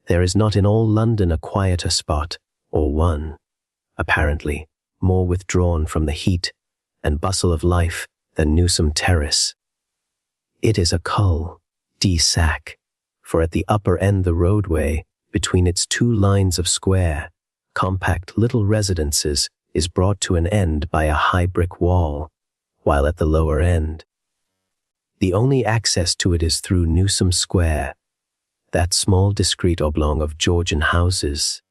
There is not in all London a quieter spot, or one, apparently, more withdrawn from the heat and bustle of life than Newsome Terrace. It is a cul-de-sac, for at the upper end the roadway, between its two lines of square, compact little residences, is brought to an end by a high brick wall, while at the lower end, the only access to it is through Newsome Square, that small discreet oblong of Georgian houses,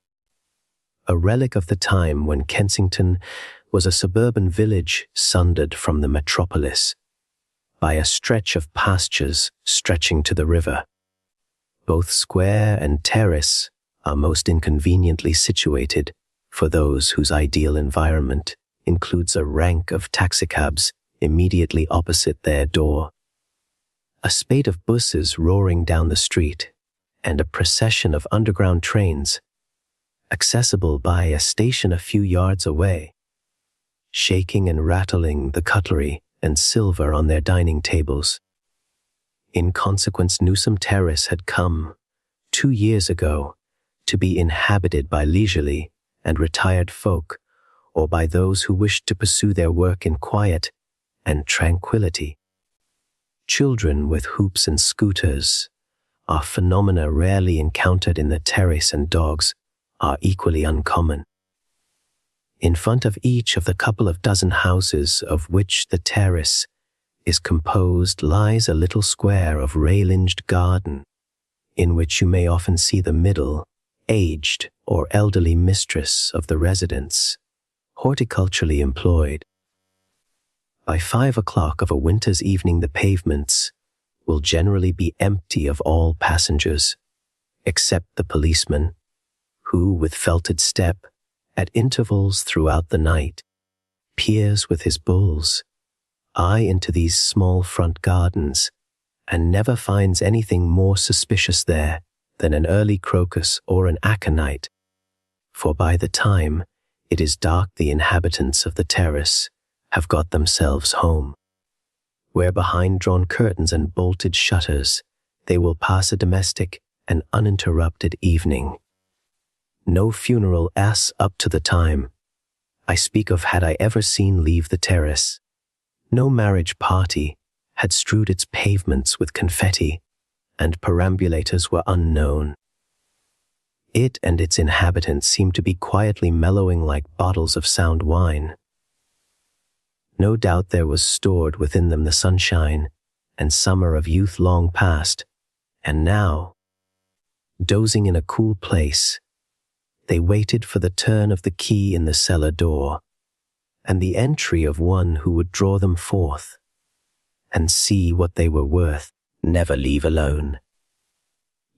a relic of the time when Kensington was a suburban village sundered from the metropolis by a stretch of pastures stretching to the river. Both square and terrace are most inconveniently situated for those whose ideal environment includes a rank of taxicabs immediately opposite their door, a spate of buses roaring down the street, and a procession of underground trains, accessible by a station a few yards away, shaking and rattling the cutlery and silver on their dining tables. In consequence, Newsome Terrace had come, 2 years ago, to be inhabited by leisurely and retired folk, or by those who wished to pursue their work in quiet and tranquility. Children with hoops and scooters are phenomena rarely encountered in the terrace, and dogs are equally uncommon. In front of each of the couple of dozen houses of which the terrace is composed lies a little square of railinged garden, in which you may often see the middle-aged or elderly mistress of the residence, horticulturally employed. By 5 o'clock of a winter's evening, the pavements will generally be empty of all passengers, except the policeman, who, with felted step, at intervals throughout the night, peers with his bull's eye into these small front gardens, and never finds anything more suspicious there than an early crocus or an aconite, for by the time it is dark the inhabitants of the terrace have got themselves home, where behind drawn curtains and bolted shutters they will pass a domestic and uninterrupted evening. No funeral ass up to the time I speak of had I ever seen leave the terrace. No marriage party had strewed its pavements with confetti, and perambulators were unknown. It and its inhabitants seemed to be quietly mellowing like bottles of sound wine. No doubt there was stored within them the sunshine and summer of youth long past, and now, dozing in a cool place, they waited for the turn of the key in the cellar door, and the entry of one who would draw them forth, and see what they were worth. Never leave alone.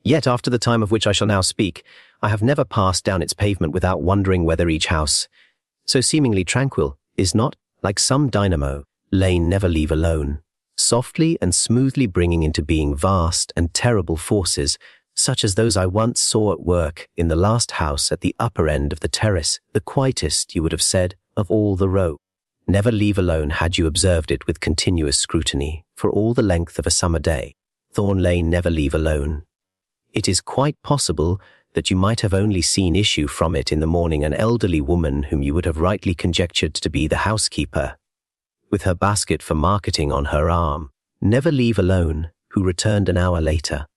Yet after the time of which I shall now speak, I have never passed down its pavement without wondering whether each house, so seemingly tranquil, is not, like some dynamo, Lane Never Leave Alone, softly and smoothly bringing into being vast and terrible forces, such as those I once saw at work in the last house at the upper end of the terrace, the quietest, you would have said, of all the row. Never leave alone had you observed it with continuous scrutiny, for all the length of a summer day. Thorn Lane Never Leave Alone. It is quite possible that you might have only seen issue from it in the morning an elderly woman whom you would have rightly conjectured to be the housekeeper, with her basket for marketing on her arm. Never Leave Alone, who returned an hour later.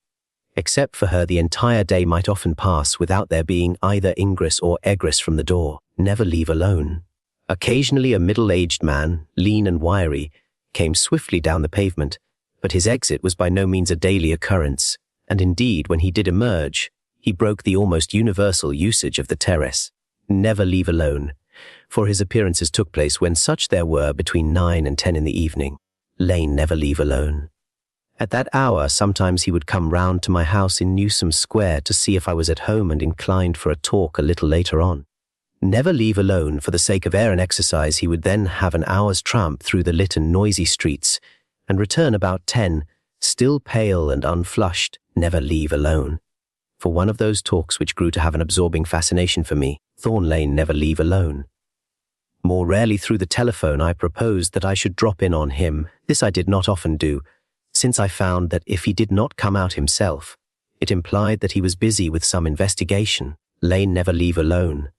Except for her, the entire day might often pass without there being either ingress or egress from the door. Never Leave Alone. Occasionally a middle-aged man, lean and wiry, came swiftly down the pavement, but his exit was by no means a daily occurrence, and indeed, when he did emerge, he broke the almost universal usage of the terrace. Never leave alone, for his appearances took place when such there were between 9 and 10 in the evening. Lane Never Leave Alone. At that hour, sometimes he would come round to my house in Newsome Square to see if I was at home and inclined for a talk a little later on. Never leave alone, for the sake of air and exercise, he would then have an hour's tramp through the lit and noisy streets, and return about 10, still pale and unflushed. Never leave alone. For one of those talks which grew to have an absorbing fascination for me, Thorn Lane Never Leave Alone. More rarely through the telephone I proposed that I should drop in on him. This I did not often do, since I found that if he did not come out himself, It implied that he was busy with some investigation. Lane never leave alone.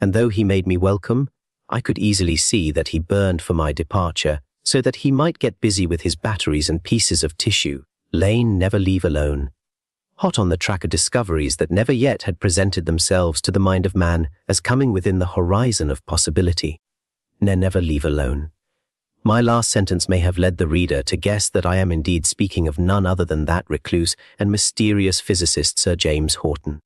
And though he made me welcome, I could easily see that he burned for my departure so that he might get busy with his batteries and pieces of tissue. Lane never leave alone. Hot on the track of discoveries that never yet had presented themselves to the mind of man as coming within the horizon of possibility. Never leave alone. My last sentence may have led the reader to guess that I am indeed speaking of none other than that recluse and mysterious physicist Sir James Horton.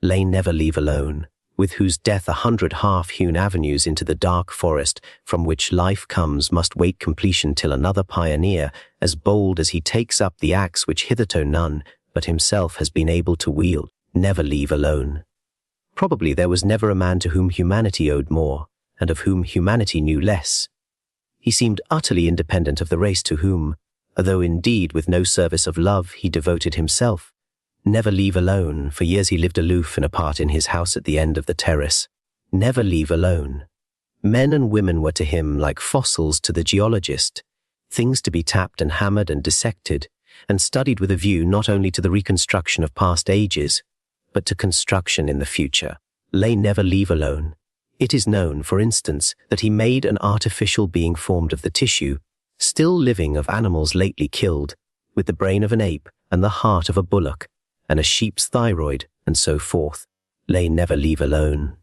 Lane never leave alone, with whose death 100 half-hewn avenues into the dark forest from which life comes must wait completion till another pioneer, as bold as he takes up the axe which hitherto none but himself has been able to wield, never leave alone. Probably there was never a man to whom humanity owed more, and of whom humanity knew less. He seemed utterly independent of the race to whom, although indeed with no service of love he devoted himself. Never leave alone. For years he lived aloof and apart in his house at the end of the terrace. Never leave alone. Men and women were to him like fossils to the geologist, things to be tapped and hammered and dissected, and studied with a view not only to the reconstruction of past ages, but to construction in the future. Lane never leave alone. It is known, for instance, that he made an artificial being formed of the tissue, still living, of animals lately killed, with the brain of an ape and the heart of a bullock, and a sheep's thyroid, and so forth. Lane never leave alone.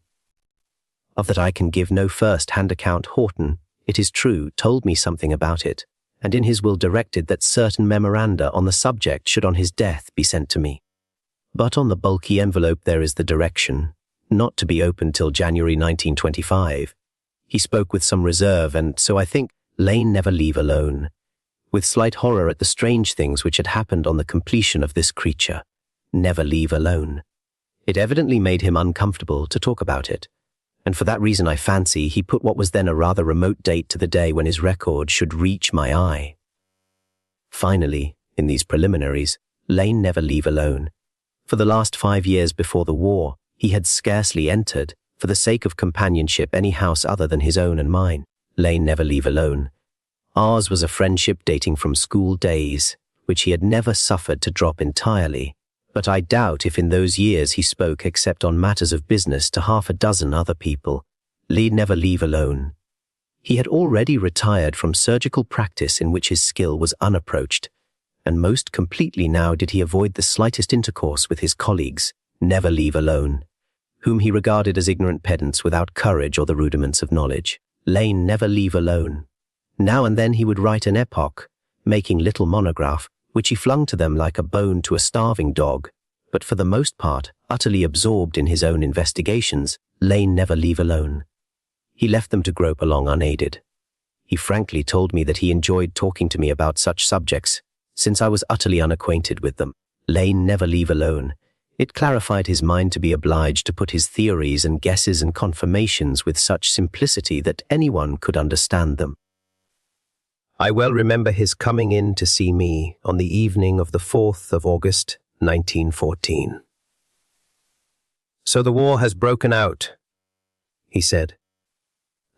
Of that I can give no first-hand account. Horton, it is true, told me something about it, and in his will directed that certain memoranda on the subject should on his death be sent to me. But on the bulky envelope there is the direction, not to be opened till January 1925. He spoke with some reserve, and so I think Lane never leave alone, with slight horror at the strange things which had happened on the completion of this creature. Never leave alone. It evidently made him uncomfortable to talk about it, and for that reason I fancy he put what was then a rather remote date to the day when his record should reach my eye. Finally, in these preliminaries, Lane never leave alone. For the last 5 years before the war, he had scarcely entered, for the sake of companionship, any house other than his own and mine. Lane never leave alone. Ours was a friendship dating from school days, which he had never suffered to drop entirely. But I doubt if in those years he spoke except on matters of business to 6 other people. Lane never leave alone. He had already retired from surgical practice in which his skill was unapproached, and most completely now did he avoid the slightest intercourse with his colleagues. Never leave alone, whom he regarded as ignorant pedants without courage or the rudiments of knowledge. Lane never leave alone. Now and then he would write an epoch, making little monograph, which he flung to them like a bone to a starving dog, but for the most part, utterly absorbed in his own investigations. Lane never leave alone. He left them to grope along unaided. He frankly told me that he enjoyed talking to me about such subjects, since I was utterly unacquainted with them. Lane never leave alone. It clarified his mind to be obliged to put his theories and guesses and confirmations with such simplicity that anyone could understand them. I well remember his coming in to see me on the evening of the 4th of August, 1914. "So the war has broken out," he said,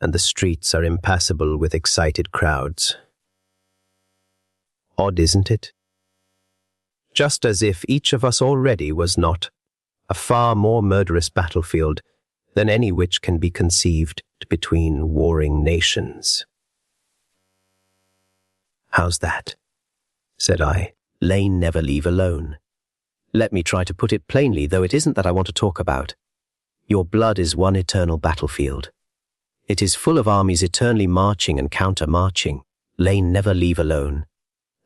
"and the streets are impassable with excited crowds. Odd, isn't it? Just as if each of us already was not a far more murderous battlefield than any which can be conceived between warring nations." "How's that?" said I. Lane never leave alone. "Let me try to put it plainly, though it isn't that I want to talk about. Your blood is one eternal battlefield. It is full of armies eternally marching and counter-marching. Lane never leave alone.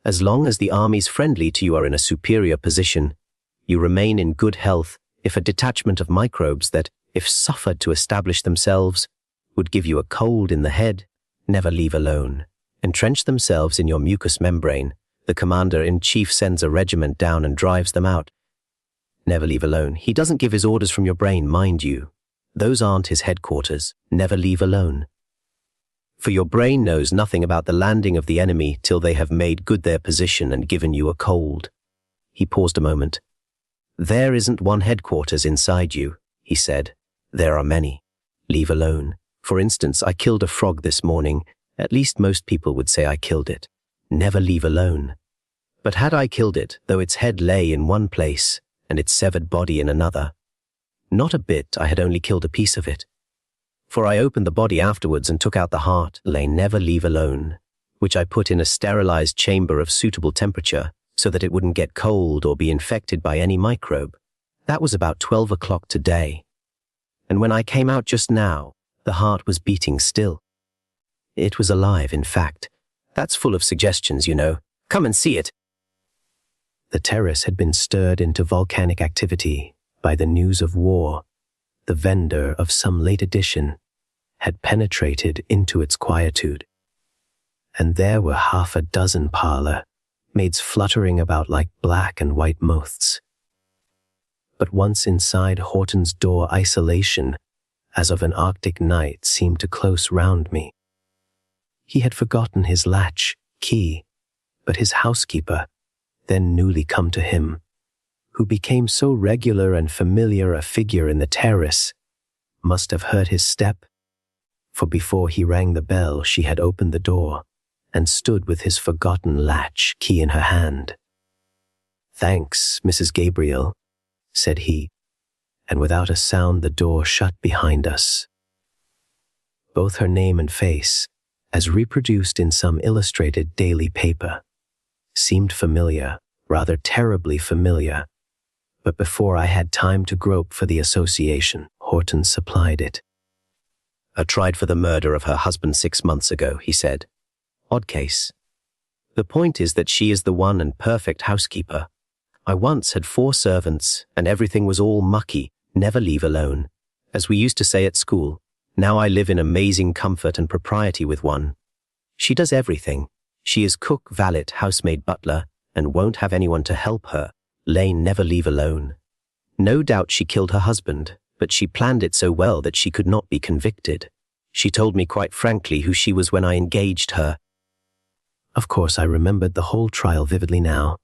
As long as the armies friendly to you are in a superior position, you remain in good health if a detachment of microbes that, if suffered to establish themselves, would give you a cold in the head, never leave alone. Entrench themselves in your mucous membrane. The commander-in-chief sends a regiment down and drives them out. Never leave alone. He doesn't give his orders from your brain, mind you. Those aren't his headquarters. Never leave alone. For your brain knows nothing about the landing of the enemy till they have made good their position and given you a cold." He paused a moment. "There isn't one headquarters inside you," he said. "There are many. Leave alone. For instance, I killed a frog this morning. At least most people would say I killed it. Never leave alone. But had I killed it, though its head lay in one place, and its severed body in another. Not a bit, I had only killed a piece of it. For I opened the body afterwards and took out the heart, lay never leave alone, which I put in a sterilized chamber of suitable temperature so that it wouldn't get cold or be infected by any microbe. That was about 12 o'clock today. And when I came out just now, the heart was beating still. It was alive, in fact. That's full of suggestions, you know. Come and see it. The terrace had been stirred into volcanic activity by the news of war. The vendor of some late edition had penetrated into its quietude. And there were half a dozen parlor maids fluttering about like black and white moths. But once inside Horton's door, isolation, as of an Arctic night, seemed to close round me. He had forgotten his latch, key, but his housekeeper, then newly come to him, who became so regular and familiar a figure in the terrace, must have heard his step, for before he rang the bell she had opened the door and stood with his forgotten latch key in her hand. "Thanks, Mrs. Gabriel," said he, and without a sound the door shut behind us. Both her name and face, as reproduced in some illustrated daily paper, seemed familiar, rather terribly familiar, but before I had time to grope for the association, Horton supplied it. "I tried for the murder of her husband 6 months ago," he said. "Odd case. The point is that she is the one and perfect housekeeper. I once had 4 servants, and everything was all mucky, never leave alone, as we used to say at school. Now I live in amazing comfort and propriety with one. She does everything. She is cook, valet, housemaid, butler, and won't have anyone to help her. Lane never leave alone. No doubt she killed her husband, but she planned it so well that she could not be convicted. She told me quite frankly who she was when I engaged her." Of course, I remembered the whole trial vividly now.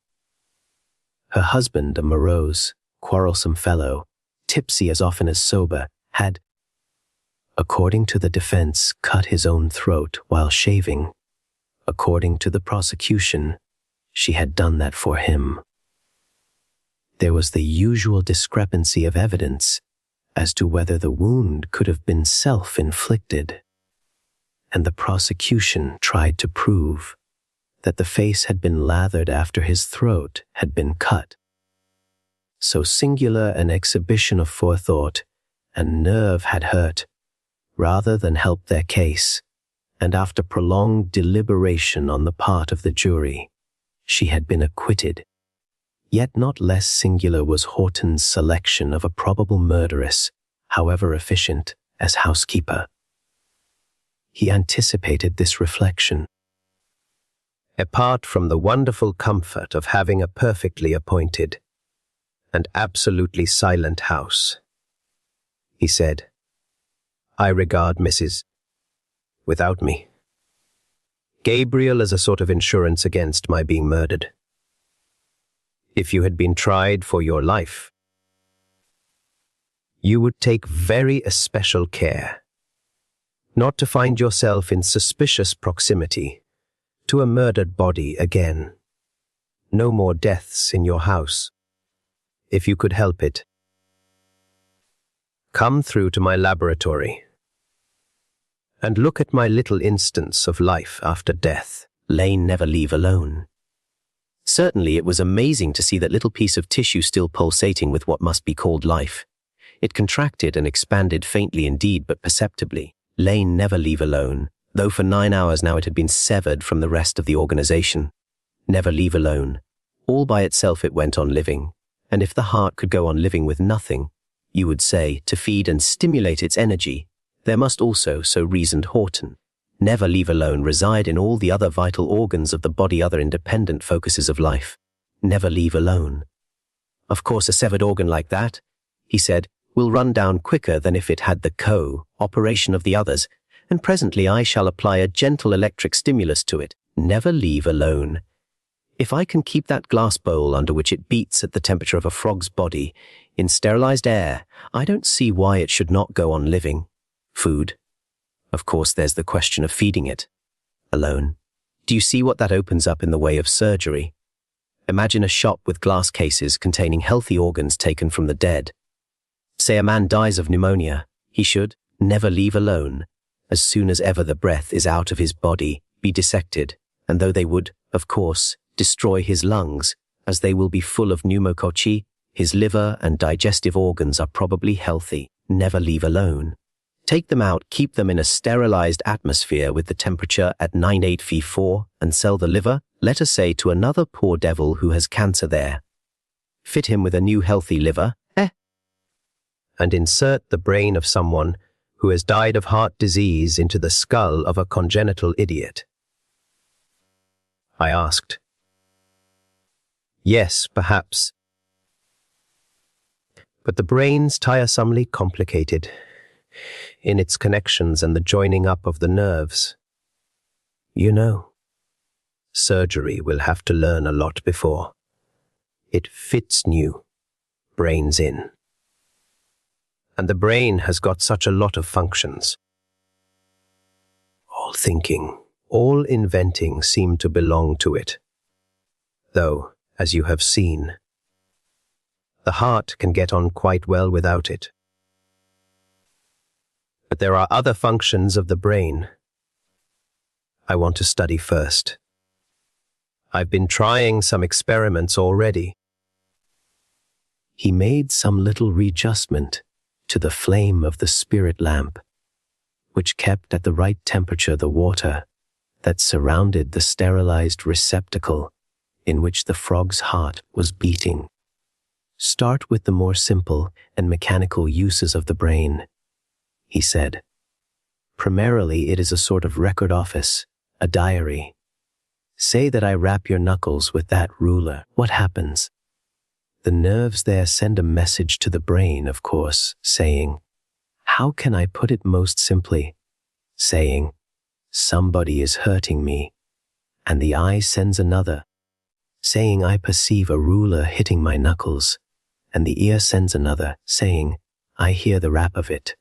Her husband, a morose, quarrelsome fellow, tipsy as often as sober, had, according to the defense, cut his own throat while shaving. According to the prosecution, she had done that for him. There was the usual discrepancy of evidence as to whether the wound could have been self-inflicted, and the prosecution tried to prove that the face had been lathered after his throat had been cut. So singular an exhibition of forethought and nerve had hurt, rather than helped their case, and after prolonged deliberation on the part of the jury, she had been acquitted. Yet not less singular was Horton's selection of a probable murderess, however efficient, as housekeeper. He anticipated this reflection. "Apart from the wonderful comfort of having a perfectly appointed and absolutely silent house," he said, "I regard Mrs. without me, Gabriel as a sort of insurance against my being murdered. If you had been tried for your life, you would take very especial care not to find yourself in suspicious proximity to a murdered body again. No more deaths in your house. If you could help it, come through to my laboratory and look at my little instance of life after death. Lane never leave alone." Certainly it was amazing to see that little piece of tissue still pulsating with what must be called life. It contracted and expanded faintly indeed, but perceptibly. Lane never leave alone, though for 9 hours now it had been severed from the rest of the organization. Never leave alone. All by itself it went on living, and if the heart could go on living with nothing, you would say, to feed and stimulate its energy, there must also, so reasoned Horton, never leave alone reside in all the other vital organs of the body, other independent focuses of life. Never leave alone. "Of course a severed organ like that," he said, "will run down quicker than if it had the co-operation of the others, and presently I shall apply a gentle electric stimulus to it. Never leave alone. If I can keep that glass bowl under which it beats at the temperature of a frog's body in sterilized air, I don't see why it should not go on living. Food. Of course there's the question of feeding it. Alone. Do you see what that opens up in the way of surgery? Imagine a shop with glass cases containing healthy organs taken from the dead. Say a man dies of pneumonia, he should never leave alone. As soon as ever the breath is out of his body, be dissected, and though they would, of course, destroy his lungs, as they will be full of pneumococci, his liver and digestive organs are probably healthy. Never leave alone. Take them out, keep them in a sterilized atmosphere with the temperature at 98°F, and sell the liver, let us say, to another poor devil who has cancer there. Fit him with a new healthy liver, and insert the brain of someone who has died of heart disease into the skull of a congenital idiot. I asked. Yes, perhaps. But the brain's tiresomely complicated in its connections and the joining up of the nerves. You know, surgery will have to learn a lot before it fits new brains in. And the brain has got such a lot of functions. All thinking, all inventing seem to belong to it. Though, as you have seen, the heart can get on quite well without it. But there are other functions of the brain I want to study first. I've been trying some experiments already. He made some little readjustment to the flame of the spirit lamp, which kept at the right temperature the water that surrounded the sterilized receptacle in which the frog's heart was beating. Start with the more simple and mechanical uses of the brain, he said. Primarily, it is a sort of record office, a diary. Say that I rap your knuckles with that ruler. What happens? The nerves there send a message to the brain, of course, saying, how can I put it most simply? Saying, somebody is hurting me. And the eye sends another, saying I perceive a ruler hitting my knuckles. And the ear sends another, saying, I hear the rap of it.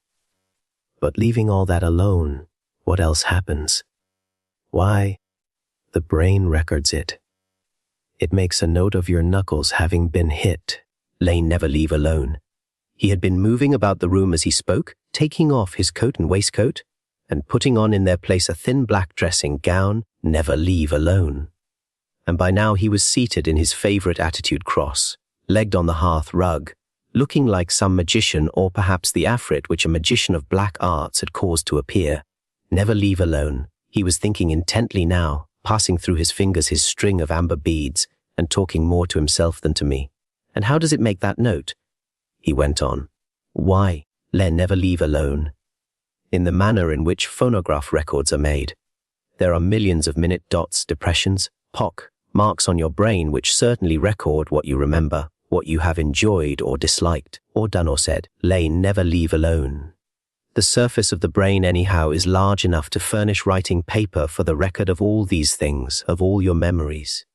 But leaving all that alone, what else happens? Why, the brain records it. It makes a note of your knuckles having been hit. Lane never leave alone. He had been moving about the room as he spoke, taking off his coat and waistcoat, and putting on in their place a thin black dressing gown, never leave alone. And by now he was seated in his favorite attitude cross, legged on the hearth rug, looking like some magician or perhaps the afrit which a magician of black arts had caused to appear. Never leave alone. He was thinking intently now, passing through his fingers his string of amber beads and talking more to himself than to me. And how does it make that note? He went on. Why, never leave alone. In the manner in which phonograph records are made. There are millions of minute dots, depressions, pock, marks on your brain which certainly record what you remember, what you have enjoyed or disliked, or done or said. Never leave alone. The surface of the brain anyhow is large enough to furnish writing paper for the record of all these things, of all your memories.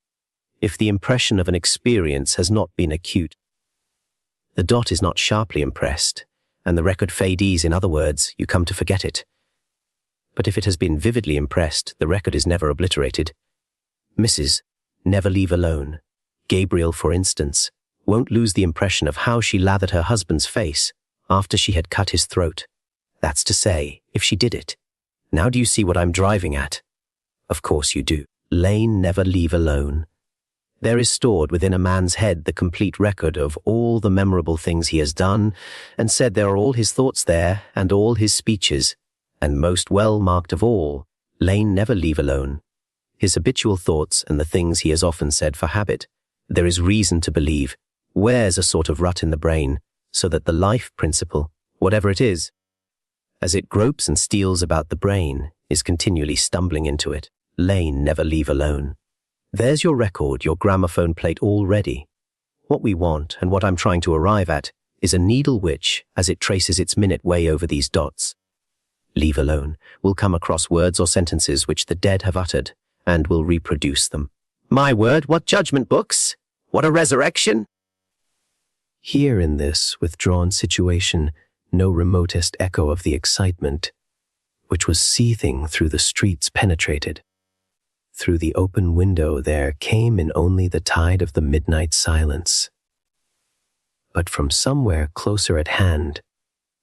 If the impression of an experience has not been acute, the dot is not sharply impressed, and the record fades, in other words, you come to forget it. But if it has been vividly impressed, the record is never obliterated. Mrs. Never leave alone. Gabriel, for instance, won't lose the impression of how she lathered her husband's face after she had cut his throat. That's to say, if she did it. Now do you see what I'm driving at? Of course you do. Lane never leave alone. There is stored within a man's head the complete record of all the memorable things he has done, and said there are all his thoughts there, and all his speeches, and most well marked of all, Lane never leave alone. His habitual thoughts and the things he has often said for habit, there is reason to believe, wears a sort of rut in the brain, so that the life principle, whatever it is, as it gropes and steals about the brain, is continually stumbling into it. Lane never leave alone. There's your record, your gramophone plate all ready. What we want, and what I'm trying to arrive at, is a needle which, as it traces its minute way over these dots, leave alone, will come across words or sentences which the dead have uttered, and will reproduce them. My word, what judgment books! What a resurrection! Here in this withdrawn situation, no remotest echo of the excitement, which was seething through the streets, penetrated. Through the open window there came in only the tide of the midnight silence. But from somewhere closer at hand,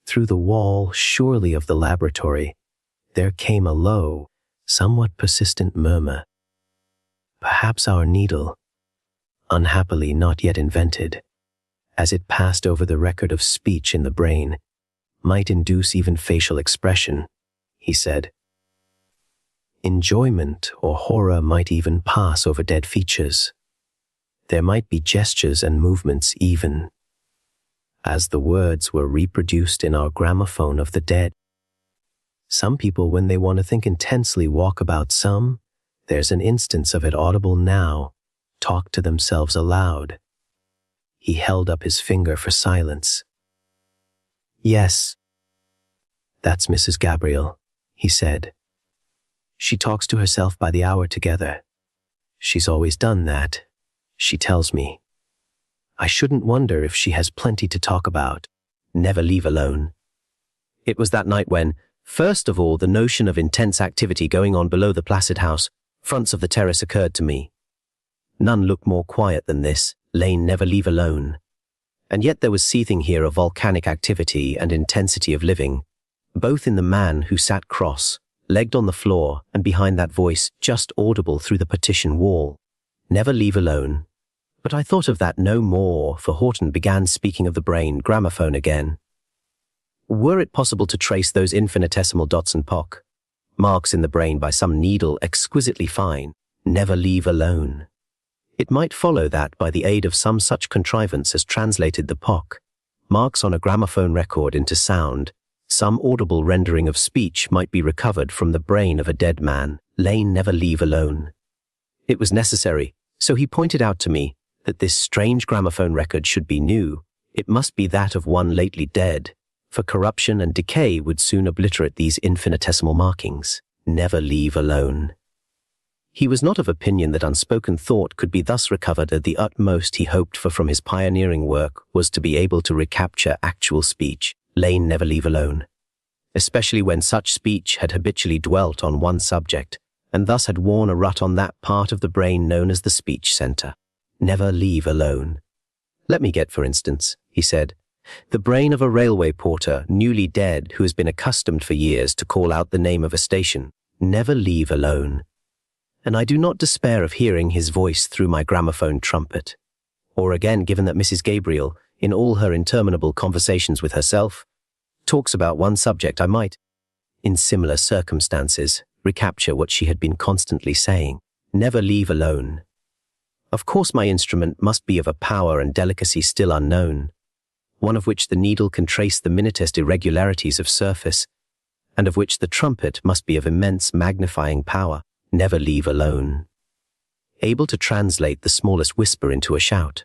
through the wall surely of the laboratory, there came a low, somewhat persistent murmur. Perhaps our needle, unhappily not yet invented, as it passed over the record of speech in the brain, might induce even facial expression, he said. Enjoyment or horror might even pass over dead features. There might be gestures and movements even, as the words were reproduced in our gramophone of the dead. Some people, when they want to think intensely, walk about. Some, there's an instance of it audible now, talk to themselves aloud. He held up his finger for silence. Yes, that's Mrs. Gabriel, he said. She talks to herself by the hour together. She's always done that, she tells me. I shouldn't wonder if she has plenty to talk about. Never leave alone. It was that night when, first of all, the notion of intense activity going on below the placid house fronts of the terrace occurred to me. None looked more quiet than this, Lane never leave alone. And yet there was seething here of volcanic activity and intensity of living, both in the man who sat cross-legged on the floor and behind that voice just audible through the partition wall. Never leave alone. But I thought of that no more, for Horton began speaking of the brain gramophone again. Were it possible to trace those infinitesimal dots and marks in the brain by some needle exquisitely fine, never leave alone, it might follow that by the aid of some such contrivance as translated the marks on a gramophone record into sound, some audible rendering of speech might be recovered from the brain of a dead man, Lane never leave alone. It was necessary, so he pointed out to me, that this strange gramophone record should be new. It must be that of one lately dead, for corruption and decay would soon obliterate these infinitesimal markings. Never leave alone. He was not of opinion that unspoken thought could be thus recovered. At the utmost he hoped for from his pioneering work was to be able to recapture actual speech. Lane never leave alone. Especially when such speech had habitually dwelt on one subject, and thus had worn a rut on that part of the brain known as the speech center. Never leave alone. Let me get, for instance, he said, the brain of a railway porter, newly dead, who has been accustomed for years to call out the name of a station. Never leave alone. And I do not despair of hearing his voice through my gramophone trumpet. Or again, given that Mrs. Gabriel, in all her interminable conversations with herself, talks about one subject, I might, in similar circumstances, recapture what she had been constantly saying. Never leave alone. Of course my instrument must be of a power and delicacy still unknown, one of which the needle can trace the minutest irregularities of surface, and of which the trumpet must be of immense magnifying power. Never leave alone. Able to translate the smallest whisper into a shout.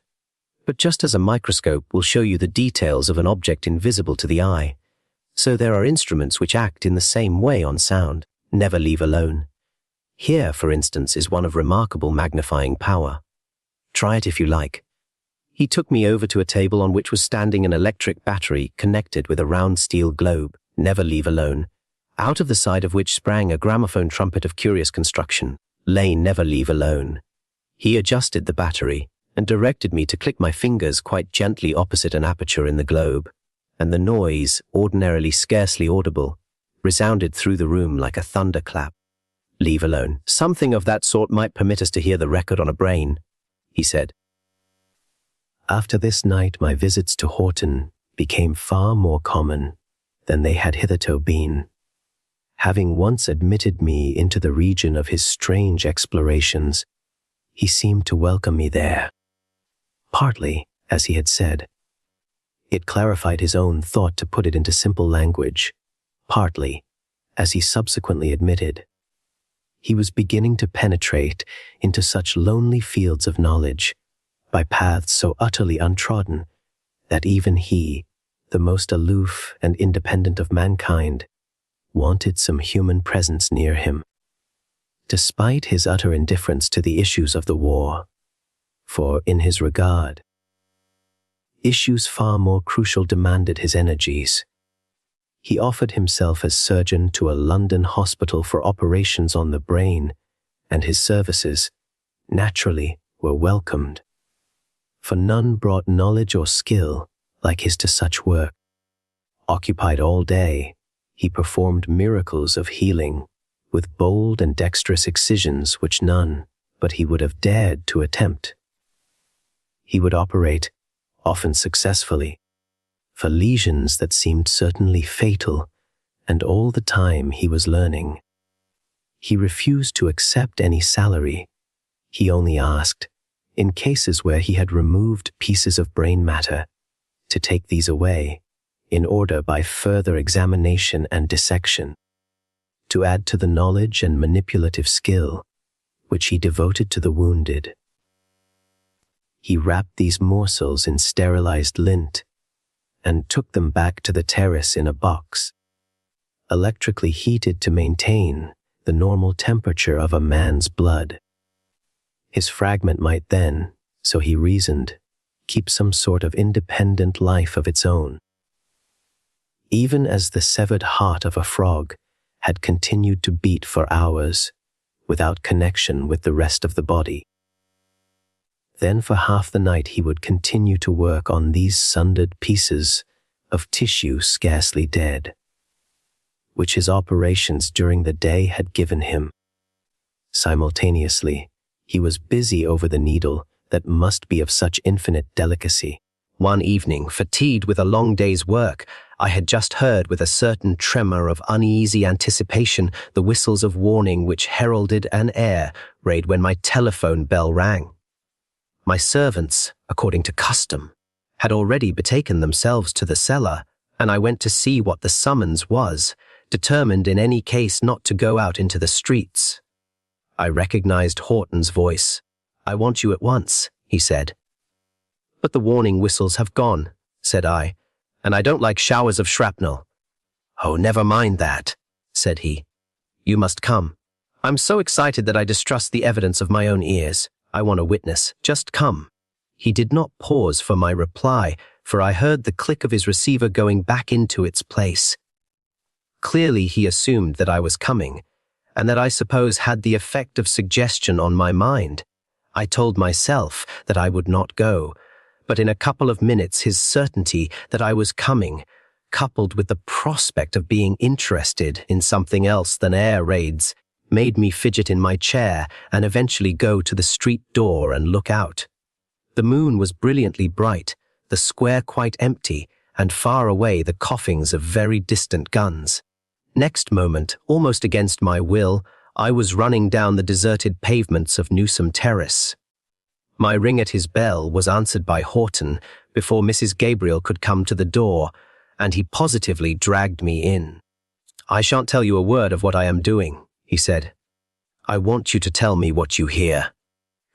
But just as a microscope will show you the details of an object invisible to the eye, so there are instruments which act in the same way on sound. Never leave alone. Here, for instance, is one of remarkable magnifying power. Try it if you like. He took me over to a table on which was standing an electric battery connected with a round steel globe. Never leave alone, out of the side of which sprang a gramophone trumpet of curious construction. Lane never leave alone. He adjusted the battery and directed me to click my fingers quite gently opposite an aperture in the globe, and the noise, ordinarily scarcely audible, resounded through the room like a thunderclap. Leave alone. Something of that sort might permit us to hear the record on a brain, he said. After this night, my visits to Horton became far more common than they had hitherto been. Having once admitted me into the region of his strange explorations, he seemed to welcome me there. Partly, as he had said, it clarified his own thought to put it into simple language. Partly, as he subsequently admitted, he was beginning to penetrate into such lonely fields of knowledge, by paths so utterly untrodden, that even he, the most aloof and independent of mankind, wanted some human presence near him. Despite his utter indifference to the issues of the war, for in his regard, issues far more crucial demanded his energies. He offered himself as surgeon to a London hospital for operations on the brain, and his services, naturally, were welcomed. For none brought knowledge or skill like his to such work. Occupied all day, he performed miracles of healing with bold and dexterous excisions which none but he would have dared to attempt. He would operate, often successfully, for lesions that seemed certainly fatal, and all the time he was learning. He refused to accept any salary. He only asked, in cases where he had removed pieces of brain matter, to take these away, in order by further examination and dissection, to add to the knowledge and manipulative skill which he devoted to the wounded. He wrapped these morsels in sterilized lint and took them back to the terrace in a box, electrically heated to maintain the normal temperature of a man's blood. His fragment might then, so he reasoned, keep some sort of independent life of its own. Even as the severed heart of a frog had continued to beat for hours, without connection with the rest of the body. Then for half the night he would continue to work on these sundered pieces of tissue scarcely dead, which his operations during the day had given him. Simultaneously, he was busy over the needle that must be of such infinite delicacy. One evening, fatigued with a long day's work, I had just heard with a certain tremor of uneasy anticipation the whistles of warning which heralded an air raid when my telephone bell rang. My servants, according to custom, had already betaken themselves to the cellar, and I went to see what the summons was, determined in any case not to go out into the streets. I recognized Horton's voice. "I want you at once," he said. "But the warning whistles have gone," said I, "and I don't like showers of shrapnel." "Oh, never mind that," said he. "You must come. I'm so excited that I distrust the evidence of my own ears. I want a witness. Just come." He did not pause for my reply, for I heard the click of his receiver going back into its place. Clearly he assumed that I was coming, and that I suppose had the effect of suggestion on my mind. I told myself that I would not go, but in a couple of minutes his certainty that I was coming, coupled with the prospect of being interested in something else than air raids, made me fidget in my chair and eventually go to the street door and look out. The moon was brilliantly bright, the square quite empty, and far away the coughings of very distant guns. Next moment, almost against my will, I was running down the deserted pavements of Newsome Terrace. My ring at his bell was answered by Horton before Mrs. Gabriel could come to the door, and he positively dragged me in. "I shan't tell you a word of what I am doing," he said. "I want you to tell me what you hear.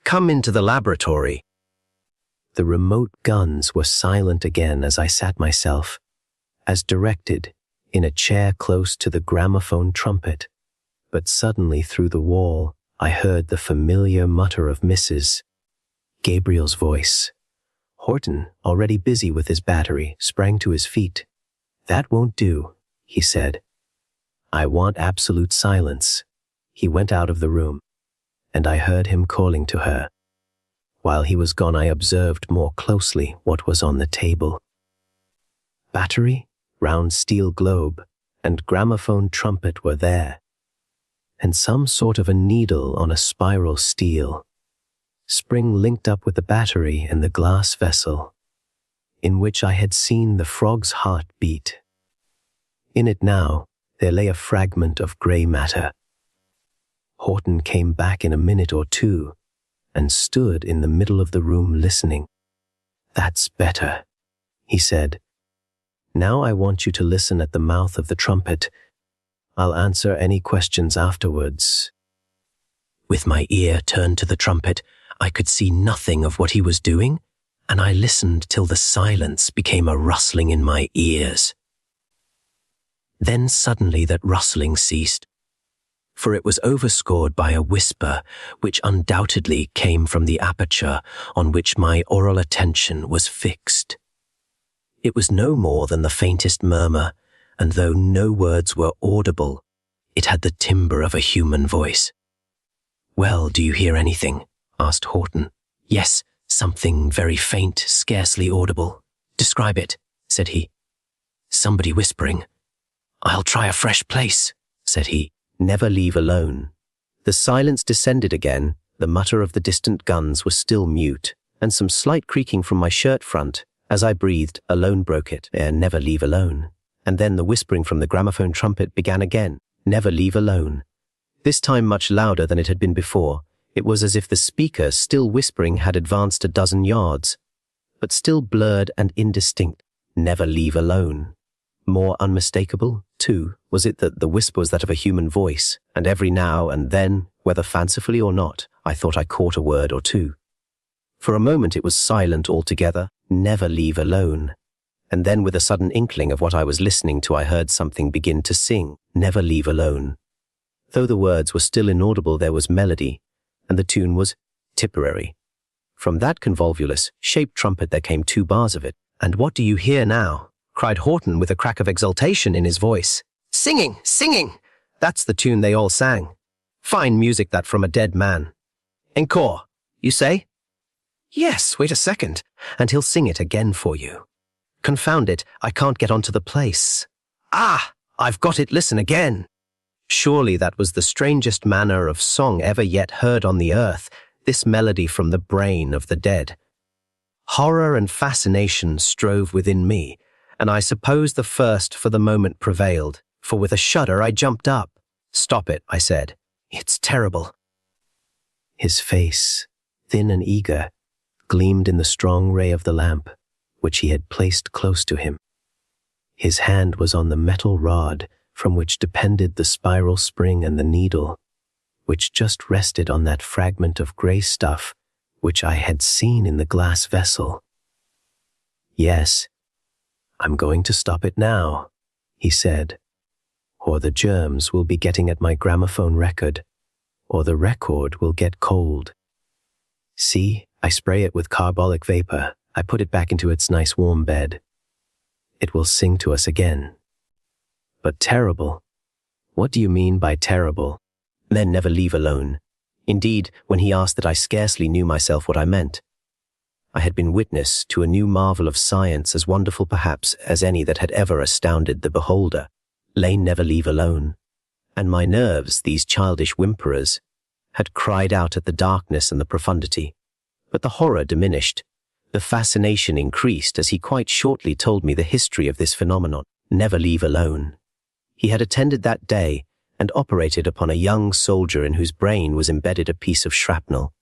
Come into the laboratory." The remote guns were silent again as I sat myself, as directed, in a chair close to the gramophone trumpet, but suddenly through the wall I heard the familiar mutter of Mrs. Gabriel's voice. Horton, already busy with his battery, sprang to his feet. "That won't do," he said. "I want absolute silence." He went out of the room, and I heard him calling to her. While he was gone, I observed more closely what was on the table. Battery, round steel globe, and gramophone trumpet were there, and some sort of a needle on a spiral steel, spring linked up with the battery and the glass vessel, in which I had seen the frog's heart beat. In it now there lay a fragment of grey matter. Horton came back in a minute or two, and stood in the middle of the room listening. "That's better," he said. "Now I want you to listen at the mouth of the trumpet. I'll answer any questions afterwards." With my ear turned to the trumpet, I could see nothing of what he was doing, and I listened till the silence became a rustling in my ears. Then suddenly that rustling ceased, for it was overscored by a whisper which undoubtedly came from the aperture on which my oral attention was fixed. It was no more than the faintest murmur, and though no words were audible, it had the timbre of a human voice. "Well, do you hear anything?" asked Horton. "Yes, something very faint, scarcely audible." "Describe it," said he. "Somebody whispering." "I'll try a fresh place," said he. "Never leave alone." The silence descended again. The mutter of the distant guns was still mute, and some slight creaking from my shirt front. As I breathed, alone broke it. "Never leave alone." And then the whispering from the gramophone trumpet began again. "Never leave alone." This time much louder than it had been before. It was as if the speaker, still whispering, had advanced a dozen yards, but still blurred and indistinct. "Never leave alone." More unmistakable, too, was it that the whisper was that of a human voice, and every now and then, whether fancifully or not, I thought I caught a word or two. For a moment it was silent altogether. "Never leave alone." And then with a sudden inkling of what I was listening to, I heard something begin to sing, "Never leave alone." Though the words were still inaudible, there was melody, and the tune was Tipperary. From that convolvulus, shaped trumpet there came 2 bars of it. "And what do you hear now?" cried Horton with a crack of exultation in his voice. "Singing! Singing! That's the tune they all sang. Fine music that from a dead man. Encore, you say?" "Yes, wait a second, and he'll sing it again for you. Confound it, I can't get onto the place. Ah, I've got it, listen again." Surely that was the strangest manner of song ever yet heard on the earth, this melody from the brain of the dead. Horror and fascination strove within me, and I suppose the first for the moment prevailed, for with a shudder I jumped up. "Stop it," I said. "It's terrible." His face, thin and eager, gleamed in the strong ray of the lamp, which he had placed close to him. His hand was on the metal rod from which depended the spiral spring and the needle, which just rested on that fragment of grey stuff which I had seen in the glass vessel. "Yes, I'm going to stop it now," he said, "or the germs will be getting at my gramophone record, or the record will get cold. See, I spray it with carbolic vapor. I put it back into its nice warm bed. It will sing to us again." "But terrible? What do you mean by terrible?" "Men never leave alone." Indeed, when he asked that, I scarcely knew myself what I meant. I had been witness to a new marvel of science as wonderful perhaps as any that had ever astounded the beholder. Lane never leave alone. And my nerves, these childish whimperers, had cried out at the darkness and the profundity. But the horror diminished. The fascination increased as he quite shortly told me the history of this phenomenon. Never leave alone. He had attended that day and operated upon a young soldier in whose brain was embedded a piece of shrapnel.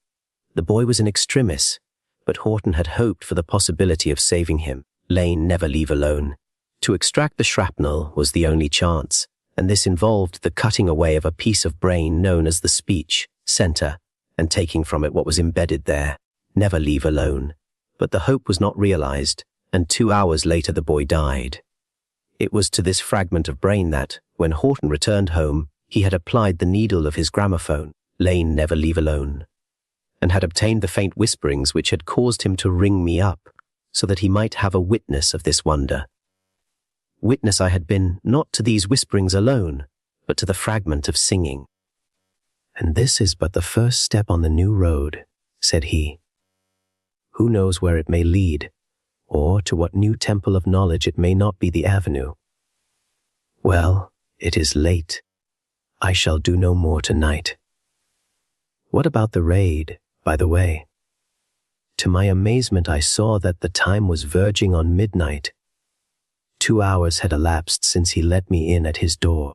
The boy was in extremis, but Horton had hoped for the possibility of saving him. Lane never leave alone. To extract the shrapnel was the only chance, and this involved the cutting away of a piece of brain known as the speech center and taking from it what was embedded there. Never leave alone. But the hope was not realized, and 2 hours later the boy died. It was to this fragment of brain that, when Horton returned home, he had applied the needle of his gramophone, Lane never leave alone, and had obtained the faint whisperings which had caused him to ring me up, so that he might have a witness of this wonder. Witness I had been, not to these whisperings alone, but to the fragment of singing. "And this is but the first step on the new road," said he. "Who knows where it may lead, or to what new temple of knowledge it may not be the avenue. Well, it is late. I shall do no more tonight. What about the raid, by the way?" To my amazement, I saw that the time was verging on midnight. 2 hours had elapsed since he let me in at his door.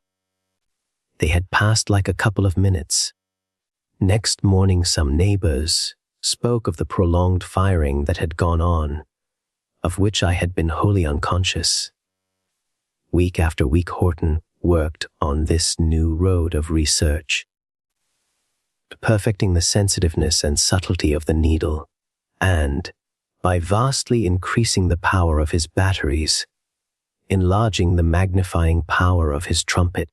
They had passed like a couple of minutes. Next morning, some neighbors spoke of the prolonged firing that had gone on, of which I had been wholly unconscious. Week after week, Horton worked on this new road of research, perfecting the sensitiveness and subtlety of the needle, and, by vastly increasing the power of his batteries, enlarging the magnifying power of his trumpet.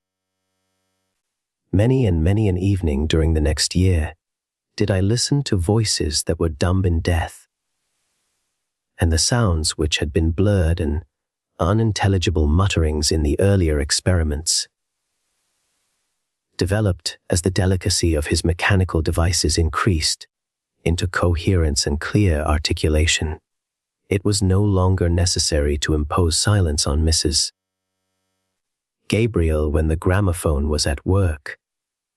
Many and many an evening during the next year did I listen to voices that were dumb in death, and the sounds which had been blurred and unintelligible mutterings in the earlier experiments. developed as the delicacy of his mechanical devices increased into coherence and clear articulation. It was no longer necessary to impose silence on Mrs. Gabriel when the gramophone was at work,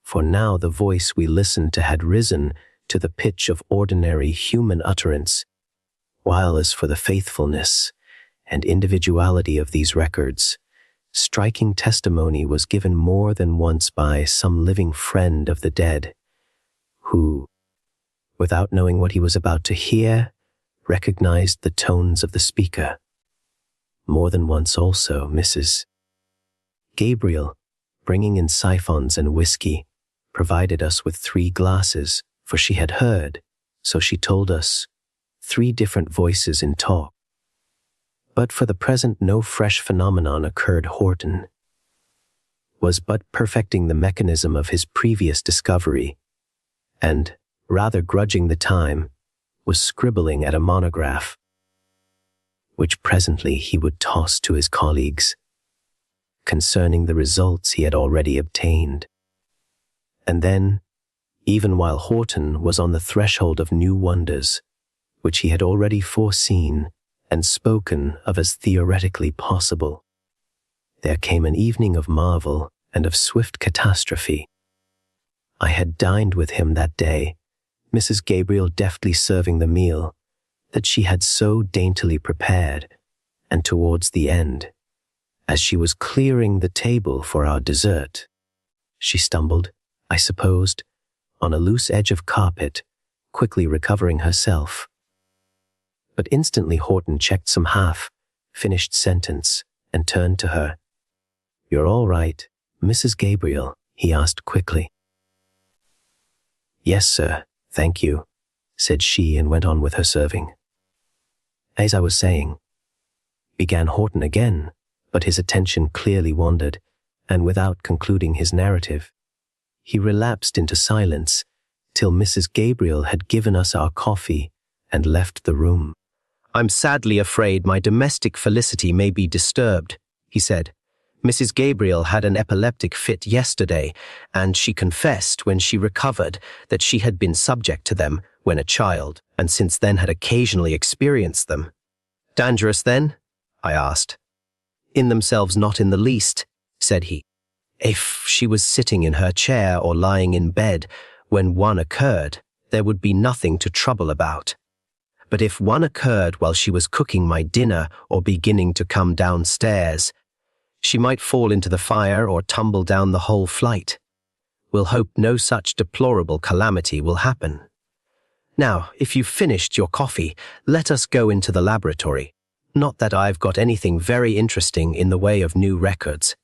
for now the voice we listened to had risen to the pitch of ordinary human utterance, while as for the faithfulness and individuality of these records, striking testimony was given more than once by some living friend of the dead, who, without knowing what he was about to hear, recognized the tones of the speaker. More than once also, Mrs. Gabriel, bringing in siphons and whiskey, provided us with 3 glasses, for she had heard, so she told us, 3 different voices in talk. But for the present no fresh phenomenon occurred. Horton was but perfecting the mechanism of his previous discovery, and, rather grudging the time, was scribbling at a monograph, which presently he would toss to his colleagues, concerning the results he had already obtained. And then, even while Horton was on the threshold of new wonders, which he had already foreseen and spoken of as theoretically possible, there came an evening of marvel and of swift catastrophe. I had dined with him that day, Mrs. Gabriel deftly serving the meal that she had so daintily prepared, and towards the end, as she was clearing the table for our dessert, she stumbled, I supposed, on a loose edge of carpet, quickly recovering herself. But instantly Horton checked some half-finished sentence and turned to her. "You're all right, Mrs. Gabriel?" he asked quickly. "Yes, sir, thank you," said she and went on with her serving. "As I was saying," began Horton again, but his attention clearly wandered, and without concluding his narrative, he relapsed into silence till Mrs. Gabriel had given us our coffee and left the room. "I'm sadly afraid my domestic felicity may be disturbed," he said. "Mrs. Gabriel had an epileptic fit yesterday, and she confessed when she recovered that she had been subject to them when a child, and since then had occasionally experienced them." "Dangerous then?" I asked. "In themselves not in the least," said he. "If she was sitting in her chair or lying in bed when one occurred, there would be nothing to trouble about. But if one occurred while she was cooking my dinner or beginning to come downstairs, she might fall into the fire or tumble down the whole flight. We'll hope no such deplorable calamity will happen. Now, if you've finished your coffee, let us go into the laboratory. Not that I've got anything very interesting in the way of new records,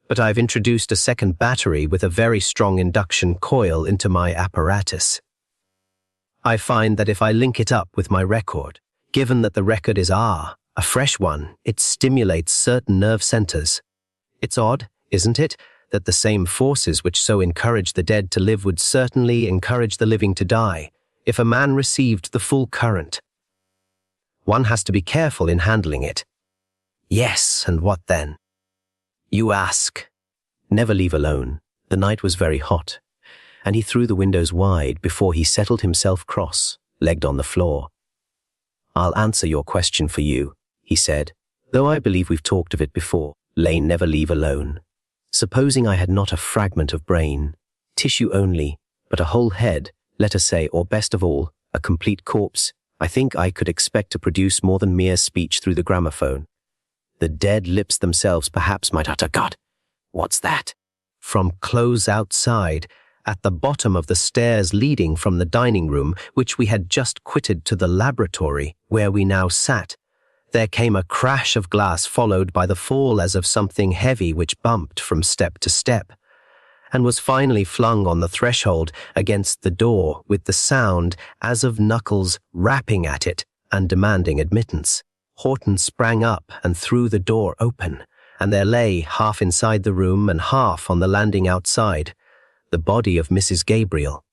but I've introduced a second battery with a very strong induction coil into my apparatus. I find that if I link it up with my record, given that the record is a fresh one, it stimulates certain nerve centers. It's odd, isn't it, that the same forces which so encourage the dead to live would certainly encourage the living to die, if a man received the full current. One has to be careful in handling it." "Yes, and what then?" "You ask." "Never leave alone. The night was very hot, and he threw the windows wide before he settled himself cross-legged on the floor. I'll answer your question for you," he said, "though I believe we've talked of it before. Lane, never leave alone. Supposing I had not a fragment of brain, tissue only, but a whole head, let us say, or best of all, a complete corpse, I think I could expect to produce more than mere speech through the gramophone. The dead lips themselves perhaps might utter, God, what's that? From close outside, at the bottom of the stairs leading from the dining room, which we had just quitted to the laboratory, where we now sat, there came a crash of glass followed by the fall as of something heavy which bumped from step to step, and was finally flung on the threshold against the door with the sound as of knuckles rapping at it and demanding admittance. Horton sprang up and threw the door open, and there lay, half inside the room and half on the landing outside, the body of Mrs. Gabriel.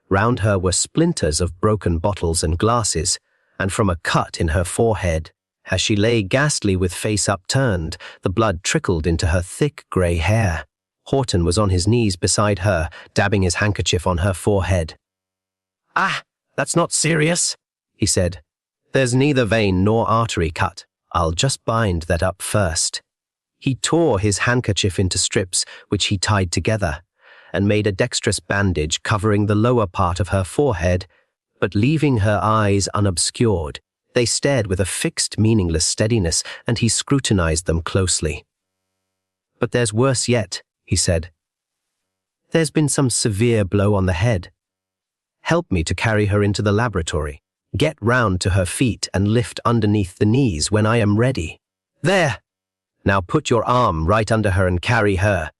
Round her were splinters of broken bottles and glasses, and from a cut in her forehead, as she lay ghastly with face upturned, the blood trickled into her thick grey hair. Horton was on his knees beside her, dabbing his handkerchief on her forehead. "Ah, that's not serious," he said. "There's neither vein nor artery cut. I'll just bind that up first." He tore his handkerchief into strips, which he tied together, and made a dexterous bandage covering the lower part of her forehead, but leaving her eyes unobscured. They stared with a fixed, meaningless steadiness, and he scrutinized them closely. "But there's worse yet," he said. "There's been some severe blow on the head. Help me to carry her into the laboratory. Get round to her feet and lift underneath the knees when I am ready. There! Now put your arm right under her and carry her."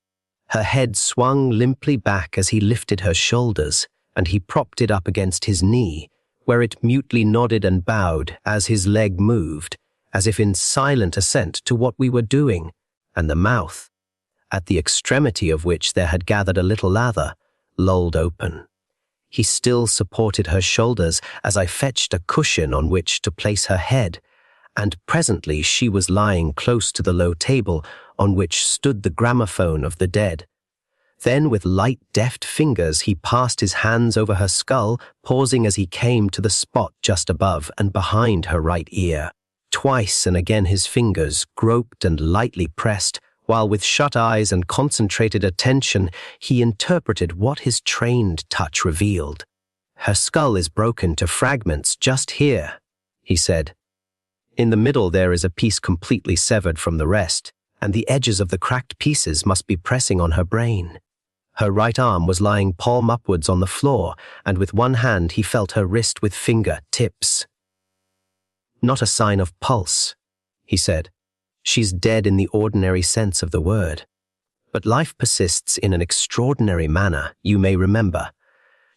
Her head swung limply back as he lifted her shoulders, and he propped it up against his knee, where it mutely nodded and bowed as his leg moved, as if in silent assent to what we were doing, and the mouth, at the extremity of which there had gathered a little lather, lolled open. He still supported her shoulders as I fetched a cushion on which to place her head, and presently she was lying close to the low table on which stood the gramophone of the dead. Then with light, deft fingers he passed his hands over her skull, pausing as he came to the spot just above and behind her right ear. Twice and again his fingers groped and lightly pressed, while with shut eyes and concentrated attention he interpreted what his trained touch revealed. "Her skull is broken to fragments just here," he said. "In the middle there is a piece completely severed from the rest, and the edges of the cracked pieces must be pressing on her brain." Her right arm was lying palm upwards on the floor, and with one hand he felt her wrist with finger tips. "Not a sign of pulse," he said. "She's dead in the ordinary sense of the word. But life persists in an extraordinary manner, you may remember.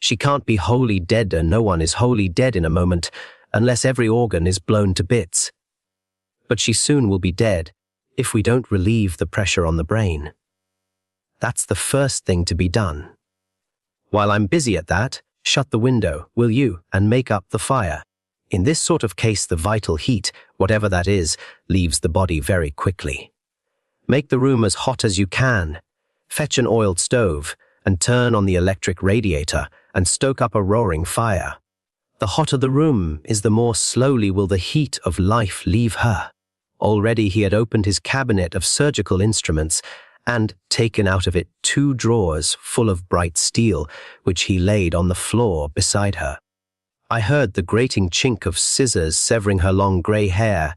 She can't be wholly dead, and no one is wholly dead in a moment, unless every organ is blown to bits. But she soon will be dead, if we don't relieve the pressure on the brain. That's the first thing to be done. While I'm busy at that, shut the window, will you, and make up the fire. In this sort of case, the vital heat, whatever that is, leaves the body very quickly. Make the room as hot as you can. Fetch an oiled stove, and turn on the electric radiator, and stoke up a roaring fire. The hotter the room is, the more slowly will the heat of life leave her." Already he had opened his cabinet of surgical instruments, and taken out of it 2 drawers full of bright steel, which he laid on the floor beside her. I heard the grating chink of scissors severing her long grey hair,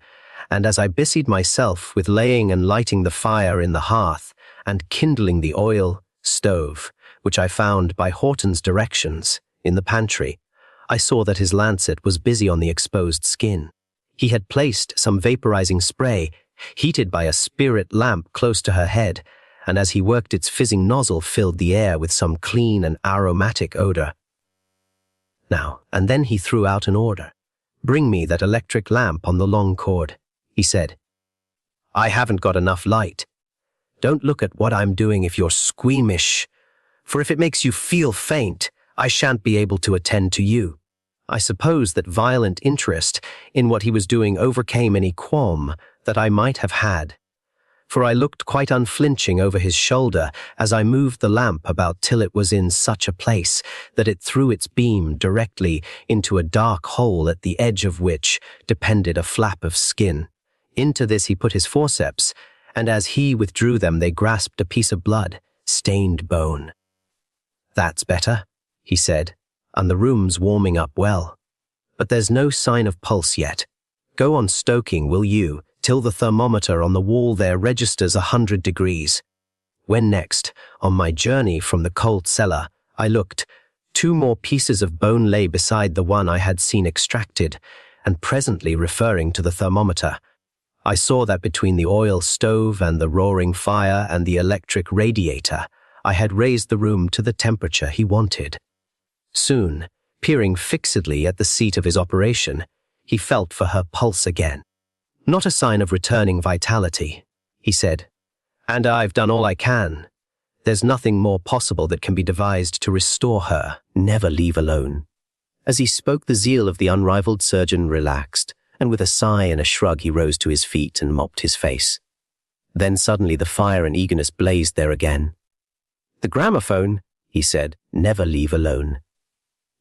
and as I busied myself with laying and lighting the fire in the hearth, and kindling the oil stove, which I found by Horton's directions in the pantry, I saw that his lancet was busy on the exposed skin. He had placed some vaporizing spray, heated by a spirit lamp, close to her head, and as he worked its fizzing nozzle filled the air with some clean and aromatic odor. Now, and then he threw out an order. "Bring me that electric lamp on the long cord," he said. "I haven't got enough light. Don't look at what I'm doing if you're squeamish, for if it makes you feel faint, I shan't be able to attend to you." I suppose that violent interest in what he was doing overcame any qualm that I might have had, for I looked quite unflinching over his shoulder as I moved the lamp about till it was in such a place that it threw its beam directly into a dark hole at the edge of which depended a flap of skin. Into this he put his forceps, and as he withdrew them they grasped a piece of blood-stained bone. "That's better," he said, "and the room's warming up well. But there's no sign of pulse yet. Go on stoking, will you, till the thermometer on the wall there registers 100 degrees. When next, on my journey from the cold cellar, I looked, 2 more pieces of bone lay beside the one I had seen extracted, and presently referring to the thermometer, I saw that between the oil stove and the roaring fire and the electric radiator, I had raised the room to the temperature he wanted." Soon, peering fixedly at the seat of his operation, he felt for her pulse again. "Not a sign of returning vitality," he said, "and I've done all I can. There's nothing more possible that can be devised to restore her. Never leave alone." As he spoke, the zeal of the unrivaled surgeon relaxed, and with a sigh and a shrug he rose to his feet and mopped his face. Then suddenly the fire and eagerness blazed there again. "The gramophone," he said, "never leave alone.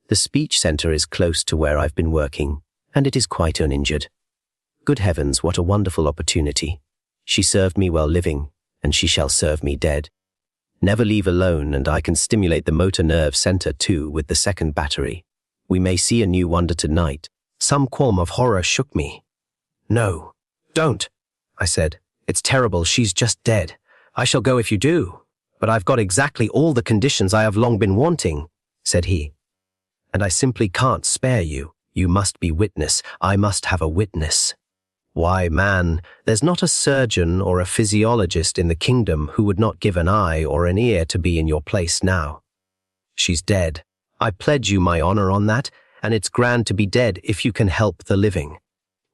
The speech center is close to where I've been working, and it is quite uninjured. Good heavens, what a wonderful opportunity. She served me while living, and she shall serve me dead. Never leave alone, and I can stimulate the motor nerve center too with the second battery. We may see a new wonder tonight." Some qualm of horror shook me. "No, don't," I said. "It's terrible, she's just dead. I shall go if you do. But I've got exactly all the conditions I have long been wanting," said he. "And I simply can't spare you. You must be witness. I must have a witness. Why, man, there's not a surgeon or a physiologist in the kingdom who would not give an eye or an ear to be in your place now. She's dead. I pledge you my honor on that, and it's grand to be dead if you can help the living."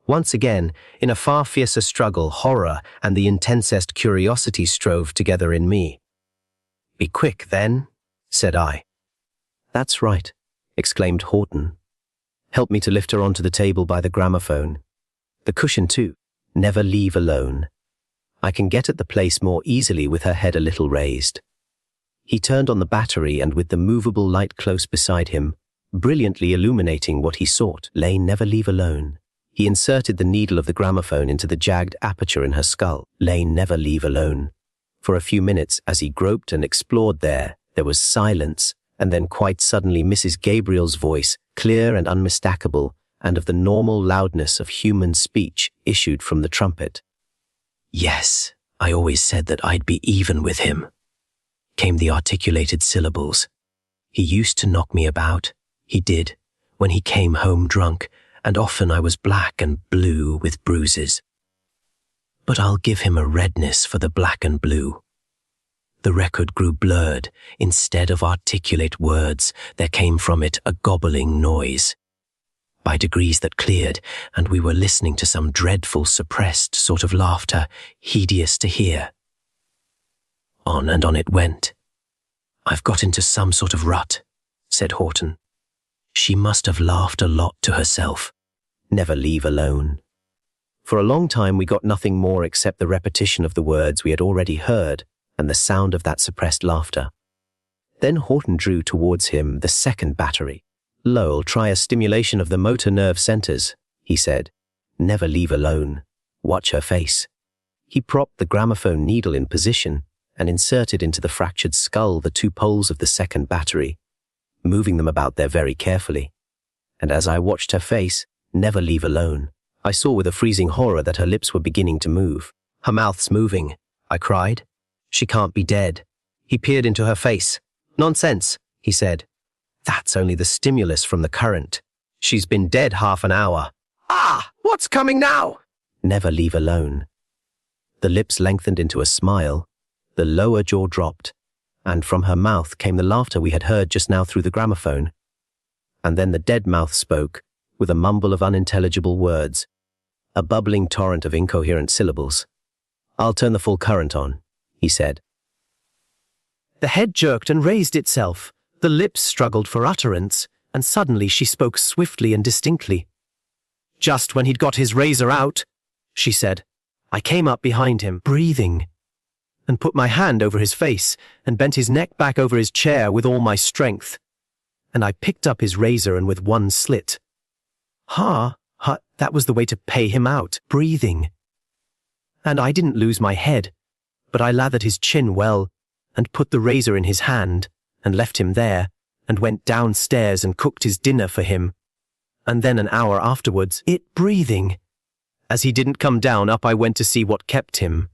Once again, in a far fiercer struggle, horror and the intensest curiosity strove together in me. "Be quick, then," said I. "That's right," exclaimed Horton. "Help me to lift her onto the table by the gramophone. The cushion, too. Never leave alone. I can get at the place more easily with her head a little raised." He turned on the battery, and with the movable light close beside him, brilliantly illuminating what he sought, lay "Never leave alone." He inserted the needle of the gramophone into the jagged aperture in her skull, lay "Never leave alone." For a few minutes, as he groped and explored there was silence, and then quite suddenly Mrs. Gabriel's voice, clear and unmistakable, and of the normal loudness of human speech, issued from the trumpet. "Yes, I always said that I'd be even with him," came the articulated syllables. "He used to knock me about. He did, when he came home drunk, and often I was black and blue with bruises. But I'll give him a redness for the black and blue." The record grew blurred. Instead of articulate words, there came from it a gobbling noise. By degrees that cleared, and we were listening to some dreadful, suppressed sort of laughter, hideous to hear. On and on it went. "I've got into some sort of rut," said Horton. "She must have laughed a lot to herself. Never leave alone." For a long time we got nothing more except the repetition of the words we had already heard and the sound of that suppressed laughter. Then Horton drew towards him the second battery. "Lowell, try a stimulation of the motor nerve centers," he said. "Never leave alone. Watch her face." He propped the gramophone needle in position and inserted into the fractured skull the two poles of the second battery, moving them about there very carefully. And as I watched her face, "Never leave alone," I saw with a freezing horror that her lips were beginning to move. "Her mouth's moving," I cried. "She can't be dead." He peered into her face. "Nonsense," he said. "That's only the stimulus from the current. She's been dead half an hour." "Ah, what's coming now?" "Never leave alone." The lips lengthened into a smile, the lower jaw dropped, and from her mouth came the laughter we had heard just now through the gramophone. And then the dead mouth spoke, with a mumble of unintelligible words, a bubbling torrent of incoherent syllables. "I'll turn the full current on," he said. The head jerked and raised itself. The lips struggled for utterance, and suddenly she spoke swiftly and distinctly. "Just when he'd got his razor out," she said, "I came up behind him, breathing, and put my hand over his face and bent his neck back over his chair with all my strength. And I picked up his razor and with one slit. That was the way to pay him out, breathing. And I didn't lose my head, but I lathered his chin well and put the razor in his hand and left him there and went downstairs and cooked his dinner for him. And then an hour afterwards, it breathing. As he didn't come down, up I went to see what kept him.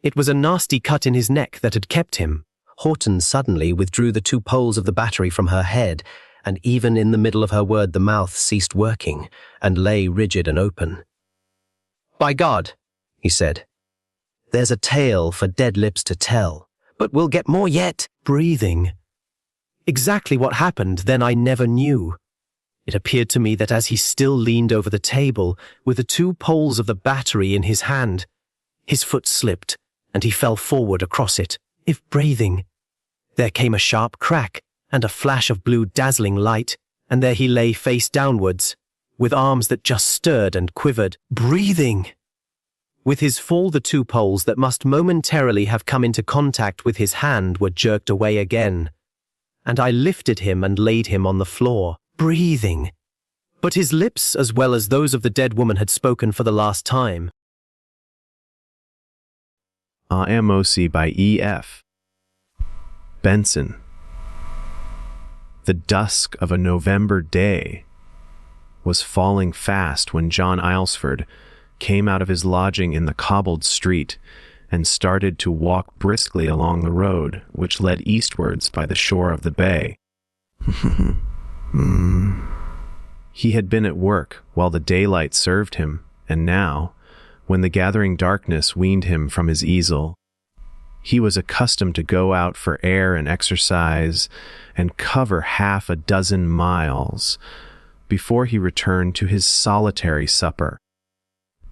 It was a nasty cut in his neck that had kept him." Horton suddenly withdrew the two poles of the battery from her head, and even in the middle of her word the mouth ceased working and lay rigid and open. "By God," he said, "there's a tale for dead lips to tell, but we'll get more yet." Breathing. Exactly what happened then I never knew. It appeared to me that as he still leaned over the table, with the two poles of the battery in his hand, his foot slipped, and he fell forward across it, if breathing. There came a sharp crack, and a flash of blue dazzling light, and there he lay face downwards, with arms that just stirred and quivered, breathing. With his fall, the two poles that must momentarily have come into contact with his hand were jerked away again, and I lifted him and laid him on the floor, breathing. But his lips, as well as those of the dead woman, had spoken for the last time. Amosi by E.F. Benson. The dusk of a November day was falling fast when John Aylesford came out of his lodging in the cobbled street and started to walk briskly along the road which led eastwards by the shore of the bay. He had been at work while the daylight served him, and now, when the gathering darkness weaned him from his easel, he was accustomed to go out for air and exercise and cover 6 miles before he returned to his solitary supper.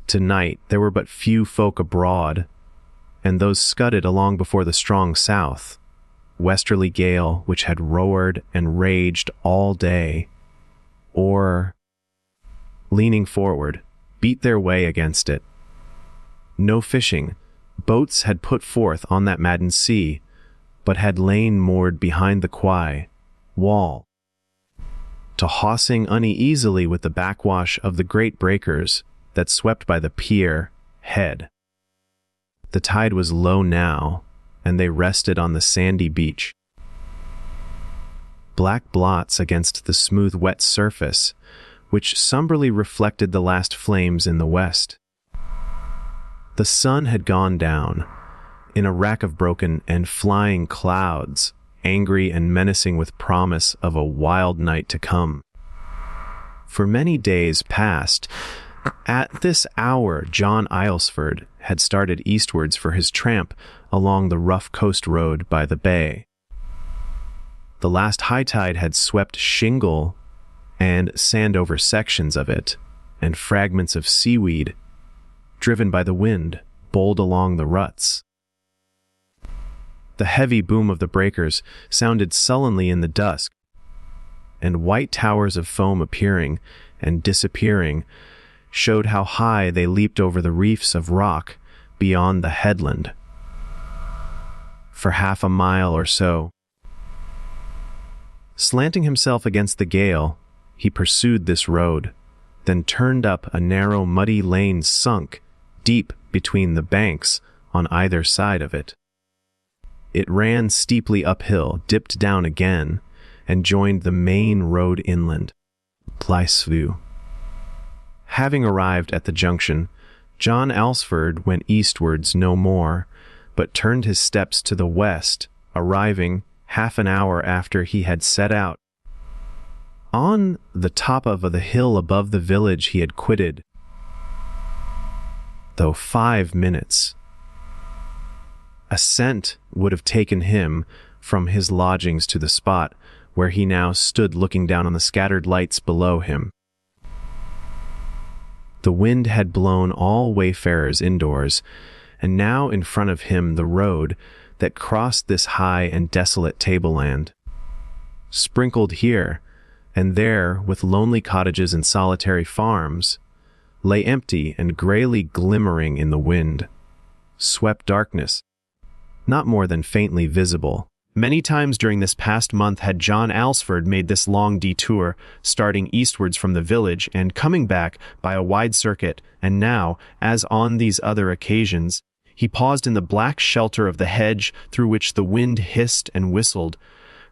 Tonight there were but few folk abroad, and those scudded along before the strong south, westerly gale which had roared and raged all day, or, leaning forward, beat their way against it. No fishing. Boats had put forth on that maddened sea, but had lain moored behind the quay wall, tossing uneasily with the backwash of the great breakers that swept by the pier head. The tide was low now, and they rested on the sandy beach. Black blots against the smooth wet surface, which somberly reflected the last flames in the west. The sun had gone down, in a rack of broken and flying clouds, angry and menacing with promise of a wild night to come. For many days past, at this hour John Aylesford had started eastwards for his tramp along the rough coast road by the bay. The last high tide had swept shingle and sand over sections of it, and fragments of seaweed, driven by the wind, bowled along the ruts. The heavy boom of the breakers sounded sullenly in the dusk, and white towers of foam appearing and disappearing showed how high they leaped over the reefs of rock beyond the headland. For 1/2 mile or so, slanting himself against the gale, he pursued this road, then turned up a narrow muddy lane sunk deep between the banks on either side of it. It ran steeply uphill, dipped down again, and joined the main road inland. Pleisview. Having arrived at the junction, John Aylesford went eastwards no more, but turned his steps to the west, arriving 1/2 hour after he had set out. On the top of the hill above the village he had quitted, though 5 minutes. Ascent would have taken him from his lodgings to the spot where he now stood looking down on the scattered lights below him. The wind had blown all wayfarers indoors, and now in front of him the road that crossed this high and desolate tableland, sprinkled here and there with lonely cottages and solitary farms, lay empty and grayly glimmering in the wind. Swept darkness, not more than faintly visible. Many times during this past month had John Aylesford made this long detour, starting eastwards from the village and coming back by a wide circuit, and now, as on these other occasions, he paused in the black shelter of the hedge through which the wind hissed and whistled,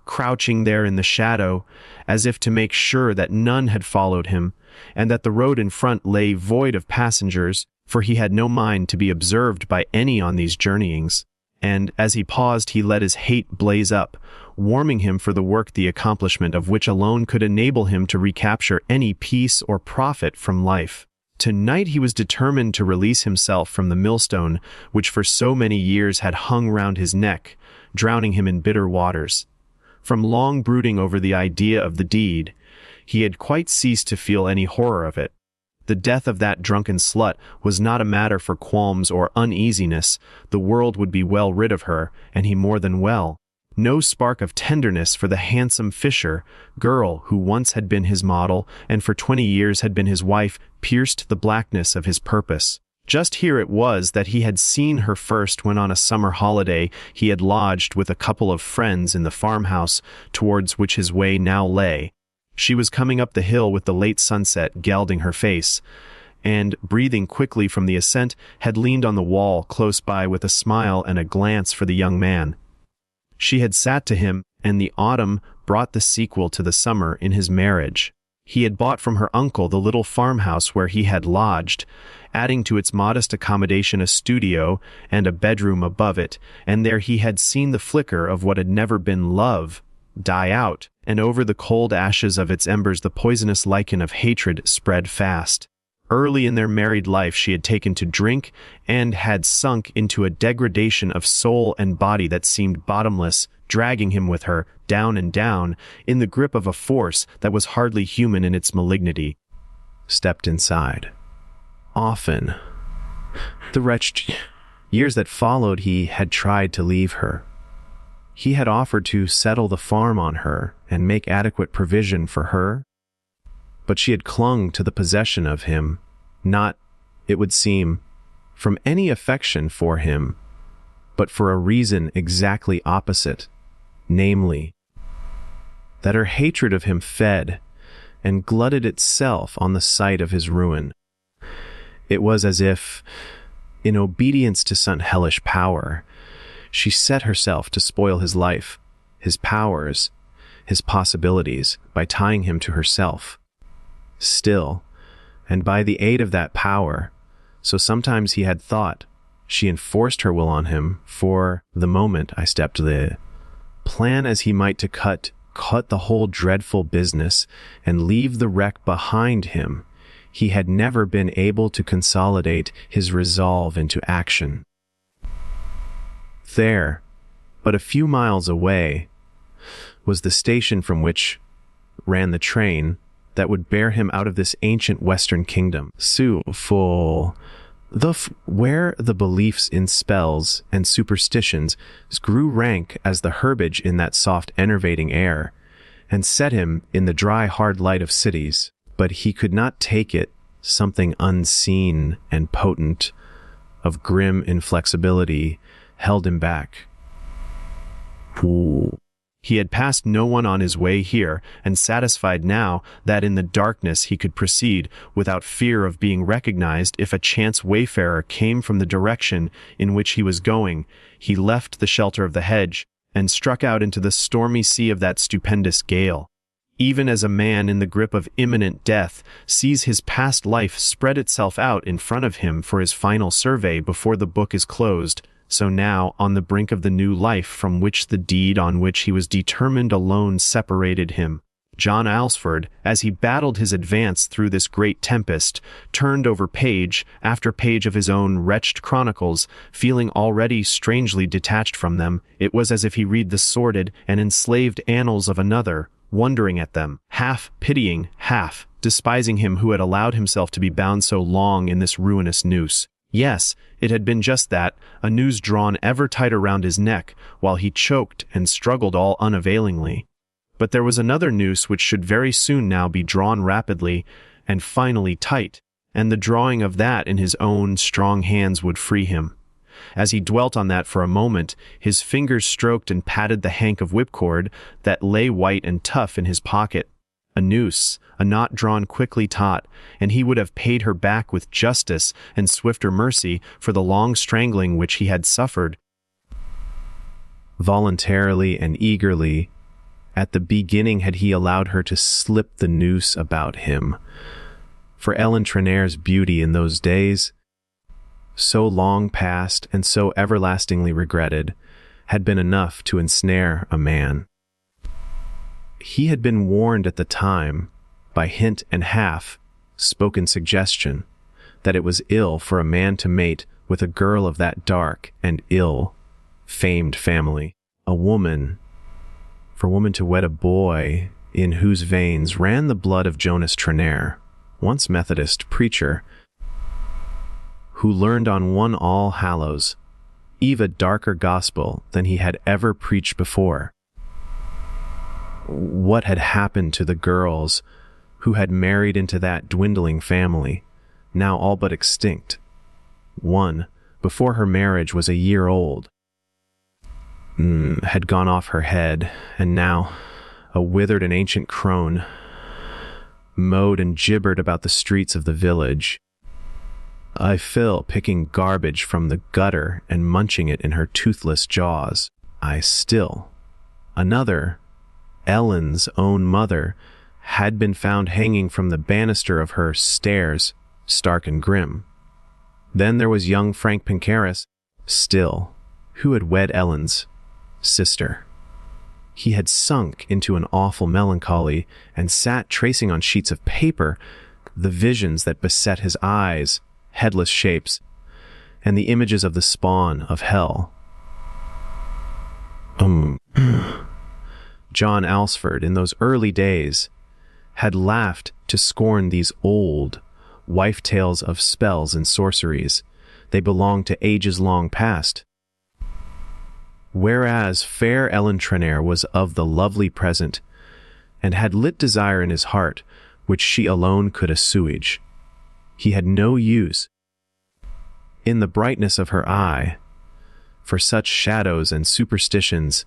crouching there in the shadow, as if to make sure that none had followed him, and that the road in front lay void of passengers, for he had no mind to be observed by any on these journeyings. And as he paused, he let his hate blaze up, warming him for the work the accomplishment of which alone could enable him to recapture any peace or profit from life. Tonight he was determined to release himself from the millstone which for so many years had hung round his neck, drowning him in bitter waters. From long brooding over the idea of the deed, he had quite ceased to feel any horror of it. The death of that drunken slut was not a matter for qualms or uneasiness. The world would be well rid of her, and he more than well. No spark of tenderness for the handsome fisher girl who once had been his model and for 20 years had been his wife pierced the blackness of his purpose. Just here it was that he had seen her first when on a summer holiday he had lodged with a couple of friends in the farmhouse towards which his way now lay. She was coming up the hill with the late sunset gilding her face, and, breathing quickly from the ascent, had leaned on the wall close by with a smile and a glance for the young man. She had sat to him, and the autumn brought the sequel to the summer in his marriage. He had bought from her uncle the little farmhouse where he had lodged, adding to its modest accommodation a studio and a bedroom above it, and there he had seen the flicker of what had never been love die out, and over the cold ashes of its embers the poisonous lichen of hatred spread fast. Early in their married life she had taken to drink and had sunk into a degradation of soul and body that seemed bottomless, dragging him with her, down and down, in the grip of a force that was hardly human in its malignity. Stepped inside. Often, the wretched years that followed, he had tried to leave her. He had offered to settle the farm on her and make adequate provision for her, but she had clung to the possession of him, not, it would seem, from any affection for him, but for a reason exactly opposite, namely, that her hatred of him fed and glutted itself on the sight of his ruin. It was as if, in obedience to some hellish power, she set herself to spoil his life, his powers, his possibilities, by tying him to herself. Still, and by the aid of that power, so sometimes he had thought, she enforced her will on him. For the moment I stepped the plan as he might to cut the whole dreadful business and leave the wreck behind him. He had never been able to consolidate his resolve into action. There, but a few miles away, was the station from which ran the train that would bear him out of this ancient Western kingdom. Where the beliefs in spells and superstitions grew rank as the herbage in that soft enervating air, and set him in the dry hard light of cities. But he could not take it, something unseen and potent, of grim inflexibility, held him back. He had passed no one on his way here, and satisfied now that in the darkness he could proceed without fear of being recognized if a chance wayfarer came from the direction in which he was going, he left the shelter of the hedge and struck out into the stormy sea of that stupendous gale. Even as a man in the grip of imminent death sees his past life spread itself out in front of him for his final survey before the book is closed, so now, on the brink of the new life from which the deed on which he was determined alone separated him, John Alsford, as he battled his advance through this great tempest, turned over page after page of his own wretched chronicles, feeling already strangely detached from them. It was as if he read the sordid and enslaved annals of another, wondering at them, half pitying, half despising him who had allowed himself to be bound so long in this ruinous noose. Yes, it had been just that, a noose drawn ever tighter round his neck, while he choked and struggled all unavailingly. But there was another noose which should very soon now be drawn rapidly and finally tight, and the drawing of that in his own strong hands would free him. As he dwelt on that for a moment, his fingers stroked and patted the hank of whipcord that lay white and tough in his pocket. A noose, a knot drawn quickly taut, and he would have paid her back with justice and swifter mercy for the long strangling which he had suffered. Voluntarily and eagerly, at the beginning had he allowed her to slip the noose about him. For Ellen Trenair's beauty in those days, so long past and so everlastingly regretted, had been enough to ensnare a man. He had been warned at the time, by hint and half, spoken suggestion, that it was ill for a man to mate with a girl of that dark and ill-famed family. For woman to wed a boy in whose veins ran the blood of Jonas Trenair, once Methodist preacher, who learned on one All Hallows Eve a darker gospel than he had ever preached before. What had happened to the girls who had married into that dwindling family, now all but extinct? one, before her marriage was a year old, had gone off her head, and now, a withered and ancient crone, mowed and gibbered about the streets of the village. I Phil picking garbage from the gutter and munching it in her toothless jaws. I still. Another, Ellen's own mother, had been found hanging from the banister of her stairs, stark and grim. Then there was young Frank Pincaris, still, who had wed Ellen's sister. He had sunk into an awful melancholy and sat tracing on sheets of paper the visions that beset his eyes, headless shapes, and the images of the spawn of hell. John Alsford, in those early days, had laughed to scorn these old wife tales of spells and sorceries. They belonged to ages long past. Whereas fair Ellen Trenair was of the lovely present, and had lit desire in his heart, which she alone could assuage. He had no use, in the brightness of her eye, for such shadows and superstitions.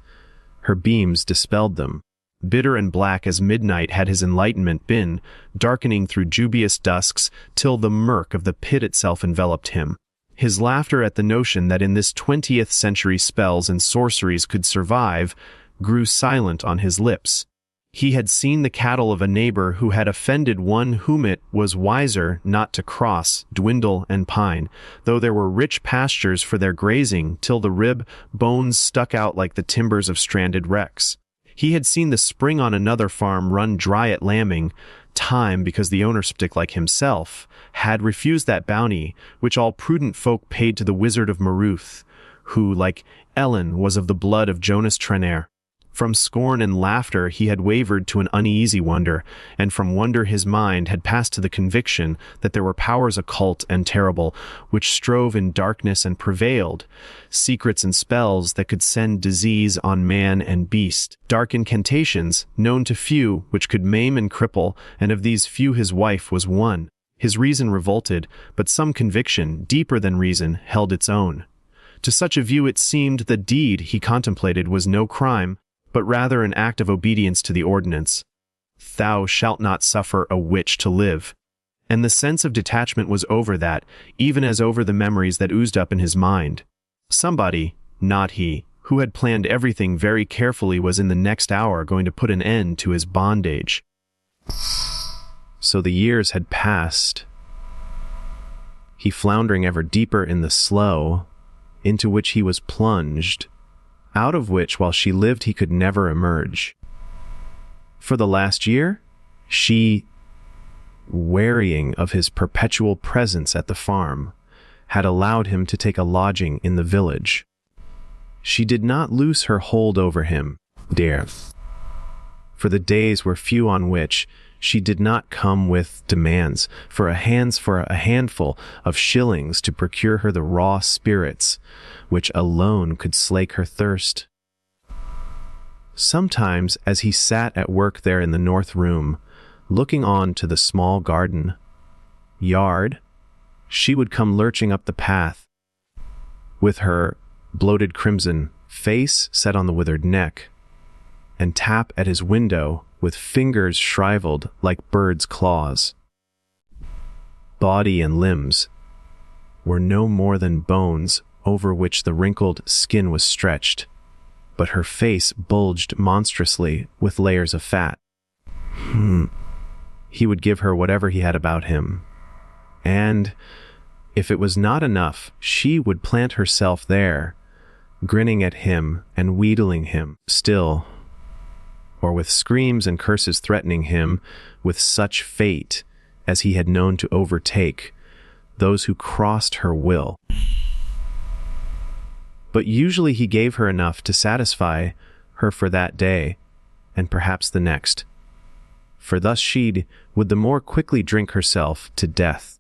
Her beams dispelled them. Bitter and black as midnight had his enlightenment been, darkening through dubious dusks till the murk of the pit itself enveloped him. His laughter at the notion that in this 20th century spells and sorceries could survive grew silent on his lips. He had seen the cattle of a neighbor who had offended one whom it was wiser not to cross, dwindle and pine, though there were rich pastures for their grazing till the rib bones stuck out like the timbers of stranded wrecks. He had seen the spring on another farm run dry at lambing time because the owner skeptic like himself had refused that bounty which all prudent folk paid to the wizard of Maruth, who, like Ellen, was of the blood of Jonas Trenair. From scorn and laughter he had wavered to an uneasy wonder, and from wonder his mind had passed to the conviction that there were powers occult and terrible, which strove in darkness and prevailed, secrets and spells that could send disease on man and beast, dark incantations, known to few, which could maim and cripple, and of these few his wife was one. His reason revolted, but some conviction, deeper than reason, held its own. To such a view it seemed the deed he contemplated was no crime, but rather an act of obedience to the ordinance. Thou shalt not suffer a witch to live. And the sense of detachment was over that, even as over the memories that oozed up in his mind. Somebody, not he, who had planned everything very carefully was in the next hour going to put an end to his bondage. So the years had passed, he floundering ever deeper in the slough, into which he was plunged, out of which while she lived he could never emerge. For the last year, she, wearying of his perpetual presence at the farm, had allowed him to take a lodging in the village. She did not loose her hold over him, dear, for the days were few on which she did not come with demands for a handful of shillings to procure her the raw spirits, which alone could slake her thirst. Sometimes, as he sat at work there in the north room, looking on to the small garden yard, she would come lurching up the path, with her bloated crimson face set on the withered neck, and tap at his window with fingers shriveled like birds' claws. Body and limbs were no more than bones over which the wrinkled skin was stretched, but her face bulged monstrously with layers of fat. He would give her whatever he had about him, and, if it was not enough, she would plant herself there, grinning at him and wheedling him still, or with screams and curses threatening him with such fate as he had known to overtake those who crossed her will. But usually he gave her enough to satisfy her for that day, and perhaps the next, for thus she would the more quickly drink herself to death.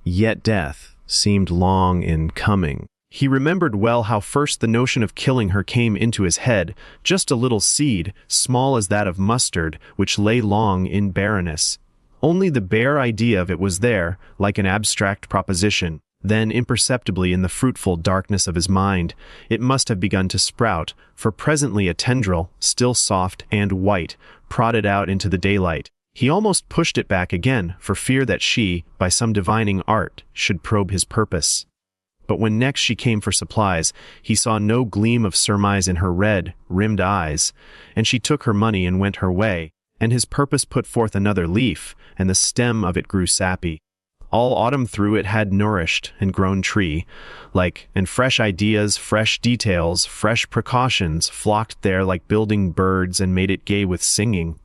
Yet death seemed long in coming. He remembered well how first the notion of killing her came into his head, just a little seed, small as that of mustard, which lay long in barrenness. Only the bare idea of it was there, like an abstract proposition. Then, imperceptibly in the fruitful darkness of his mind, it must have begun to sprout, for presently a tendril, still soft and white, prodded out into the daylight. He almost pushed it back again, for fear that she, by some divining art, should probe his purpose. But when next she came for supplies, he saw no gleam of surmise in her red, rimmed eyes, and she took her money and went her way, and his purpose put forth another leaf, and the stem of it grew sappy. All autumn through it had nourished and grown tree, and fresh ideas, fresh details, fresh precautions flocked there like building birds and made it gay with singing.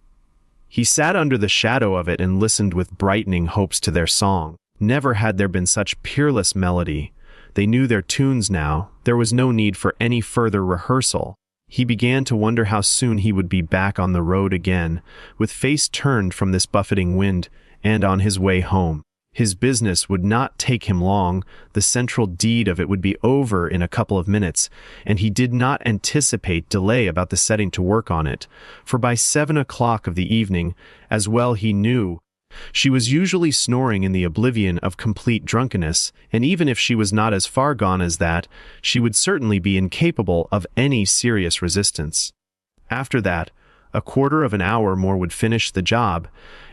He sat under the shadow of it and listened with brightening hopes to their song. Never had there been such peerless melody. They knew their tunes now. There was no need for any further rehearsal. He began to wonder how soon he would be back on the road again, with face turned from this buffeting wind, and on his way home. His business would not take him long, the central deed of it would be over in a couple of minutes, and he did not anticipate delay about the setting to work on it, for by 7 o'clock of the evening, as well he knew, she was usually snoring in the oblivion of complete drunkenness, and even if she was not as far gone as that, she would certainly be incapable of any serious resistance. After that, a quarter of an hour more would finish the job,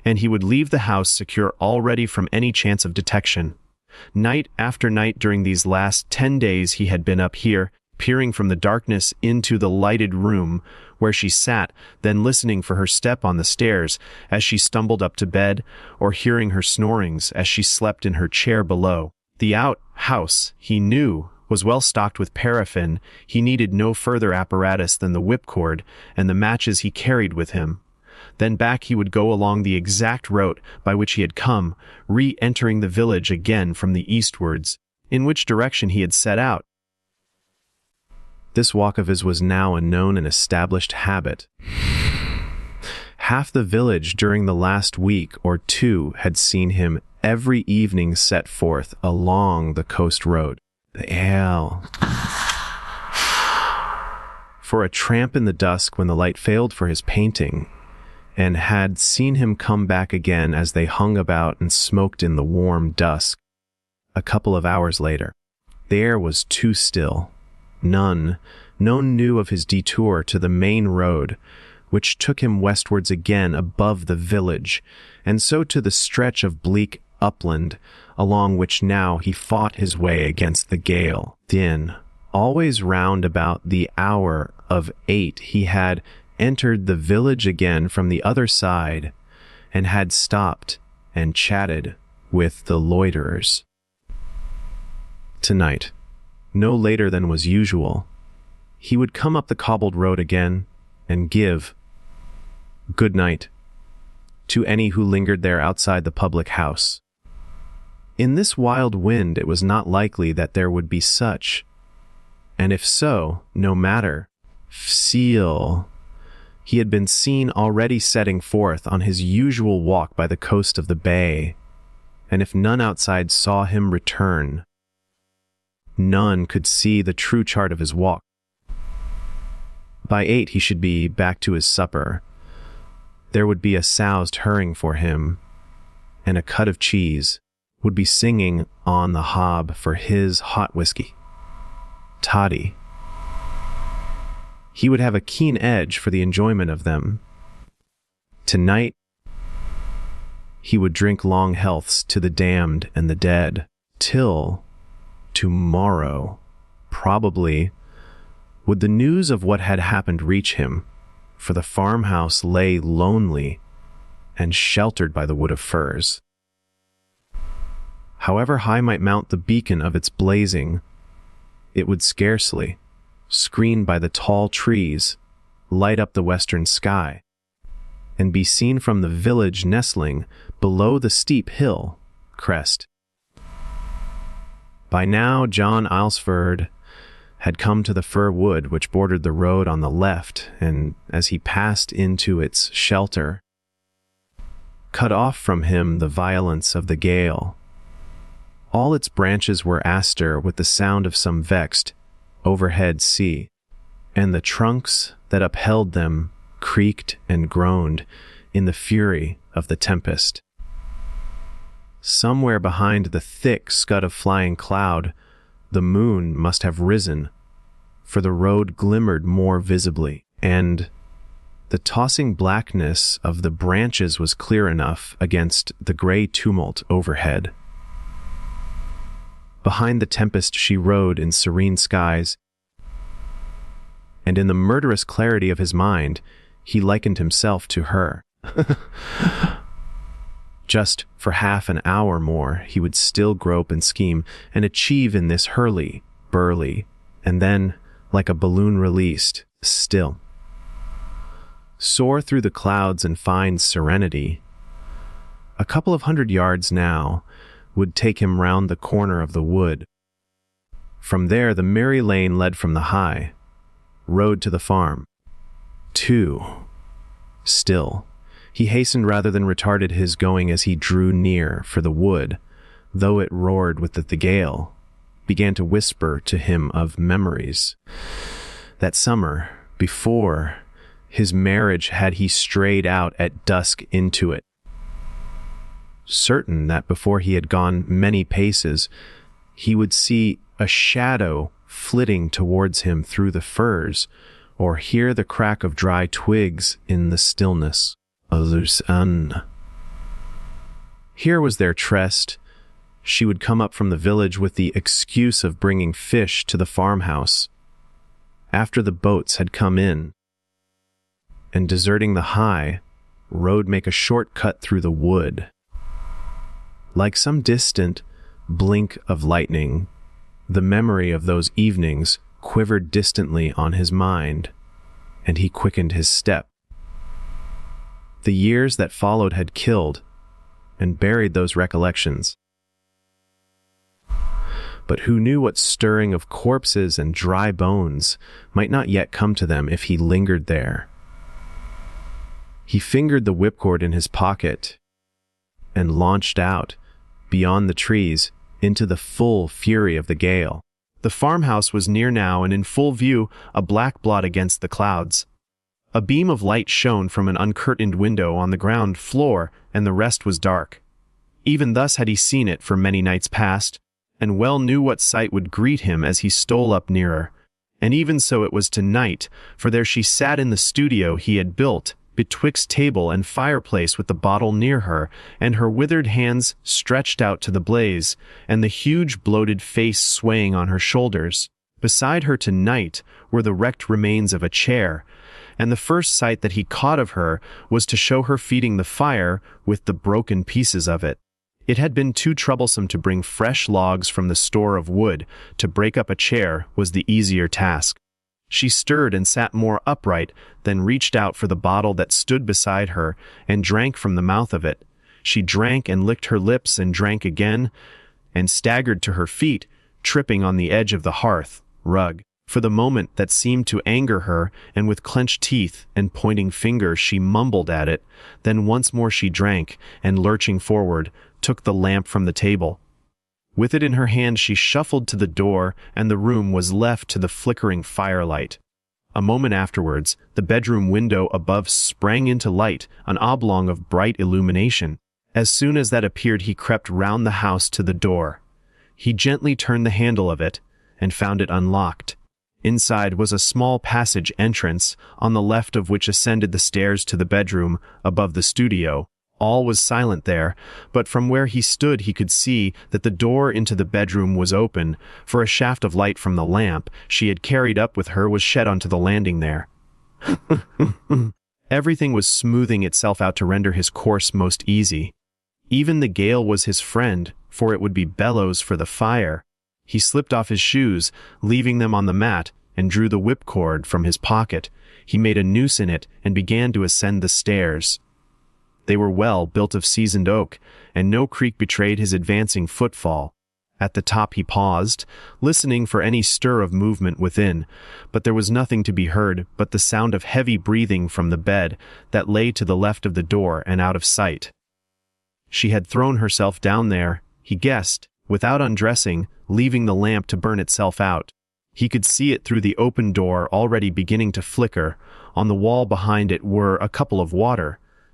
and he would leave the house secure already from any chance of detection. Night after night during these last 10 days he had been up here, peering from the darkness into the lighted room where she sat, then listening for her step on the stairs as she stumbled up to bed, or hearing her snorings as she slept in her chair below. The outhouse, he knew, was well stocked with paraffin. He needed no further apparatus than the whipcord and the matches he carried with him. Then back he would go along the exact route by which he had come, re-entering the village again from the eastwards, in which direction he had set out. This walk of his was now a known and established habit. Half the village during the last week or two had seen him every evening set forth along the coast road. The ale. For a tramp in the dusk when the light failed for his painting, and had seen him come back again as they hung about and smoked in the warm dusk. A couple of hours later, the air was too still. None knew of his detour to the main road, which took him westwards again above the village, and so to the stretch of bleak upland, along which now he fought his way against the gale. Then, always round about the hour of 8, he had entered the village again from the other side, and had stopped and chatted with the loiterers. Tonight, no later than was usual, he would come up the cobbled road again and give good night to any who lingered there outside the public house. In this wild wind it was not likely that there would be such, and if so, no matter. Seal. He had been seen already setting forth on his usual walk by the coast of the bay, and if none outside saw him return, none could see the true chart of his walk. By 8 he should be back to his supper. There would be a soused herring for him, and a cut of cheese would be singing on the hob for his hot whiskey. Toddy. He would have a keen edge for the enjoyment of them. Tonight, he would drink long healths to the damned and the dead, till tomorrow, probably, would the news of what had happened reach him, for the farmhouse lay lonely and sheltered by the wood of firs. However high might mount the beacon of its blazing, it would scarcely, screened by the tall trees, light up the western sky, and be seen from the village nestling below the steep hill crest. By now John Aylesford had come to the fir wood which bordered the road on the left, and as he passed into its shelter, cut off from him the violence of the gale. All its branches were astir with the sound of some vexed, overhead sea, and the trunks that upheld them creaked and groaned in the fury of the tempest. Somewhere behind the thick scud of flying cloud, the moon must have risen, for the road glimmered more visibly, and the tossing blackness of the branches was clear enough against the gray tumult overhead. Behind the tempest she rode in serene skies, and in the murderous clarity of his mind, he likened himself to her. Just for half an hour more, he would still grope and scheme and achieve in this hurly-burly, and then, like a balloon released, still. Soar through the clouds and find serenity. A couple of 100 yards now would take him round the corner of the wood. From there, the merry lane led from the high road to the farm. 2. Still. He hastened rather than retarded his going as he drew near, for the wood, though it roared with the gale, began to whisper to him of memories. That summer, before his marriage, had he strayed out at dusk into it, certain that before he had gone many paces, he would see a shadow flitting towards him through the firs, or hear the crack of dry twigs in the stillness. Here was their tryst. She would come up from the village with the excuse of bringing fish to the farmhouse, after the boats had come in, and deserting the high road, make a short cut through the wood. Like some distant blink of lightning, the memory of those evenings quivered distantly on his mind, and he quickened his step. The years that followed had killed and buried those recollections. But who knew what stirring of corpses and dry bones might not yet come to them if he lingered there? He fingered the whipcord in his pocket and launched out beyond the trees into the full fury of the gale. The farmhouse was near now, and in full view, a black blot against the clouds. A beam of light shone from an uncurtained window on the ground floor, and the rest was dark. Even thus had he seen it for many nights past, and well knew what sight would greet him as he stole up nearer. And even so it was tonight, for there she sat in the studio he had built, betwixt table and fireplace, with the bottle near her, and her withered hands stretched out to the blaze, and the huge bloated face swaying on her shoulders. Beside her tonight were the wrecked remains of a chair, and the first sight that he caught of her was to show her feeding the fire with the broken pieces of it. It had been too troublesome to bring fresh logs from the store of wood. To break up a chair was the easier task. She stirred and sat more upright, then reached out for the bottle that stood beside her, and drank from the mouth of it. She drank and licked her lips and drank again, and staggered to her feet, tripping on the edge of the hearth rug. For the moment that seemed to anger her, and with clenched teeth and pointing finger she mumbled at it. Then once more she drank, and lurching forward, took the lamp from the table. With it in her hand she shuffled to the door, and the room was left to the flickering firelight. A moment afterwards, the bedroom window above sprang into light, an oblong of bright illumination. As soon as that appeared, he crept round the house to the door. He gently turned the handle of it, and found it unlocked. Inside was a small passage entrance, on the left of which ascended the stairs to the bedroom above the studio. All was silent there, but from where he stood he could see that the door into the bedroom was open, for a shaft of light from the lamp she had carried up with her was shed onto the landing there. Everything was smoothing itself out to render his course most easy. Even the gale was his friend, for it would be bellows for the fire. He slipped off his shoes, leaving them on the mat, and drew the whipcord from his pocket. He made a noose in it and began to ascend the stairs. They were well built of seasoned oak, and no creak betrayed his advancing footfall. At the top he paused, listening for any stir of movement within, but there was nothing to be heard but the sound of heavy breathing from the bed that lay to the left of the door and out of sight. She had thrown herself down there, he guessed, without undressing, leaving the lamp to burn itself out. He could see it through the open door already beginning to flicker. On the wall behind it were a couple of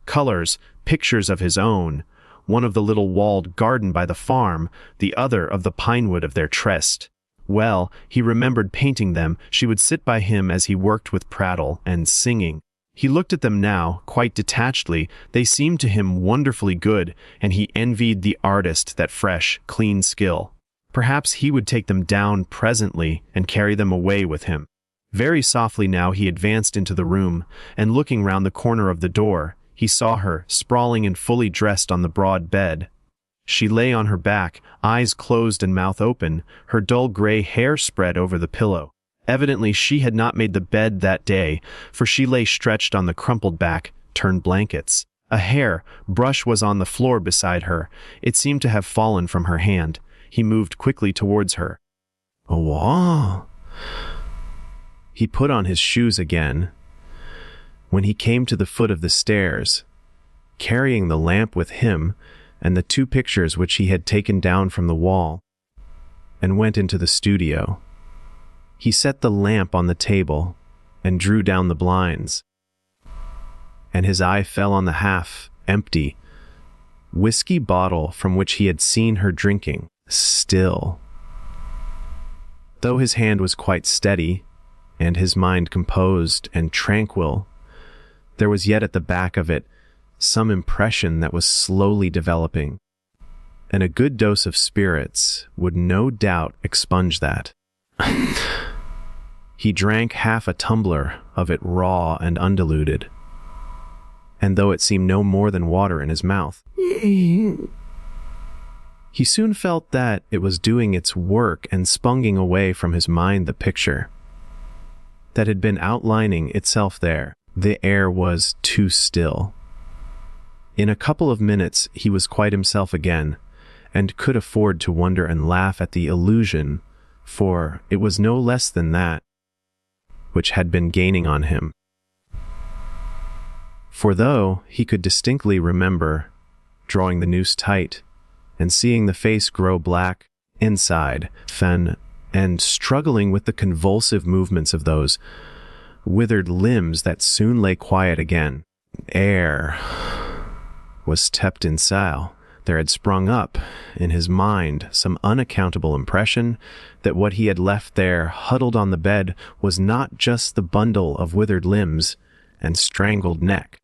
colors, pictures of his own, one of the little walled garden by the farm, the other of the pinewood of their tryst. Well, he remembered painting them. She would sit by him as he worked with prattle and singing. He looked at them now, quite detachedly. They seemed to him wonderfully good, and he envied the artist that fresh, clean skill. Perhaps he would take them down presently and carry them away with him. Very softly now he advanced into the room, and looking round the corner of the door, he saw her, sprawling and fully dressed on the broad bed. She lay on her back, eyes closed and mouth open, her dull gray hair spread over the pillow. Evidently she had not made the bed that day, for she lay stretched on the crumpled back, turned blankets. A hair brush was on the floor beside her. It seemed to have fallen from her hand. He moved quickly towards her. "Oh." He put on his shoes again. When he came to the foot of the stairs, carrying the lamp with him and the 2 pictures which he had taken down from the wall, and went into the studio. He set the lamp on the table and drew down the blinds, and his eye fell on the half-empty whiskey bottle from which he had seen her drinking. Still, though his hand was quite steady, and his mind composed and tranquil, there was yet at the back of it some impression that was slowly developing, and a good dose of spirits would no doubt expunge that. He drank half a tumbler of it raw and undiluted, and though it seemed no more than water in his mouth, he soon felt that it was doing its work and sponging away from his mind the picture that had been outlining itself there. The air was too still. In a couple of minutes he was quite himself again, and could afford to wonder and laugh at the illusion, for it was no less than that which had been gaining on him. For though he could distinctly remember drawing the noose tight, and seeing the face grow black inside, and struggling with the convulsive movements of those withered limbs that soon lay quiet again, air was kept in sile. There had sprung up in his mind some unaccountable impression that what he had left there huddled on the bed was not just the bundle of withered limbs and strangled neck,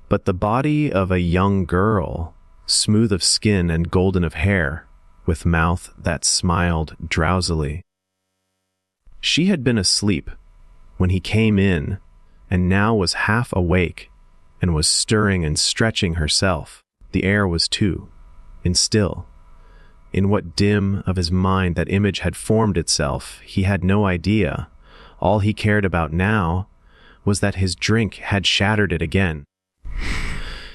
but the body of a young girl, smooth of skin and golden of hair, with mouth that smiled drowsily. She had been asleep when he came in, and now was half awake, and was stirring and stretching herself. The air was too, and still. In what dim of his mind that image had formed itself, he had no idea. All he cared about now was that his drink had shattered it again.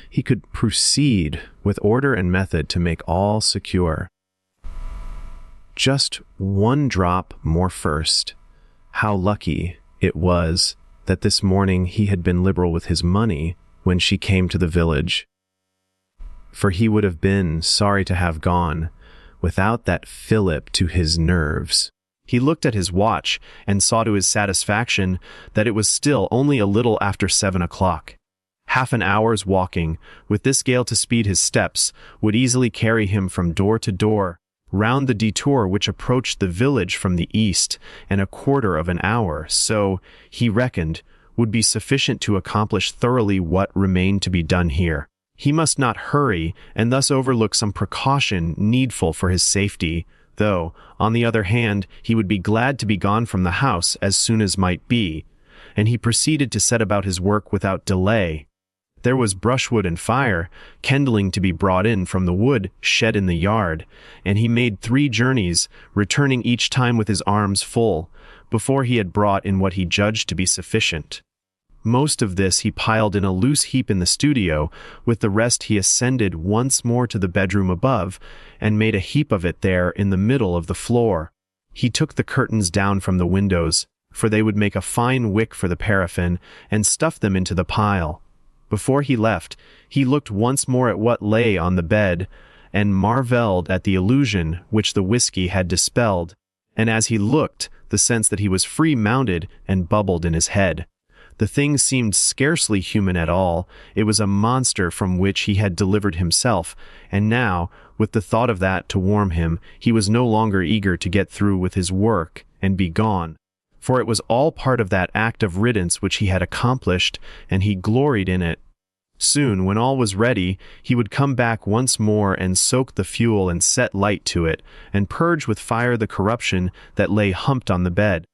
He could proceed with order and method to make all secure. Just 1 drop more first. How lucky it was that this morning he had been liberal with his money when she came to the village, for he would have been sorry to have gone without that fillip to his nerves. He looked at his watch and saw to his satisfaction that it was still only a little after 7 o'clock. Half an hour's walking, with this gale to speed his steps, would easily carry him from door to door, round the detour which approached the village from the east, and a quarter of an hour, so, he reckoned, would be sufficient to accomplish thoroughly what remained to be done here. He must not hurry, and thus overlook some precaution needful for his safety, though, on the other hand, he would be glad to be gone from the house as soon as might be, and he proceeded to set about his work without delay. There was brushwood and fire, kindling to be brought in from the wood shed in the yard, and he made 3 journeys, returning each time with his arms full, before he had brought in what he judged to be sufficient. Most of this he piled in a loose heap in the studio, with the rest he ascended once more to the bedroom above, and made a heap of it there in the middle of the floor. He took the curtains down from the windows, for they would make a fine wick for the paraffin, and stuffed them into the pile. Before he left, he looked once more at what lay on the bed, and marvelled at the illusion which the whiskey had dispelled, and as he looked, the sense that he was free mounted and bubbled in his head. The thing seemed scarcely human at all. It was a monster from which he had delivered himself, and now, with the thought of that to warm him, he was no longer eager to get through with his work and be gone. For it was all part of that act of riddance which he had accomplished, and he gloried in it. Soon, when all was ready, he would come back once more and soak the fuel and set light to it, and purge with fire the corruption that lay humped on the bed.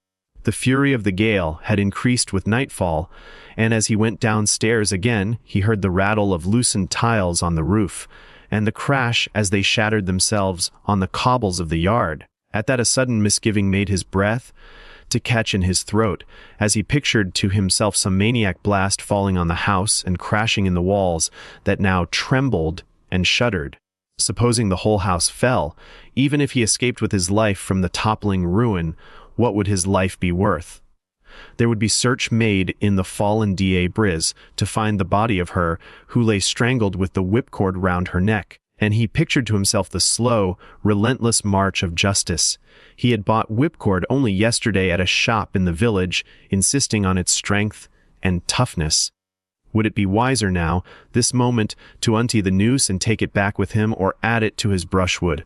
The fury of the gale had increased with nightfall, and as he went downstairs again, he heard the rattle of loosened tiles on the roof, and the crash as they shattered themselves on the cobbles of the yard. At that a sudden misgiving made his breath to catch in his throat, as he pictured to himself some maniac blast falling on the house and crashing in the walls that now trembled and shuddered. Supposing the whole house fell, even if he escaped with his life from the toppling ruin, what would his life be worth? There would be search made in the fallen D.A. Briz to find the body of her who lay strangled with the whipcord round her neck, and he pictured to himself the slow, relentless march of justice. He had bought whipcord only yesterday at a shop in the village, insisting on its strength and toughness. Would it be wiser now, this moment, to untee the noose and take it back with him, or add it to his brushwood?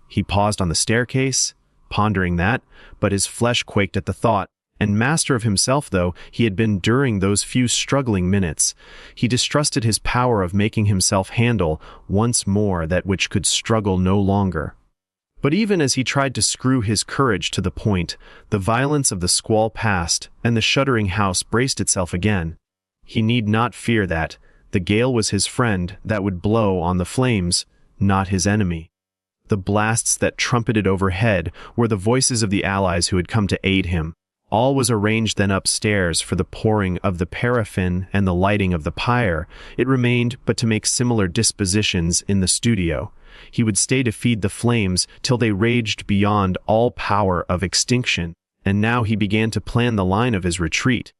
He paused on the staircase, pondering that, but his flesh quaked at the thought. And master of himself though he had been during those few struggling minutes, he distrusted his power of making himself handle once more that which could struggle no longer. But even as he tried to screw his courage to the point, the violence of the squall passed, and the shuddering house braced itself again. He need not fear that. The gale was his friend that would blow on the flames, not his enemy. The blasts that trumpeted overhead were the voices of the allies who had come to aid him. All was arranged then upstairs for the pouring of the paraffin and the lighting of the pyre. It remained but to make similar dispositions in the studio. He would stay to feed the flames till they raged beyond all power of extinction, and now he began to plan the line of his retreat.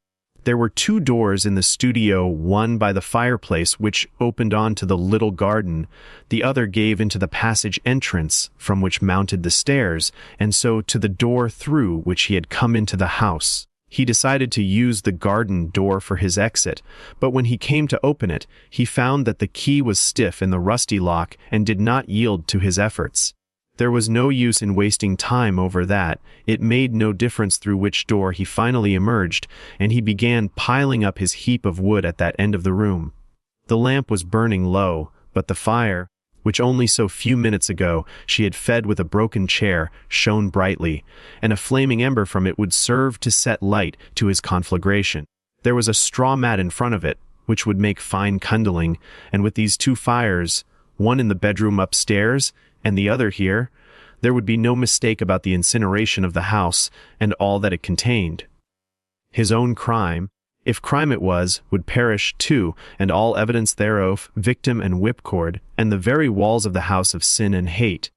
There were 2 doors in the studio, one by the fireplace which opened onto the little garden, the other gave into the passage entrance from which mounted the stairs, and so to the door through which he had come into the house. He decided to use the garden door for his exit, but when he came to open it, he found that the key was stiff in the rusty lock and did not yield to his efforts. There was no use in wasting time over that. It made no difference through which door he finally emerged, and he began piling up his heap of wood at that end of the room. The lamp was burning low, but the fire, which only so few minutes ago she had fed with a broken chair, shone brightly, and a flaming ember from it would serve to set light to his conflagration. There was a straw mat in front of it, which would make fine kindling, and with these 2 fires, one in the bedroom upstairs and the other here, there would be no mistake about the incineration of the house and all that it contained. His own crime, if crime it was, would perish too, and all evidence thereof, victim and whipcord, and the very walls of the house of sin and hate.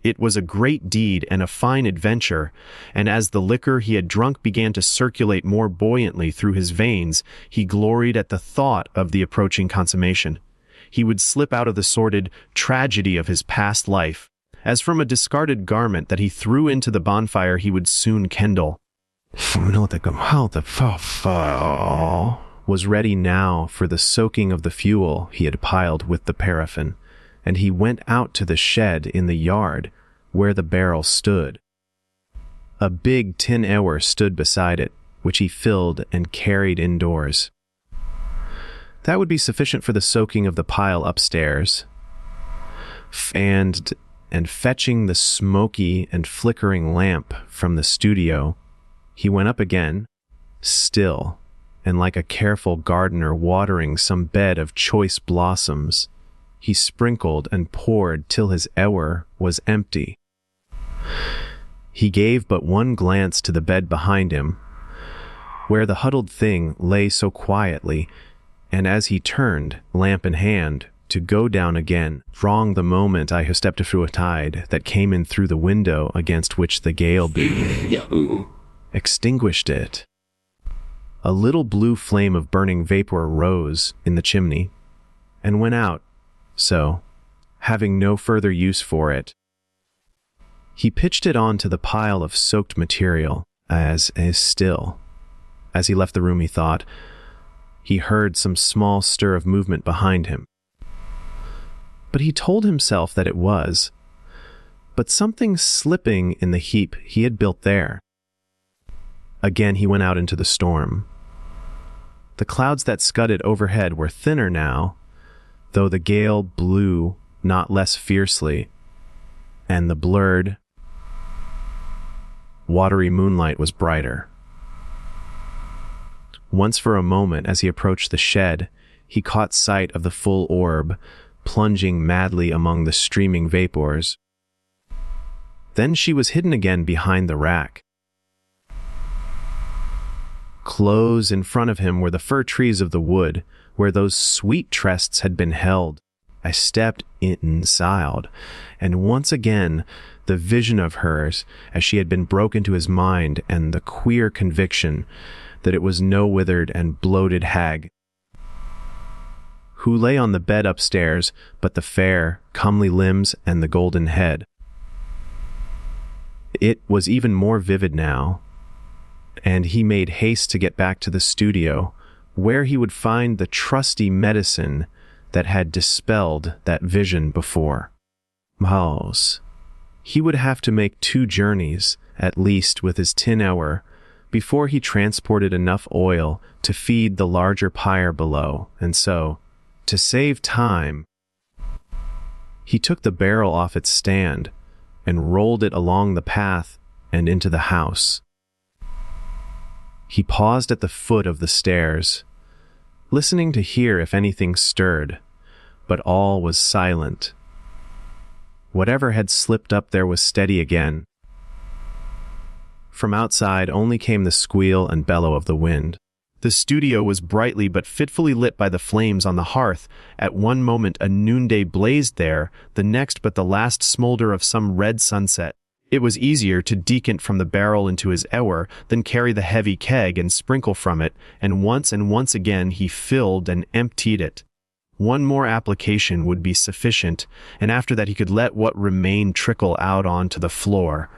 It was a great deed and a fine adventure, and as the liquor he had drunk began to circulate more buoyantly through his veins, he gloried at the thought of the approaching consummation. He would slip out of the sordid tragedy of his past life, as from a discarded garment that he threw into the bonfire he would soon kindle. Was ready now for the soaking of the fuel he had piled with the paraffin, and he went out to the shed in the yard where the barrel stood. A big tin ewer stood beside it, which he filled and carried indoors. That would be sufficient for the soaking of the pile upstairs. And fetching the smoky and flickering lamp from the studio, he went up again, still, and like a careful gardener watering some bed of choice blossoms, he sprinkled and poured till his ewer was empty. He gave but one glance to the bed behind him, where the huddled thing lay so quietly, and as he turned, lamp in hand, to go down again, wrong the moment I stepped through a tide that came in through the window against which the gale beat, extinguished it. A little blue flame of burning vapor rose in the chimney, and went out, so, having no further use for it, he pitched it on to the pile of soaked material, as is still, As he left the room, he thought, he heard some small stir of movement behind him. But he told himself that it was but something slipping in the heap he had built there. Again he went out into the storm. The clouds that scudded overhead were thinner now, though the gale blew not less fiercely, and the blurred, watery moonlight was brighter. Once for a moment, as he approached the shed, he caught sight of the full orb, plunging madly among the streaming vapors. Then she was hidden again behind the rack. Close in front of him were the fir trees of the wood, where those sweet tresses had been held. I stepped inside, and once again the vision of hers as she had been broke into his mind, and the queer conviction that it was no withered and bloated hag who lay on the bed upstairs, but the fair, comely limbs and the golden head. It was even more vivid now, and he made haste to get back to the studio, where he would find the trusty medicine that had dispelled that vision before. Mouse. He would have to make 2 journeys, at least, with his tin ewer, before he transported enough oil to feed the larger pyre below, and so, to save time, he took the barrel off its stand and rolled it along the path and into the house. He paused at the foot of the stairs, listening to hear if anything stirred, but all was silent. Whatever had slipped up there was steady again. From outside only came the squeal and bellow of the wind. The studio was brightly but fitfully lit by the flames on the hearth. At one moment a noonday blazed there, the next but the last smolder of some red sunset. It was easier to decant from the barrel into his ewer than carry the heavy keg and sprinkle from it, and once again he filled and emptied it. One more application would be sufficient, and after that he could let what remained trickle out onto the floor.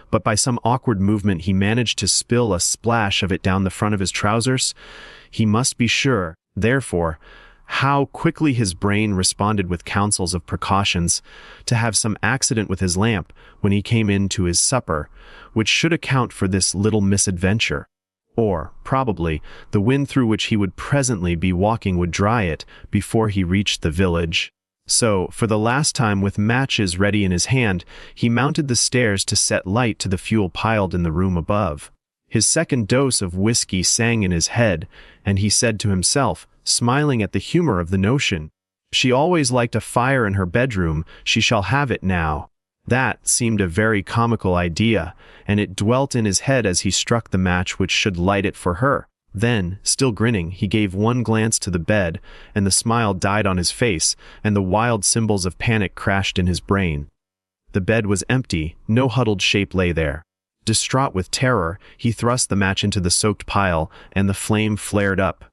But by some awkward movement he managed to spill a splash of it down the front of his trousers. He must be sure, therefore, how quickly his brain responded with counsels of precautions, to have some accident with his lamp when he came in to his supper, which should account for this little misadventure. Or, probably, the wind through which he would presently be walking would dry it before he reached the village. So, for the last time, with matches ready in his hand, he mounted the stairs to set light to the fuel piled in the room above. His second dose of whiskey sang in his head, and he said to himself, smiling at the humor of the notion, "She always liked a fire in her bedroom, she shall have it now." That seemed a very comical idea, and it dwelt in his head as he struck the match which should light it for her. Then, still grinning, he gave one glance to the bed, and the smile died on his face, and the wild symbols of panic crashed in his brain. The bed was empty, no huddled shape lay there. Distraught with terror, he thrust the match into the soaked pile, and the flame flared up.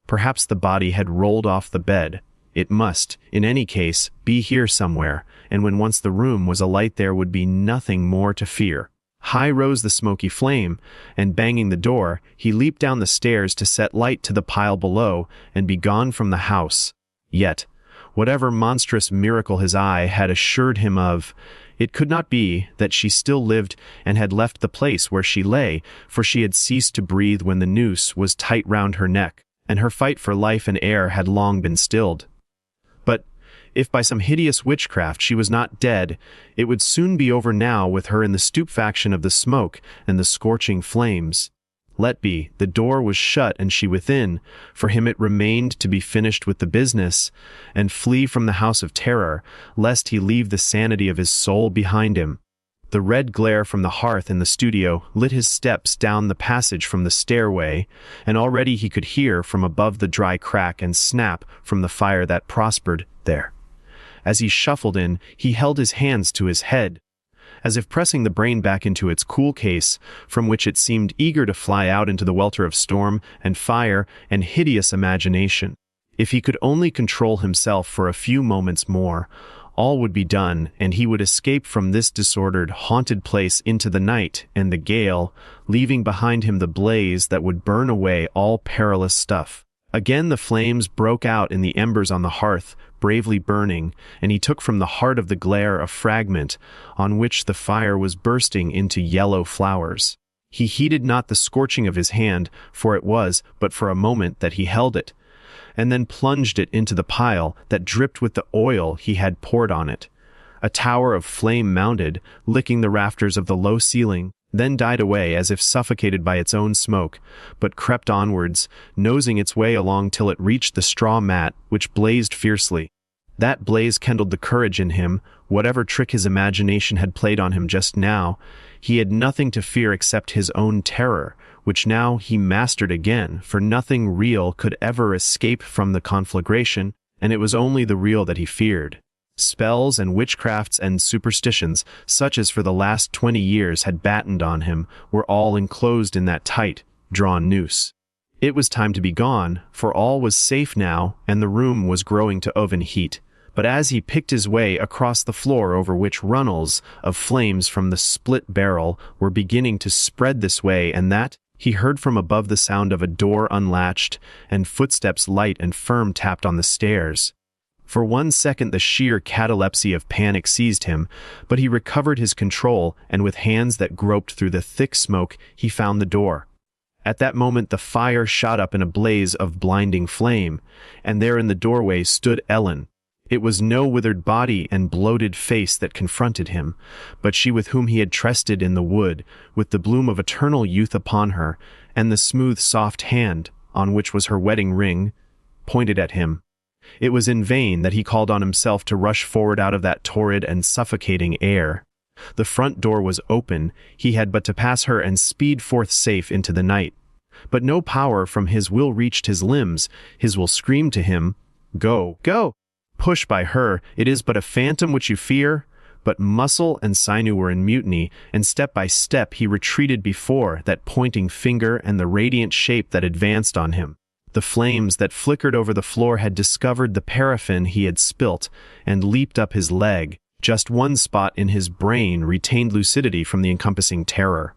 Perhaps the body had rolled off the bed. It must, in any case, be here somewhere, and when once the room was alight there would be nothing more to fear. High rose the smoky flame, and banging the door, he leaped down the stairs to set light to the pile below and be gone from the house. Yet, whatever monstrous miracle his eye had assured him of, it could not be that she still lived and had left the place where she lay, for she had ceased to breathe when the noose was tight round her neck, and her fight for life and air had long been stilled. But if by some hideous witchcraft she was not dead, it would soon be over now with her in the stupefaction of the smoke and the scorching flames. Let be, the door was shut and she within. For him it remained to be finished with the business, and flee from the house of terror, lest he leave the sanity of his soul behind him. The red glare from the hearth in the studio lit his steps down the passage from the stairway, and already he could hear from above the dry crack and snap from the fire that prospered there. As he shuffled in, he held his hands to his head, as if pressing the brain back into its cool case, from which it seemed eager to fly out into the welter of storm and fire and hideous imagination. If he could only control himself for a few moments more, all would be done, and he would escape from this disordered, haunted place into the night and the gale, leaving behind him the blaze that would burn away all perilous stuff. Again the flames broke out in the embers on the hearth, bravely burning, and he took from the heart of the glare a fragment, on which the fire was bursting into yellow flowers. He heeded not the scorching of his hand, for it was but for a moment that he held it, and then plunged it into the pile that dripped with the oil he had poured on it. A tower of flame mounted, licking the rafters of the low ceiling, then died away as if suffocated by its own smoke, but crept onwards, nosing its way along till it reached the straw mat, which blazed fiercely. That blaze kindled the courage in him. Whatever trick his imagination had played on him just now, he had nothing to fear except his own terror, which now he mastered again, for nothing real could ever escape from the conflagration, and it was only the real that he feared. Spells and witchcrafts and superstitions, such as for the last 20 years had battened on him, were all enclosed in that tight, drawn noose. It was time to be gone, for all was safe now, and the room was growing to oven heat. But as he picked his way across the floor over which runnels of flames from the split barrel were beginning to spread this way and that, he heard from above the sound of a door unlatched and footsteps light and firm tapped on the stairs. For 1 second the sheer catalepsy of panic seized him, but he recovered his control, and with hands that groped through the thick smoke, he found the door. At that moment the fire shot up in a blaze of blinding flame, and there in the doorway stood Ellen. It was no withered body and bloated face that confronted him, but she with whom he had trusted in the wood, with the bloom of eternal youth upon her, and the smooth soft hand, on which was her wedding ring, pointed at him. It was in vain that he called on himself to rush forward out of that torrid and suffocating air. The front door was open, he had but to pass her and speed forth safe into the night. But no power from his will reached his limbs, his will screamed to him, "Go, go! Push by her, it is but a phantom which you fear." But muscle and sinew were in mutiny, and step by step he retreated before that pointing finger and the radiant shape that advanced on him. The flames that flickered over the floor had discovered the paraffin he had spilt, and leaped up his leg. Just one spot in his brain retained lucidity from the encompassing terror.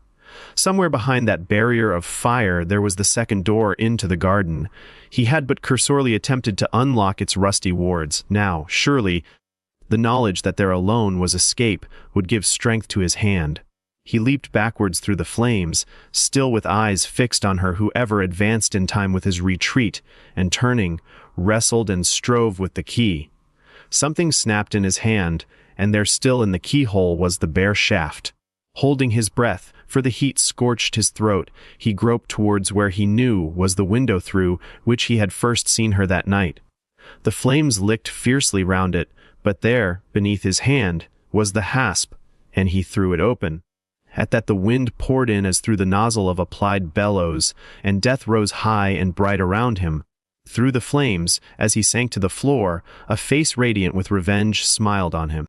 Somewhere behind that barrier of fire there was the second door into the garden. He had but cursorily attempted to unlock its rusty wards. Now, surely, the knowledge that there alone was escape would give strength to his hand. He leaped backwards through the flames, still with eyes fixed on her whoever advanced in time with his retreat, and turning, wrestled and strove with the key. Something snapped in his hand, and there still in the keyhole was the bare shaft. Holding his breath, for the heat scorched his throat, he groped towards where he knew was the window through which he had first seen her that night. The flames licked fiercely round it, but there, beneath his hand, was the hasp, and he threw it open. At that the wind poured in as through the nozzle of applied bellows, and death rose high and bright around him. Through the flames, as he sank to the floor, a face radiant with revenge smiled on him.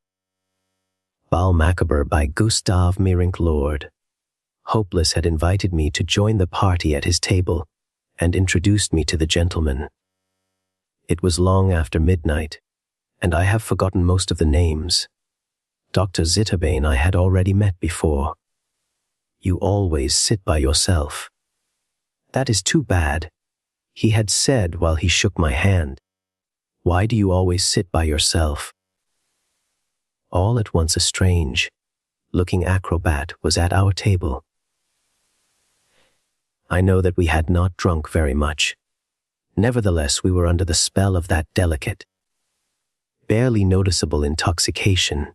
Bal Macabre by Gustav Meyrink Lord. Hopeless had invited me to join the party at his table, and introduced me to the gentlemen. It was long after midnight, and I have forgotten most of the names. Dr. Zitterbane I had already met before. "You always sit by yourself." "That is too bad," he had said while he shook my hand. "Why do you always sit by yourself?" All at once a strange looking acrobat was at our table. I know that we had not drunk very much. Nevertheless, we were under the spell of that delicate, barely noticeable intoxication,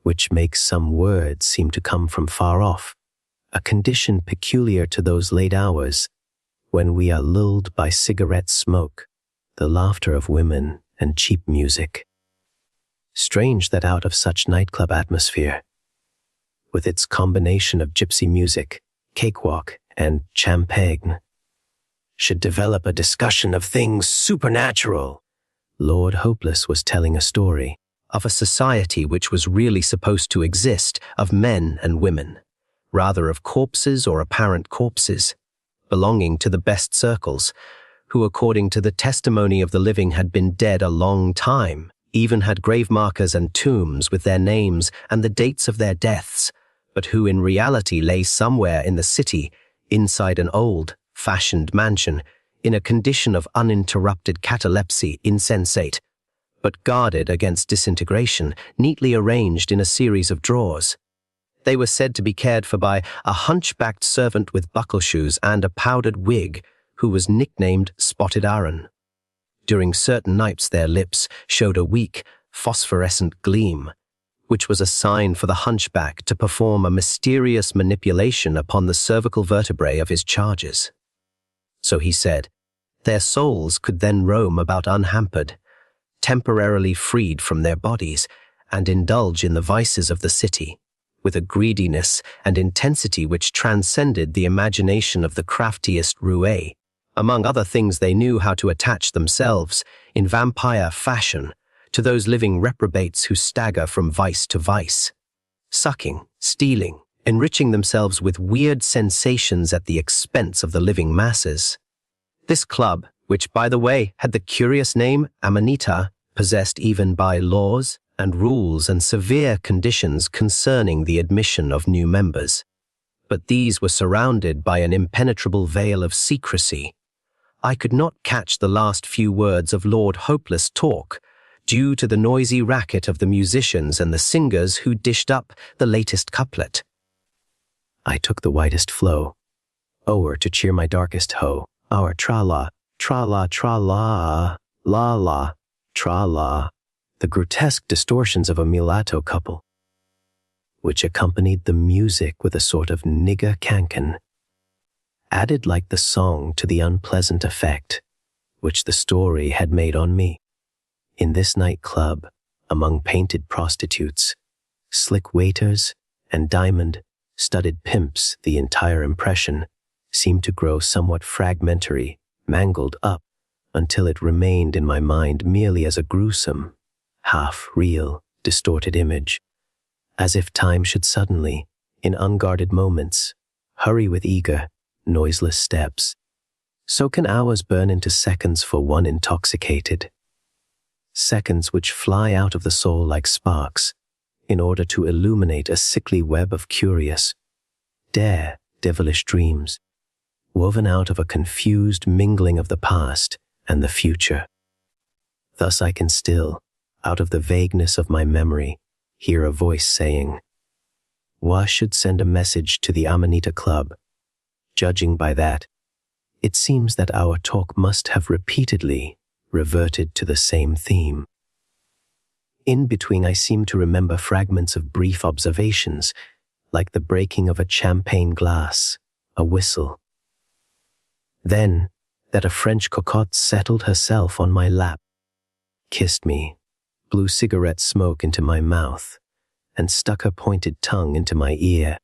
which makes some words seem to come from far off, a condition peculiar to those late hours when we are lulled by cigarette smoke, the laughter of women, and cheap music. Strange that out of such nightclub atmosphere, with its combination of gypsy music, cakewalk, and champagne, should develop a discussion of things supernatural. Lord Hopeless was telling a story of a society which was really supposed to exist of men and women, rather of corpses or apparent corpses, belonging to the best circles, who according to the testimony of the living had been dead a long time, even had grave markers and tombs with their names and the dates of their deaths, but who in reality lay somewhere in the city, inside an old-fashioned mansion, in a condition of uninterrupted catalepsy, insensate, but guarded against disintegration, neatly arranged in a series of drawers. They were said to be cared for by a hunchbacked servant with buckleshoes and a powdered wig, who was nicknamed Spotted Aaron. During certain nights their lips showed a weak, phosphorescent gleam, which was a sign for the hunchback to perform a mysterious manipulation upon the cervical vertebrae of his charges. So he said, their souls could then roam about unhampered, temporarily freed from their bodies, and indulge in the vices of the city, with a greediness and intensity which transcended the imagination of the craftiest roue. Among other things, they knew how to attach themselves, in vampire fashion, to those living reprobates who stagger from vice to vice, sucking, stealing, enriching themselves with weird sensations at the expense of the living masses. This club, which, by the way, had the curious name Amanita, possessed even by laws and rules and severe conditions concerning the admission of new members. But these were surrounded by an impenetrable veil of secrecy. I could not catch the last few words of Lord Hopeless' talk, due to the noisy racket of the musicians and the singers who dished up the latest couplet. I took the whitest flow, o'er to cheer my darkest hoe, our tra-la, tra-la, tra-la, la-la, tra-la, the grotesque distortions of a mulatto couple, which accompanied the music with a sort of nigger cancan, added like the song to the unpleasant effect which the story had made on me. In this nightclub, among painted prostitutes, slick waiters, and diamond-studded pimps, the entire impression seemed to grow somewhat fragmentary, mangled up, until it remained in my mind merely as a gruesome, half-real, distorted image, as if time should suddenly, in unguarded moments, hurry with eager, noiseless steps. So can hours burn into seconds for one intoxicated. Seconds which fly out of the soul like sparks, in order to illuminate a sickly web of curious, devilish dreams, woven out of a confused mingling of the past and the future. Thus I can still, out of the vagueness of my memory, hear a voice saying, "Wa should send a message to the Amanita Club." Judging by that, it seems that our talk must have repeatedly reverted to the same theme. In between, I seem to remember fragments of brief observations, like the breaking of a champagne glass, a whistle. Then, that a French cocotte settled herself on my lap, kissed me, blew cigarette smoke into my mouth, and stuck her pointed tongue into my ear.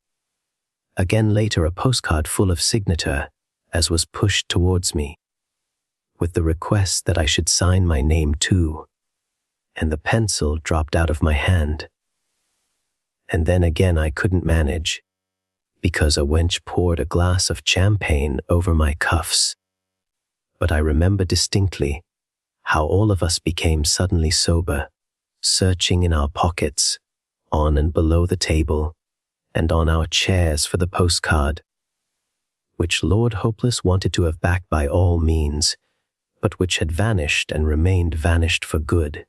Again later, a postcard full of signature, as was pushed towards me, with the request that I should sign my name too, and the pencil dropped out of my hand. And then again I couldn't manage, because a wench poured a glass of champagne over my cuffs. But I remember distinctly how all of us became suddenly sober, searching in our pockets, on and below the table, and on our chairs for the postcard, which Lord Hopeless wanted to have back by all means, but which had vanished and remained vanished for good.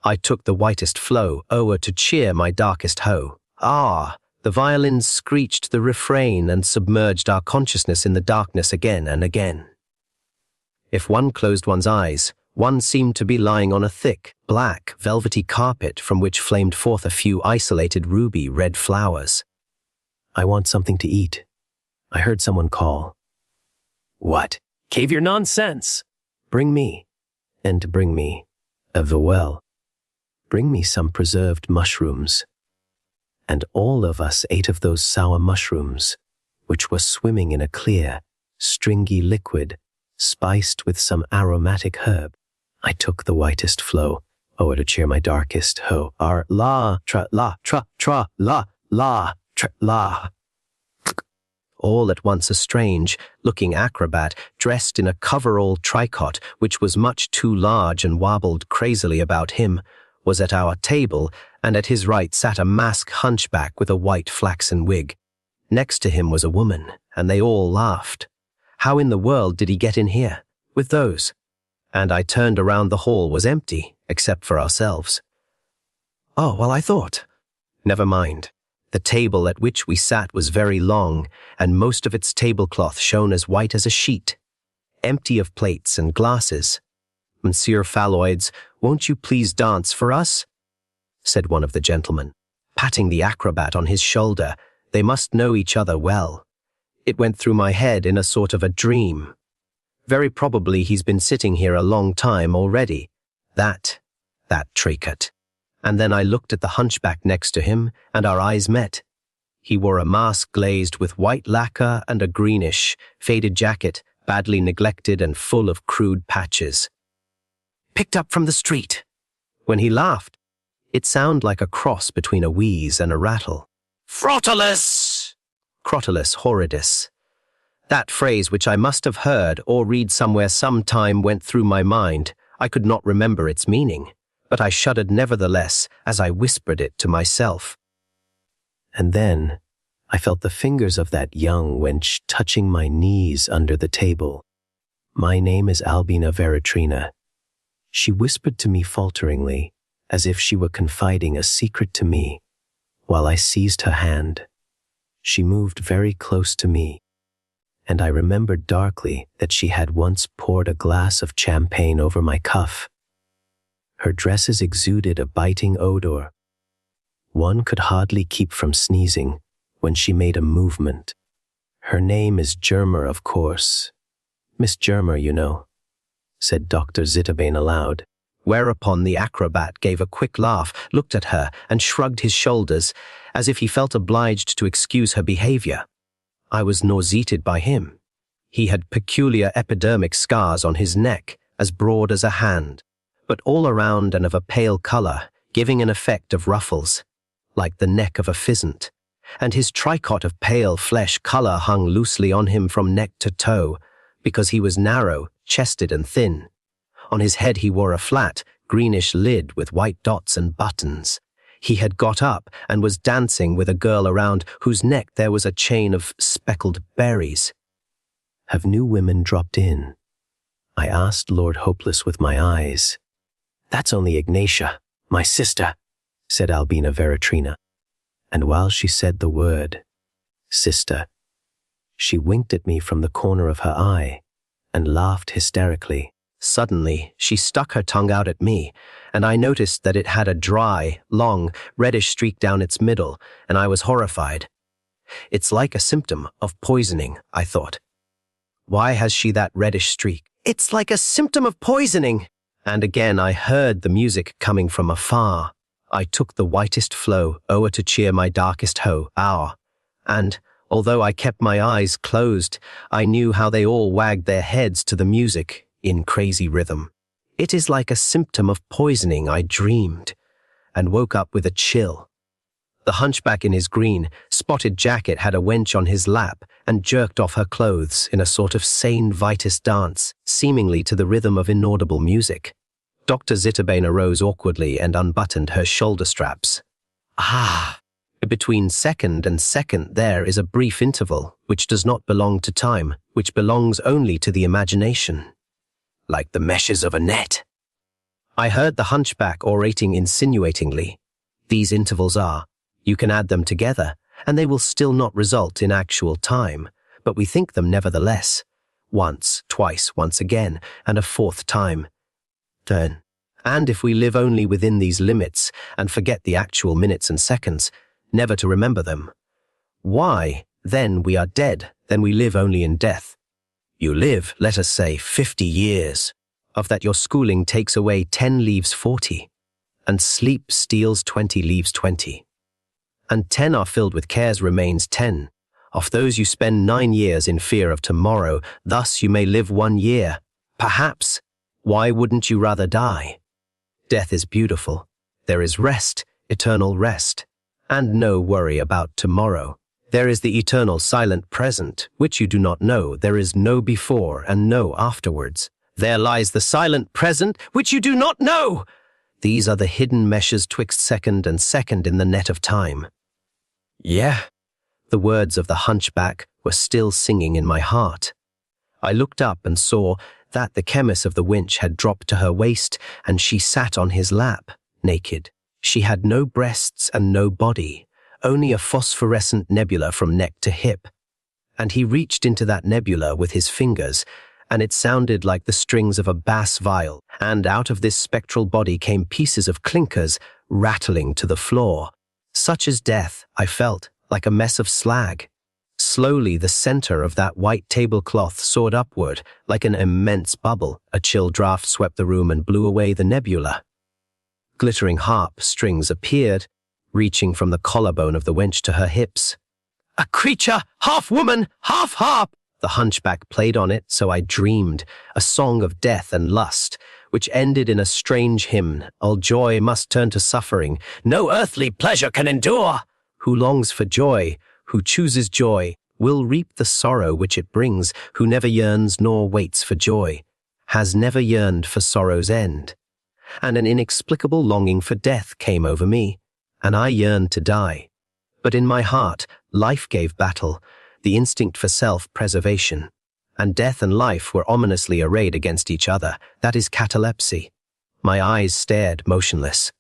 I took the whitest flow o'er to cheer my darkest hoe. Ah, the violins screeched the refrain and submerged our consciousness in the darkness again and again. If one closed one's eyes, one seemed to be lying on a thick, black, velvety carpet from which flamed forth a few isolated ruby-red flowers. "I want something to eat," I heard someone call. "What? Cave your nonsense!" "Bring me, and bring me, of the well. Bring me some preserved mushrooms." And all of us ate of those sour mushrooms, which were swimming in a clear, stringy liquid, spiced with some aromatic herb. I took the whitest flow, o'er to cheer my darkest hoe. Our la, tra, la, tra, la, la, tra, la. all at once a strange-looking acrobat dressed in a coverall tricot which was much too large and wobbled crazily about him, was at our table, and at his right sat a masked hunchback with a white flaxen wig. Next to him was a woman, and they all laughed. How in the world did he get in here, with those? And I turned around, the hall was empty, except for ourselves. Oh, well, I thought. Never mind. The table at which we sat was very long, and most of its tablecloth shone as white as a sheet, empty of plates and glasses. "Monsieur Falloids, won't you please dance for us?" said one of the gentlemen, patting the acrobat on his shoulder. They must know each other well. It went through my head in a sort of a dream. Very probably he's been sitting here a long time already. That tricot. And then I looked at the hunchback next to him, and our eyes met. He wore a mask glazed with white lacquer and a greenish, faded jacket, badly neglected and full of crude patches. "Picked up from the street." When he laughed, it sounded like a cross between a wheeze and a rattle. "Frotalus!" Crotulus horridus. That phrase, which I must have heard or read somewhere sometime, went through my mind. I could not remember its meaning, but I shuddered nevertheless as I whispered it to myself. And then I felt the fingers of that young wench touching my knees under the table. "My name is Albina Veritrina," she whispered to me falteringly, as if she were confiding a secret to me, while I seized her hand. She moved very close to me, and I remembered darkly that she had once poured a glass of champagne over my cuff. Her dresses exuded a biting odor. One could hardly keep from sneezing when she made a movement. "Her name is Germer, of course. Miss Germer, you know," said Dr. Zitterbane aloud. Whereupon the acrobat gave a quick laugh, looked at her, and shrugged his shoulders, as if he felt obliged to excuse her behavior. I was nauseated by him. He had peculiar epidermic scars on his neck, as broad as a hand, but all around and of a pale colour, giving an effect of ruffles, like the neck of a pheasant, and his tricot of pale flesh colour hung loosely on him from neck to toe, because he was narrow, chested and thin. On his head he wore a flat, greenish lid with white dots and buttons. He had got up and was dancing with a girl around whose neck there was a chain of speckled berries. "Have new women dropped in?" I asked Lord Hopeless with my eyes. "That's only Ignatia, my sister," said Albina Veritrina. And while she said the word, sister, she winked at me from the corner of her eye and laughed hysterically. Suddenly, she stuck her tongue out at me, and I noticed that it had a dry, long, reddish streak down its middle, and I was horrified. It's like a symptom of poisoning, I thought. Why has she that reddish streak? It's like a symptom of poisoning! And again I heard the music coming from afar. I took the whitest flow o'er to cheer my darkest hour, and, although I kept my eyes closed, I knew how they all wagged their heads to the music, in crazy rhythm. It is like a symptom of poisoning, I dreamed, and woke up with a chill. The hunchback in his green, spotted jacket had a wench on his lap and jerked off her clothes in a sort of sane Vitus dance, seemingly to the rhythm of inaudible music. Dr. Zitterbane arose awkwardly and unbuttoned her shoulder straps. "Ah! Between second and second there is a brief interval, which does not belong to time, which belongs only to the imagination. Like the meshes of a net." I heard the hunchback orating insinuatingly. "These intervals are, you can add them together, and they will still not result in actual time, but we think them nevertheless. Once, twice, once again, and a fourth time. Then, and if we live only within these limits and forget the actual minutes and seconds, never to remember them, why, then we are dead, then we live only in death. You live, let us say, 50 years. Of that your schooling takes away 10 leaves 40, and sleep steals 20 leaves 20. And 10 are filled with cares remains 10. Of those you spend 9 years in fear of tomorrow, thus you may live 1 year. Perhaps, why wouldn't you rather die? Death is beautiful. There is rest, eternal rest, and no worry about tomorrow. There is the eternal silent present, which you do not know. There is no before and no afterwards. There lies the silent present, which you do not know. These are the hidden meshes twixt second and second in the net of time. Yeah, the words of the hunchback were still singing in my heart. I looked up and saw that the chemist of the winch had dropped to her waist, and she sat on his lap, naked. She had no breasts and no body, only a phosphorescent nebula from neck to hip. And he reached into that nebula with his fingers, and it sounded like the strings of a bass viol, and out of this spectral body came pieces of clinkers rattling to the floor. Such as death, I felt, like a mess of slag. Slowly, the center of that white tablecloth soared upward, like an immense bubble. A chill draft swept the room and blew away the nebula. Glittering harp strings appeared, reaching from the collarbone of the wench to her hips. A creature, half woman, half harp! The hunchback played on it, so I dreamed, a song of death and lust, which ended in a strange hymn. All joy must turn to suffering. No earthly pleasure can endure. Who longs for joy, who chooses joy, will reap the sorrow which it brings. Who never yearns nor waits for joy, has never yearned for sorrow's end. And an inexplicable longing for death came over me, and I yearned to die. But in my heart, life gave battle, the instinct for self-preservation, and death and life were ominously arrayed against each other. That is catalepsy. My eyes stared motionless.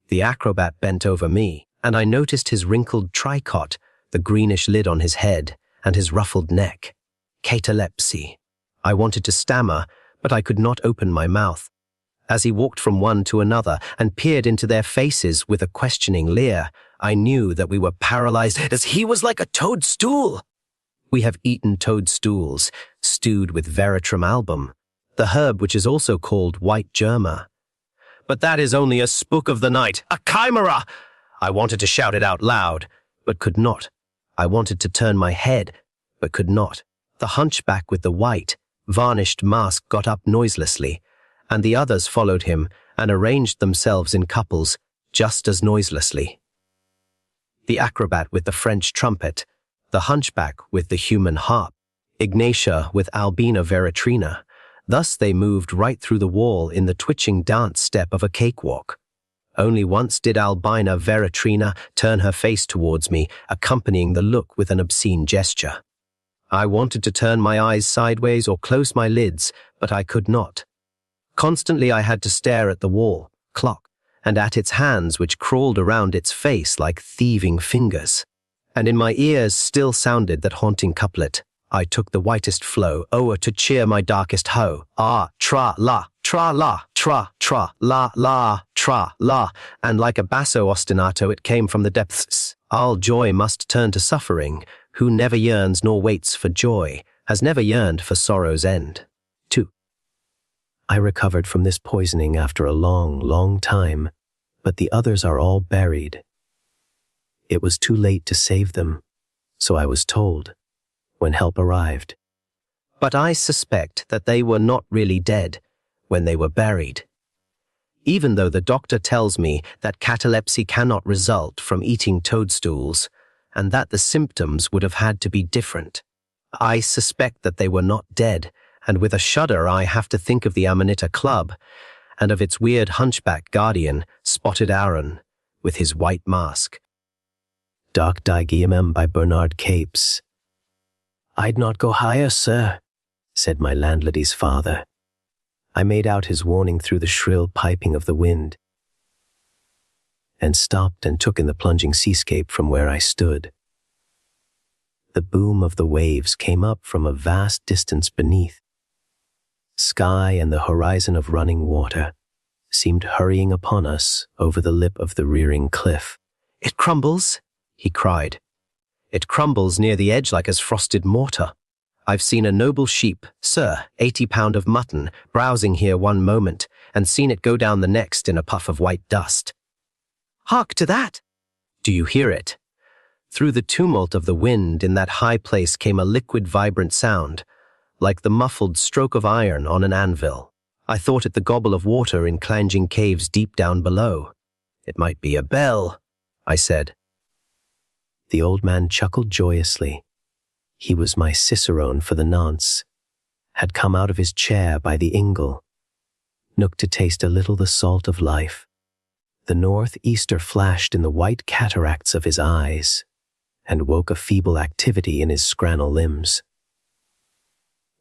The acrobat bent over me, and I noticed his wrinkled tricot, the greenish lid on his head, and his ruffled neck. Catalepsy. I wanted to stammer, but I could not open my mouth. As he walked from one to another and peered into their faces with a questioning leer, I knew that we were paralyzed, as he was like a toadstool. We have eaten toadstools, stewed with veratrum album, the herb which is also called white germa. But that is only a spook of the night, a chimera! I wanted to shout it out loud, but could not. I wanted to turn my head, but could not. The hunchback with the white, varnished mask got up noiselessly, and the others followed him and arranged themselves in couples just as noiselessly. The acrobat with the French trumpet, the hunchback with the human harp, Ignatia with Albina Veratrina. Thus they moved right through the wall in the twitching dance step of a cakewalk. Only once did Albina Veratrina turn her face towards me, accompanying the look with an obscene gesture. I wanted to turn my eyes sideways or close my lids, but I could not. Constantly I had to stare at the wall, clock, and at its hands which crawled around its face like thieving fingers. And in my ears still sounded that haunting couplet. I took the whitest flow, o'er to cheer my darkest hoe. Ah, tra-la, tra-la, tra-la, tra-la, and like a basso ostinato it came from the depths. All joy must turn to suffering. Who never yearns nor waits for joy, has never yearned for sorrow's end. 2. I recovered from this poisoning after a long, long time, but the others are all buried. It was too late to save them, so I was told, when help arrived. But I suspect that they were not really dead when they were buried. Even though the doctor tells me that catalepsy cannot result from eating toadstools, and that the symptoms would have had to be different, I suspect that they were not dead, and with a shudder I have to think of the Amanita Club, and of its weird hunchback guardian, Spotted Aaron, with his white mask. Dark Digiamem by Bernard Capes. I'd not go higher, sir, said my landlady's father. I made out his warning through the shrill piping of the wind, and stopped and took in the plunging seascape from where I stood. The boom of the waves came up from a vast distance beneath. Sky and the horizon of running water seemed hurrying upon us over the lip of the rearing cliff. It crumbles, he cried. It crumbles near the edge like as frosted mortar. I've seen a noble sheep, sir, 80 pound of mutton, browsing here one moment, and seen it go down the next in a puff of white dust. Hark to that! Do you hear it? Through the tumult of the wind in that high place came a liquid vibrant sound, like the muffled stroke of iron on an anvil. I thought it the gobble of water in clanging caves deep down below. It might be a bell, I said. The old man chuckled joyously. He was my cicerone for the nonce, had come out of his chair by the ingle, nook to taste a little the salt of life. The north-easter flashed in the white cataracts of his eyes, and woke a feeble activity in his scrannel limbs.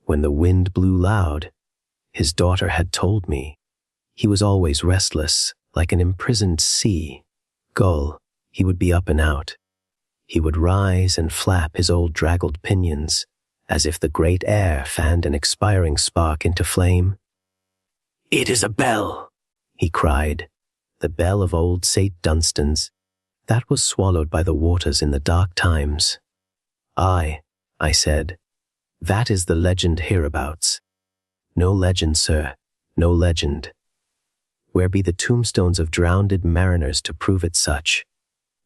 When the wind blew loud, his daughter had told me, he was always restless, like an imprisoned sea gull. He would be up and out. He would rise and flap his old draggled pinions, as if the great air fanned an expiring spark into flame. "It is a bell," he cried, "the bell of old St. Dunstan's, that was swallowed by the waters in the dark times." "Aye," I said, "that is the legend hereabouts." "No legend, sir, no legend. Where be the tombstones of drowned mariners to prove it such?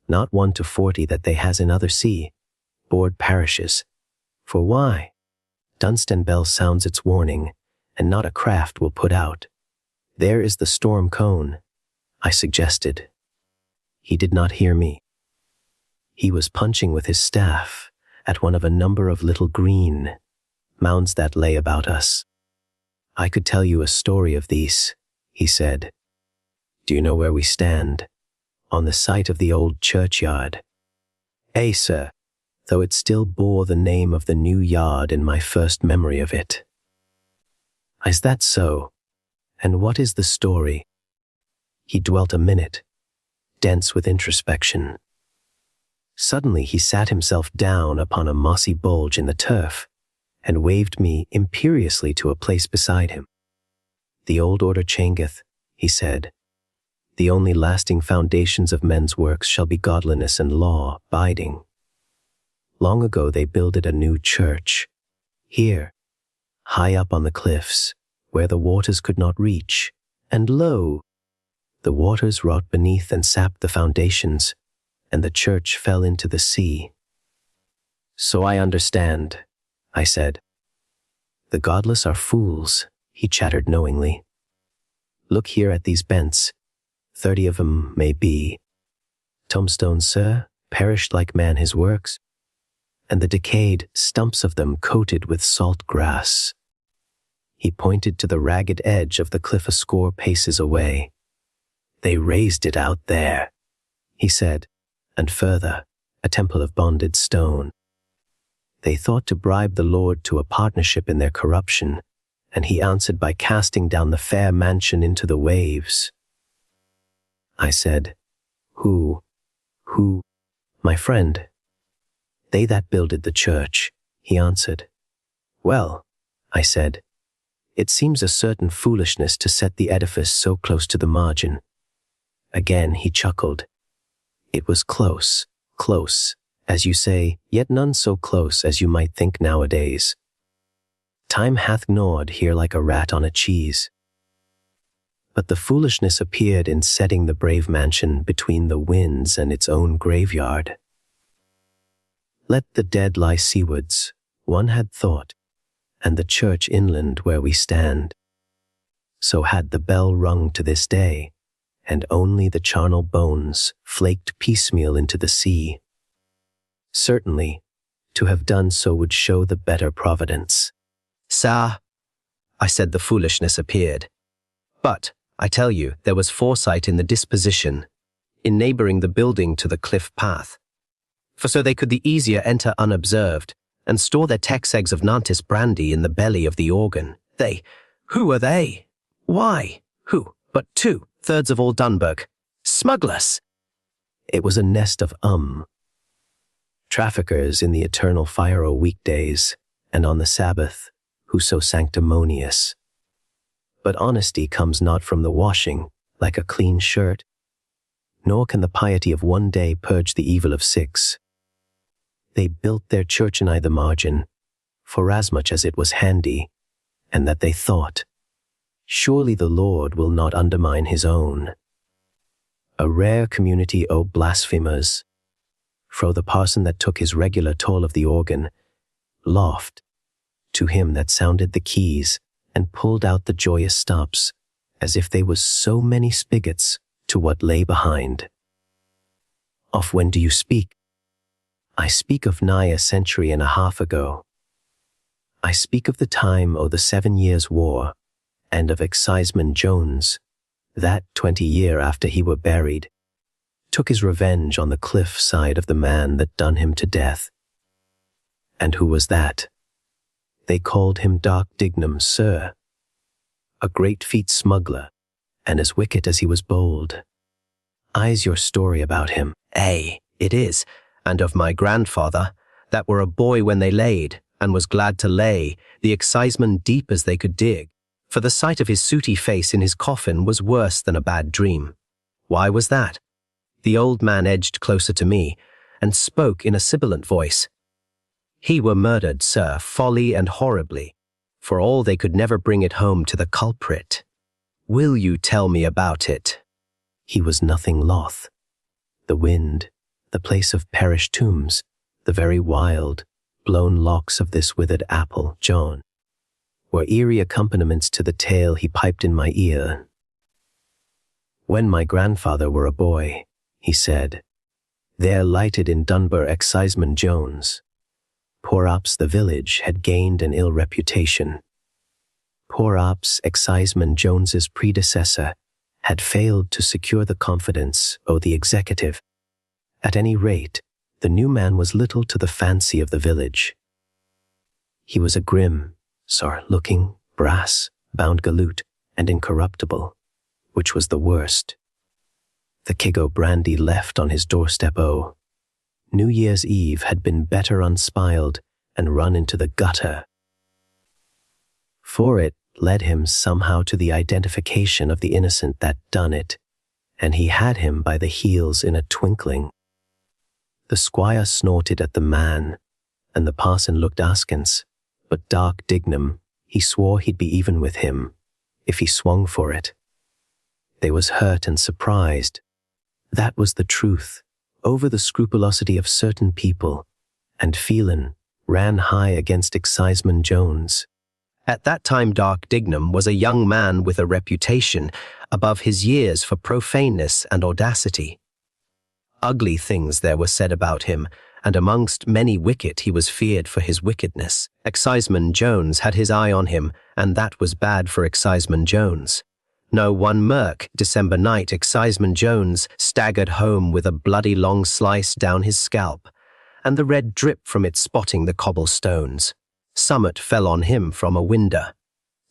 Not 1 to 40 that they has in other sea, board parishes. For why? Dunstan bell sounds its warning, and not a craft will put out. There is the storm cone," I suggested. He did not hear me. He was punching with his staff at one of a number of little green mounds that lay about us. "I could tell you a story of these," he said. "Do you know where we stand? On the site of the old churchyard." "Ay, sir, though it still bore the name of the new yard in my first memory of it." "Is that so? And what is the story?" He dwelt a minute, dense with introspection. Suddenly he sat himself down upon a mossy bulge in the turf, and waved me imperiously to a place beside him. "The old order changeth," he said. "The only lasting foundations of men's works shall be godliness and law abiding. Long ago they builded a new church, here, high up on the cliffs, where the waters could not reach, and lo, the waters wrought beneath and sapped the foundations, and the church fell into the sea." "So I understand," I said. "The godless are fools," he chattered knowingly. "Look here at these bents, 30 of 'em may be. Tombstones, sir, perished like man his works, and the decayed stumps of them coated with salt grass." He pointed to the ragged edge of the cliff a score paces away. "They raised it out there," he said, "and further, a temple of bonded stone. They thought to bribe the Lord to a partnership in their corruption, and he answered by casting down the fair mansion into the waves." I said, Who? "My friend." "They that builded the church," he answered. "Well," I said, "it seems a certain foolishness to set the edifice so close to the margin." Again he chuckled. "It was close, as you say, yet none so close as you might think nowadays. Time hath gnawed here like a rat on a cheese. But the foolishness appeared in setting the brave mansion between the winds and its own graveyard. Let the dead lie seawards, one had thought, and the church inland where we stand. So had the bell rung to this day, and only the charnel bones flaked piecemeal into the sea. Certainly, to have done so would show the better providence." "Sir," I said, "the foolishness appeared. But, I tell you, there was foresight in the disposition, in neighboring the building to the cliff path. For so they could the easier enter unobserved, and store their Tex eggs of Nantes brandy in the belly of the organ. Who are they? Why, who, but 2/3 of all Dunburg? Smugglers!" It was a nest of traffickers in the eternal fire o' weekdays, and on the Sabbath, who so sanctimonious. But honesty comes not from the washing, like a clean shirt, nor can the piety of one day purge the evil of 6. They built their church nigh the margin, forasmuch as it was handy, and that they thought, surely the Lord will not undermine his own. A rare community o' blasphemers, fro the parson that took his regular toll of the organ, loft, to him that sounded the keys and pulled out the joyous stops, as if they was so many spigots to what lay behind. "Off when do you speak?" I speak of nigh a century and a half ago. I speak of the time o' the 7 Years' War, and of Exciseman Jones, that 20 year after he were buried, took his revenge on the cliff side of the man that done him to death. And who was that? They called him Dark Dignam, sir. A great feat smuggler, and as wicked as he was bold. I's your story about him. Ay, it is, and of my grandfather, that were a boy when they laid, and was glad to lay, the exciseman deep as they could dig, for the sight of his sooty face in his coffin was worse than a bad dream. Why was that? The old man edged closer to me, and spoke in a sibilant voice. He were murdered, sir, folly and horribly, for all they could never bring it home to the culprit. Will you tell me about it? He was nothing loth. The wind, the place of perished tombs, the very wild, blown locks of this withered apple, John, were eerie accompaniments to the tale he piped in my ear. When my grandfather were a boy, he said, there lighted in Dunbar Exciseman Jones. Poor Ops the village had gained an ill reputation. Poor Ops Exciseman Jones's predecessor had failed to secure the confidence o' the executive. At any rate, the new man was little to the fancy of the village. He was a grim, looking, brass, bound galoot, and incorruptible, which was the worst. The keg o' brandy left on his doorstep New Year's Eve had been better unspiled and run into the gutter. For it led him somehow to the identification of the innocent that done it, and he had him by the heels in a twinkling. The squire snorted at the man, and the parson looked askance, but Dark Dignam, he swore he'd be even with him, if he swung for it. They was hurt and surprised. That was the truth, over the scrupulosity of certain people, and feelin' ran high against Exciseman Jones. At that time Dark Dignam was a young man with a reputation above his years for profaneness and audacity. Ugly things there were said about him, and amongst many wicked he was feared for his wickedness. Exciseman Jones had his eye on him, and that was bad for Exciseman Jones. No, one murk December night Exciseman Jones staggered home with a bloody long slice down his scalp, and the red drip from it spotting the cobblestones. Summat fell on him from a window,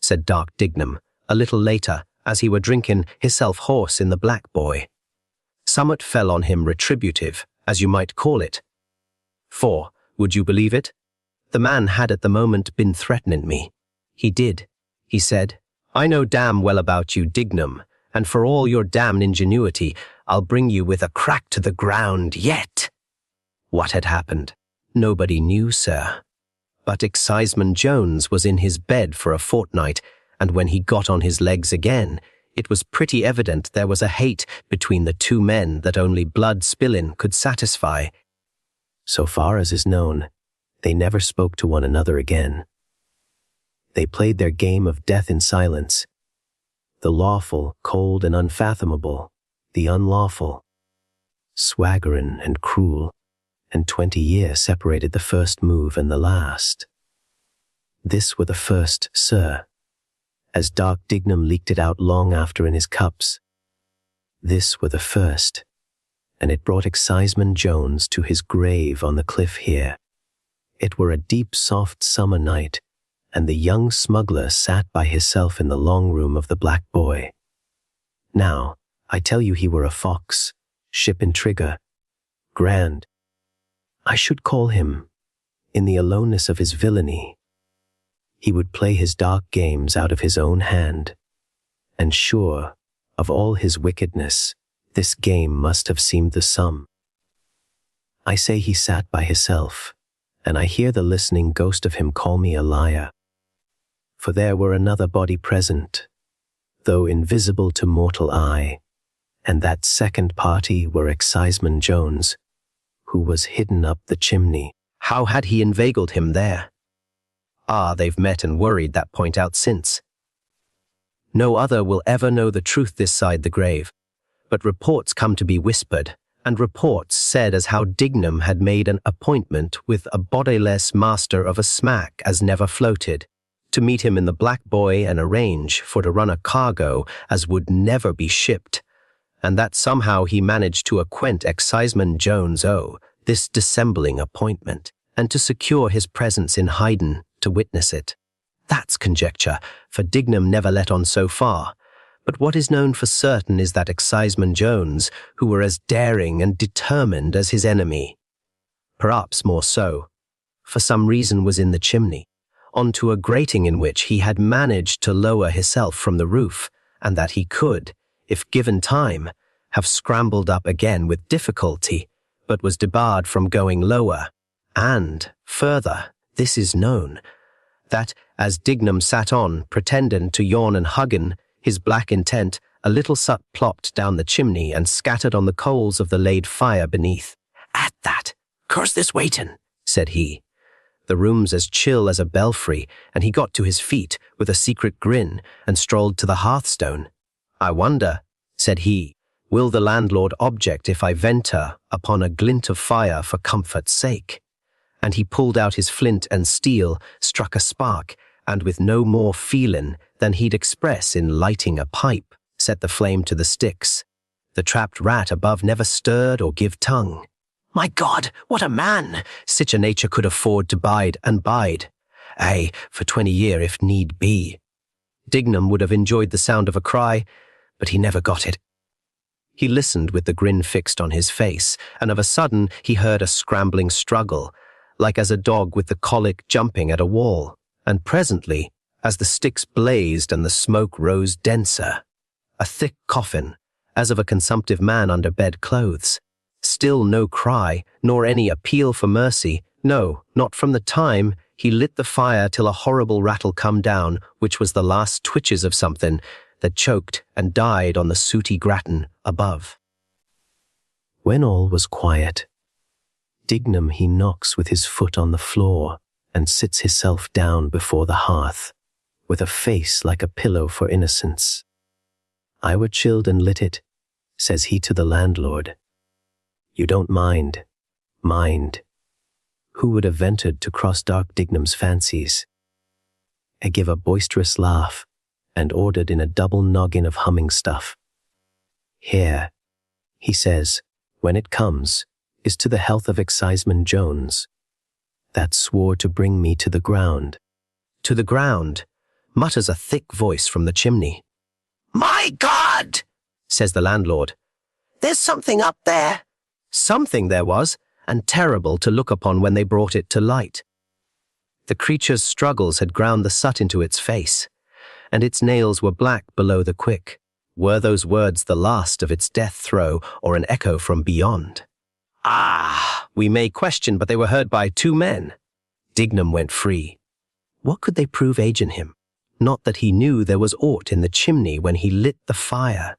said Dark Dignam, a little later, as he were drinking hisself hoarse in the Black Boy. Summat fell on him retributive, as you might call it. For, would you believe it? The man had at the moment been threatening me. He did. He said, I know damn well about you, Dignam, and for all your damned ingenuity, I'll bring you with a crack to the ground yet. What had happened? Nobody knew, sir. But Exciseman Jones was in his bed for a fortnight, and when he got on his legs again, it was pretty evident there was a hate between the two men that only blood spillin' could satisfy. So far as is known, they never spoke to one another again. They played their game of death in silence. The lawful, cold and unfathomable, the unlawful, swaggerin' and cruel, and 20 years separated the first move and the last. This were the first, sir, as Dark Dignam leaked it out long after in his cups. This were the first, and it brought Exciseman Jones to his grave on the cliff here. It were a deep, soft summer night, and the young smuggler sat by hisself in the long room of the Black Boy. Now, I tell you he were a fox, ship and trigger, grand. I should call him, in the aloneness of his villainy. He would play his dark games out of his own hand, and sure, of all his wickedness, this game must have seemed the sum. I say he sat by hisself, and I hear the listening ghost of him call me a liar. For there were another body present, though invisible to mortal eye, and that second party were Exciseman Jones, who was hidden up the chimney. How had he inveigled him there? Ah, they've met and worried that point out since. No other will ever know the truth this side the grave, but reports come to be whispered, and reports said as how Dignam had made an appointment with a bodiless master of a smack as never floated, to meet him in the Black Boy and arrange for to run a cargo as would never be shipped, and that somehow he managed to acquaint Exciseman Jones this dissembling appointment, and to secure his presence in Hyden to witness it. That's conjecture, for Dignam never let on so far, but what is known for certain is that Exciseman Jones, who were as daring and determined as his enemy, perhaps more so, for some reason was in the chimney, onto a grating in which he had managed to lower himself from the roof, and that he could, if given time, have scrambled up again with difficulty, but was debarred from going lower. And, further, this is known, that, as Dignam sat on, pretending to yawn and huggin, his black intent, a little sut plopped down the chimney and scattered on the coals of the laid fire beneath. "At that, curse this waitin'," said he. The room's as chill as a belfry, and he got to his feet with a secret grin and strolled to the hearthstone. "I wonder," said he, "will the landlord object if I venture upon a glint of fire for comfort's sake?" And he pulled out his flint and steel, struck a spark, and with no more feelin' than he'd express in lighting a pipe, set the flame to the sticks. The trapped rat above never stirred or give tongue. "My God, what a man! Sich a nature could afford to bide and bide. Ay, for 20 year if need be." Dignam would have enjoyed the sound of a cry, but he never got it. He listened with the grin fixed on his face, and of a sudden he heard a scrambling struggle, like as a dog with the colic jumping at a wall, and presently, as the sticks blazed and the smoke rose denser, a thick coffin, as of a consumptive man under bedclothes. Still no cry, nor any appeal for mercy, no, not from the time he lit the fire till a horrible rattle come down, which was the last twitches of something that choked and died on the sooty gratin above. When all was quiet, Dignam he knocks with his foot on the floor and sits hisself down before the hearth, with a face like a pillow for innocence. "I were chilled and lit it," says he to the landlord. "You don't mind. Mind. Who would have ventured to cross dark Dignam's fancies?" I give a boisterous laugh and ordered in a double noggin of humming stuff. "Here," he says, "when it comes, is to the health of Exciseman Jones, that swore to bring me to the ground." "To the ground," mutters a thick voice from the chimney. "My God!" says the landlord. "There's something up there." Something there was, and terrible to look upon when they brought it to light. The creature's struggles had ground the soot into its face, and its nails were black below the quick. Were those words the last of its death throe, or an echo from beyond? We may question, but they were heard by 2 men. Dignam went free. What could they prove aging him? Not that he knew there was aught in the chimney when he lit the fire.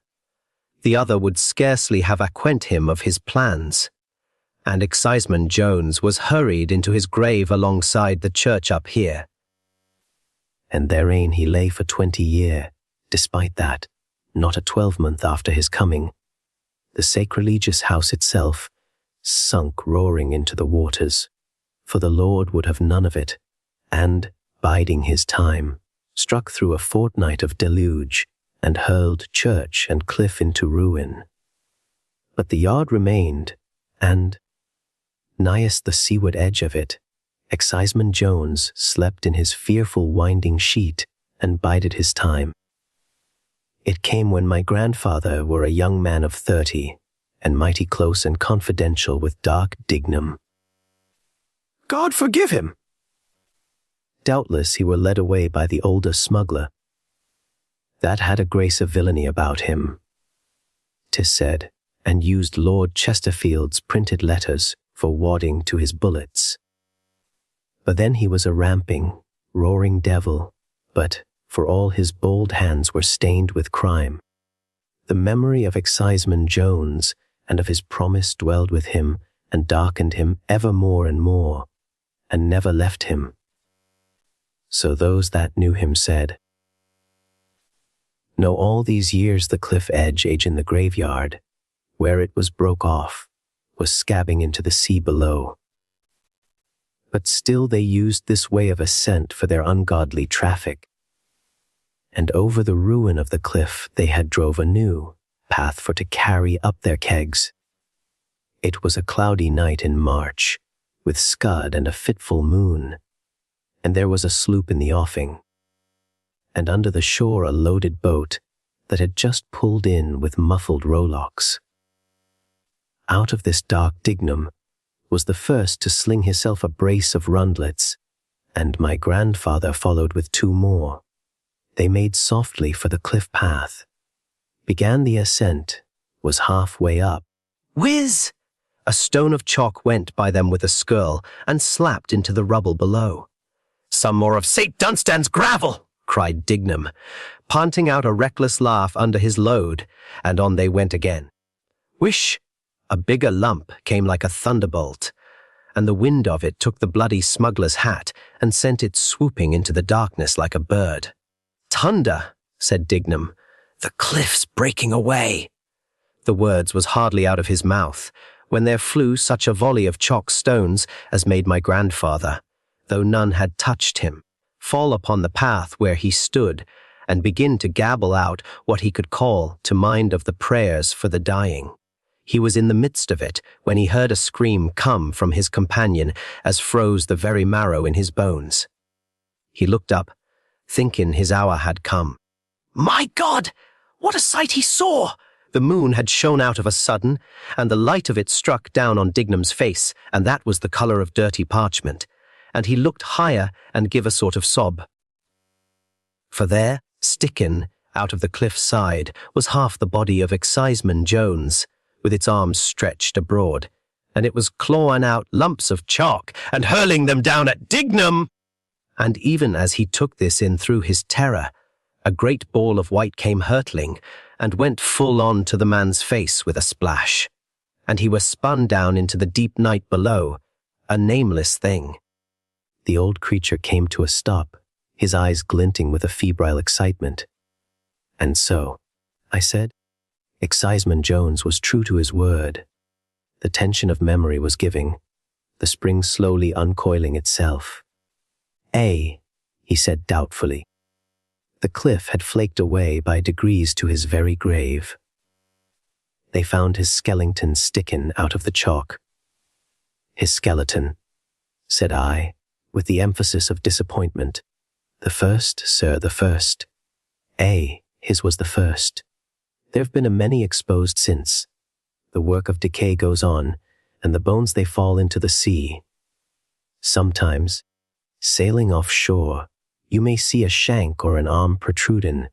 The other would scarcely have acquaint him of his plans, and Exciseman Jones was hurried into his grave alongside the church up here. And therein he lay for 20 year, despite that, not a 12-month after his coming, the sacrilegious house itself sunk roaring into the waters, for the Lord would have none of it, and, biding his time, struck through a fortnight of deluge, and hurled church and cliff into ruin. But the yard remained, and, nighest the seaward edge of it, Exciseman Jones slept in his fearful winding sheet and bided his time. It came when my grandfather were a young man of 30, and mighty close and confidential with dark Dignam. God forgive him! Doubtless he were led away by the older smuggler. That had a grace of villainy about him, 'tis said, and used Lord Chesterfield's printed letters for wadding to his bullets. But then he was a ramping, roaring devil, but, for all his bold hands were stained with crime, the memory of Exciseman Jones and of his promise dwelled with him and darkened him ever more and more, and never left him. So those that knew him said, "Know all these years the cliff edge age in the graveyard, where it was broke off, was scabbing into the sea below. But still they used this way of ascent for their ungodly traffic. And over the ruin of the cliff they had drove a new path for to carry up their kegs. It was a cloudy night in March, with scud and a fitful moon, and there was a sloop in the offing, and under the shore a loaded boat that had just pulled in with muffled rowlocks. Out of this dark Dignam was the first to sling himself a brace of rundlets, and my grandfather followed with 2 more. They made softly for the cliff path, began the ascent, was halfway up. Whiz! A stone of chalk went by them with a skirl and slapped into the rubble below. Some more of St. Dunstan's gravel, cried Dignam, panting out a reckless laugh under his load, and on they went again. Whish! A bigger lump came like a thunderbolt, and the wind of it took the bloody smuggler's hat and sent it swooping into the darkness like a bird. Thunder, said Dignam, the cliff's breaking away. The words was hardly out of his mouth when there flew such a volley of chalk stones as made my grandfather, though none had touched him, fall upon the path where he stood and begin to gabble out what he could call to mind of the prayers for the dying. He was in the midst of it when he heard a scream come from his companion as froze the very marrow in his bones. He looked up, thinking his hour had come. My God! What a sight he saw! The moon had shone out of a sudden, and the light of it struck down on Dignam's face, and that was the colour of dirty parchment, and he looked higher and give a sort of sob. For there, stickin' out of the cliff's side, was half the body of Exciseman Jones, with its arms stretched abroad, and it was clawing out lumps of chalk and hurling them down at Dignam. And even as he took this in through his terror, a great ball of white came hurtling, and went full on to the man's face with a splash, and he was spun down into the deep night below, a nameless thing. The old creature came to a stop, his eyes glinting with a febrile excitement. And so, I said, Exciseman Jones was true to his word. The tension of memory was giving, the spring slowly uncoiling itself. He said doubtfully. The cliff had flaked away by degrees to his very grave. They found his skeleton sticking out of the chalk. His skeleton, said I, with the emphasis of disappointment. The first, sir, the first. His was the first. There have been a many exposed since. The work of decay goes on, and the bones they fall into the sea. Sometimes, sailing offshore, you may see a shank or an arm protruding,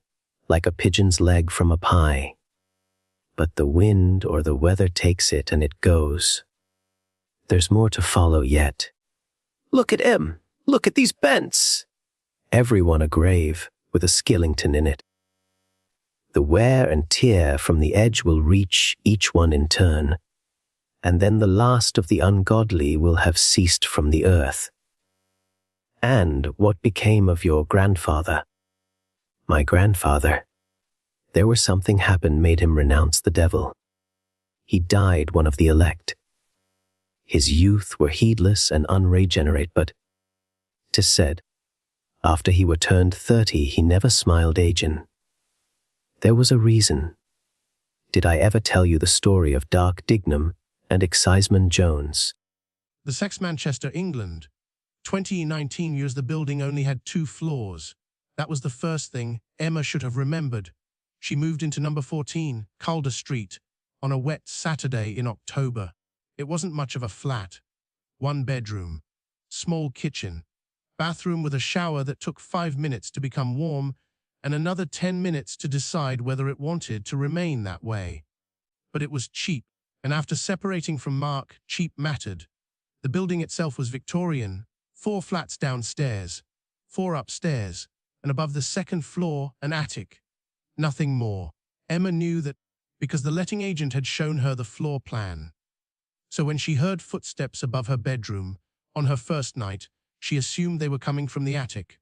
like a pigeon's leg from a pie. But the wind or the weather takes it and it goes. There's more to follow yet. Look at him! Look at these bents! Everyone a grave, with a skillington in it. The wear and tear from the edge will reach each one in turn, and then the last of the ungodly will have ceased from the earth. And what became of your grandfather? My grandfather. There was something happened made him renounce the devil. He died one of the elect. His youth were heedless and unregenerate, but 'tis said, after he were turned 30, he never smiled agin. There was a reason. Did I ever tell you the story of Dark Dignam and Exciseman Jones? The Sex Manchester, England. 2019 years the building only had 2 floors. That was the first thing Emma should have remembered. She moved into number 14, Calder Street, on a wet Saturday in October. It wasn't much of a flat. 1 bedroom, small kitchen, bathroom with a shower that took 5 minutes to become warm, and another 10 minutes to decide whether it wanted to remain that way. But it was cheap, and after separating from Mark, cheap mattered. The building itself was Victorian, 4 flats downstairs, 4 upstairs, and above the 2nd floor, an attic. Nothing more. Emma knew that because the letting agent had shown her the floor plan. So when she heard footsteps above her bedroom, on her first night, she assumed they were coming from the attic.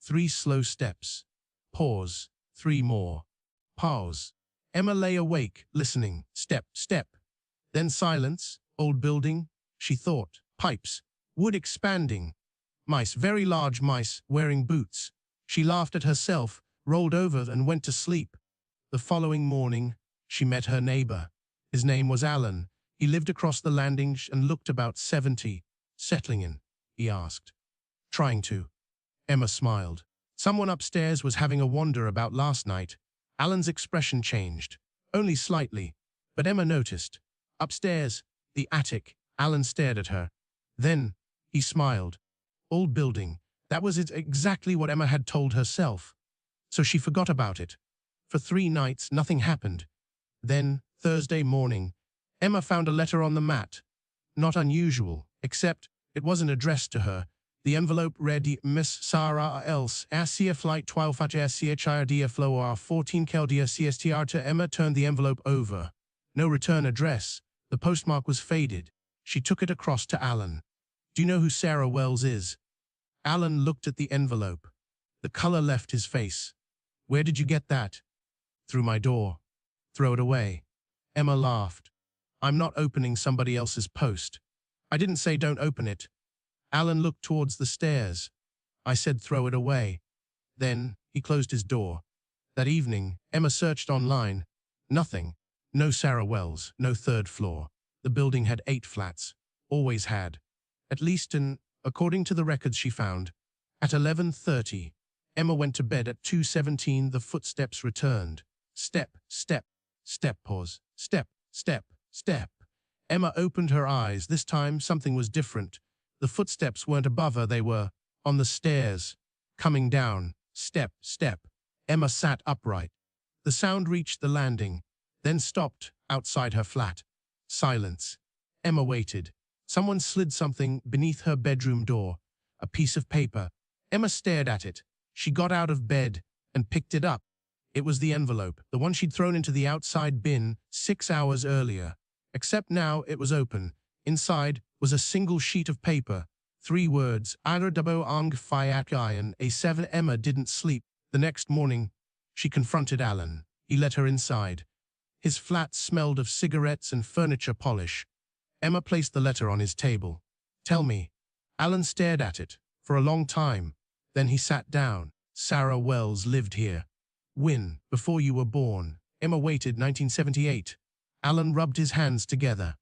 3 slow steps. Pause. 3 more. Pause. Emma lay awake, listening. Step, step. Then silence, Old building, she thought. Pipes. Wood expanding. Mice, very large mice, wearing boots. She laughed at herself, rolled over and went to sleep. The following morning, she met her neighbor. His name was Alan. He lived across the landing and looked about 70. Settling in, he asked. Trying to. Emma smiled. Someone upstairs was having a wander about last night. Alan's expression changed. Only slightly. But Emma noticed. Upstairs, the attic. Alan stared at her. Then, he smiled. Old building. That was exactly what Emma had told herself. So she forgot about it. For 3 nights, nothing happened. Then, Thursday morning, Emma found a letter on the mat. Not unusual, except it wasn't addressed to her. The envelope read, Miss Sarah else, Asia flight 12 Asia Chirdia flow 14 Keldia CSTR to Emma turned the envelope over. No return address. The postmark was faded. She took it across to Alan. Do you know who Sarah Wells is? Alan looked at the envelope. The color left his face. Where did you get that? Through my door. Throw it away. Emma laughed. I'm not opening somebody else's post. I didn't say don't open it. Alan looked towards the stairs. I said throw it away. Then, he closed his door. That evening, Emma searched online. Nothing. No Sarah Wells, no 3rd floor. The building had 8 flats. Always had. At least according to the records she found. At 11:30, Emma went to bed. At 2:17 the footsteps returned. Step, step, step, pause, step, step, step. Emma opened her eyes. This time something was different. The footsteps weren't above her, they were on the stairs, coming down. Step, step. Emma sat upright. The sound reached the landing, then stopped outside her flat. Silence. Emma waited. Someone slid something beneath her bedroom door, a piece of paper. Emma stared at it. She got out of bed and picked it up. It was the envelope, the one she'd thrown into the outside bin 6 hours earlier. Except now it was open. Inside was a single sheet of paper. 3 words, Aradabo ang Fayakayan A7. Emma didn't sleep. The next morning, she confronted Alan. He let her inside. His flat smelled of cigarettes and furniture polish. Emma placed the letter on his table. Tell me. Alan stared at it for a long time. Then he sat down. Sarah Wells lived here. When, before you were born. Emma waited. 1978. Alan rubbed his hands together.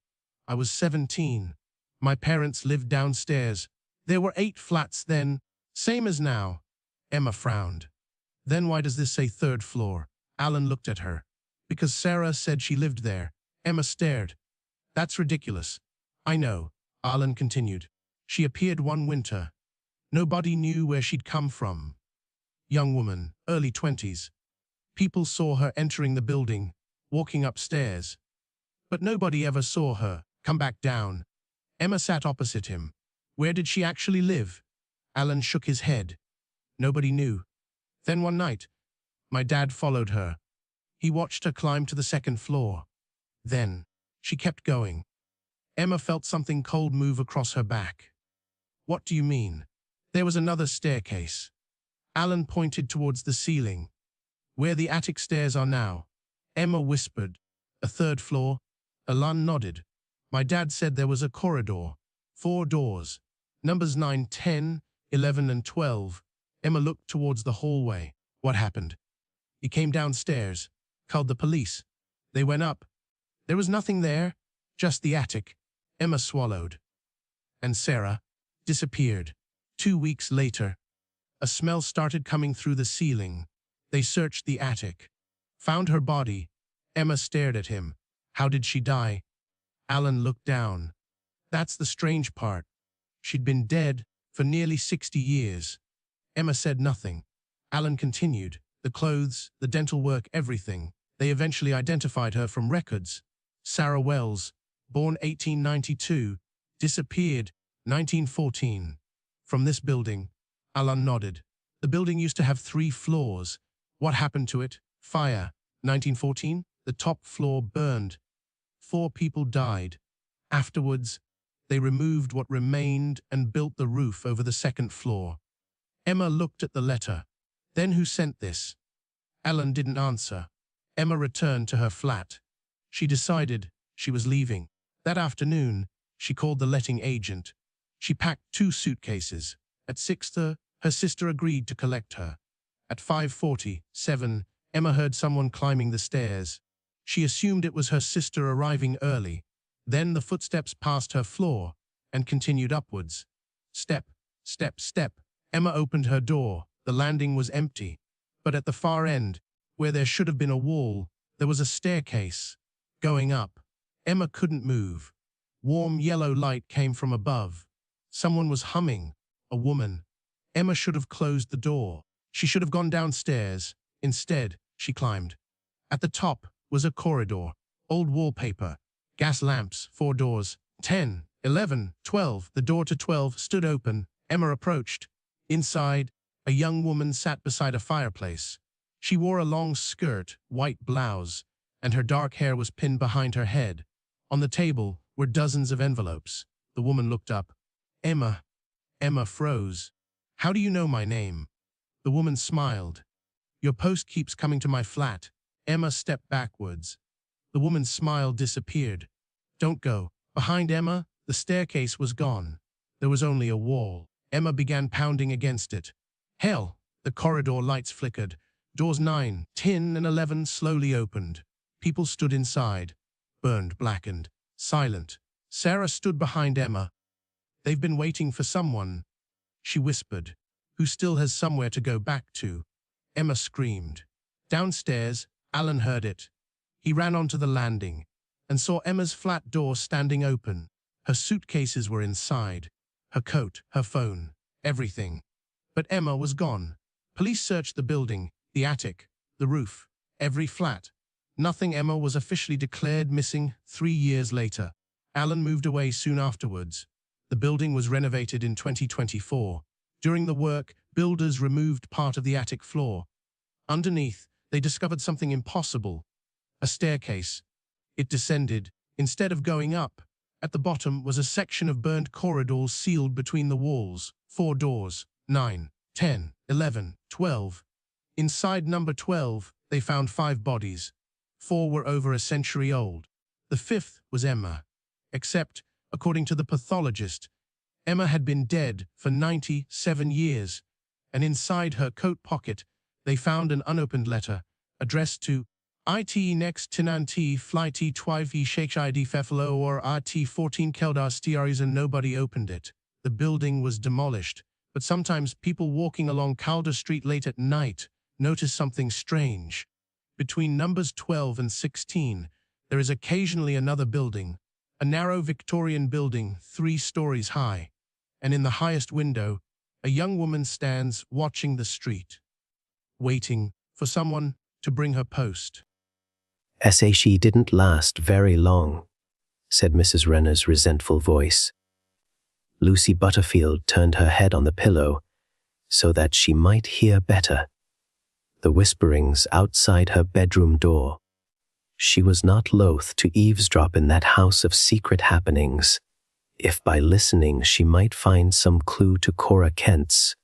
I was 17. My parents lived downstairs. There were 8 flats then, same as now. Emma frowned. Then why does this say 3rd floor? Alan looked at her. Because Sarah said she lived there. Emma stared. That's ridiculous. I know, Alan continued. She appeared one winter. Nobody knew where she'd come from. Young woman, early 20s. People saw her entering the building, walking upstairs. But nobody ever saw her come back down. Emma sat opposite him. Where did she actually live? Alan shook his head. Nobody knew. Then one night, my dad followed her. He watched her climb to the 2nd floor. Then, she kept going. Emma felt something cold move across her back. What do you mean? There was another staircase. Alan pointed towards the ceiling. Where the attic stairs are now. Emma whispered. A 3rd floor? Alan nodded. My dad said there was a corridor. 4 doors. Numbers 9, 10, 11 and 12. Emma looked towards the hallway. What happened? He came downstairs. Called the police. They went up. There was nothing there. Just the attic. Emma swallowed. And Sarah disappeared. 2 weeks later, a smell started coming through the ceiling. They searched the attic. Found her body. Emma stared at him. How did she die? Alan looked down. That's the strange part. She'd been dead for nearly 60 years. Emma said nothing. Alan continued. The clothes, the dental work, everything. They eventually identified her from records. Sarah Wells, born 1892, disappeared 1914. From this building, Alan nodded. The building used to have 3 floors. What happened to it? Fire. 1914, the top floor burned. 4 people died. Afterwards, they removed what remained and built the roof over the 2nd floor. Emma looked at the letter. Then who sent this? Alan didn't answer. Emma returned to her flat. She decided she was leaving. That afternoon, she called the letting agent. She packed 2 suitcases. At 6:30, her sister agreed to collect her. At 5:47, Emma heard someone climbing the stairs. She assumed it was her sister arriving early. Then the footsteps passed her floor and continued upwards. Step, step, step. Emma opened her door. The landing was empty. But at the far end, where there should have been a wall, there was a staircase. Going up. Emma couldn't move. Warm yellow light came from above. Someone was humming. A woman. Emma should have closed the door. She should have gone downstairs. Instead, she climbed. At the top was a corridor. Old wallpaper. Gas lamps, 4 doors. 10, 11, 12. The door to 12 stood open. Emma approached. Inside, a young woman sat beside a fireplace. She wore a long skirt, white blouse, and her dark hair was pinned behind her head. On the table were dozens of envelopes. The woman looked up. Emma. Emma froze. How do you know my name? The woman smiled. Your post keeps coming to my flat. Emma stepped backwards. The woman's smile disappeared. Don't go. Behind Emma, the staircase was gone. There was only a wall. Emma began pounding against it. Hell! The corridor lights flickered. Doors 9, 10, and 11 slowly opened. People stood inside. Burned, blackened, silent. Sarah stood behind Emma. They've been waiting for someone, she whispered, who still has somewhere to go back to. Emma screamed. Downstairs, Alan heard it. He ran onto the landing and saw Emma's flat door standing open. Her suitcases were inside. Her coat, her phone, everything. But Emma was gone. Police searched the building, the attic, the roof, every flat. Nothing. Emma was officially declared missing 3 years later. Alan moved away soon afterwards. The building was renovated in 2024. During the work, builders removed part of the attic floor. Underneath, they discovered something impossible. A staircase. It descended. Instead of going up, at the bottom was a section of burned corridors sealed between the walls. 4 doors. 9, 10, 11, 12. Inside number 12, they found 5 bodies. 4 were over a century old. The 5th was Emma. Except, according to the pathologist, Emma had been dead for 97 years, and inside her coat pocket, they found an unopened letter, addressed to IT next Tinanti Flighty Twive Sheikh ID Fefalo or RT 14 Keldar Stiaries, and nobody opened it. The building was demolished, but sometimes people walking along Calder Street late at night notice something strange. Between numbers 12 and 16, there is occasionally another building, a narrow Victorian building 3 stories high, and in the highest window, a young woman stands watching the street, waiting for someone to bring her post. She didn't last very long, said Mrs. Renner's resentful voice. Lucy Butterfield turned her head on the pillow so that she might hear better the whisperings outside her bedroom door. She was not loath to eavesdrop in that house of secret happenings, if by listening she might find some clue to Cora Kent's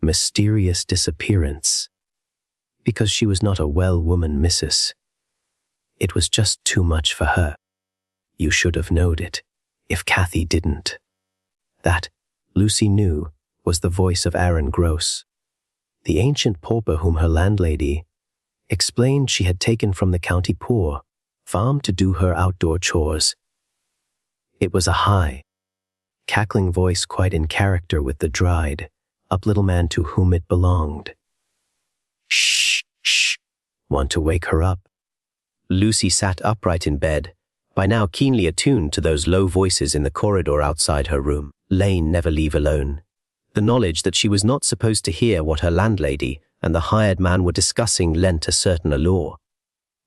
mysterious disappearance. Because she was not a well woman, Mrs. It was just too much for her. You should have knowed it, if Kathy didn't. That, Lucy knew, was the voice of Aaron Gross, the ancient pauper whom her landlady explained she had taken from the county poor farm to do her outdoor chores. It was a high, cackling voice quite in character with the dried up little man to whom it belonged. Shh, shh. Want to wake her up? Lucy sat upright in bed, by now keenly attuned to those low voices in the corridor outside her room. Lane never leave alone. The knowledge that she was not supposed to hear what her landlady and the hired man were discussing lent a certain allure,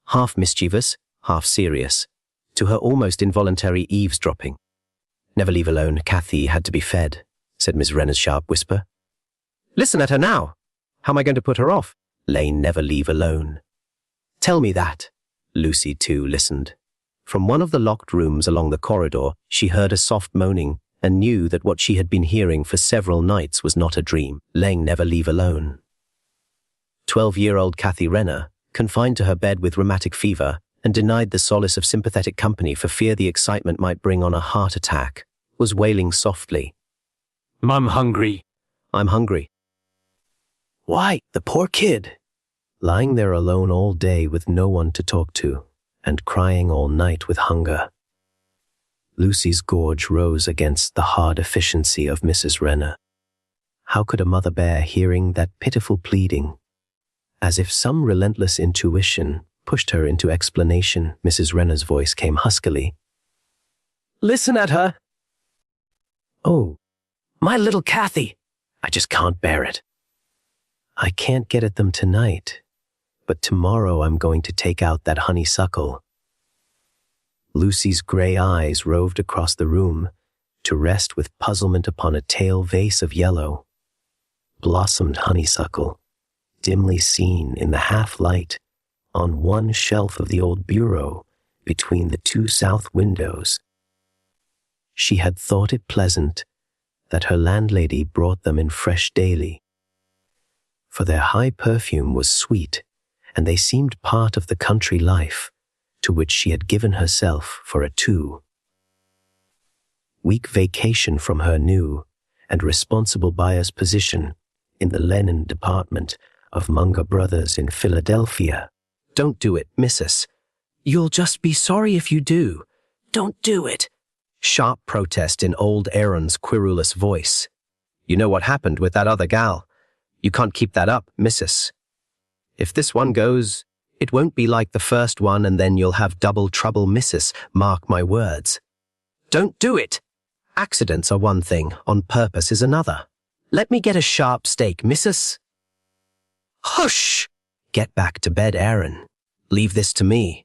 half mischievous, half serious, to her almost involuntary eavesdropping. Never leave alone, Kathy had to be fed, said Miss Renner's sharp whisper. Listen at her now. How am I going to put her off? Lane never leave alone. Tell me that. Lucy, too, listened. From one of the locked rooms along the corridor, she heard a soft moaning and knew that what she had been hearing for several nights was not a dream. Lane never leave alone. 12-year-old Kathy Renner, confined to her bed with rheumatic fever and denied the solace of sympathetic company for fear the excitement might bring on a heart attack, was wailing softly. "I'm hungry." "I'm hungry." "Why, the poor kid!" Lying there alone all day with no one to talk to, and crying all night with hunger. Lucy's gorge rose against the hard efficiency of Mrs. Renner. How could a mother bear hearing that pitiful pleading? As if some relentless intuition pushed her into explanation, Mrs. Renner's voice came huskily. "Listen at her!" "Oh, my little Kathy! I just can't bear it. I can't get at them tonight, but tomorrow I'm going to take out that honeysuckle." Lucy's grey eyes roved across the room to rest with puzzlement upon a tail vase of yellow, blossomed honeysuckle, dimly seen in the half-light on one shelf of the old bureau between the two south windows. She had thought it pleasant that her landlady brought them in fresh daily, for their high perfume was sweet, and they seemed part of the country life to which she had given herself for a 2-week vacation from her new and responsible buyer's position in the linen department of Munger Brothers in Philadelphia. "Don't do it, missus. You'll just be sorry if you do. Don't do it." Sharp protest in old Aaron's querulous voice. "You know what happened with that other gal. You can't keep that up, missus. If this one goes, it won't be like the first one, and then you'll have double trouble, missus, mark my words. Don't do it. Accidents are one thing, on purpose is another. Let me get a sharp steak, missus." "Hush! Get back to bed, Aaron. Leave this to me.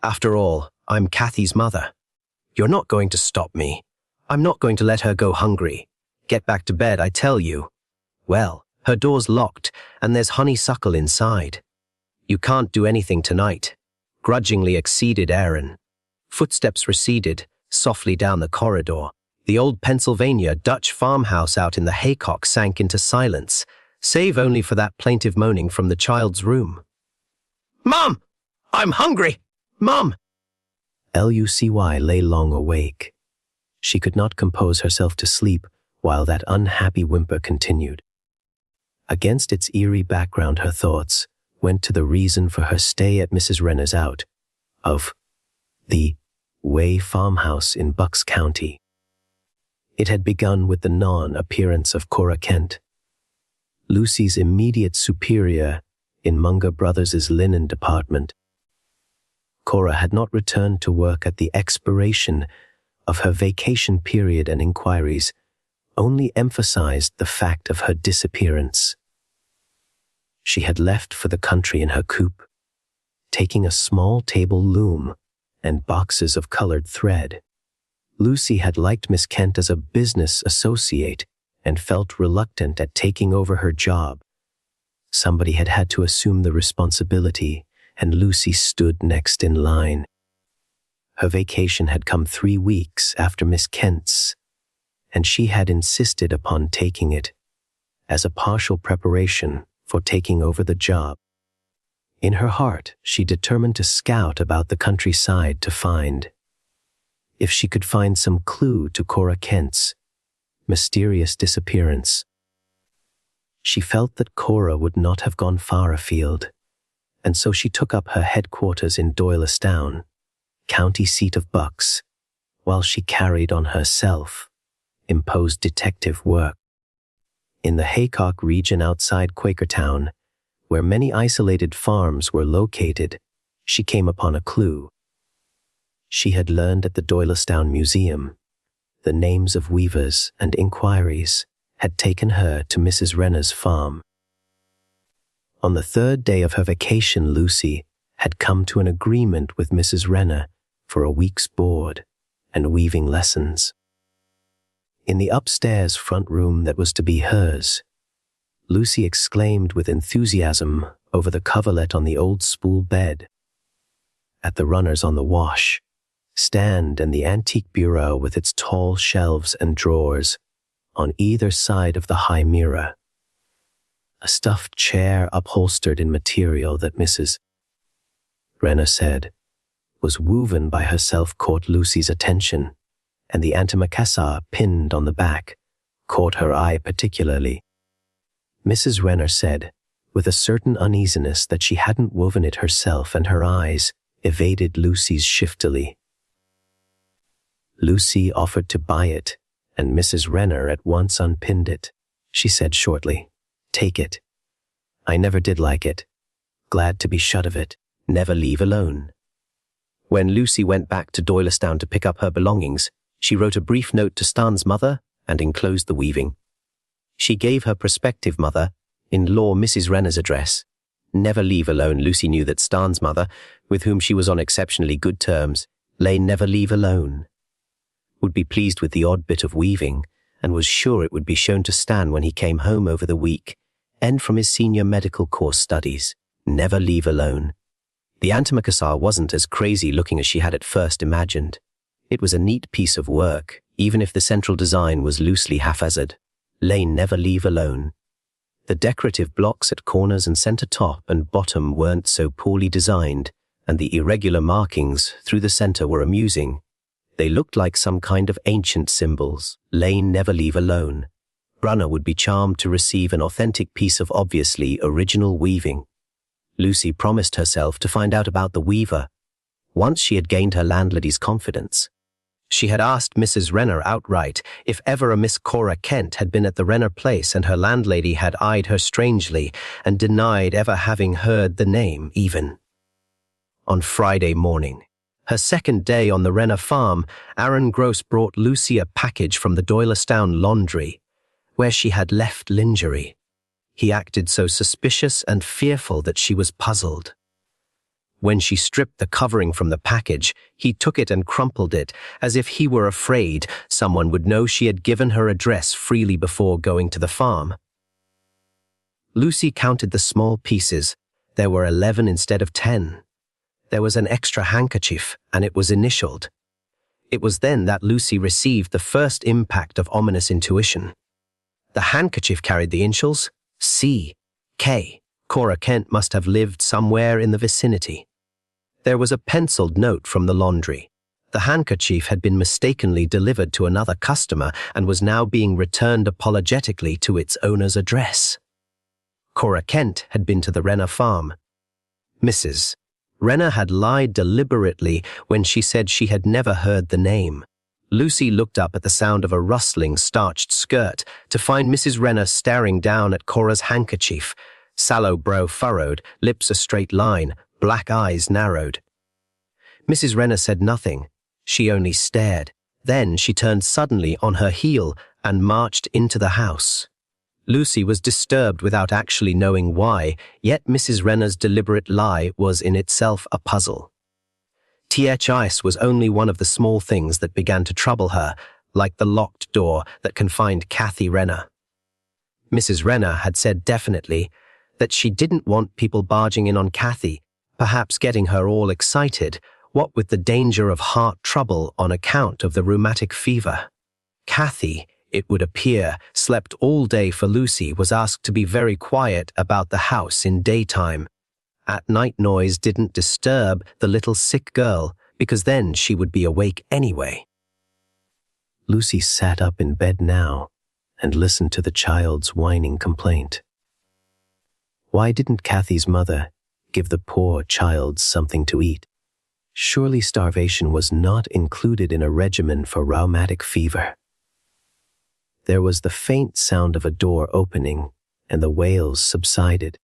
After all, I'm Kathy's mother. You're not going to stop me. I'm not going to let her go hungry. Get back to bed, I tell you. Well, her door's locked, and there's honeysuckle inside. You can't do anything tonight," grudgingly acceded Aaron. Footsteps receded softly down the corridor. The old Pennsylvania Dutch farmhouse out in the haycock sank into silence, save only for that plaintive moaning from the child's room. "Mom! I'm hungry! Mom!" Lucy lay long awake. She could not compose herself to sleep while that unhappy whimper continued. Against its eerie background, her thoughts went to the reason for her stay at Mrs. Renner's out of the Way farmhouse in Bucks County. It had begun with the non-appearance of Cora Kent, Lucy's immediate superior in Munger Brothers' linen department. Cora had not returned to work at the expiration of her vacation period, and inquiries only emphasized the fact of her disappearance. She had left for the country in her coupe, taking a small table loom and boxes of colored thread. Lucy had liked Miss Kent as a business associate and felt reluctant at taking over her job. Somebody had had to assume the responsibility, and Lucy stood next in line. Her vacation had come 3 weeks after Miss Kent's, and she had insisted upon taking it as a partial preparation for taking over the job. In her heart, she determined to scout about the countryside to find, if she could find some clue to Cora Kent's mysterious disappearance. She felt that Cora would not have gone far afield, and so she took up her headquarters in Doylestown, county seat of Bucks, while she carried on her self-imposed detective work. In the Haycock region outside Quakertown, where many isolated farms were located, she came upon a clue. She had learned at the Doylestown Museum the names of weavers, and inquiries had taken her to Mrs. Renner's farm. On the 3rd day of her vacation, Lucy had come to an agreement with Mrs. Renner for a week's board and weaving lessons. In the upstairs front room that was to be hers, Lucy exclaimed with enthusiasm over the coverlet on the old spool bed, at the runners on the wash stand, and the antique bureau with its tall shelves and drawers on either side of the high mirror. A stuffed chair upholstered in material that Mrs. Renner said was woven by herself caught Lucy's attention, and the antimacassar pinned on the back caught her eye particularly. Mrs. Renner said, with a certain uneasiness, that she hadn't woven it herself, and her eyes evaded Lucy's shiftily. Lucy offered to buy it, and Mrs. Renner at once unpinned it. She said shortly, "Take it. I never did like it. Glad to be shut of it. Never leave alone." When Lucy went back to Doylestown to pick up her belongings, she wrote a brief note to Stan's mother and enclosed the weaving. She gave her prospective mother-in-law Mrs. Renner's address. Never leave alone. Lucy knew that Stan's mother, with whom she was on exceptionally good terms, lay never leave alone, would be pleased with the odd bit of weaving, and was sure it would be shown to Stan when he came home over the week, and from his senior medical course studies. Never leave alone. The antimacassar wasn't as crazy looking as she had at first imagined. It was a neat piece of work, even if the central design was loosely haphazard. Lay never leave alone. The decorative blocks at corners and center top and bottom weren't so poorly designed, and the irregular markings through the center were amusing. They looked like some kind of ancient symbols. Lay never leave alone. Brunner would be charmed to receive an authentic piece of obviously original weaving. Lucy promised herself to find out about the weaver once she had gained her landlady's confidence. She had asked Mrs. Renner outright if ever a Miss Cora Kent had been at the Renner place, and her landlady had eyed her strangely and denied ever having heard the name even. On Friday morning, her second day on the Renner farm, Aaron Gross brought Lucy a package from the Doylestown laundry, where she had left lingerie. He acted so suspicious and fearful that she was puzzled. When she stripped the covering from the package, he took it and crumpled it, as if he were afraid someone would know she had given her address freely before going to the farm. Lucy counted the small pieces. There were 11 instead of 10. There was an extra handkerchief, and it was initialed. It was then that Lucy received the first impact of ominous intuition. The handkerchief carried the initials C.K. Cora Kent must have lived somewhere in the vicinity. There was a penciled note from the laundry. The handkerchief had been mistakenly delivered to another customer and was now being returned apologetically to its owner's address. Cora Kent had been to the Renner farm. Mrs. Renner had lied deliberately when she said she had never heard the name. Lucy looked up at the sound of a rustling, starched skirt to find Mrs. Renner staring down at Cora's handkerchief, sallow brow furrowed, lips a straight line, black eyes narrowed. Mrs. Renner said nothing. She only stared. Then she turned suddenly on her heel and marched into the house. Lucy was disturbed without actually knowing why, yet Mrs. Renner's deliberate lie was in itself a puzzle. THIS was only one of the small things that began to trouble her, like the locked door that confined Kathy Renner. Mrs. Renner had said definitely that she didn't want people barging in on Kathy, perhaps getting her all excited, what with the danger of heart trouble on account of the rheumatic fever. Kathy, it would appear, slept all day, for Lucy was asked to be very quiet about the house in daytime. At night noise didn't disturb the little sick girl, because then she would be awake anyway. Lucy sat up in bed now and listened to the child's whining complaint. Why didn't Kathy's mother give the poor child something to eat? Surely starvation was not included in a regimen for rheumatic fever. There was the faint sound of a door opening, and the wails subsided.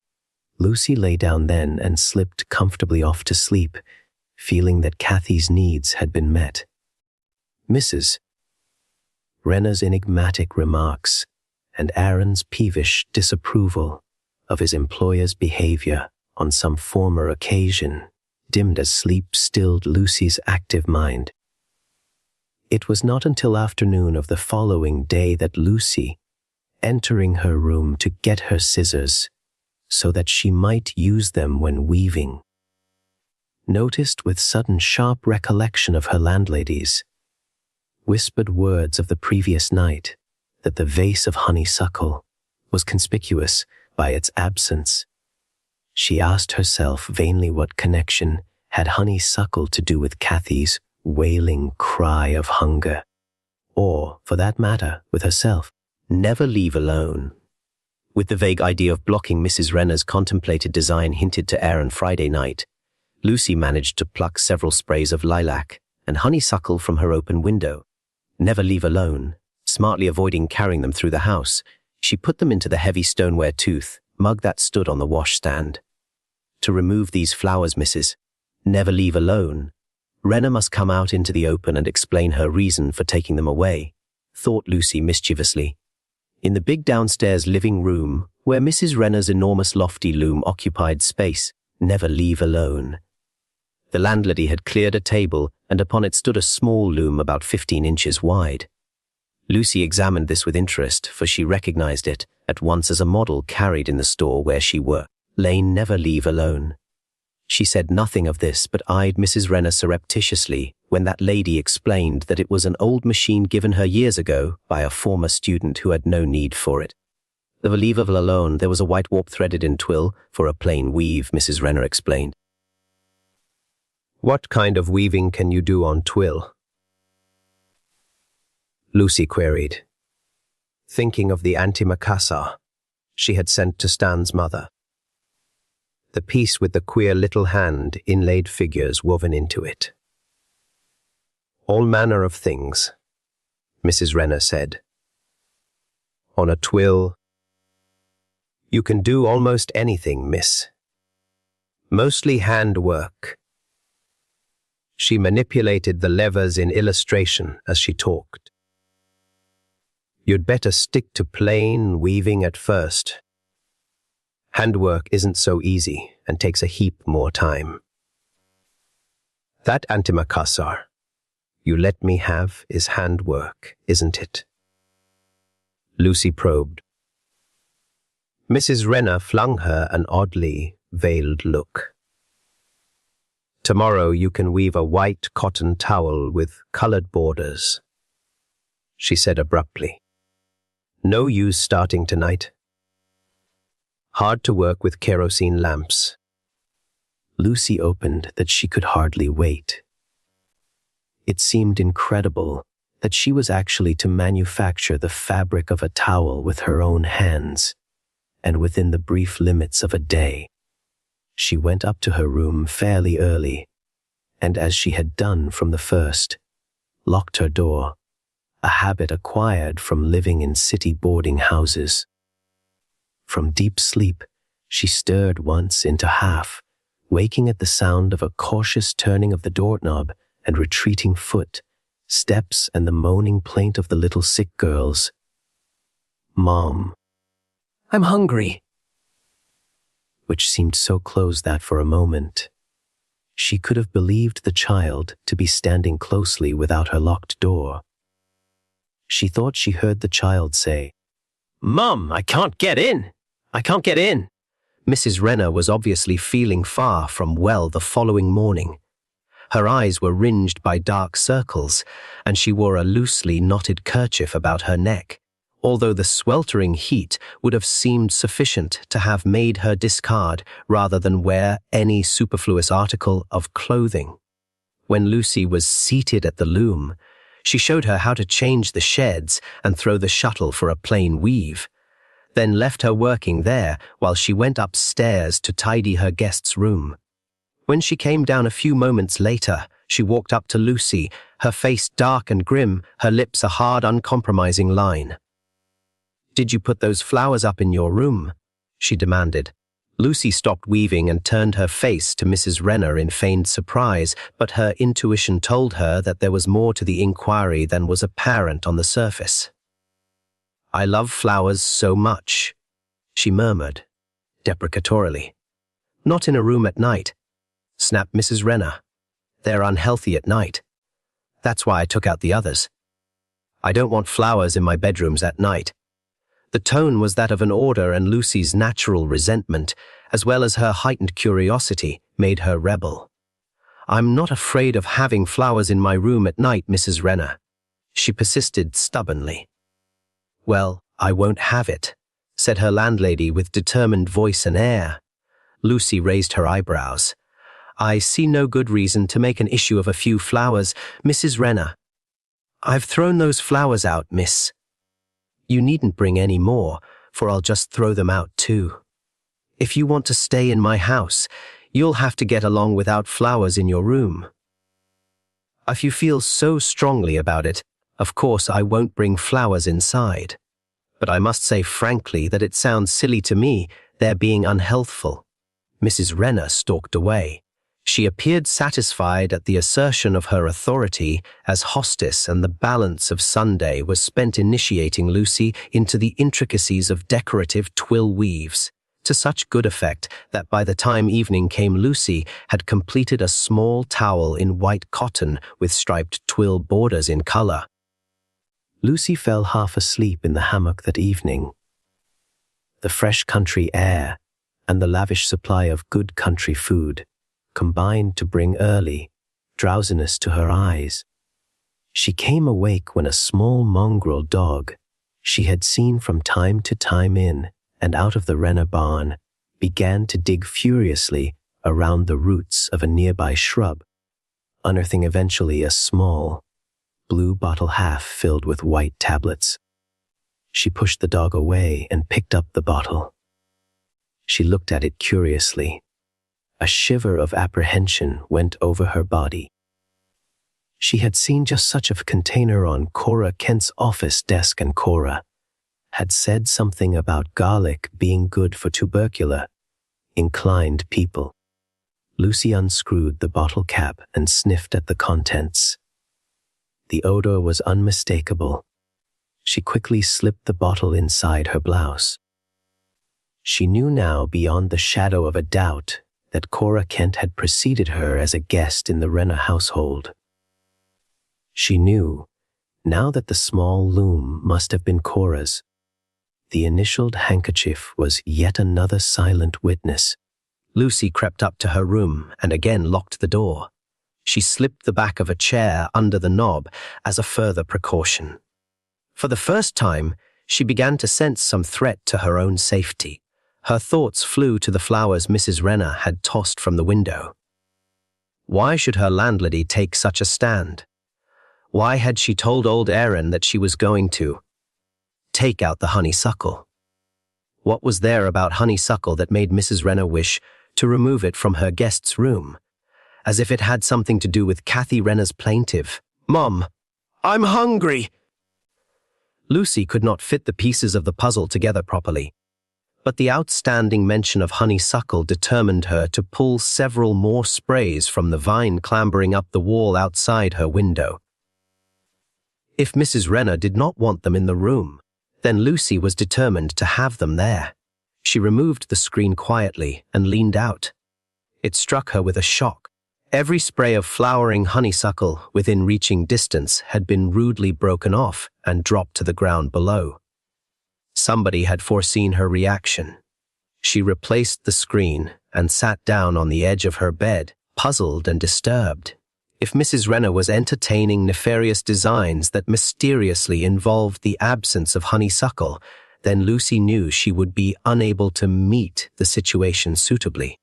Lucy lay down then and slipped comfortably off to sleep, feeling that Kathy's needs had been met. Mrs. Renner's enigmatic remarks and Aaron's peevish disapproval of his employer's behavior on some former occasion dimmed as sleep stilled Lucy's active mind. It was not until afternoon of the following day that Lucy, entering her room to get her scissors so that she might use them when weaving, noticed with sudden sharp recollection of her landlady's whispered words of the previous night that the vase of honeysuckle was conspicuous by its absence. She asked herself vainly what connection had honeysuckle to do with Kathy's wailing cry of hunger? Or, for that matter, with herself? Never leave alone. With the vague idea of blocking Mrs. Renner's contemplated design hinted to Aaron Friday night, Lucy managed to pluck several sprays of lilac and honeysuckle from her open window. Never leave alone. Smartly avoiding carrying them through the house, she put them into the heavy stoneware tooth mug that stood on the washstand. To remove these flowers, Mrs. Never leave alone. Renner must come out into the open and explain her reason for taking them away, thought Lucy mischievously. In the big downstairs living room, where Mrs. Renner's enormous lofty loom occupied space, never leave alone. The landlady had cleared a table, and upon it stood a small loom about 15 inches wide. Lucy examined this with interest, for she recognized it at once as a model carried in the store where she worked. Lane never leave alone. She said nothing of this, but eyed Mrs. Renner surreptitiously when that lady explained that it was an old machine given her years ago by a former student who had no need for it. The leave alone, there was a white warp threaded in twill for a plain weave, Mrs. Renner explained. What kind of weaving can you do on twill? Lucy queried, thinking of the antimacassar she had sent to Stan's mother. The piece with the queer little hand inlaid figures woven into it. All manner of things, Mrs. Renner said. On a twill, you can do almost anything, miss. Mostly handwork. She manipulated the levers in illustration as she talked. You'd better stick to plain weaving at first. Handwork isn't so easy and takes a heap more time. That antimacassar you let me have is handwork, isn't it? Lucy probed. Mrs. Renner flung her an oddly veiled look. Tomorrow you can weave a white cotton towel with colored borders, she said abruptly. No use starting tonight. Hard to work with kerosene lamps. Lucy opened that she could hardly wait. It seemed incredible that she was actually to manufacture the fabric of a towel with her own hands, and within the brief limits of a day. She went up to her room fairly early, and as she had done from the first, locked her door, a habit acquired from living in city boarding houses. From deep sleep, she stirred once into half, waking at the sound of a cautious turning of the doorknob and retreating foot, steps and the moaning plaint of the little sick girls. Mom, I'm hungry. Which seemed so close that for a moment, she could have believed the child to be standing closely without her locked door. She thought she heard the child say, Mom, I can't get in. I can't get in. Mrs. Renner was obviously feeling far from well the following morning. Her eyes were ringed by dark circles, and she wore a loosely knotted kerchief about her neck, although the sweltering heat would have seemed sufficient to have made her discard rather than wear any superfluous article of clothing. When Lucy was seated at the loom, she showed her how to change the sheds and throw the shuttle for a plain weave, then left her working there while she went upstairs to tidy her guest's room. When she came down a few moments later, she walked up to Lucy, her face dark and grim, her lips a hard, uncompromising line. Did you put those flowers up in your room? She demanded. Lucy stopped weaving and turned her face to Mrs. Renner in feigned surprise, but her intuition told her that there was more to the inquiry than was apparent on the surface. I love flowers so much, she murmured, deprecatorily. Not in a room at night, snapped Mrs. Renner. They're unhealthy at night. That's why I took out the others. I don't want flowers in my bedrooms at night. The tone was that of an order, and Lucy's natural resentment, as well as her heightened curiosity, made her rebel. I'm not afraid of having flowers in my room at night, Mrs. Renner, she persisted stubbornly. Well, I won't have it, said her landlady with determined voice and air. Lucy raised her eyebrows. I see no good reason to make an issue of a few flowers, Mrs. Renner. I've thrown those flowers out, miss. You needn't bring any more, for I'll just throw them out too. If you want to stay in my house, you'll have to get along without flowers in your room. If you feel so strongly about it, of course I won't bring flowers inside. But I must say frankly that it sounds silly to me, their being unhealthful. Mrs. Renner stalked away. She appeared satisfied at the assertion of her authority as hostess, and the balance of Sunday was spent initiating Lucy into the intricacies of decorative twill weaves, to such good effect that by the time evening came Lucy had completed a small towel in white cotton with striped twill borders in color. Lucy fell half asleep in the hammock that evening. The fresh country air and the lavish supply of good country food combined to bring early drowsiness to her eyes. She came awake when a small mongrel dog she had seen from time to time in and out of the Renner barn began to dig furiously around the roots of a nearby shrub, unearthing eventually a small, blue bottle half filled with white tablets. She pushed the dog away and picked up the bottle. She looked at it curiously. A shiver of apprehension went over her body. She had seen just such a container on Cora Kent's office desk, and Cora had said something about garlic being good for tubercular, inclined people. Lucy unscrewed the bottle cap and sniffed at the contents. The odor was unmistakable. She quickly slipped the bottle inside her blouse. She knew now beyond the shadow of a doubt that Cora Kent had preceded her as a guest in the Renner household. She knew, now that the small loom must have been Cora's. The initialed handkerchief was yet another silent witness. Lucy crept up to her room and again locked the door. She slipped the back of a chair under the knob as a further precaution. For the first time, she began to sense some threat to her own safety. Her thoughts flew to the flowers Mrs. Renner had tossed from the window. Why should her landlady take such a stand? Why had she told old Aaron that she was going to take out the honeysuckle? What was there about honeysuckle that made Mrs. Renner wish to remove it from her guest's room, as if it had something to do with Kathy Renner's plaintive, "Mom, I'm hungry." Lucy could not fit the pieces of the puzzle together properly, but the outstanding mention of honeysuckle determined her to pull several more sprays from the vine clambering up the wall outside her window. If Mrs. Renner did not want them in the room, then Lucy was determined to have them there. She removed the screen quietly and leaned out. It struck her with a shock. Every spray of flowering honeysuckle within reaching distance had been rudely broken off and dropped to the ground below. Somebody had foreseen her reaction. She replaced the screen and sat down on the edge of her bed, puzzled and disturbed. If Mrs. Renner was entertaining nefarious designs that mysteriously involved the absence of honeysuckle, then Lucy knew she would be unable to meet the situation suitably.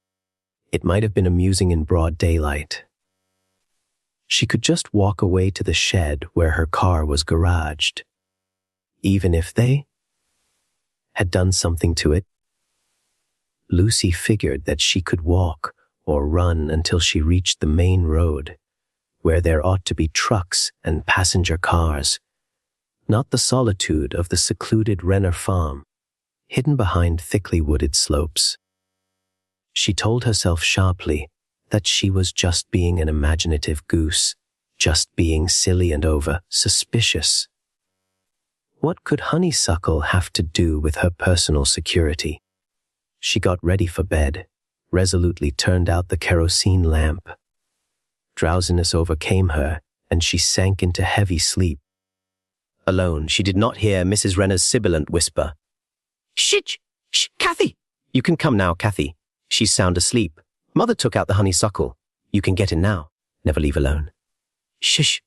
It might have been amusing in broad daylight. She could just walk away to the shed where her car was garaged. Even if they had done something to it, Lucy figured that she could walk or run until she reached the main road, where there ought to be trucks and passenger cars, not the solitude of the secluded Renner farm, hidden behind thickly wooded slopes. She told herself sharply that she was just being an imaginative goose, just being silly and over-suspicious. What could honeysuckle have to do with her personal security? She got ready for bed, resolutely turned out the kerosene lamp. Drowsiness overcame her, and she sank into heavy sleep. Alone, she did not hear Mrs. Renner's sibilant whisper, "Shh! Shh! Kathy! You can come now, Kathy. She's sound asleep. Mother took out the honeysuckle. You can get in now. Never leave alone." "Shush!"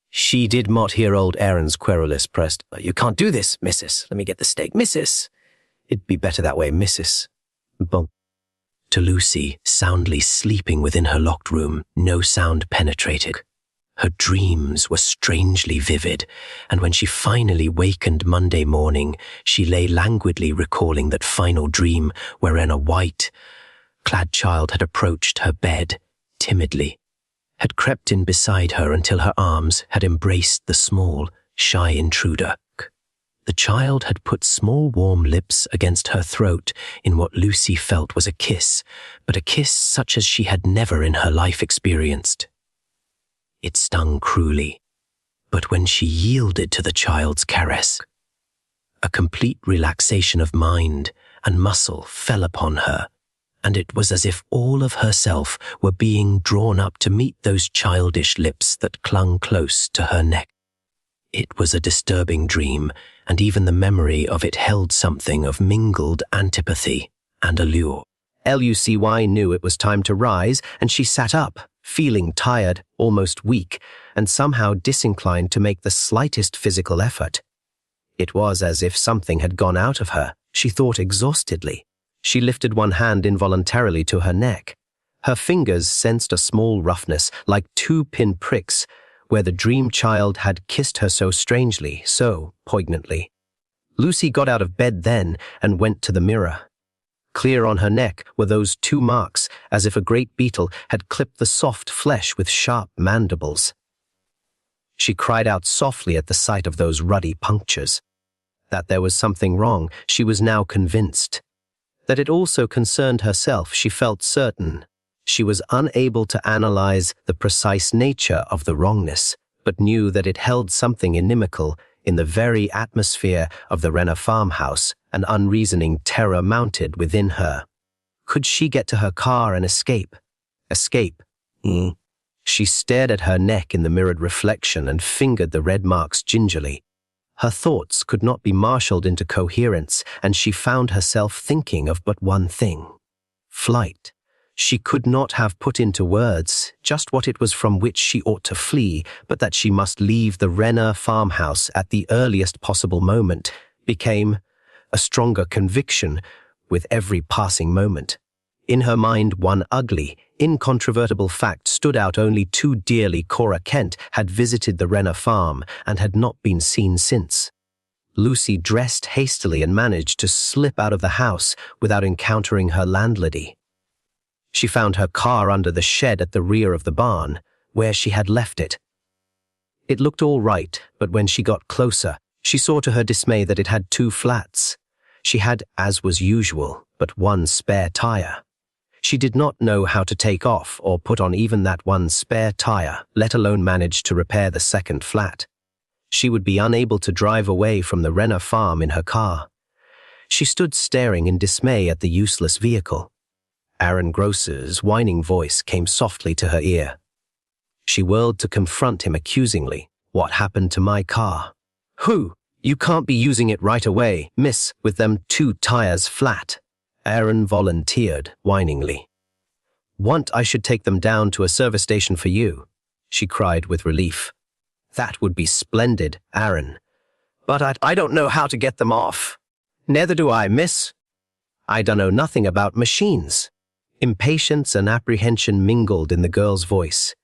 She did not hear old Aaron's querulous pressed, "You can't do this, missus. Let me get the steak, missus. It'd be better that way, missus." Bonk. to Lucy, soundly sleeping within her locked room. No sound penetrated. Her dreams were strangely vivid, and when she finally wakened Monday morning, she lay languidly recalling that final dream wherein a white-clad child had approached her bed timidly, had crept in beside her until her arms had embraced the small, shy intruder. The child had put small warm lips against her throat in what Lucy felt was a kiss, but a kiss such as she had never in her life experienced. It stung cruelly, but when she yielded to the child's caress, a complete relaxation of mind and muscle fell upon her, and it was as if all of herself were being drawn up to meet those childish lips that clung close to her neck. It was a disturbing dream, and even the memory of it held something of mingled antipathy and allure. Lucy knew it was time to rise, and she sat up, feeling tired, almost weak, and somehow disinclined to make the slightest physical effort. It was as if something had gone out of her, she thought exhaustedly. She lifted one hand involuntarily to her neck. Her fingers sensed a small roughness, like 2 pin pricks, where the dream child had kissed her so strangely, so poignantly. Lucy got out of bed then and went to the mirror. Clear on her neck were those 2 marks, as if a great beetle had clipped the soft flesh with sharp mandibles. She cried out softly at the sight of those ruddy punctures. That there was something wrong, she was now convinced. That it also concerned herself, she felt certain. She was unable to analyze the precise nature of the wrongness, but knew that it held something inimical in the very atmosphere of the Renner farmhouse. An unreasoning terror mounted within her. Could she get to her car and escape? Escape? She stared at her neck in the mirrored reflection and fingered the red marks gingerly. Her thoughts could not be marshaled into coherence, and she found herself thinking of but one thing: flight. She could not have put into words just what it was from which she ought to flee, but that she must leave the Renner farmhouse at the earliest possible moment became a stronger conviction with every passing moment. In her mind, one ugly, incontrovertible fact stood out only too dearly: Cora Kent had visited the Renner farm and had not been seen since. Lucy dressed hastily and managed to slip out of the house without encountering her landlady. She found her car under the shed at the rear of the barn, where she had left it. It looked all right, but when she got closer, she saw to her dismay that it had 2 flats. She had, as was usual, but 1 spare tire. She did not know how to take off or put on even that 1 spare tire, let alone manage to repair the 2nd flat. She would be unable to drive away from the Renner farm in her car. She stood staring in dismay at the useless vehicle. Aaron Gross's whining voice came softly to her ear. She whirled to confront him accusingly. "What happened to my car?" "Who? You can't be using it right away, miss, with them 2 tires flat," Aaron volunteered whiningly. "Want I should take them down to a service station for you?" she cried with relief. "That would be splendid, Aaron. But I don't know how to get them off." "Neither do I, miss. I don't know nothing about machines." Impatience and apprehension mingled in the girl's voice.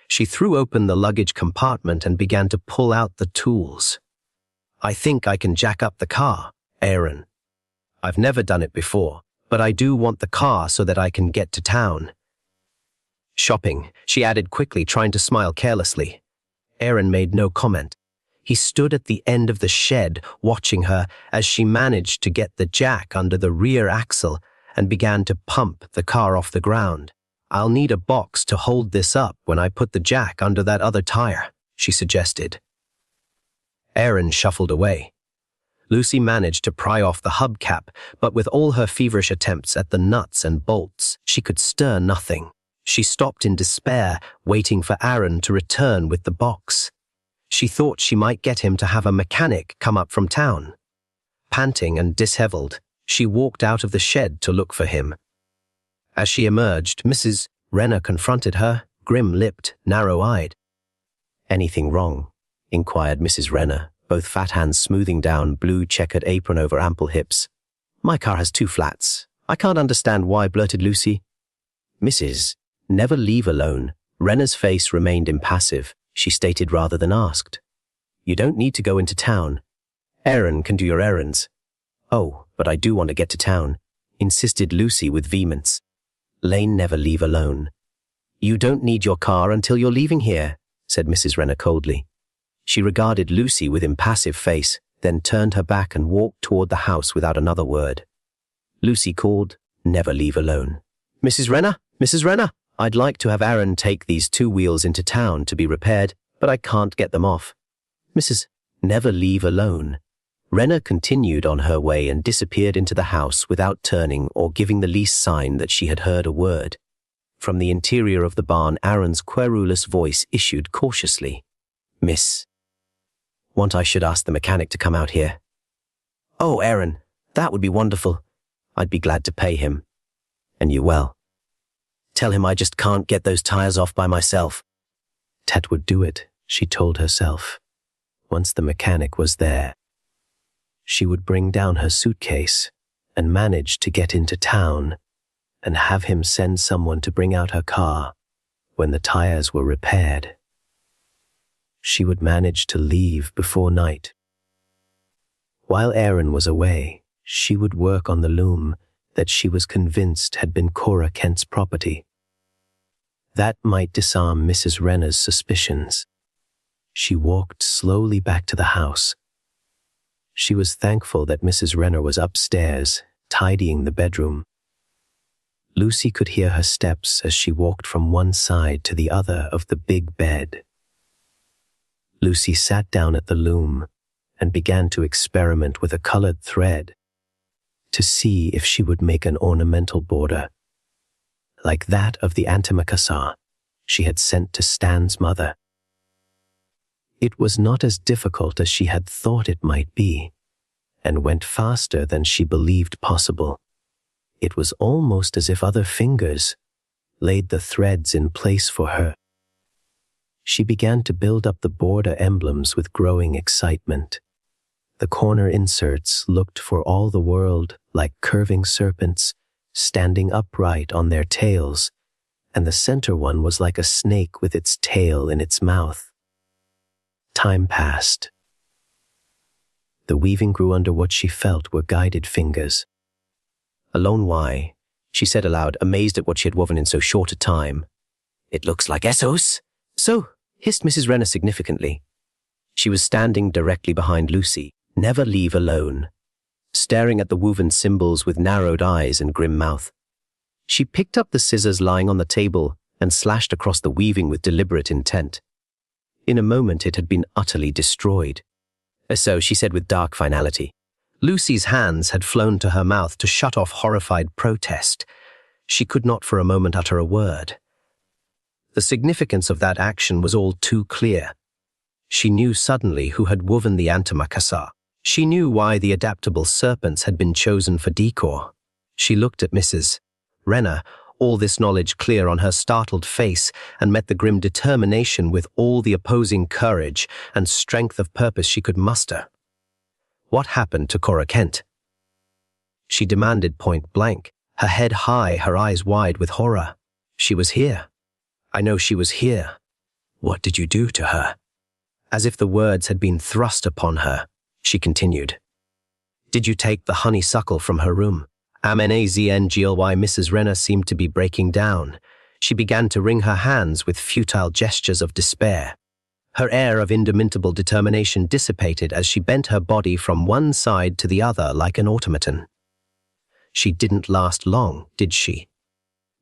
She threw open the luggage compartment and began to pull out the tools. "I think I can jack up the car, Aaron. I've never done it before, but I do want the car so that I can get to town." "Shopping," she added quickly, trying to smile carelessly. Aaron made no comment. He stood at the end of the shed, watching her as she managed to get the jack under the rear axle and began to pump the car off the ground. "I'll need a box to hold this up when I put the jack under that other tire," she suggested. Aaron shuffled away. Lucy managed to pry off the hubcap, but with all her feverish attempts at the nuts and bolts, she could stir nothing. She stopped in despair, waiting for Aaron to return with the box. She thought she might get him to have a mechanic come up from town. Panting and disheveled, she walked out of the shed to look for him. As she emerged, Mrs. Renner confronted her, grim-lipped, narrow-eyed. "Anything wrong?" inquired Mrs. Renner, both fat hands smoothing down blue checkered apron over ample hips. "My car has 2 flats. I can't understand why," blurted Lucy. Mrs. Never leave alone. Renna's face remained impassive. She stated rather than asked. You don't need to go into town. Aaron can do your errands. Oh, but I do want to get to town, insisted Lucy with vehemence. Lane never leave alone. You don't need your car until you're leaving here, said Mrs. Renner coldly. She regarded Lucy with impassive face, then turned her back and walked toward the house without another word. Lucy called, never leave alone. Mrs. Renner, I'd like to have Aaron take these 2 wheels into town to be repaired, but I can't get them off. Mrs. Never leave alone. Renner continued on her way and disappeared into the house without turning or giving the least sign that she had heard a word. From the interior of the barn, Aaron's querulous voice issued cautiously. Miss, want I should ask the mechanic to come out here? Oh, Aaron, that would be wonderful. I'd be glad to pay him. And you well. Tell him I just can't get those tires off by myself. Tet would do it, she told herself. Once the mechanic was there, she would bring down her suitcase and manage to get into town and have him send someone to bring out her car when the tires were repaired. She would manage to leave before night. While Aaron was away, she would work on the loom that she was convinced had been Cora Kent's property. That might disarm Mrs. Renner's suspicions. She walked slowly back to the house. She was thankful that Mrs. Renner was upstairs, tidying the bedroom. Lucy could hear her steps as she walked from one side to the other of the big bed. Lucy sat down at the loom and began to experiment with a colored thread to see if she would make an ornamental border, like that of the antimacassar she had sent to Stan's mother. It was not as difficult as she had thought it might be, and went faster than she believed possible. It was almost as if other fingers laid the threads in place for her. She began to build up the border emblems with growing excitement. The corner inserts looked for all the world like curving serpents standing upright on their tails, and the center one was like a snake with its tail in its mouth. Time passed. The weaving grew under what she felt were guided fingers. Alone why, she said aloud, amazed at what she had woven in so short a time. It looks like Essos. So, hissed Mrs. Renner significantly. She was standing directly behind Lucy, never leave alone, staring at the woven symbols with narrowed eyes and grim mouth. She picked up the scissors lying on the table and slashed across the weaving with deliberate intent. In a moment it had been utterly destroyed. So, she said with dark finality. Lucy's hands had flown to her mouth to shut off horrified protest. She could not for a moment utter a word. The significance of that action was all too clear. She knew suddenly who had woven the antimacassar. She knew why the adaptable serpents had been chosen for decor. She looked at Mrs. Renner, all this knowledge clear on her startled face, and met the grim determination with all the opposing courage and strength of purpose she could muster. What happened to Cora Kent? She demanded point blank, her head high, her eyes wide with horror. She was here. I know she was here. What did you do to her? As if the words had been thrust upon her, she continued. Did you take the honeysuckle from her room? Amazngly, Mrs. Renner seemed to be breaking down. She began to wring her hands with futile gestures of despair. Her air of indomitable determination dissipated as she bent her body from one side to the other like an automaton. She didn't last long, did she?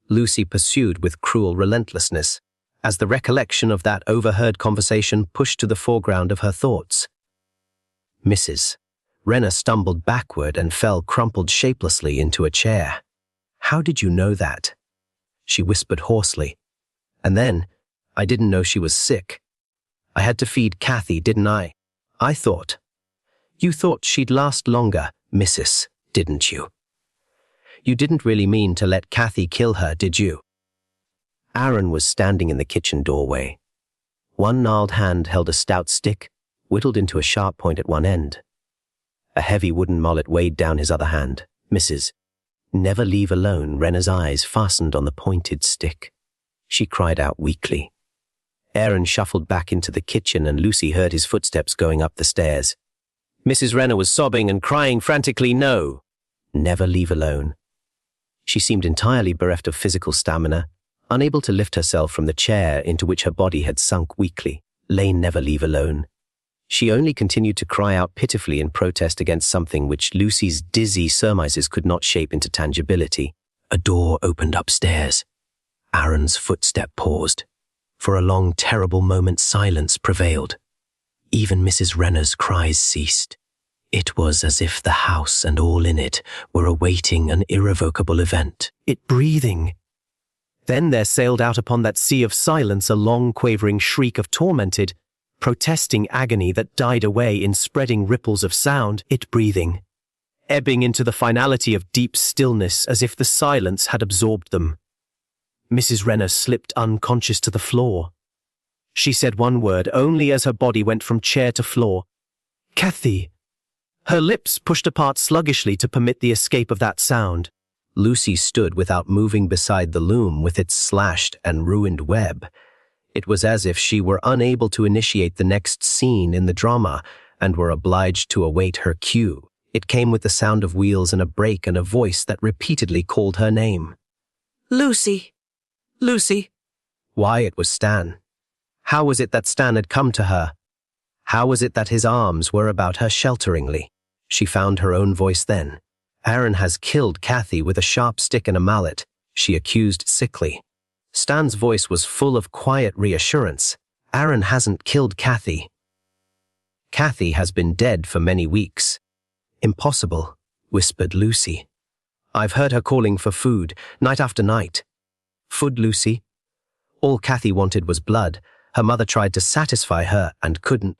Lucy pursued with cruel relentlessness, as the recollection of that overheard conversation pushed to the foreground of her thoughts. Mrs. Renner stumbled backward and fell crumpled shapelessly into a chair. How did you know that? She whispered hoarsely. And then, I didn't know she was sick. I had to feed Kathy, didn't I? I thought. You thought she'd last longer, Mrs., didn't you? You didn't really mean to let Kathy kill her, did you? Aaron was standing in the kitchen doorway. One gnarled hand held a stout stick, whittled into a sharp point at one end. A heavy wooden mallet weighed down his other hand. Mrs. Never leave alone. Rena's eyes fastened on the pointed stick. She cried out weakly. Aaron shuffled back into the kitchen and Lucy heard his footsteps going up the stairs. Mrs. Rena was sobbing and crying frantically, "No! Never leave alone." She seemed entirely bereft of physical stamina, unable to lift herself from the chair into which her body had sunk weakly. Lane, never leave alone. She only continued to cry out pitifully in protest against something which Lucy's dizzy surmises could not shape into tangibility. A door opened upstairs. Aaron's footstep paused. For a long, terrible moment, silence prevailed. Even Mrs. Rena's cries ceased. It was as if the house and all in it were awaiting an irrevocable event. It breathing. Then there sailed out upon that sea of silence a long, quavering shriek of tormented, protesting agony that died away in spreading ripples of sound. It breathing, ebbing into the finality of deep stillness as if the silence had absorbed them. Mrs. Rena slipped unconscious to the floor. She said one word only as her body went from chair to floor. "Kathy." Her lips pushed apart sluggishly to permit the escape of that sound. Lucy stood without moving beside the loom with its slashed and ruined web. It was as if she were unable to initiate the next scene in the drama and were obliged to await her cue. It came with the sound of wheels and a brake and a voice that repeatedly called her name. "Lucy! Lucy!" Why, it was Stan. How was it that Stan had come to her? How was it that his arms were about her shelteringly? She found her own voice then. "Aaron has killed Kathy with a sharp stick and a mallet," she accused sickly. Stan's voice was full of quiet reassurance. "Aaron hasn't killed Kathy. Kathy has been dead for many weeks." "Impossible," whispered Lucy. "I've heard her calling for food, night after night." "Food, Lucy?" All Kathy wanted was blood. Her mother tried to satisfy her and couldn't.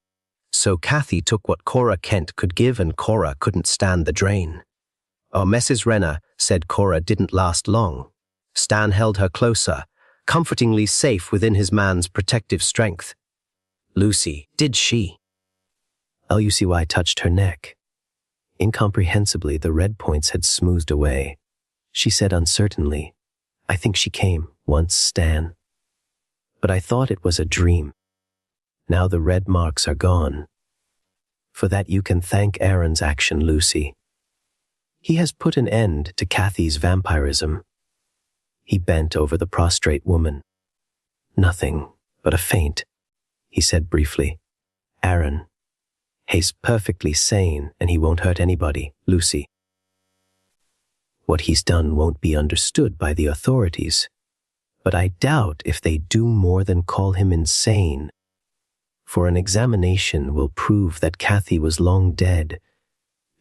So Kathy took what Cora Kent could give and Cora couldn't stand the drain. "Oh, Mrs. Rena," said Cora, didn't last long. Stan held her closer, comfortingly safe within his man's protective strength. "Lucy, did she?" Lucy touched her neck. Incomprehensibly, the red points had smoothed away. She said uncertainly, "I think she came once, Stan. But I thought it was a dream. Now the red marks are gone. For that you can thank Aaron's action, Lucy. He has put an end to Kathy's vampirism." He bent over the prostrate woman. "Nothing but a faint," he said briefly. "Aaron, he's perfectly sane and he won't hurt anybody, Lucy. What he's done won't be understood by the authorities, but I doubt if they do more than call him insane. For an examination will prove that Kathy was long dead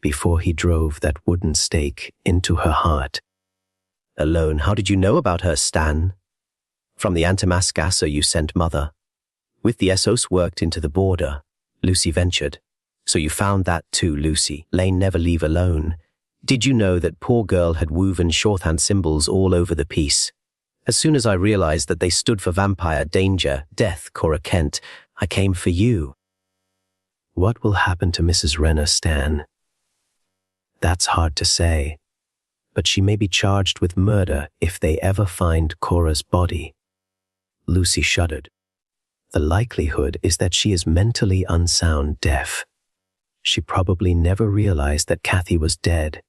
before he drove that wooden stake into her heart." "Alone, how did you know about her, Stan?" "From the antimacassar you sent Mother. With the Essos worked into the border," Lucy ventured. "So you found that too, Lucy. Lane, never leave alone. Did you know that poor girl had woven shorthand symbols all over the piece? As soon as I realized that they stood for vampire, danger, death, Cora Kent, I came for you." "What will happen to Mrs. Rena, Stan?" "That's hard to say, but she may be charged with murder if they ever find Cora's body." Lucy shuddered. "The likelihood is that she is mentally unsound deaf. She probably never realized that Kathy was dead.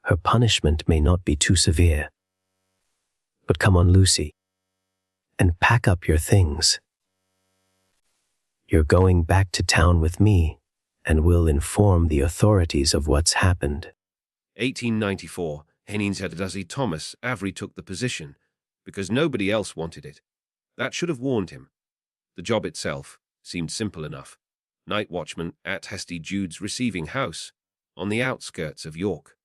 Her punishment may not be too severe. But come on, Lucy, and pack up your things. You're going back to town with me, and we'll inform the authorities of what's happened." 1894, Henningshedadasi Thomas Avery took the position, because nobody else wanted it. That should have warned him. The job itself seemed simple enough. Night watchman at Hesty Jude's receiving house, on the outskirts of York.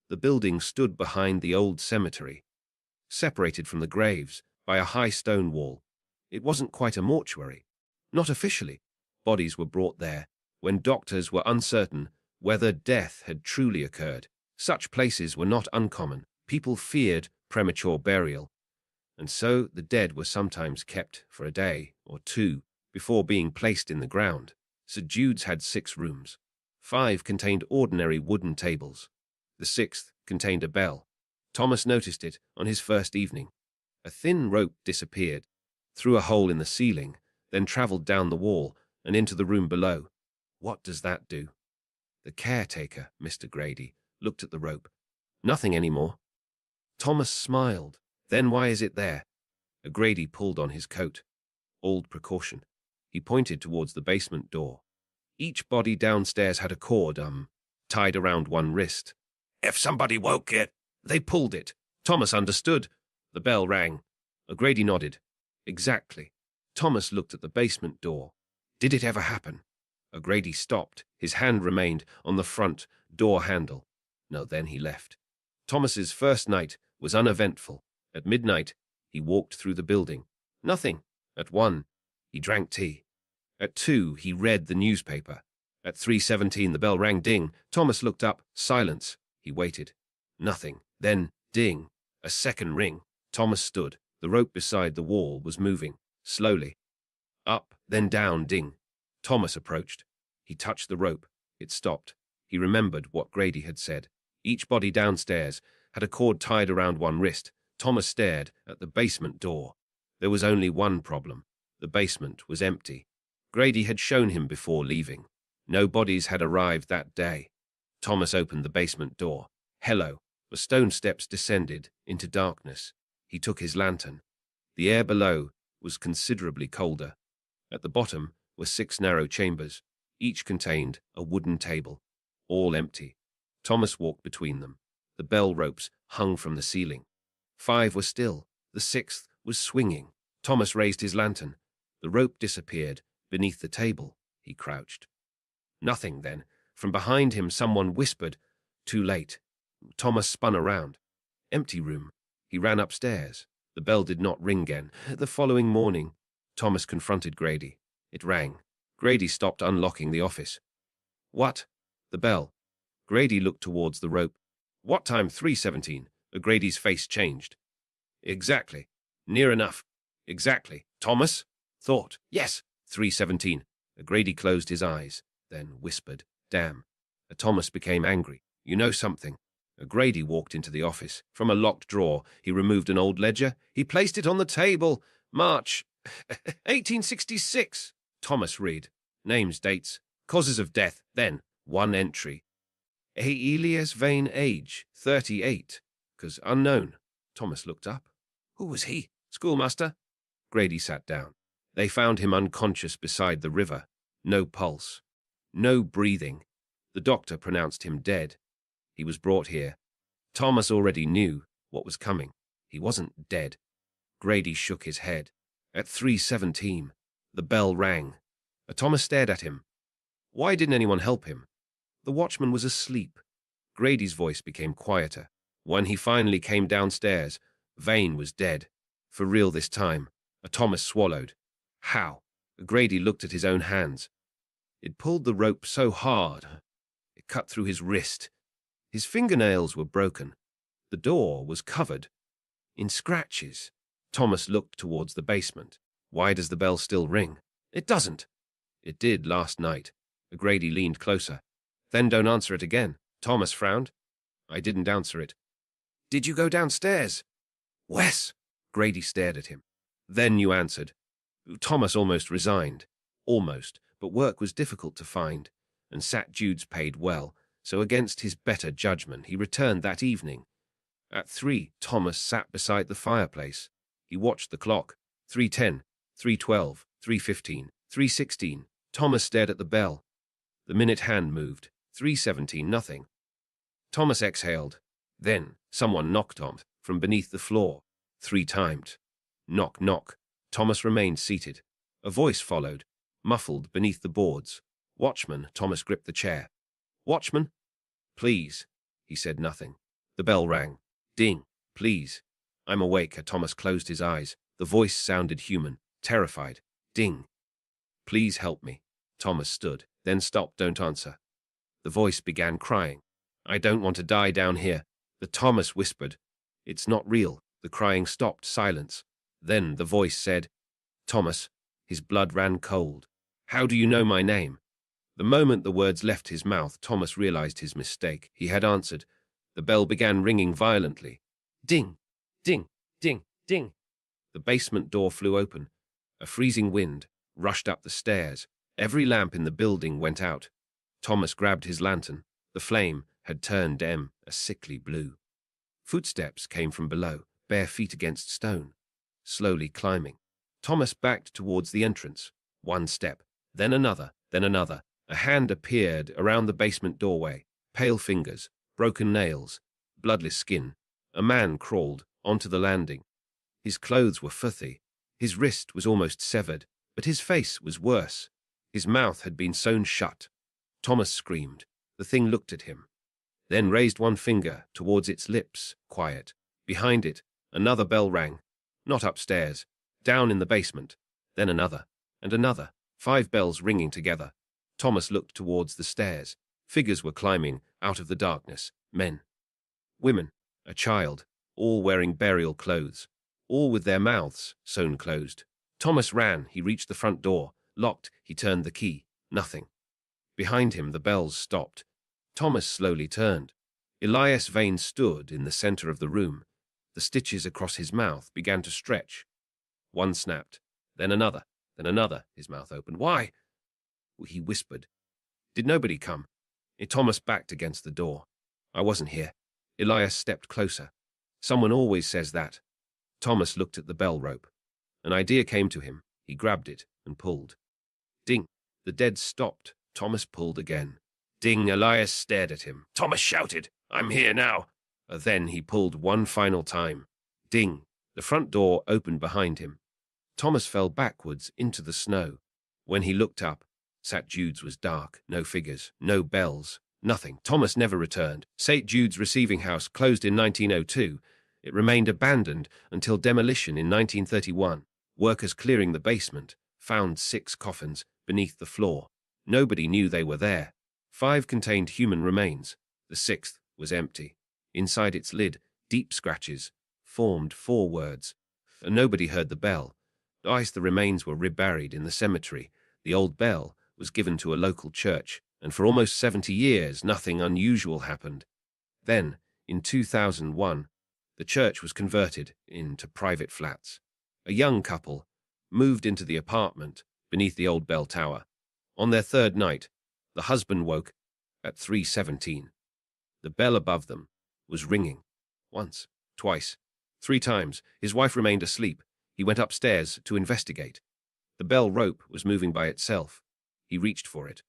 The building stood behind the old cemetery, separated from the graves by a high stone wall. It wasn't quite a mortuary. Not officially. Bodies were brought there when doctors were uncertain whether death had truly occurred. Such places were not uncommon. People feared premature burial, and so the dead were sometimes kept for a day or two before being placed in the ground. St. Jude's had 6 rooms. 5 contained ordinary wooden tables. The 6th contained a bell, Thomas noticed it on his first evening. A thin rope disappeared, through a hole in the ceiling, then travelled down the wall and into the room below. What does that do? The caretaker, Mr. Grady, looked at the rope. Nothing anymore. Thomas smiled. Then why is it there? Grady pulled on his coat. Old precaution. He pointed towards the basement door. Each body downstairs had a cord, tied around one wrist. If somebody woke it, they pulled it. Thomas understood. The bell rang. Grady nodded. Exactly. Thomas looked at the basement door. Did it ever happen? Grady stopped. His hand remained on the front door handle. No, then he left. Thomas's first night was uneventful. At midnight, he walked through the building. Nothing. At 1, he drank tea. At 2, he read the newspaper. At 3:17, the bell rang. Ding. Thomas looked up. Silence. He waited. Nothing. Then, ding. A second ring. Thomas stood. The rope beside the wall was moving. Slowly. Up, then down. Ding. Thomas approached. He touched the rope. It stopped. He remembered what Grady had said. Each body downstairs had a cord tied around one wrist. Thomas stared at the basement door. There was only one problem. The basement was empty. Grady had shown him before leaving. No bodies had arrived that day. Thomas opened the basement door. Hello. The stone steps descended into darkness. He took his lantern. The air below was considerably colder. At the bottom were 6 narrow chambers. Each contained a wooden table, all empty. Thomas walked between them. The bell ropes hung from the ceiling. 5 were still. The 6th was swinging. Thomas raised his lantern. The rope disappeared beneath the table. He crouched. Nothing then. From behind him someone whispered, "Too late." Thomas spun around. Empty room. He ran upstairs. The bell did not ring again. The following morning, Thomas confronted Grady. It rang. Grady stopped unlocking the office. What? The bell. Grady looked towards the rope. What time? 3:17. Grady's face changed. Exactly. Near enough. Exactly. Thomas? Thought. Yes. 3:17. Grady closed his eyes, then whispered, "Damn." Thomas became angry. You know something? Grady walked into the office. From a locked drawer, he removed an old ledger. He placed it on the table. March 1866. Thomas read. Names, dates, causes of death. Then, one entry. Elias Vane, age 38. Cause unknown. Thomas looked up. Who was he? Schoolmaster? Grady sat down. They found him unconscious beside the river. No pulse. No breathing. The doctor pronounced him dead. He was brought here. Thomas already knew what was coming. He wasn't dead. Grady shook his head. At 3:17, the bell rang. Thomas stared at him. Why didn't anyone help him? The watchman was asleep. Grady's voice became quieter. When he finally came downstairs, Vane was dead. For real this time. Thomas swallowed. How? Grady looked at his own hands. It pulled the rope so hard. It cut through his wrist. His fingernails were broken. The door was covered in scratches. Thomas looked towards the basement. Why does the bell still ring? It doesn't. It did last night. Grady leaned closer. Then don't answer it again. Thomas frowned. I didn't answer it. Did you go downstairs? Wes. Grady stared at him. Then you answered. Thomas almost resigned. Almost, but work was difficult to find, and St. Jude's paid well, so against his better judgment he returned that evening. At 3, Thomas sat beside the fireplace. He watched the clock. 3:10, 3:12, 3:15, 3:16. Thomas stared at the bell. The minute hand moved. 3:17, nothing. Thomas exhaled. Then someone knocked on from beneath the floor. 3 times. Knock, knock. Thomas remained seated. A voice followed, muffled beneath the boards. Watchman. Thomas gripped the chair. Watchman? Please. He said nothing. The bell rang. Ding. Please. I'm awake. Thomas closed his eyes. The voice sounded human, terrified. Ding. Please help me. Thomas stood, then stopped. Don't answer. The voice began crying. I don't want to die down here. The Thomas whispered. It's not real. The crying stopped. Silence. Then the voice said, Thomas. His blood ran cold. How do you know my name? The moment the words left his mouth, Thomas realized his mistake. He had answered. The bell began ringing violently. Ding, ding, ding, ding. The basement door flew open. A freezing wind rushed up the stairs. Every lamp in the building went out. Thomas grabbed his lantern. The flame had turned a sickly blue. Footsteps came from below, bare feet against stone, slowly climbing. Thomas backed towards the entrance. One step, then another, then another. A hand appeared around the basement doorway. Pale fingers, broken nails, bloodless skin. A man crawled onto the landing. His clothes were filthy. His wrist was almost severed, but his face was worse. His mouth had been sewn shut. Thomas screamed. The thing looked at him, then raised one finger towards its lips, quiet. Behind it, another bell rang. Not upstairs, down in the basement. Then another, and another. 5 bells ringing together. Thomas looked towards the stairs. Figures were climbing out of the darkness. Men, women, a child, all wearing burial clothes, all with their mouths sewn closed. Thomas ran. He reached the front door. Locked. He turned the key. Nothing. Behind him, the bells stopped. Thomas slowly turned. Elias Vane stood in the center of the room. The stitches across his mouth began to stretch. One snapped, then another, his mouth opened. Why? He whispered. Did nobody come? Thomas backed against the door. I wasn't here. Elias stepped closer. Someone always says that. Thomas looked at the bell rope. An idea came to him. He grabbed it and pulled. Ding! The dead stopped. Thomas pulled again. Ding! Elias stared at him. Thomas shouted, I'm here now. Then he pulled one final time. Ding! The front door opened behind him. Thomas fell backwards into the snow. When he looked up, St. Jude's was dark. No figures, no bells, nothing. Thomas never returned. St. Jude's receiving house closed in 1902. It remained abandoned until demolition in 1931. Workers clearing the basement found 6 coffins beneath the floor. Nobody knew they were there. 5 contained human remains. The 6th was empty. Inside its lid, deep scratches formed 4 words. And nobody heard the bell. The remains were reburied in the cemetery. The old bell was given to a local church, and for almost 70 years nothing unusual happened. Then, in 2001, the church was converted into private flats. A young couple moved into the apartment beneath the old bell tower. On their 3rd night, the husband woke at 3:17. The bell above them was ringing. Once, twice, 3 times. His wife remained asleep. He went upstairs to investigate. The bell rope was moving by itself. He reached for it.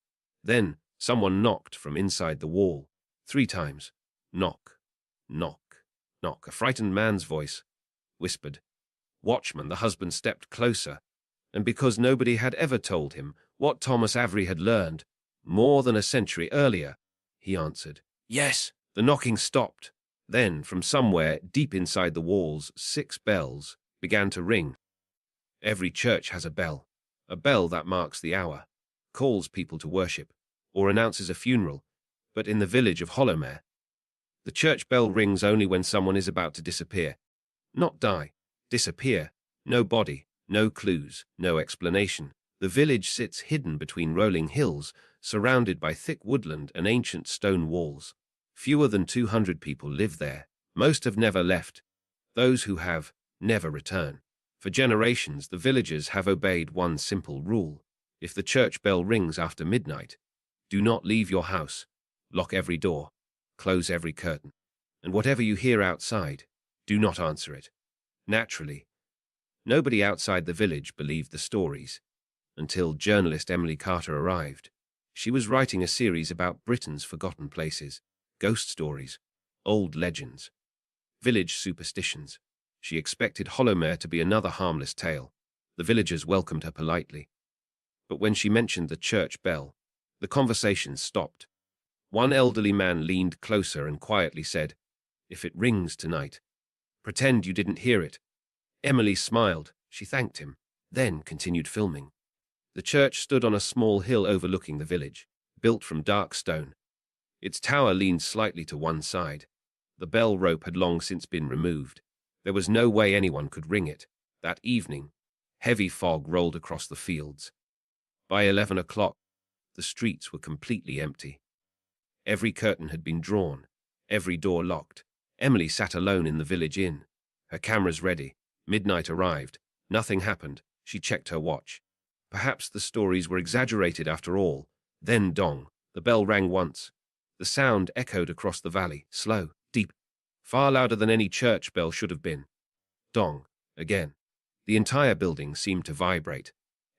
Then someone knocked from inside the wall. 3 times. Knock, knock, knock. A frightened man's voice whispered. Watchman, the husband stepped closer, and because nobody had ever told him what Thomas Avery had learned more than a century earlier, he answered, Yes. The knocking stopped. Then, from somewhere deep inside the walls, 6 bells began to ring. Every church has a bell that marks the hour, calls people to worship, or announces a funeral. But in the village of Hollowmere, the church bell rings only when someone is about to disappear. Not die, disappear. No body, no clues, no explanation. The village sits hidden between rolling hills, surrounded by thick woodland and ancient stone walls. Fewer than 200 people live there. Most have never left. Those who have never return. For generations, the villagers have obeyed one simple rule. If the church bell rings after midnight, do not leave your house. Lock every door. Close every curtain. And whatever you hear outside, do not answer it. Naturally, nobody outside the village believed the stories, until journalist Emily Carter arrived. She was writing a series about Britain's forgotten places, ghost stories, old legends, village superstitions. She expected Hollowmere to be another harmless tale. The villagers welcomed her politely. But when she mentioned the church bell, the conversation stopped. One elderly man leaned closer and quietly said, If it rings tonight, pretend you didn't hear it. Emily smiled. She thanked him, then continued filming. The church stood on a small hill overlooking the village, built from dark stone. Its tower leaned slightly to one side. The bell rope had long since been removed. There was no way anyone could ring it. That evening, heavy fog rolled across the fields. By 11 o'clock, the streets were completely empty. Every curtain had been drawn, every door locked, Emily sat alone in the village inn. Her cameras ready. Midnight arrived. Nothing happened. She checked her watch. Perhaps the stories were exaggerated after all. Then dong. The bell rang once. The sound echoed across the valley, slow, deep, far louder than any church bell should have been. Dong. Again. The entire building seemed to vibrate.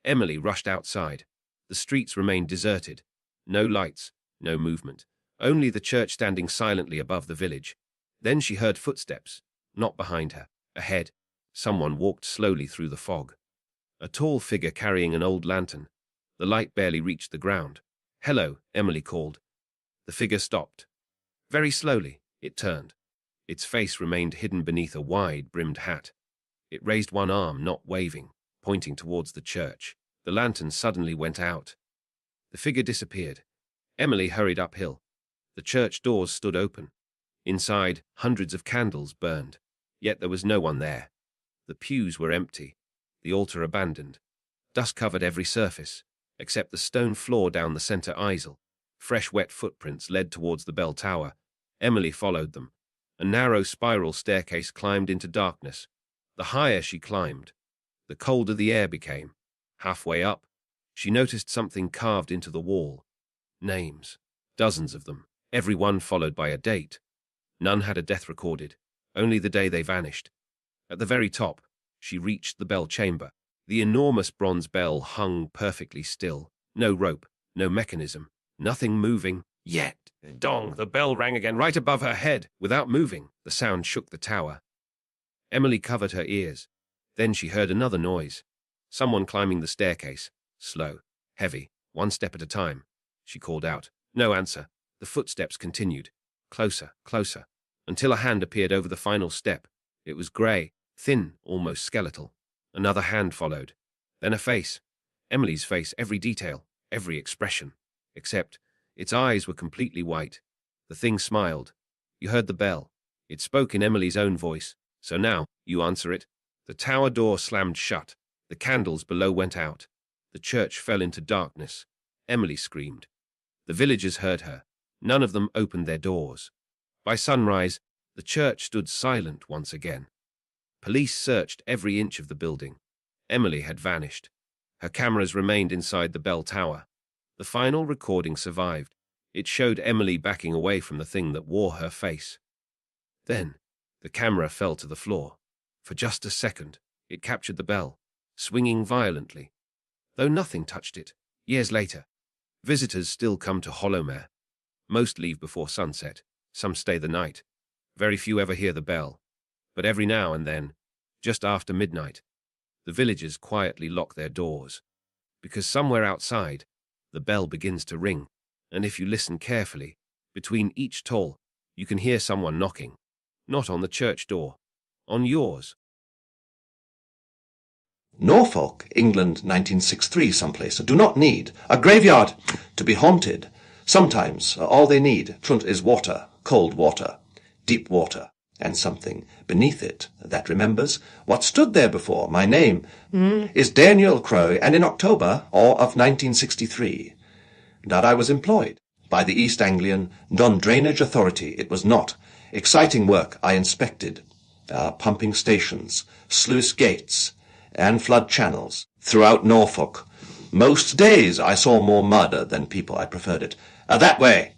Emily rushed outside. The streets remained deserted. No lights, no movement. Only the church standing silently above the village. Then she heard footsteps, not behind her, ahead. Someone walked slowly through the fog. A tall figure carrying an old lantern. The light barely reached the ground. "Hello," Emily called. The figure stopped. Very slowly, it turned. Its face remained hidden beneath a wide-brimmed hat. It raised one arm, not waving, pointing towards the church. The lantern suddenly went out. The figure disappeared. Emily hurried uphill. The church doors stood open. Inside, hundreds of candles burned. Yet there was no one there. The pews were empty, the altar abandoned. Dust covered every surface, except the stone floor down the center aisle. Fresh wet footprints led towards the bell tower. Emily followed them. A narrow spiral staircase climbed into darkness. The higher she climbed, the colder the air became. Halfway up, she noticed something carved into the wall. Names, dozens of them, every one followed by a date. None had a death recorded, only the day they vanished. At the very top, she reached the bell chamber. The enormous bronze bell hung perfectly still. No rope, no mechanism, nothing moving. Yet, dong, the bell rang again right above her head. Without moving, the sound shook the tower. Emily covered her ears. Then she heard another noise. Someone climbing the staircase. Slow, heavy, one step at a time. She called out. No answer. The footsteps continued. Closer, closer, until a hand appeared over the final step. It was grey, thin, almost skeletal. Another hand followed. Then a face. Emily's face, every detail, every expression. Except, its eyes were completely white. The thing smiled. You heard the bell. It spoke in Emily's own voice. So now, you answer it. The tower door slammed shut. The candles below went out. The church fell into darkness. Emily screamed. The villagers heard her. None of them opened their doors. By sunrise, the church stood silent once again. Police searched every inch of the building. Emily had vanished. Her cameras remained inside the bell tower. The final recording survived. It showed Emily backing away from the thing that wore her face. Then, the camera fell to the floor. For just a second, it captured the bell, swinging violently. Though nothing touched it. Years later, visitors still come to Hollowmere. Most leave before sunset. Some stay the night. Very few ever hear the bell. But every now and then, just after midnight, the villagers quietly lock their doors. Because somewhere outside, the bell begins to ring. And if you listen carefully, between each toll, you can hear someone knocking. Not on the church door. On yours. Norfolk, England, 1963, someplace, do not need a graveyard to be haunted. Sometimes all they need, trunt, is water, cold water, deep water, and something beneath it that remembers what stood there before. My name is Daniel Crowe, and in October of 1963, that I was employed by the East Anglian Non-Drainage Authority. It was not exciting work. I inspected pumping stations, sluice gates, and flood channels throughout Norfolk. Most days I saw more mud than people. I preferred it that way.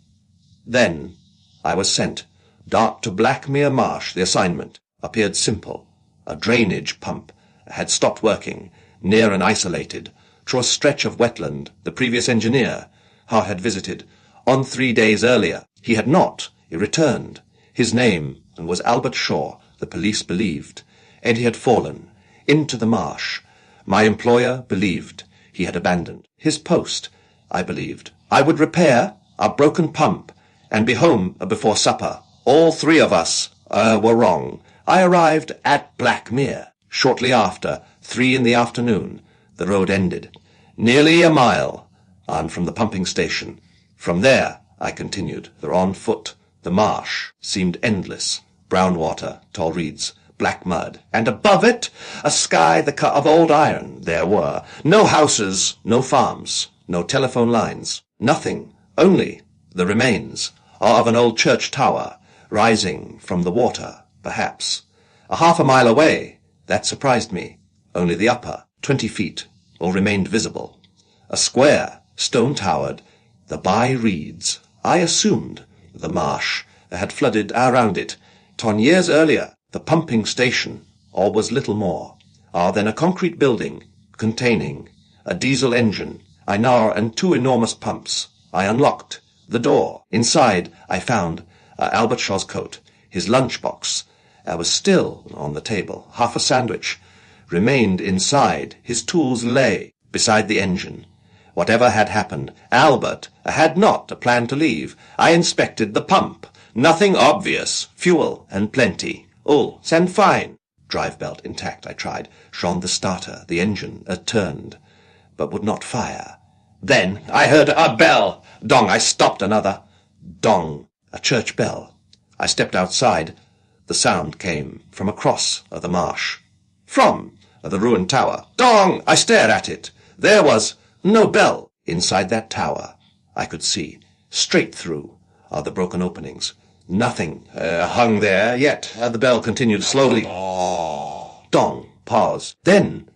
Then I was sent to Blackmere Marsh. The assignment appeared simple. A drainage pump had stopped working near and isolated through a stretch of wetland the previous engineer Hart had visited on 3 days earlier. He had not. He returned. His name was Albert Shaw, the police believed, and he had fallen into the marsh. My employer believed he had abandoned his post. I believed I would repair a broken pump and be home before supper. All three of us were wrong. I arrived at Blackmere shortly after 3 in the afternoon. The road ended nearly a mile on from the pumping station. From there, I continued, on foot. The marsh seemed endless. Brown water, tall reeds, black mud, and above it, a sky the colour of old iron. There were no houses, no farms, no telephone lines, nothing, only the remains of an old church tower rising from the water, perhaps. A half a mile away, that surprised me. Only the upper, 20 feet, all remained visible. A square, stone-towered, the by reeds. I assumed the marsh had flooded around it. 10 years earlier, the pumping station, all was little more than a concrete building containing a diesel engine, and 2 enormous pumps. I unlocked the door. Inside, I found Albert Shaw's coat. His lunchbox was still on the table. Half a sandwich remained inside. His tools lay beside the engine. Whatever had happened, Albert had not a plan to leave. I inspected the pump. Nothing obvious. Fuel and plenty. All and fine. Drive belt intact, I tried. Shone the starter. The engine turned, but would not fire. Then I heard a bell. Dong, I stopped another. Dong, a church bell. I stepped outside. The sound came from across the marsh. From the ruined tower. Dong! I stared at it. There was no bell inside that tower. I could see straight through the broken openings. Nothing hung there yet. The bell continued slowly. Dong. Pause. Then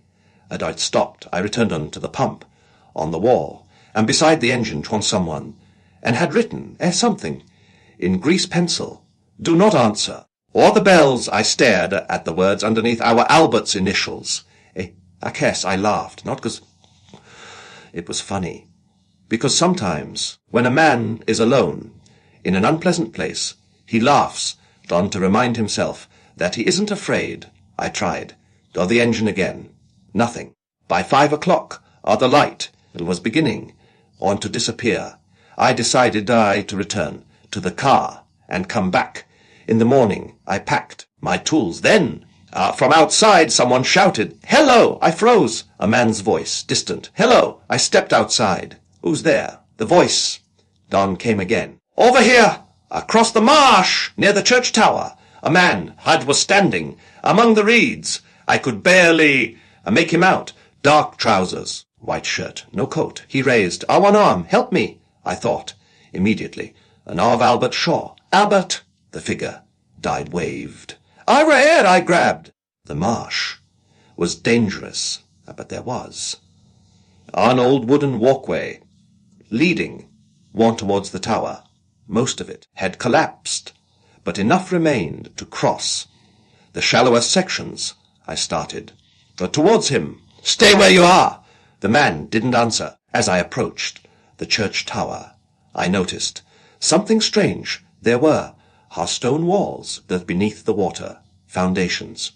it stopped. I returned on to the pump on the wall, and beside the engine was someone, and had written something in grease pencil. Do not answer. Or the bells. I stared at the words underneath our Albert's initials. I guess I laughed, not because it was funny, because sometimes when a man is alone in an unpleasant place, he laughs on to remind himself that he isn't afraid. I tried. Or the engine again. Nothing. By 5 o'clock, the light was beginning to disappear. I decided to return to the car and come back. In the morning, I packed my tools. Then, from outside, someone shouted, "Hello!" I froze. A man's voice, distant. "Hello!" I stepped outside. Who's there? The voice. Don came again. "Over here! Across the marsh! Near the church tower!" A man was standing among the reeds. I could barely make him out. Dark trousers, white shirt, no coat. He raised one arm. "Help me," I thought. Immediately, an arm of Albert Shaw. "Albert!" The figure waved. I grabbed. The marsh was dangerous, but there was an old wooden walkway leading one towards the tower. Most of it had collapsed, but enough remained to cross. The shallower sections, I started. But towards him. "Stay where you are!" The man didn't answer. As I approached the church tower, I noticed something strange. There were stone walls that beneath the water, foundations,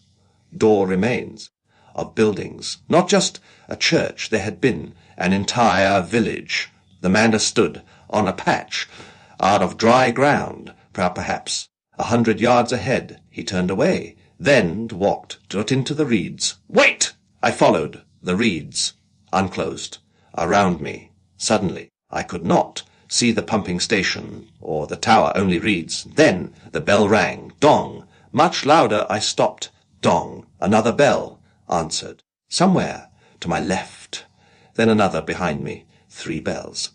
door remains of buildings. Not just a church, there had been an entire village. The man stood on a patch out of dry ground, perhaps 100 yards ahead. He turned away, then walked out into the reeds. "Wait!" I followed. The reeds unclosed around me. Suddenly, I could not see the pumping station or the tower, only reeds. Then the bell rang. Dong. Much louder. I stopped. Dong. Another bell answered. Somewhere to my left. Then another behind me. 3 bells.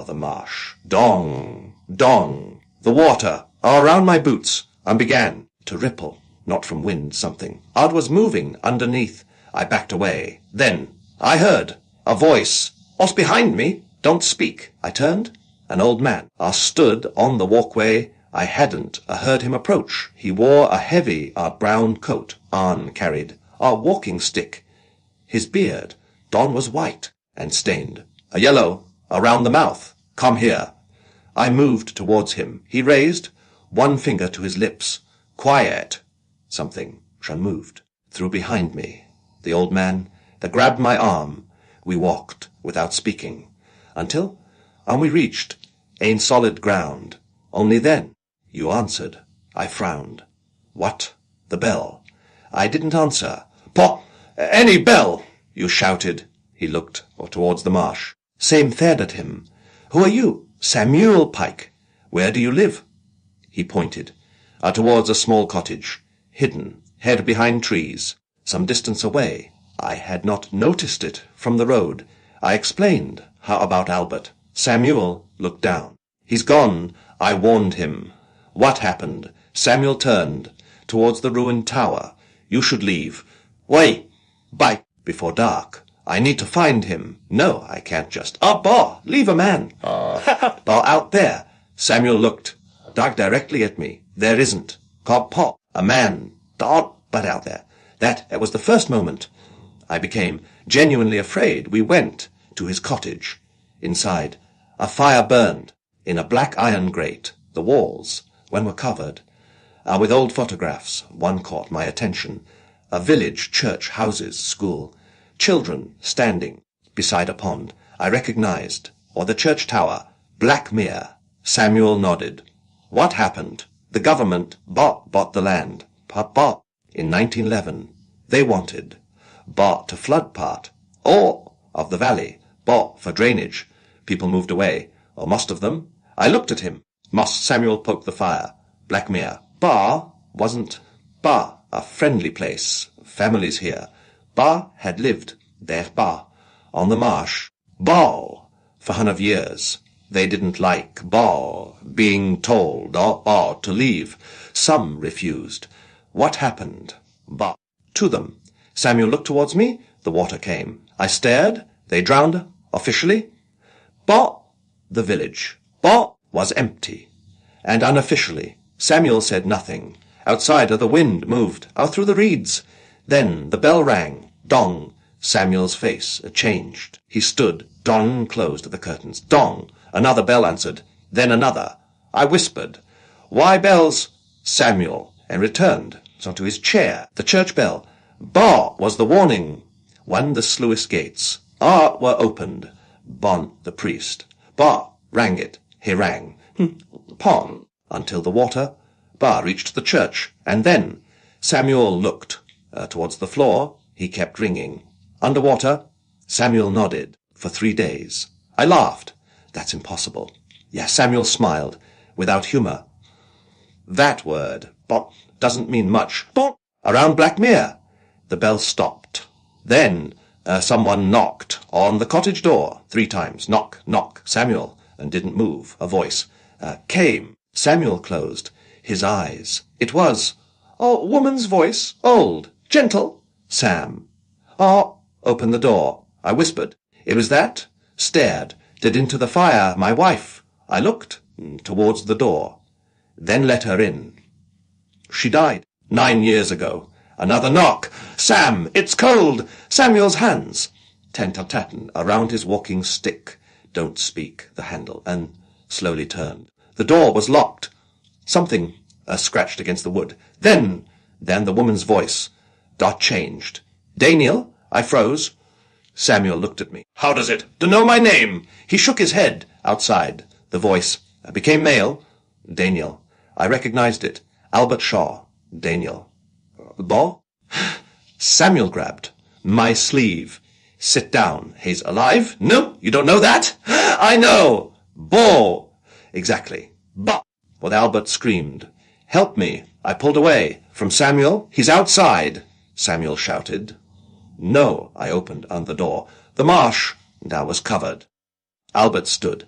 The marsh. Dong. Dong. The water around my boots and began to ripple. Not from wind, something odd was moving underneath. I backed away. Then I heard a voice. "What's behind me? Don't speak." I turned. An old man stood on the walkway. I hadn't heard him approach. He wore a heavy brown coat. Carried a walking stick. His beard, Don, was white and stained. A yellow around the mouth. "Come here." I moved towards him. He raised one finger to his lips. "Quiet." Something moved through behind me. The old man grabbed my arm. We walked without speaking until we reached solid ground. Only then you answered. I frowned. "What?" "The bell." I didn't answer. Any bell," you shouted. He looked towards the marsh. Same stared at him. "Who are you?" "Samuel Pike." "Where do you live?" He pointed towards a small cottage, hidden, hid behind trees, some distance away. I had not noticed it from the road. I explained how about Albert. Samuel looked down. "He's gone," I warned him. "What happened?" Samuel turned towards the ruined tower. You should leave. Wait, bye, before dark. I need to find him. No, I can't just. Bah, leave a man. Bah, out there. Samuel looked. Dark directly at me. There isn't. Paw, a man. But out there. That was the first moment. I became genuinely afraid. We went to his cottage. Inside, a fire burned in a black iron grate. The walls, when were covered, with old photographs. One caught my attention. A village, church, houses, school. Children standing beside a pond. I recognized. Or the church tower. Blackmere. Samuel nodded. What happened? The government bought the land. Bought in 1911. They wanted. Bought to flood part. Or of the valley. Bought for drainage. People moved away. Or most of them. I looked at him. Samuel poked the fire. Blackmere. Wasn't a friendly place. Families here. Had lived there, on the marsh. For 100 years. They didn't like being told to leave. Some refused. What happened? To them. Samuel looked towards me. The water came. I stared. They drowned officially. The village. Was empty. And unofficially. Samuel said nothing. Outside, the wind moved out through the reeds. Then the bell rang. Dong. Samuel's face changed. He stood. Dong closed the curtains. Dong. Another bell answered. Then another. I whispered, "Why bells?" Samuel, and returned to his chair. The church bell. Was the warning. When the sluice gates were opened. The priest. Rang it. He rang. Pon. Until the water. Reached the church. And then Samuel looked towards the floor. He kept ringing. Underwater. Samuel nodded. For 3 days. I laughed. That's impossible. Yes, Samuel smiled. Without humor. That word. Doesn't mean much. Around Blackmere. The bell stopped. Then someone knocked on the cottage door 3 times. Knock, knock. Samuel. And didn't move. A voice came. Samuel closed his eyes. It was a woman's voice. Old. Gentle. Sam. Open the door. I whispered. It was that. Stared. Did into the fire. My wife. I looked towards the door. Then let her in. She died 9 years ago. Another knock. Sam, it's cold. Samuel's hands. Tat-tat-tat around his walking stick. Don't speak. The handle. And slowly turned. The door was locked. Something scratched against the wood. Then the woman's voice. Changed. Daniel. I froze. Samuel looked at me. How does it? To know my name? He shook his head. Outside. The voice became male. Daniel. I recognized it. Albert Shaw. Daniel. Samuel grabbed my sleeve. Sit down. He's alive? No, you don't know that? I know. Exactly. What Albert screamed. Help me. I pulled away. From Samuel. He's outside. Samuel shouted. No, I opened on the door. The marsh now was covered. Albert stood.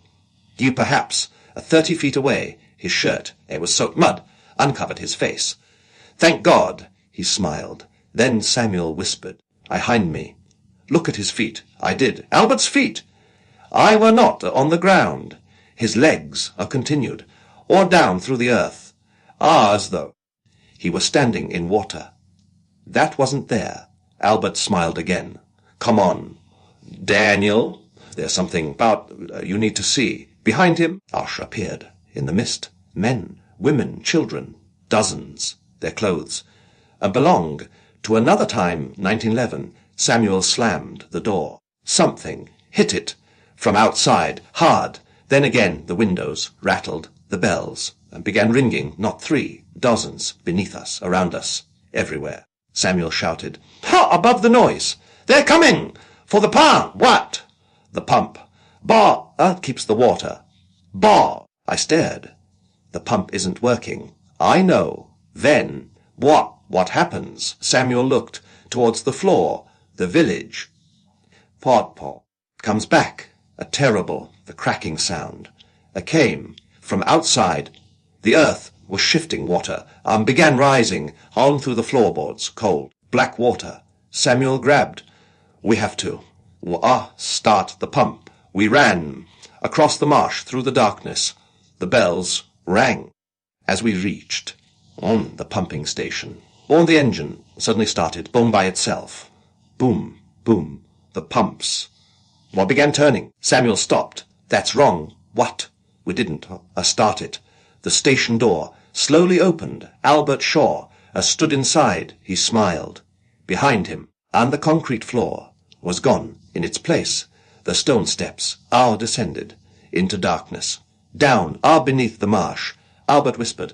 You perhaps 30 feet away. His shirt, it was soaked mud, uncovered his face. Thank God, he smiled. Then Samuel whispered. I hind me. Look at his feet. I did. Albert's feet. I were not on the ground. His legs are continued, or down through the earth. As though he were standing in water. That wasn't there. Albert smiled again. Come on. Daniel, there's something about you need to see. Behind him, Ash appeared in the mist. Men, women, children, dozens. Their clothes belonged to another time, 1911. Samuel slammed the door. Something hit it from outside, hard. Then again the windows rattled, the bells began ringing, not 3, dozens, beneath us, around us, everywhere. Samuel shouted, Ha! Above the noise! They're coming! For the pump! What? The pump. Keeps the water. I stared. The pump isn't working. I know. Then, what happens? Samuel looked towards the floor, the village. Paw comes back. The cracking sound. Came from outside. The earth was shifting water, began rising on through the floorboards, cold, black water. Samuel grabbed. We have to. Start the pump. We ran across the marsh through the darkness. The bells rang as we reached on the pumping station. On the engine suddenly started, boom by itself. Boom, boom, the pumps. Began turning. Samuel stopped. That's wrong. What? We didn't start it. The station door slowly opened. Albert Shaw stood inside. He smiled. Behind him, on the concrete floor, was gone in its place the stone steps. Descended into darkness. Down, beneath the marsh. Albert whispered,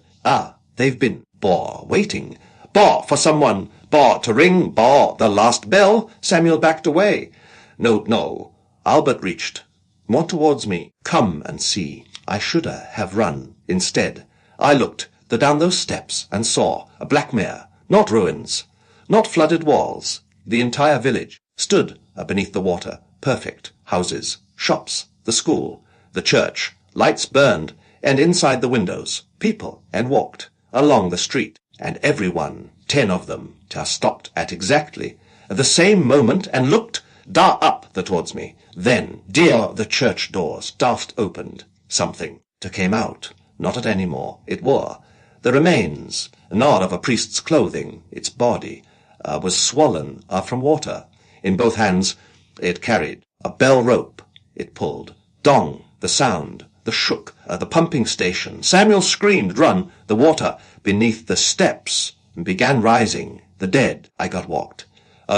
they've been, waiting. For someone, to ring, the last bell. Samuel backed away. No. Albert reached more towards me. Come and see. I should have run. Instead, I looked down those steps and saw a black mare, not ruins, not flooded walls. The entire village stood beneath the water. Perfect. Houses, shops, the school, the church. Lights burned, and inside the windows, people, and walked along the street. And everyone, 10 of them, stopped at exactly the same moment and looked up towards me. Then, the church doors daft opened. Something came out, not at any more. It wore the remains, not of a priest's clothing. Its body was swollen from water. In both hands it carried a bell rope. It pulled. Dong, the sound, the shook, the pumping station. Samuel screamed, run. The water beneath the steps began rising. The dead. I got walked.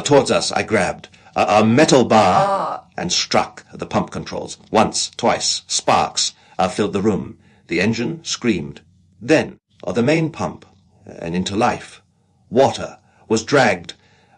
Towards us I grabbed a metal bar and struck the pump controls. Once, twice, sparks filled the room. The engine screamed. Then, the main pump and into life. Water was dragged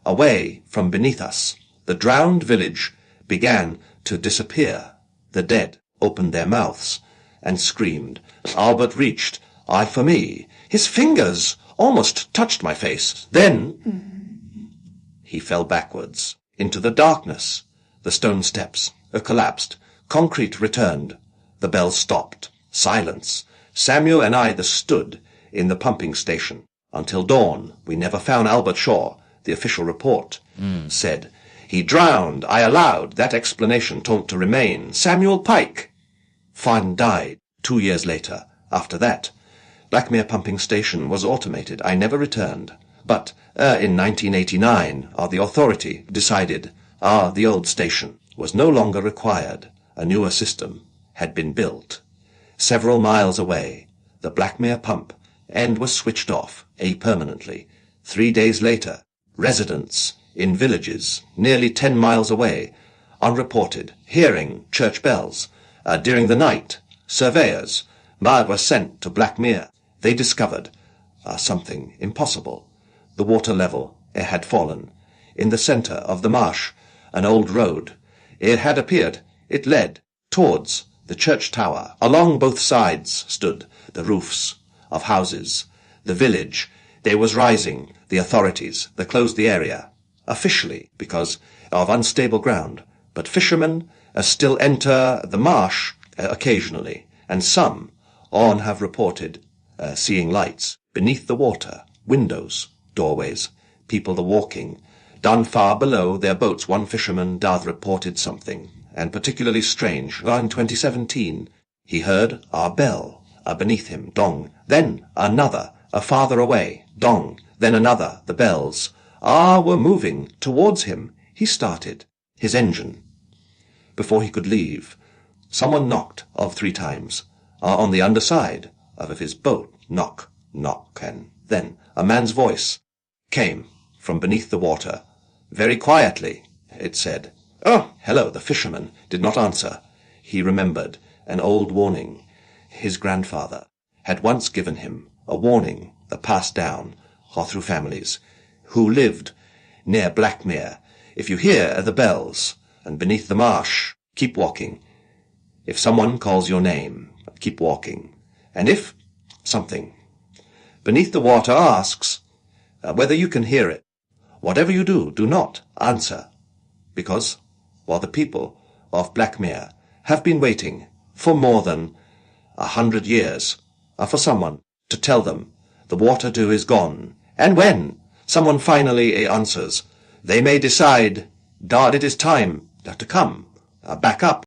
away from beneath us. The drowned village began to disappear. The dead opened their mouths and screamed. Albert reached, eye for me. His fingers almost touched my face. Then he fell backwards into the darkness. The stone steps collapsed. Concrete returned. The bell stopped. Silence. Samuel and I stood in the pumping station. Until dawn, we never found Albert Shaw. The official report said, he drowned. I allowed that explanation to remain. Samuel Pike. Fine died 2 years later. After that, Blackmere pumping station was automated. I never returned. But in 1989, the authority decided the old station was no longer required. A newer system had been built. Several miles away, the Blackmere pump and was switched off permanently. 3 days later, residents in villages nearly 10 miles away, unreported, hearing church bells. During the night, surveyors were sent to Blackmere. They discovered something impossible. The water level had fallen. In the centre of the marsh, an old road. It had appeared. It led towards the church tower. Along both sides stood the roofs of houses. The village, there was rising. The authorities, they closed the area, officially because of unstable ground. But fishermen still enter the marsh occasionally, and some have reported seeing lights beneath the water, windows, doorways, people walking. Down far below their boats, one fisherman reported something, and particularly strange. In 2017, he heard a bell beneath him, dong. Then another, farther away, dong. Then another. The bells were moving towards him. He started his engine. Before he could leave, someone knocked 3 times on the underside of his boat. Knock, knock, and then a man's voice came from beneath the water. Very quietly, it said. "Oh, hello." The fisherman did not answer. He remembered an old warning. His grandfather had once given him a warning that passed down through families who lived near Blackmere. If you hear the bells and beneath the marsh, keep walking. If someone calls your name, keep walking. And if something beneath the water asks whether you can hear it, whatever you do, do not answer, because while the people of Blackmere have been waiting for more than 100 years for someone to tell them the water too is gone. And when someone finally answers, they may decide that it is time to come back up.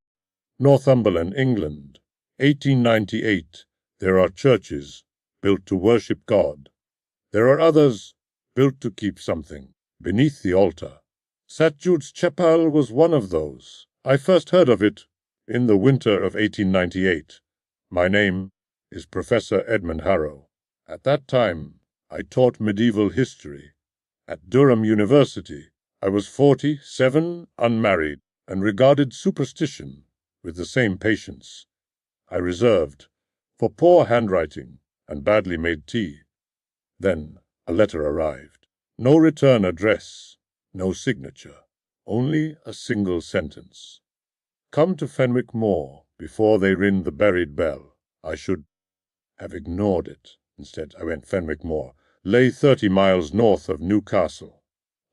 Northumberland, England, 1898. There are churches built to worship God. There are others built to keep something beneath the altar. St. Jude's Chapel was one of those. I first heard of it in the winter of 1898. My name is Professor Edmund Harrow. At that time, I taught medieval history. At Durham University, I was 47, unmarried, and regarded superstition with the same patience I reserved for poor handwriting and badly made tea. Then a letter arrived. No return address, no signature, only a single sentence. Come to Fenwick Moor before they ring the buried bell. I should have ignored it. Instead, I went Fenwick Moor. Lay 30 miles north of Newcastle.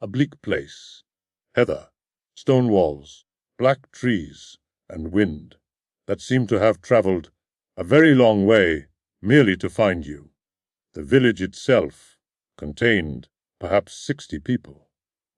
A bleak place. Heather, stone walls, black trees, and wind that seemed to have travelled a very long way merely to find you. The village itself contained perhaps 60 people.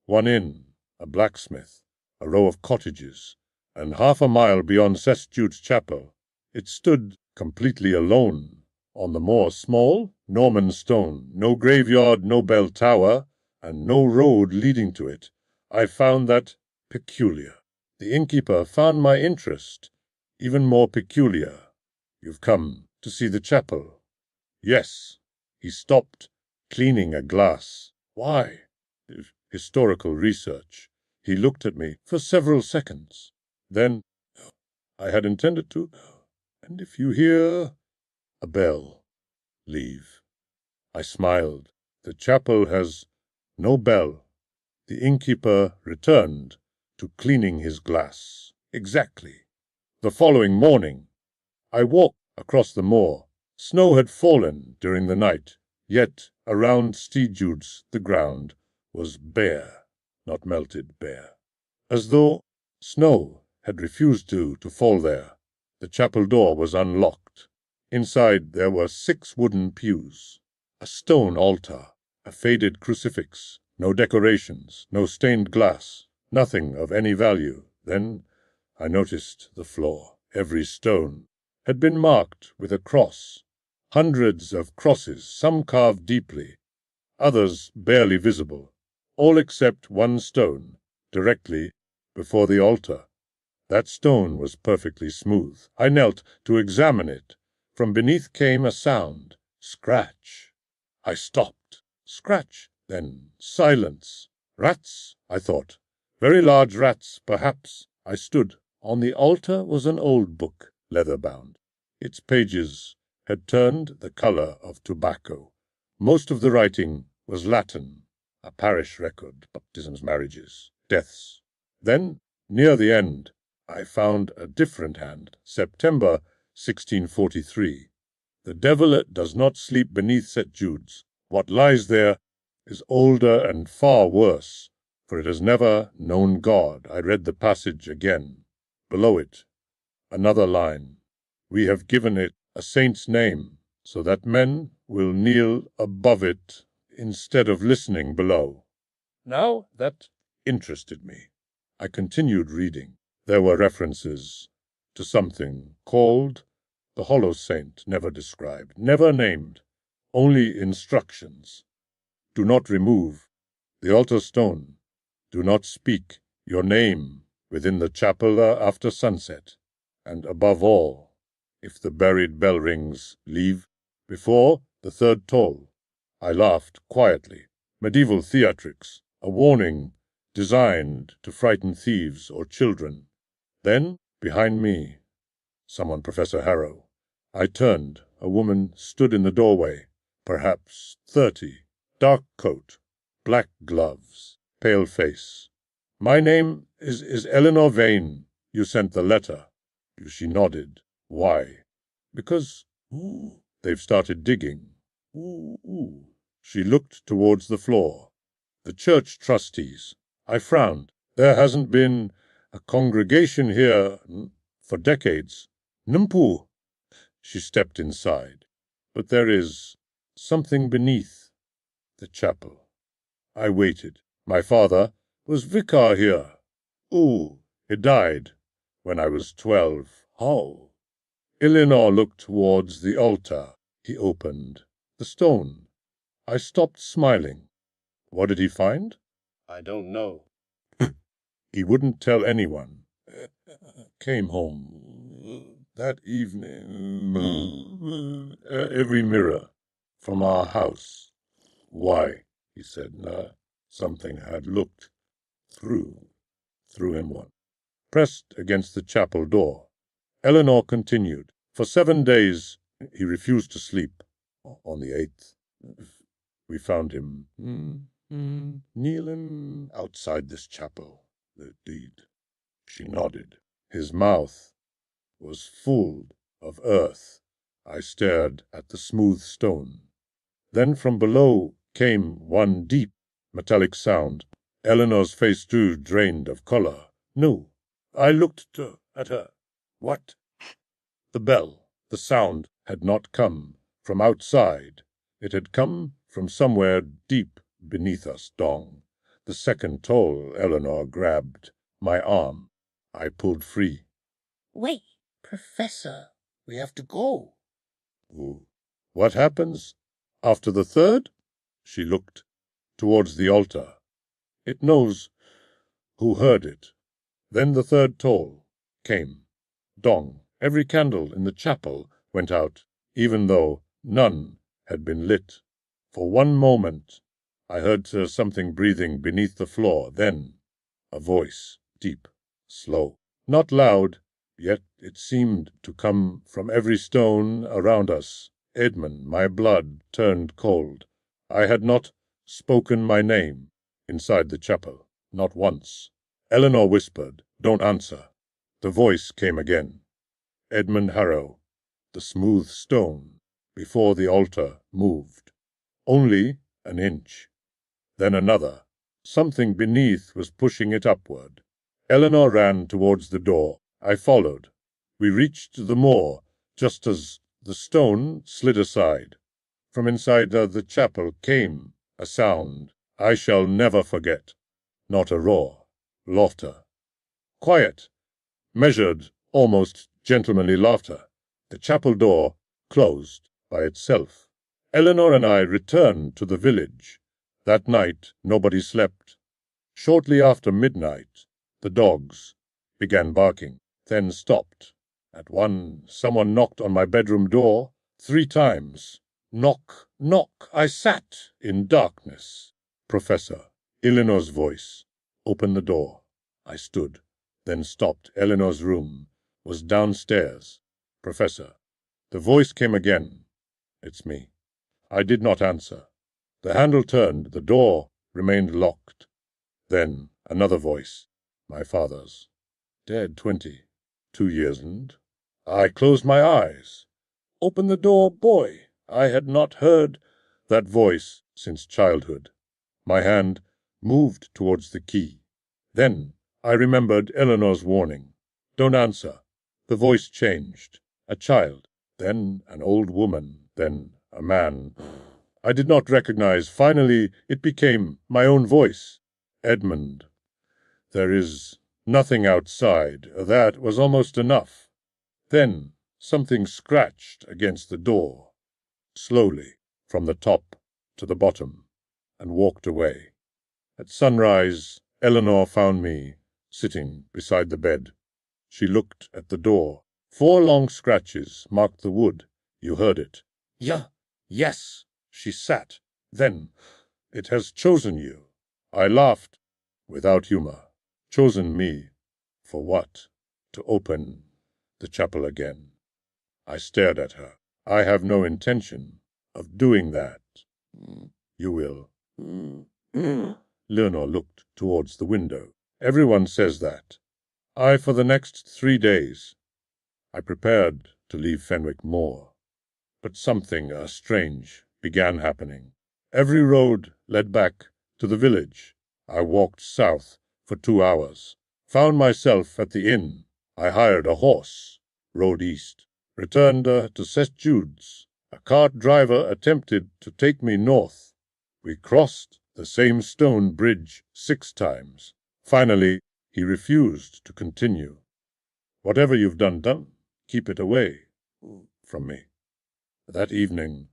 One inn, a blacksmith, a row of cottages, and half a mile beyond St. Jude's Chapel, it stood completely alone on the moor, small Norman stone, no graveyard, no bell tower, and no road leading to it. I found that peculiar. The innkeeper found my interest even more peculiar. You've come to see the chapel? Yes. He stopped, cleaning a glass. Why? Historical research. He looked at me for several seconds. Then, I had intended to, and if you hear a bell, leave. I smiled. The chapel has no bell. The innkeeper returned to cleaning his glass. Exactly. The following morning, I walked across the moor. Snow had fallen during the night, yet around St. Jude's the ground was bare, not melted, bare, as though snow had refused to fall there. The chapel door was unlocked. Inside there were 6 wooden pews, a stone altar, a faded crucifix, no decorations, no stained glass, nothing of any value. Then I noticed the floor. Every stone had been marked with a cross. Hundreds of crosses, some carved deeply, others barely visible, all except one stone, directly before the altar. That stone was perfectly smooth. I knelt to examine it. From beneath came a sound. Scratch. I stopped. Scratch. Then silence. Rats, I thought. Very large rats, perhaps. I stood. On the altar was an old book, leather-bound. Its pages had turned the colour of tobacco. Most of the writing was Latin, a parish record, baptisms, marriages, deaths. Then, near the end, I found a different hand, September 1643. The devil does not sleep beneath St. Jude's. What lies there is older and far worse, for it has never known God. I read the passage again. Below it, another line. We have given it a saint's name, so that men will kneel above it instead of listening below. Now that interested me. I continued reading. There were references to something called the Hollow Saint, never described, never named, only instructions. Do not remove the altar stone. Do not speak your name within the chapel after sunset. And above all, if the buried bell rings, leave before the 3rd toll. I laughed quietly. Medieval theatrics, a warning designed to frighten thieves or children. Then, behind me, someone, Professor Harrow. I turned. A woman stood in the doorway, perhaps 30, dark coat, black gloves, pale face. My name is Eleanor Vane. You sent the letter. She nodded. Why? Because they've started digging. She looked towards the floor. The church trustees. I frowned. There hasn't been a congregation here for decades. Numpu. She stepped inside. But there is something beneath the chapel. I waited. My father was vicar here. Ooh, he died when I was 12. How? Eleanor looked towards the altar. He opened the stone. I stopped smiling. What did he find? I don't know. He wouldn't tell anyone. Came home that evening. Every mirror from our house. Why? He said. Something had looked through him one. Pressed against the chapel door. Eleanor continued. For 7 days he refused to sleep. On the 8th, we found him kneeling outside this chapel. The deed. She nodded. His mouth was full of earth. I stared at the smooth stone. Then from below came one deep, metallic sound. Eleanor's face too drained of color. No. I looked at her. What? The bell. The sound had not come from outside. It had come from somewhere deep beneath us, Dong. The second toll. Eleanor grabbed my arm. I pulled free. Wait, Professor, we have to go. Ooh. What happens after the third? She looked towards the altar. It knows who heard it. Then the third toll came. Dong. Every candle in the chapel went out, even though none had been lit. For one moment I heard something breathing beneath the floor. Then a voice, deep, slow, not loud, yet it seemed to come from every stone around us. Edmund, my blood turned cold. I had not spoken my name inside the chapel, not once. Eleanor whispered, "Don't answer." The voice came again. Edmund Harrow, the smooth stone before the altar moved. Only an inch. Then another. Something beneath was pushing it upward. Eleanor ran towards the door. I followed. We reached the moor just as the stone slid aside. From inside the chapel came a sound I shall never forget. Not a roar. Laughter. Quiet. Measured, almost gentlemanly laughter. The chapel door closed by itself. Eleanor and I returned to the village. That night nobody slept. Shortly after midnight, the dogs began barking, then stopped. At one, someone knocked on my bedroom door 3 times. Knock, knock. I sat in darkness. Professor, Eleanor's voice. Open the door. I stood, then stopped. Eleanor's room was downstairs. Professor. The voice came again. It's me. I did not answer. The handle turned. The door remained locked. Then another voice. My father's. Dead 22 years and... I closed my eyes. Open the door, boy. I had not heard that voice since childhood. My hand moved towards the key. Then I remembered Eleanor's warning. Don't answer. The voice changed. A child, then an old woman, then a man. I did not recognize. Finally, it became my own voice. Edmund. There is nothing outside. That was almost enough. Then something scratched against the door, slowly, from the top to the bottom, and walked away. At sunrise, Eleanor found me sitting beside the bed. She looked at the door. 4 long scratches marked the wood. You heard it. Yes. She sat. Then, it has chosen you. I laughed, without humor. Chosen me. For what? To open the chapel again. I stared at her. I have no intention of doing that. You will. Leonor looked towards the window. Everyone says that. For the next 3 days, I prepared to leave Fenwick Moor. But something strange began happening. Every road led back to the village. I walked south for 2 hours. Found myself at the inn. I hired a horse. Rode east. Returned to St. Jude's. A cart driver attempted to take me north. We crossed the same stone bridge 6 times. Finally, he refused to continue. Whatever you've done, keep it away from me. That evening,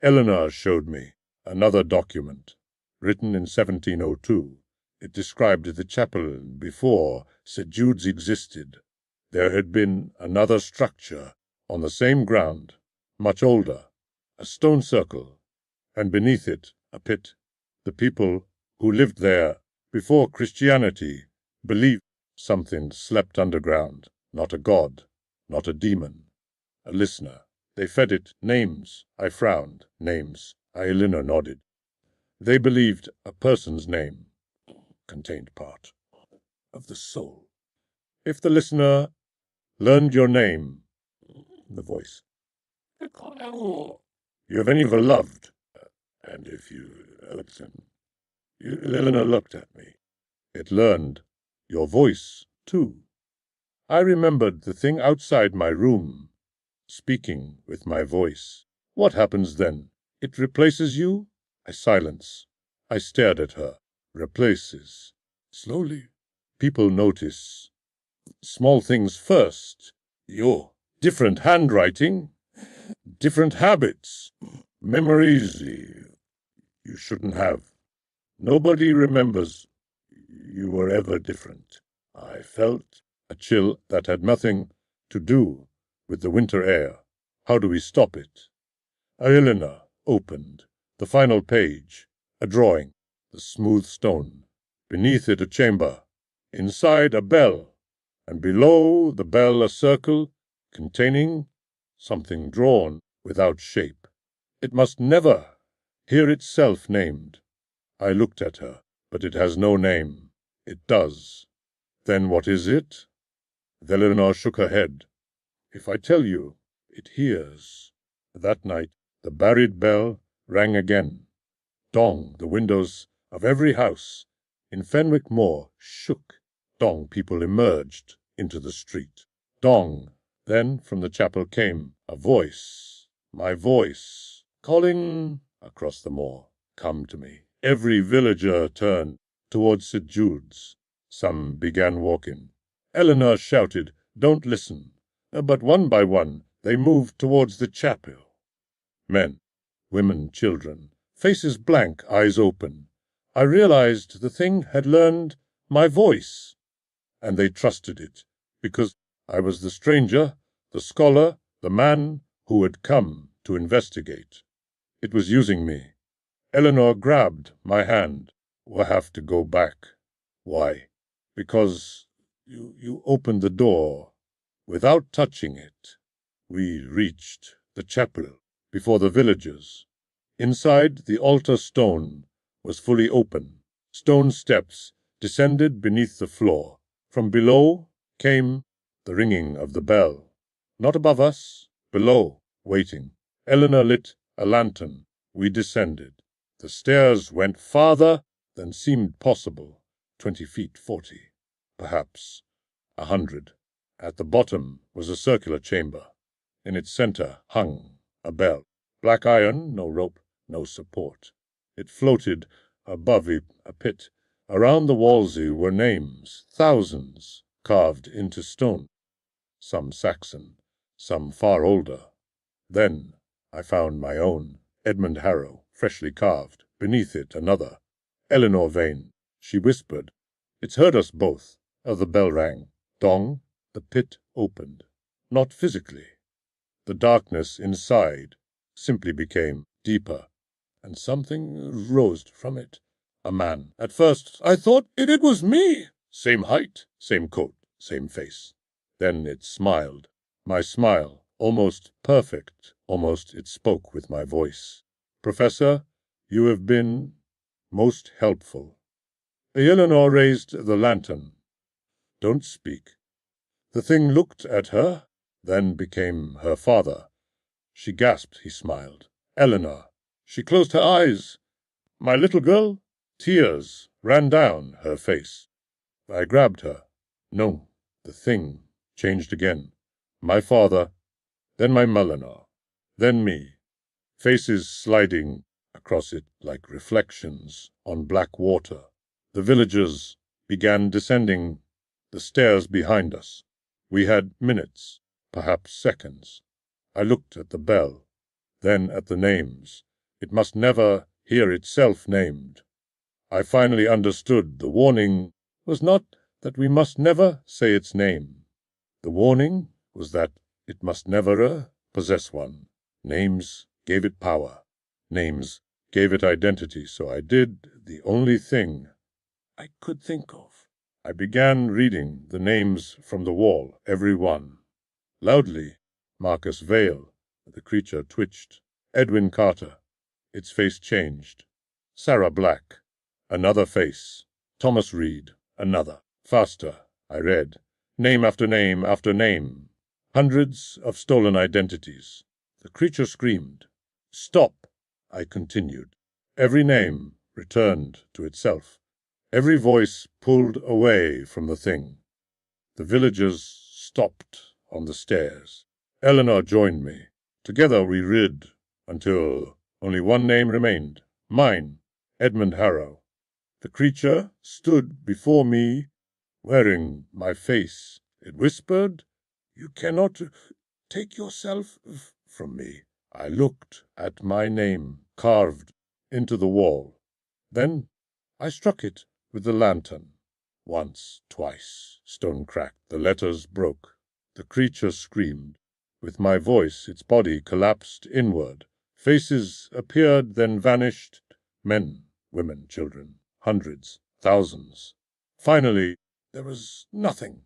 Eleanor showed me another document, written in 1702. It described the chapel before St. Jude's existed. There had been another structure on the same ground, much older, a stone circle, and beneath it a pit. The people who lived there before Christianity believed something slept underground, not a god, not a demon, a listener. They fed it names. I frowned. Names. Eleanor nodded. They believed a person's name contained part of the soul. If the listener learned your name, the voice, you have any loved, and if you listen, Eleanor looked at me. It learned your voice, too. I remembered the thing outside my room, speaking with my voice. What happens then? It replaces you? I silence. I stared at her. Replaces. Slowly. People notice. Small things first. Your different handwriting, different habits, memories you shouldn't have. Nobody remembers you were ever different. I felt a chill that had nothing to do with the winter air. How do we stop it? Eleanor opened the final page, a drawing, the smooth stone. Beneath it a chamber, inside a bell, and below the bell a circle containing something drawn without shape. It must never hear itself named. I looked at her, but it has no name. It does. Then what is it? Eleanor shook her head. If I tell you, it hears. That night, the buried bell rang again. Dong, the windows of every house in Fenwick Moor shook. Dong, people emerged into the street. Dong. Then from the chapel came a voice, my voice, calling across the moor, come to me. Every villager turned towards St. Jude's. Some began walking. Eleanor shouted, don't listen. But one by one they moved towards the chapel. Men, women, children, faces blank, eyes open. I realized the thing had learned my voice, and they trusted it, because I was the stranger, the scholar, the man who had come to investigate. It was using me. Eleanor grabbed my hand. We'll have to go back. Why? Because you opened the door without touching it. We reached the chapel before the villagers. Inside, the altar stone was fully open. Stone steps descended beneath the floor. From below came the ringing of the bell. Not above us, below, waiting. Eleanor lit a lantern. We descended. The stairs went farther than seemed possible. 20 feet, 40, perhaps 100. At the bottom was a circular chamber. In its center hung a bell. Black iron, no rope, no support. It floated above a pit. Around the walls were names, thousands, carved into stone. Some Saxon, some far older. Then I found my own, Edmund Harrow, freshly carved. Beneath it another, Eleanor Vane. She whispered, it's heard us both. The bell rang. Dong. The pit opened. Not physically. The darkness inside simply became deeper, and something rose from it. A man. At first I thought it was me. Same height, same coat, same face. Then it smiled. My smile, almost perfect, almost it spoke with my voice. Professor, you have been most helpful. Eleanor raised the lantern. Don't speak. The thing looked at her, then became her father. She gasped, he smiled. Eleanor. She closed her eyes. My little girl? Tears ran down her face. I grabbed her. No, the thing changed again. My father, then my Eleanor, then me. faces sliding across it like reflections on black water. The villagers began descending the stairs behind us. We had minutes, perhaps seconds. I looked at the bell, then at the names. It must never hear itself named. I finally understood the warning was not that we must never say its name. The warning was that it must never possess one. Names gave it power. Names gave it identity, so I did the only thing I could think of. I began reading the names from the wall, every one. Loudly, Marcus Vale, the creature twitched. Edwin Carter, its face changed. Sarah Black, another face. Thomas Reed, another. Faster, I read. Name after name after name. Hundreds of stolen identities. The creature screamed. Stop, I continued. Every name returned to itself. Every voice pulled away from the thing. The villagers stopped on the stairs. Eleanor joined me. Together we read until only one name remained. Mine, Edmund Harrow. The creature stood before me, wearing my face. It whispered, "You cannot take yourself from me." I looked at my name carved into the wall. Then I struck it with the lantern. Once, twice, stone cracked. The letters broke. The creature screamed. With my voice, its body collapsed inward. Faces appeared, then vanished. Men, women, children, hundreds, thousands. Finally, there was nothing.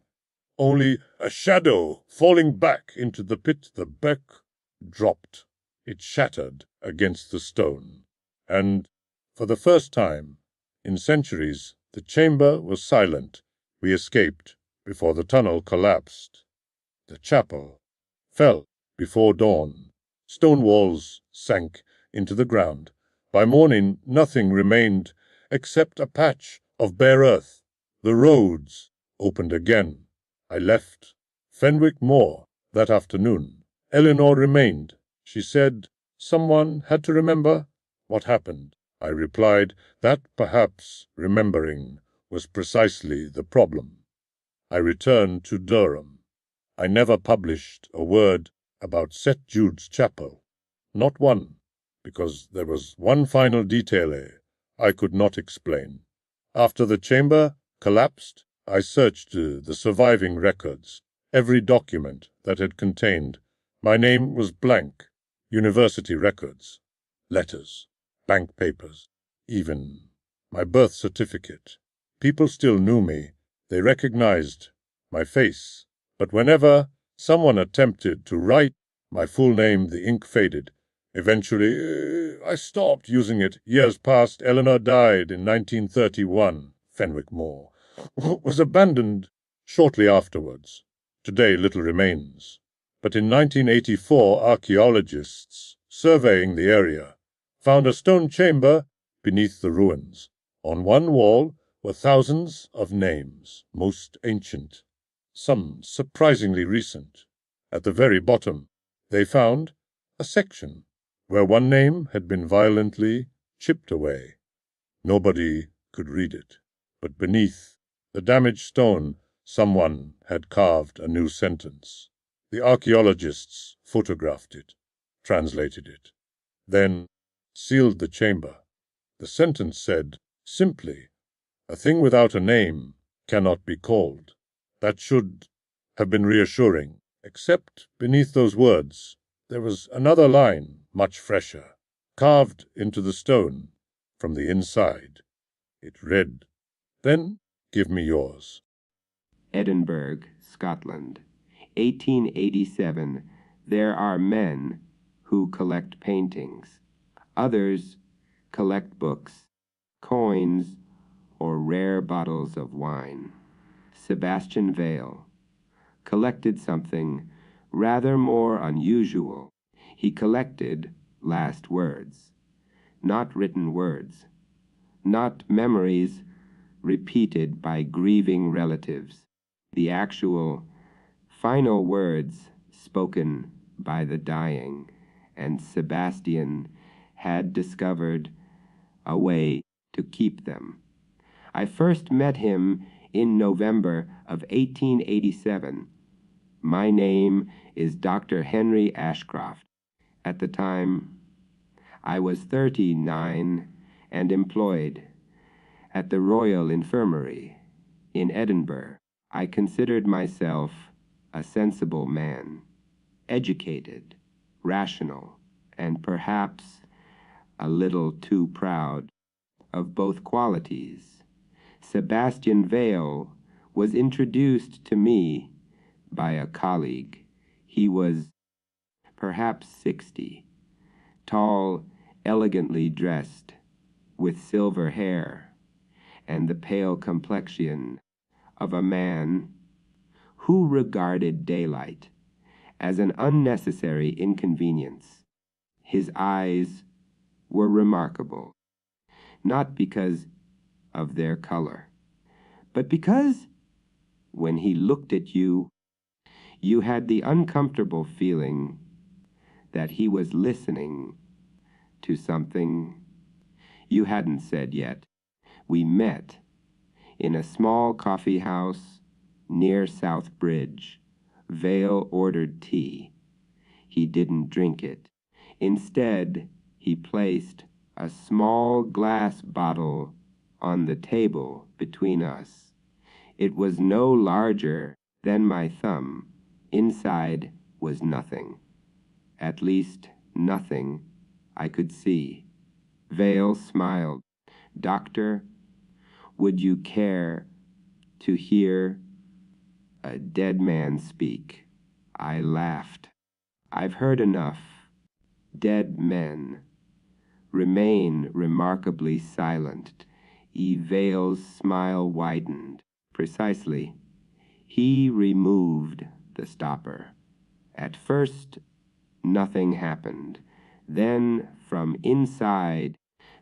Only a shadow falling back into the pit. The beck dropped. It shattered against the stone. And, for the first time in centuries, the chamber was silent. We escaped before the tunnel collapsed. The chapel fell before dawn. Stone walls sank into the ground. By morning, nothing remained except a patch of bare earth. The roads opened again. I left Fenwick Moor that afternoon. Eleanor remained. She said someone had to remember what happened. I replied that perhaps remembering was precisely the problem. I returned to Durham. I never published a word about St. Jude's Chapel. Not one, because there was one final detail I could not explain. After the chamber collapsed, I searched the surviving records. Every document that had contained my name was blank. University records, letters, bank papers, even my birth certificate. People still knew me. They recognized my face. But whenever someone attempted to write my full name, the ink faded. Eventually, I stopped using it. Years passed. Eleanor died in 1931. Fenwick Moor was abandoned shortly afterwards. Today little remains. But in 1984, archaeologists surveying the area found a stone chamber beneath the ruins. On one wall were thousands of names, most ancient, some surprisingly recent. At the very bottom, they found a section where one name had been violently chipped away. Nobody could read it, but beneath the damaged stone, someone had carved a new sentence. The archaeologists photographed it, translated it, then sealed the chamber. The sentence said, simply, "A thing without a name cannot be called." That should have been reassuring, except beneath those words there was another line, much fresher, carved into the stone from the inside. It read, "Then give me yours." Edinburgh, Scotland, 1887. There are men who collect paintings. Others collect books, coins, or rare bottles of wine. Sebastian Vale collected something rather more unusual. He collected last words, not written words, not memories repeated by grieving relatives, the actual final words spoken by the dying. and Sebastian had discovered a way to keep them. I first met him in November of 1887. My name is Dr. Henry Ashcroft. At the time, I was 39 and employed at the Royal Infirmary in Edinburgh. I considered myself a sensible man, educated, rational, and perhaps a little too proud of both qualities. Sebastian Vale was introduced to me by a colleague. He was perhaps 60, tall, elegantly dressed, with silver hair and the pale complexion of a man who regarded daylight as an unnecessary inconvenience. His eyes were remarkable, not because of their color, but because when he looked at you, you had the uncomfortable feeling that he was listening to something you hadn't said yet. We met in a small coffee house near South Bridge. Vale ordered tea. He didn't drink it. Instead, he placed a small glass bottle on the table between us. It was no larger than my thumb. Inside was nothing. At least nothing I could see. Vale smiled. Doctor, would you care to hear a dead man speak? I laughed. I've heard enough. Dead men remain remarkably silent. Vale's smile widened. Precisely. He removed the stopper. At first, nothing happened. Then, from inside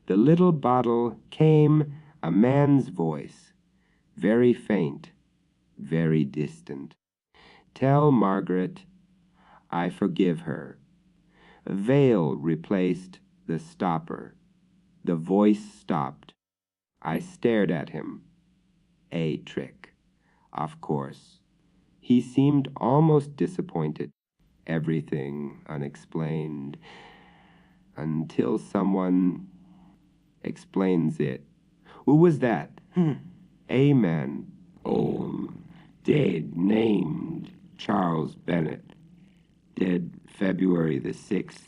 the little bottle came a man's voice, very faint, very distant. Tell Margaret I forgive her. Vale replaced the stopper. The voice stopped. I stared at him. A trick, of course. He seemed almost disappointed. Everything unexplained until someone explains it. Who was that? A man. Dead, named Charles Bennett. Dead February the 6th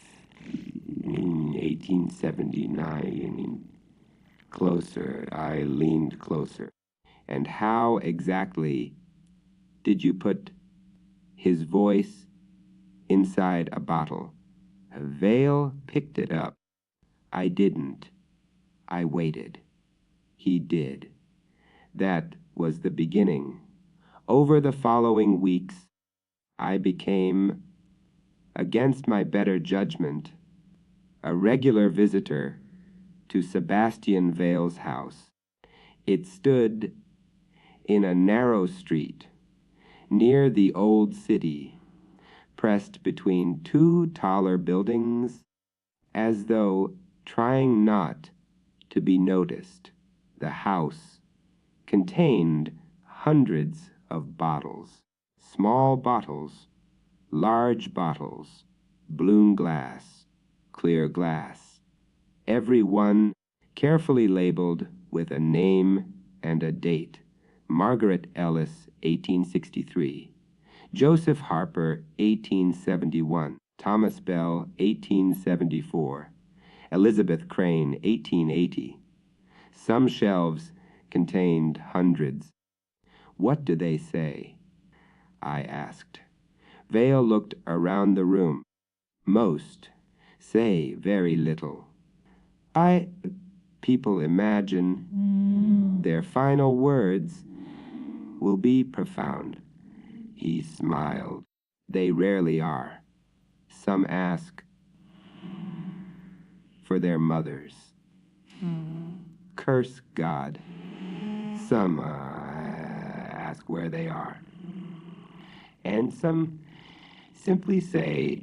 in 1879. Closer. I leaned closer. And how exactly did you put his voice inside a bottle? Vale picked it up. I didn't. I waited. He did. That was the beginning. Over the following weeks, I became, against my better judgment, a regular visitor to Sebastian Vale's house. It stood in a narrow street near the old city, pressed between two taller buildings, as though trying not to be noticed. The house contained hundreds of bottles, small bottles, large bottles, bloom glass, clear glass, every one carefully labeled with a name and a date. Margaret Ellis, 1863. Joseph Harper, 1871. Thomas Bell, 1874. Elizabeth Crane, 1880. Some shelves contained hundreds. What do they say? I asked. Vale looked around the room. Most say very little. People imagine their final words will be profound. He smiled. They rarely are. Some ask for their mothers. Curse God. Some ask where they are. And some simply say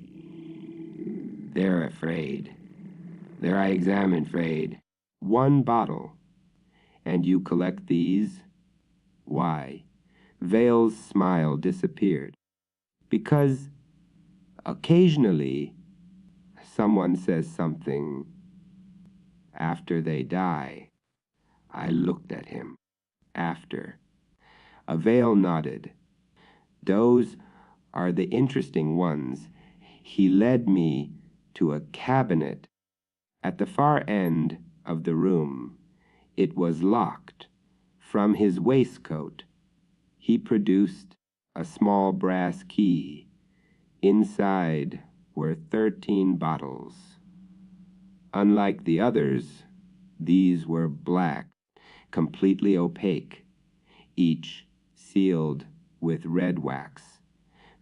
They're afraid. There I examine Frayed. One bottle. And you collect these? Why? Vale's smile disappeared. Because occasionally someone says something after they die. I looked at him. After. Vale nodded. Those are the interesting ones. He led me to a cabinet at the far end of the room. It was locked. From his waistcoat, he produced a small brass key. Inside were 13 bottles. Unlike the others, these were black, completely opaque, each sealed with red wax.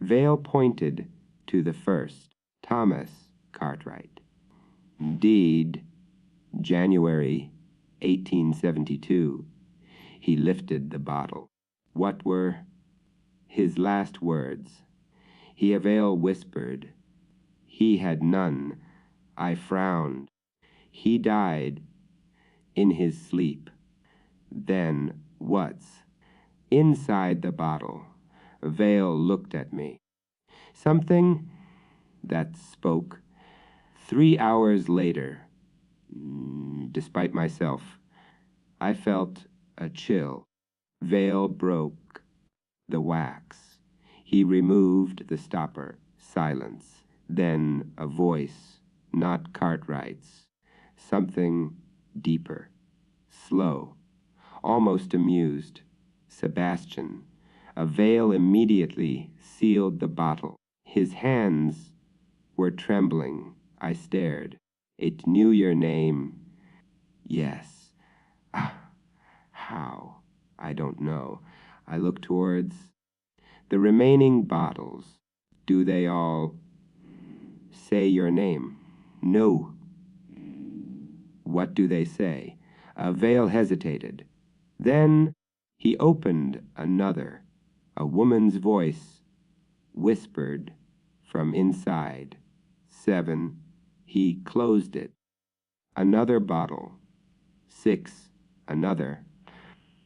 Vale pointed to the first, Thomas Cartwright. Indeed, January 1872. He lifted the bottle. What were his last words? Vale whispered. He had none. I frowned. He died in his sleep. Then what's inside the bottle? Vale looked at me. Something that spoke. 3 hours later, despite myself, I felt a chill. Vale broke the wax. He removed the stopper. Silence. Then a voice, not Cartwright's. Something deeper. Slow. Almost amused. Sebastian. Vale immediately sealed the bottle. His hands were trembling. I stared. It knew your name. Yes. How? I don't know. I look towards the remaining bottles. Do they all say your name? No. What do they say? Vale hesitated. Then he opened another. A woman's voice whispered from inside. 7. He closed it. Another bottle. 6. Another.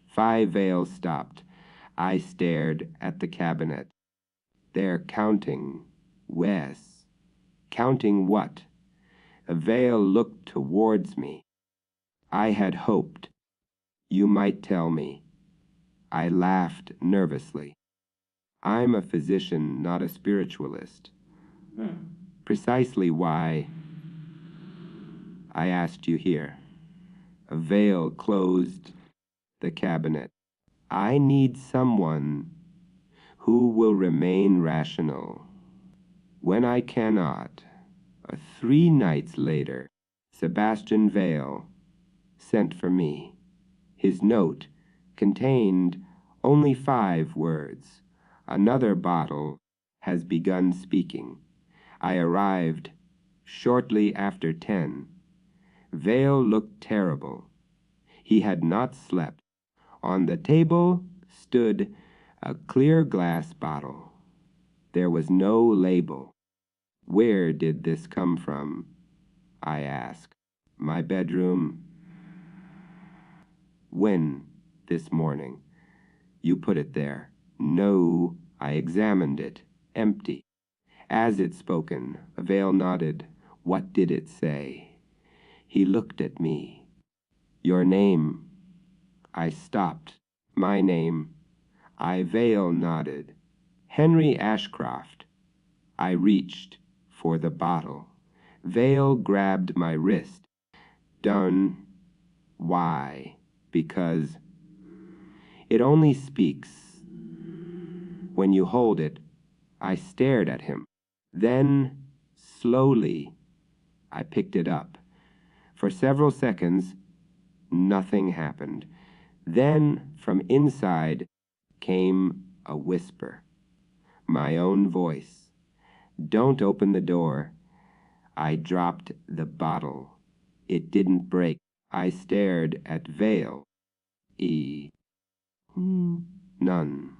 5. Vale stopped. I stared at the cabinet. They're counting. Wes. Counting what? Vale looked towards me. I had hoped you might tell me. I laughed nervously. I'm a physician, not a spiritualist. Precisely why I asked you here. Vale closed the cabinet. I need someone who will remain rational. When I cannot, 3 nights later, Sebastian Vale sent for me. His note contained only 5 words. Another bottle has begun speaking. I arrived shortly after 10. Vale looked terrible. He had not slept. On the table stood a clear glass bottle. There was no label. Where did this come from? I asked. My bedroom. When? This morning. You put it there. No, I examined it. Empty. As it spoken, Vale nodded. What did it say? He looked at me. Your name. I stopped. My name. Vale nodded. Henry Ashcroft. I reached for the bottle. Vale grabbed my wrist. Done. Why? Because it only speaks when you hold it. I stared at him. Then, slowly, I picked it up. For several seconds, nothing happened. Then, from inside, came a whisper. My own voice. Don't open the door. I dropped the bottle. It didn't break. I stared at Vale. None.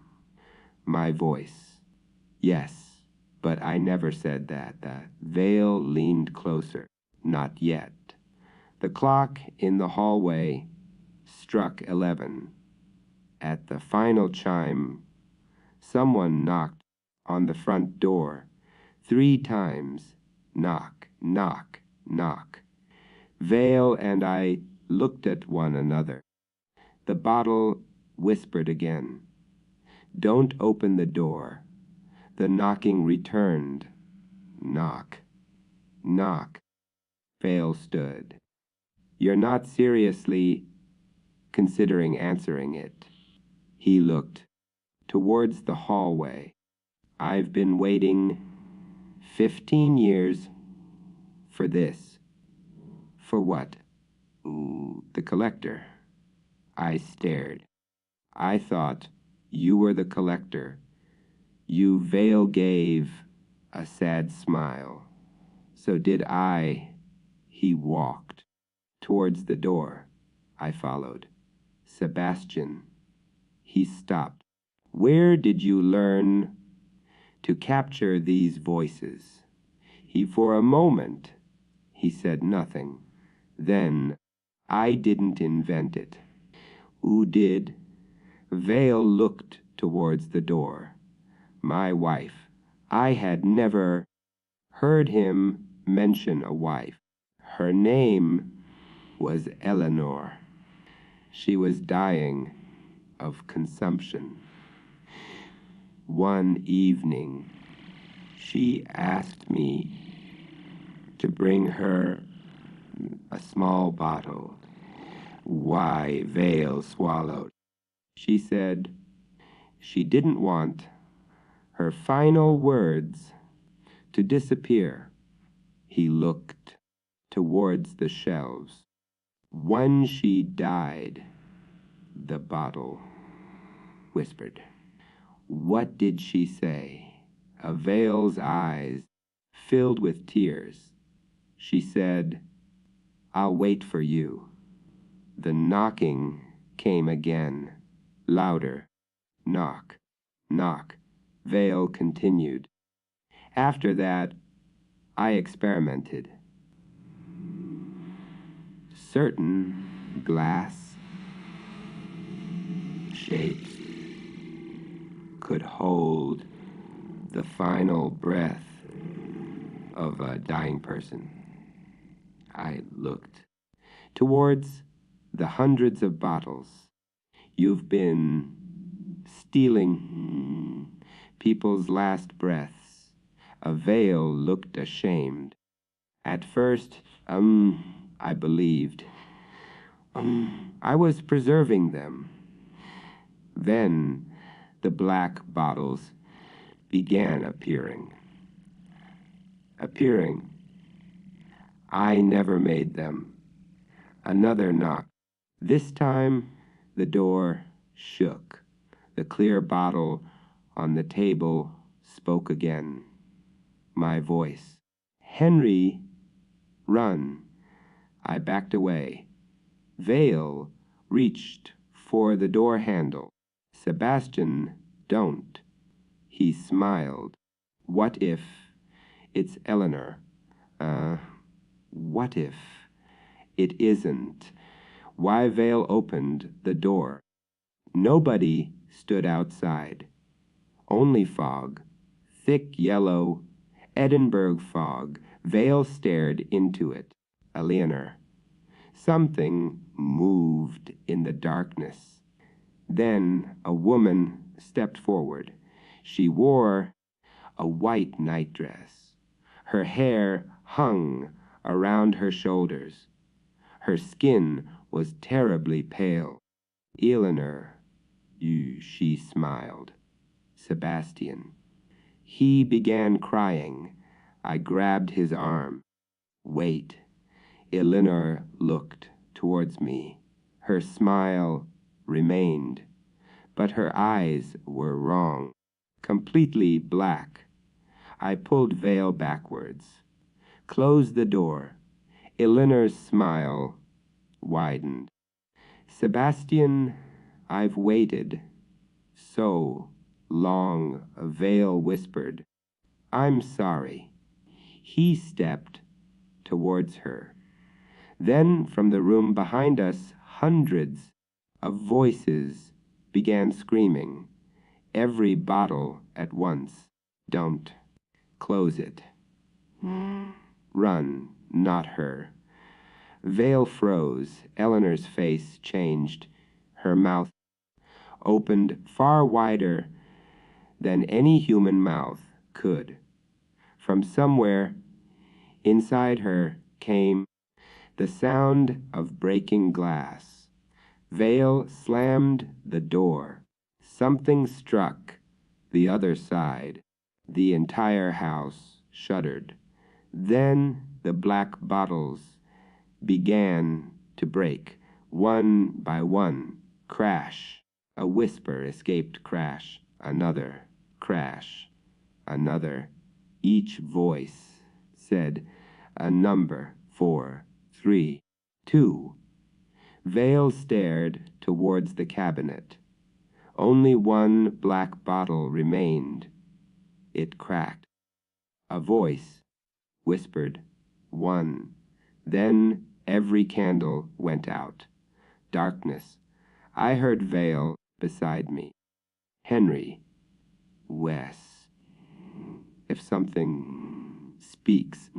My voice. Yes, But I never said that. The veil leaned closer. Not yet. The clock in the hallway struck 11. At the final chime, someone knocked on the front door 3 times. Knock, knock, knock. Vale and I looked at one another. The bottle whispered again. Don't open the door. The knocking returned. Knock, knock. Vale stood. You're not seriously considering answering it. He looked towards the hallway. I've been waiting 15 years for this. For what? The collector. I stared. I thought you were the collector. You Vale gave a sad smile. So did I. He walked towards the door. I followed. Sebastian. He stopped. Where did you learn to capture these voices? For a moment, he said nothing. Then, I didn't invent it. Who did? Vale looked towards the door. My wife. I had never heard him mention a wife. Her name was Eleanor. She was dying of consumption. One evening, she asked me to bring her a small bottle. Why, Vale swallowed. She said she didn't want her final words to disappear. He looked towards the shelves. When she died, the bottle whispered. What did she say? Vale's eyes filled with tears. She said, I'll wait for you. The knocking came again, louder. Knock, knock. Vale continued. After that, I experimented. Certain glass shapes could hold the final breath of a dying person. I looked towards the hundreds of bottles. You've been stealing people's last breaths. Vale looked ashamed. At first, I believed. I was preserving them. Then the black bottles began appearing. I never made them. Another knock. This time, the door shook. The clear bottle on the table spoke again. My voice. Henry, run. I backed away. Vale reached for the door handle. Sebastian, don't. He smiled. What if it's Eleanor? What if it isn't? Why Vale opened the door. Nobody stood outside. Only fog. Thick yellow Edinburgh fog. Vale stared into it. Eleanor. Something moved in the darkness. Then a woman stepped forward. She wore a white nightdress. Her hair hung around her shoulders. Her skin was terribly pale. Eleanor, she smiled. Sebastian. He began crying. I grabbed his arm. Wait. Eleanor looked towards me. Her smile remained, but her eyes were wrong, completely black. I pulled Vale backwards. Closed the door. Eleanor's smile widened. Sebastian, I've waited so long, Vale whispered. I'm sorry. He stepped towards her. Then from the room behind us, hundreds of voices began screaming, every bottle at once. Don't close it. Run, not her. Vale froze. Eleanor's face changed. Her mouth opened far wider than any human mouth could. From somewhere inside her came the sound of breaking glass. Vale slammed the door. Something struck the other side. The entire house shuddered. Then the black bottles began to break, one by one. Crash. A whisper escaped. Crash. Another. Crash. Another. Each voice said a number. 4, 3, 2. Vale stared towards the cabinet. Only one black bottle remained. It cracked. A voice whispered, 1. Then every candle went out. Darkness. I heard Vale beside me. Henry. Wes. If something speaks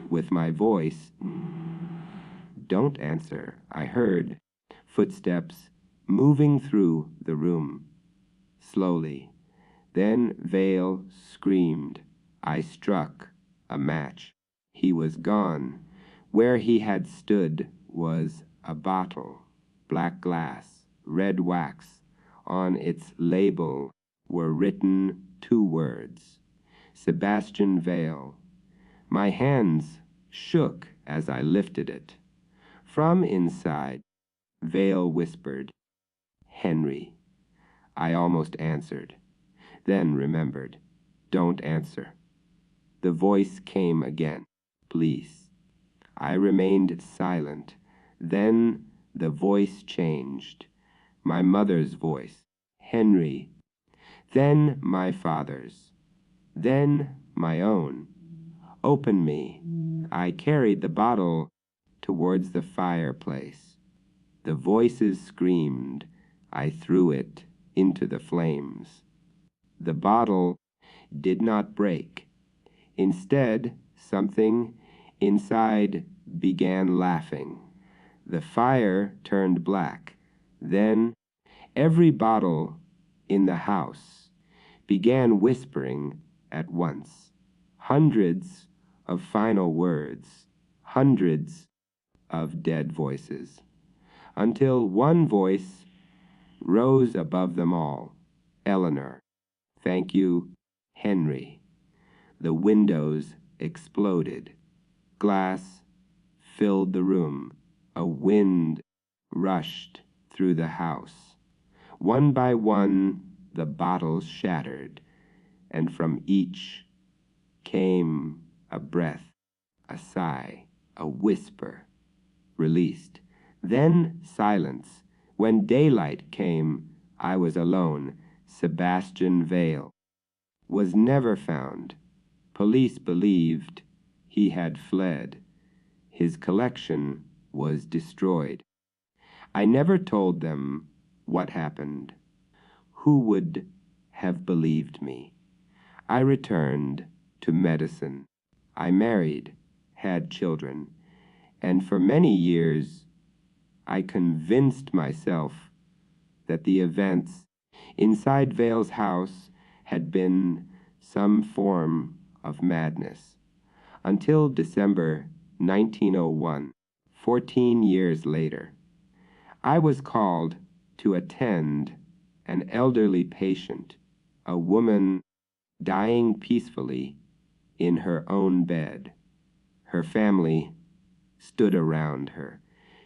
with my voice, don't answer. I heard footsteps moving through the room. Slowly. Then Vale screamed. I struck a match. He was gone. Where he had stood was a bottle, black glass, red wax. On its label were written 2 words, Sebastian Vale. My hands shook as I lifted it. From inside, Vale whispered, Henry. I almost answered, then remembered, don't answer. The voice came again, please. I remained silent. Then the voice changed. My mother's voice, Henry. Then my father's. Then my own. Open me. I carried the bottle towards the fireplace. The voices screamed. I threw it into the flames. The bottle did not break. Instead, something inside began laughing. The fire turned black. Then every bottle in the house began whispering at once. Hundreds of final words, hundreds of dead voices, until one voice rose above them all. Eleanor. Thank you, Henry. The windows exploded. Glass filled the room. A wind rushed through the house. One by one, the bottles shattered, and from each came a breath, a sigh, a whisper, released. Then silence. When daylight came, I was alone. Sebastian Vale was never found. Police believed he had fled. His collection was destroyed. I never told them what happened. Who would have believed me? I returned to medicine. I married, had children, and for many years I convinced myself that the events inside Vale's house had been some form of madness. Until December 1901, 14 years later, I was called to attend an elderly patient, a woman dying peacefully in her own bed. Her family stood around her.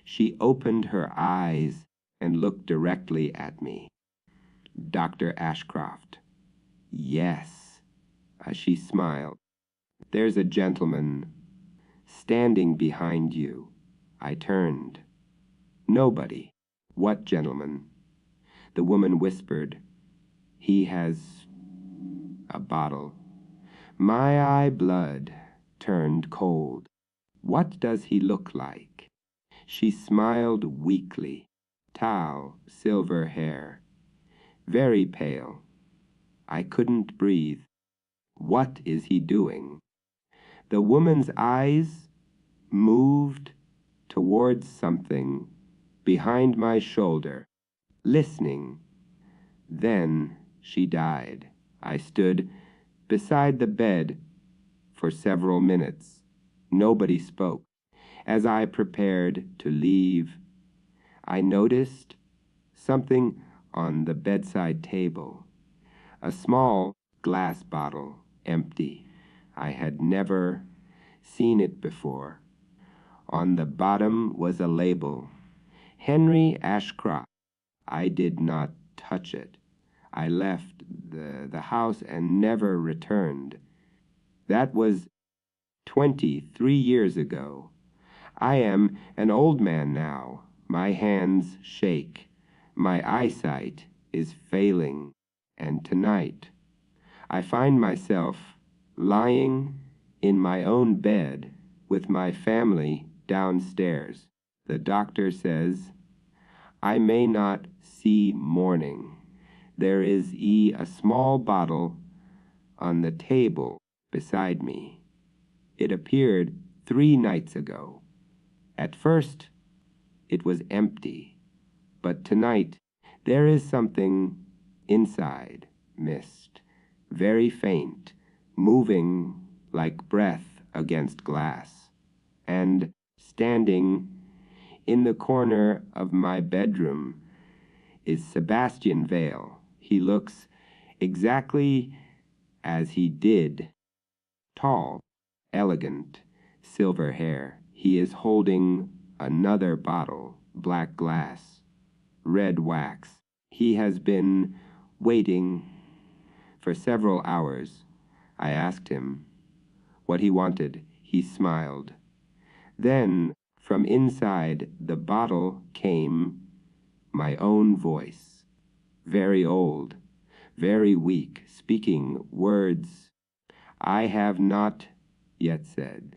She opened her eyes and looked directly at me. Dr. Ashcroft. Yes. She smiled. There's a gentleman standing behind you. I turned. Nobody. What gentleman? The woman whispered, he has a bottle. My eye blood turned cold. What does he look like? She smiled weakly. Towel, silver hair. Very pale. I couldn't breathe. What is he doing? The woman's eyes moved towards something behind my shoulder, listening. Then she died. I stood beside the bed for several minutes. Nobody spoke. As I prepared to leave, I noticed something on the bedside table. A small glass bottle, empty. I had never seen it before. On the bottom was a label, Henry Ashcroft. I did not touch it. I left the house and never returned. That was 23 years ago. I am an old man now. My hands shake. My eyesight is failing. And tonight, I find myself lying in my own bed with my family downstairs. The doctor says, I may not see morning. There is a small bottle on the table beside me. It appeared 3 nights ago. At first, it was empty, but tonight there is something inside, mist, very faint, moving like breath against glass, and standing in the corner of my bedroom is Sebastian Vale. He looks exactly as he did, tall, elegant, silver hair. He is holding another bottle, black glass, red wax. He has been waiting for several hours. I asked him what he wanted. He smiled. Then, from inside the bottle came my own voice, very old, very weak, speaking words I have not yet said.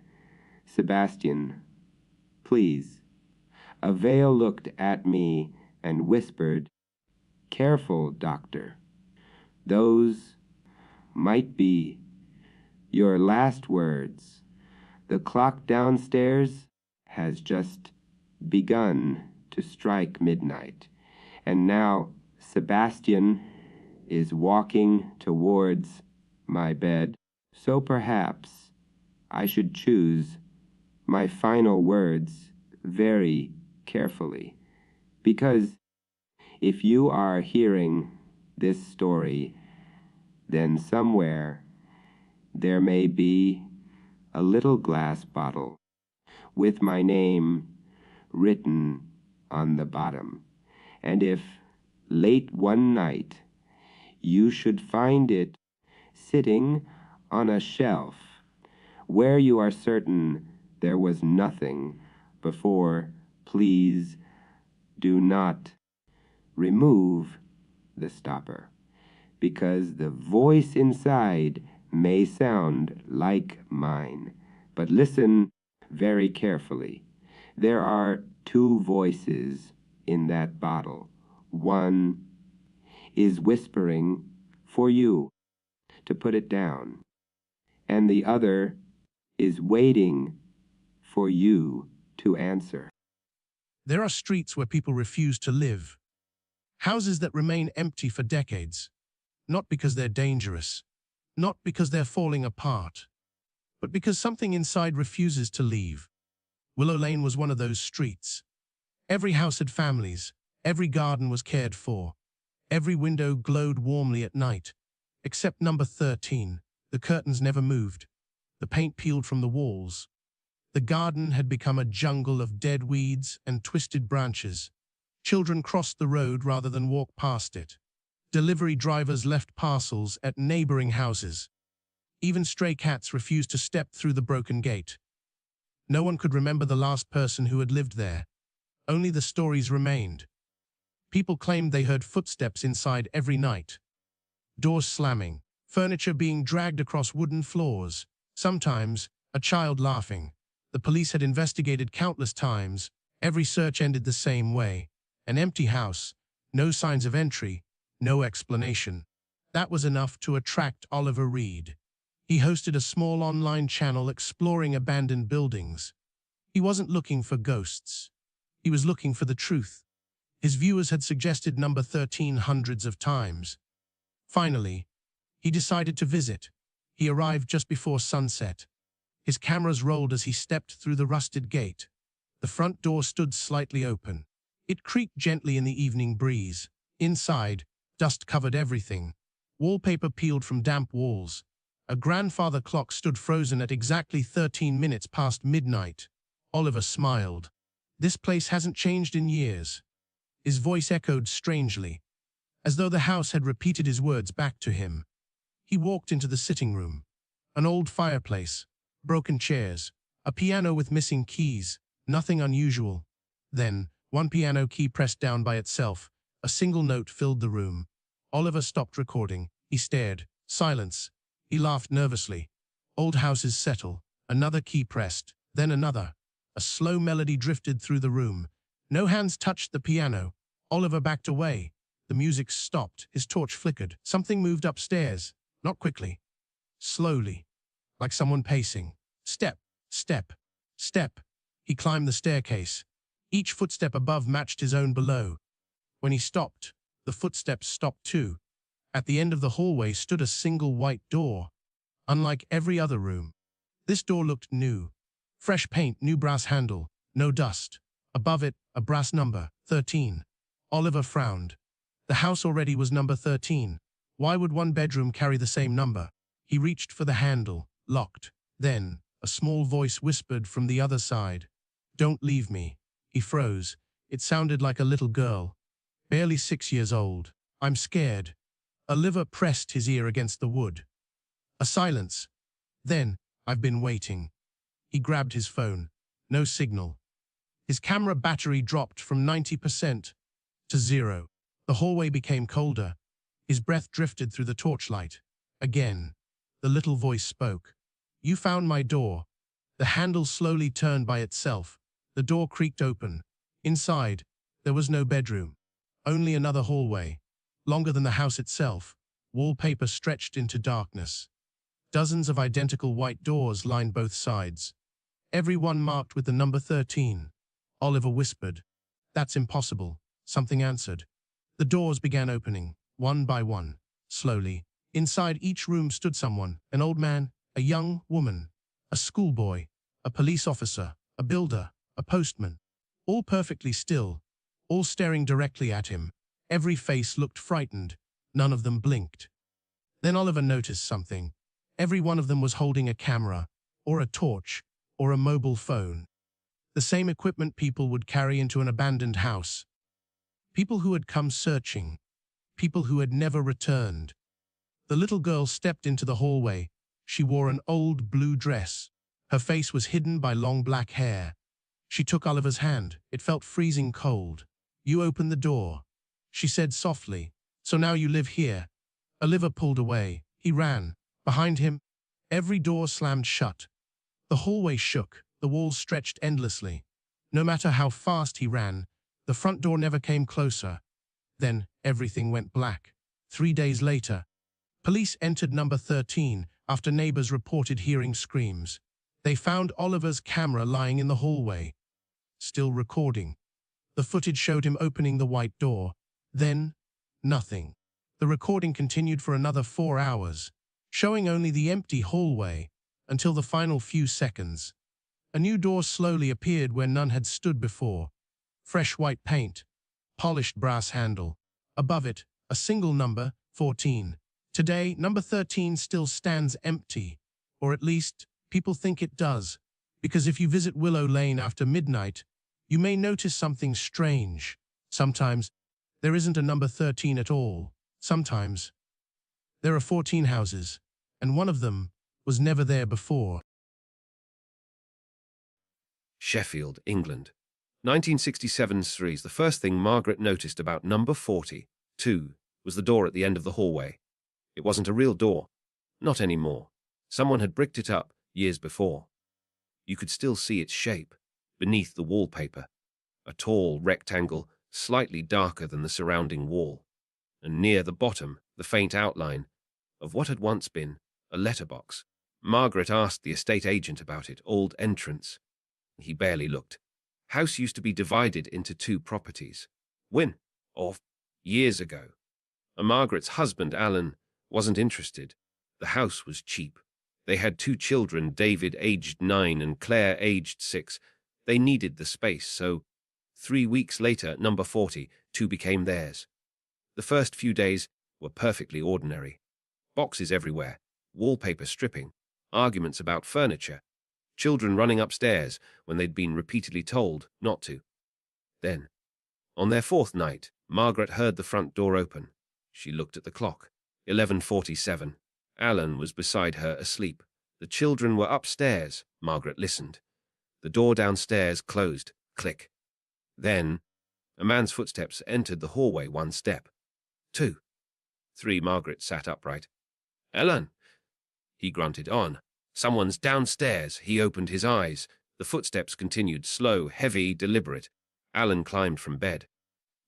Sebastian, please. A veil looked at me and whispered, Careful, doctor. Those might be your last words. The clock downstairs has just begun to strike midnight, and now Sebastian is walking towards my bed, so perhaps I should choose my final words very carefully, because if you are hearing this story, then somewhere there may be a little glass bottle with my name written on the bottom. And if late one night you should find it sitting on a shelf where you are certain there was nothing before, please do not remove the stopper, because the voice inside may sound like mine. But listen very carefully. There are 2 voices in that bottle. One is whispering for you to put it down, and the other is waiting for you to answer. There are streets where people refuse to live. Houses that remain empty for decades. Not because they're dangerous. Not because they're falling apart. But because something inside refuses to leave. Willow Lane was one of those streets. Every house had families. Every garden was cared for. Every window glowed warmly at night. Except number 13. The curtains never moved. The paint peeled from the walls. The garden had become a jungle of dead weeds and twisted branches. Children crossed the road rather than walk past it. Delivery drivers left parcels at neighboring houses. Even stray cats refused to step through the broken gate. No one could remember the last person who had lived there. Only the stories remained. People claimed they heard footsteps inside every night. Doors slamming, furniture being dragged across wooden floors, sometimes a child laughing. The police had investigated countless times. Every search ended the same way. An empty house, no signs of entry, no explanation. That was enough to attract Oliver Reed. He hosted a small online channel exploring abandoned buildings. He wasn't looking for ghosts. He was looking for the truth. His viewers had suggested number 13 hundreds of times. Finally, he decided to visit. He arrived just before sunset. His cameras rolled as he stepped through the rusted gate. The front door stood slightly open. It creaked gently in the evening breeze. Inside, dust covered everything. Wallpaper peeled from damp walls. A grandfather clock stood frozen at exactly 13 minutes past midnight. Oliver smiled. This place hasn't changed in years. His voice echoed strangely, as though the house had repeated his words back to him. He walked into the sitting room. An old fireplace, broken chairs, a piano with missing keys, nothing unusual. Then, one piano key pressed down by itself. A single note filled the room. Oliver stopped recording. He stared. Silence. He laughed nervously. Old houses settle. Another key pressed, then another. A slow melody drifted through the room. No hands touched the piano. Oliver backed away. The music stopped. His torch flickered. Something moved upstairs. Not quickly. Slowly. Like someone pacing. Step, step, step. He climbed the staircase. Each footstep above matched his own below. When he stopped, the footsteps stopped too. At the end of the hallway stood a single white door. Unlike every other room, this door looked new. Fresh paint, new brass handle, no dust. Above it, a brass number, 13. Oliver frowned. The house already was number 13. Why would one bedroom carry the same number? He reached for the handle, locked. Then, a small voice whispered from the other side. Don't leave me. He froze. It sounded like a little girl, barely 6 years old. I'm scared. Oliver pressed his ear against the wood. A silence. Then, I've been waiting. He grabbed his phone. No signal. His camera battery dropped from 90% to 0. The hallway became colder. His breath drifted through the torchlight. Again, the little voice spoke. You found my door. The handle slowly turned by itself. The door creaked open. Inside, there was no bedroom. Only another hallway, longer than the house itself. Wallpaper stretched into darkness. Dozens of identical white doors lined both sides. Every one marked with the number 13. Oliver whispered. That's impossible. Something answered. The doors began opening, one by one, slowly. Inside each room stood someone, an old man, a young woman, a schoolboy, a police officer, a builder, a postman. All perfectly still, all staring directly at him. Every face looked frightened. None of them blinked. Then Oliver noticed something. Every one of them was holding a camera, or a torch, or a mobile phone. The same equipment people would carry into an abandoned house. People who had come searching. People who had never returned. The little girl stepped into the hallway. She wore an old blue dress. Her face was hidden by long black hair. She took Oliver's hand. It felt freezing cold. You opened the door, she said softly. So now you live here. Oliver pulled away. He ran. Behind him, every door slammed shut. The hallway shook. The walls stretched endlessly. No matter how fast he ran, the front door never came closer. Then everything went black. 3 days later, police entered number 13 after neighbors reported hearing screams. They found Oliver's camera lying in the hallway, still recording. The footage showed him opening the white door. Then, nothing. The recording continued for another 4 hours, showing only the empty hallway until the final few seconds. A new door slowly appeared where none had stood before. Fresh white paint, polished brass handle. Above it, a single number, 14. Today, number 13 still stands empty, or at least, people think it does, because if you visit Willow Lane after midnight, you may notice something strange. Sometimes, there isn't a number 13 at all. Sometimes, there are 14 houses, and one of them was never there before. Sheffield, England. 1967's threes. The first thing Margaret noticed about number 42 was the door at the end of the hallway. It wasn't a real door. Not anymore. Someone had bricked it up years before. You could still see its shape beneath the wallpaper, a tall rectangle slightly darker than the surrounding wall, and near the bottom the faint outline of what had once been a letterbox. Margaret asked the estate agent about it. Old entrance. He barely looked. House used to be divided into 2 properties. When? Years ago. And Margaret's husband, Alan, wasn't interested. The house was cheap. They had 2 children, David aged 9 and Claire aged 6. They needed the space, so 3 weeks later, number 40, 2 became theirs. The first few days were perfectly ordinary. Boxes everywhere, wallpaper stripping, arguments about furniture, children running upstairs when they'd been repeatedly told not to. Then, on their 4th night, Margaret heard the front door open. She looked at the clock. 11:47. Alan was beside her asleep. The children were upstairs. Margaret listened. The door downstairs closed. Click. Then, a man's footsteps entered the hallway. 1 step. 2. 3. Margaret sat upright. Alan, he grunted. On. Someone's downstairs. He opened his eyes. The footsteps continued, slow, heavy, deliberate. Alan climbed from bed.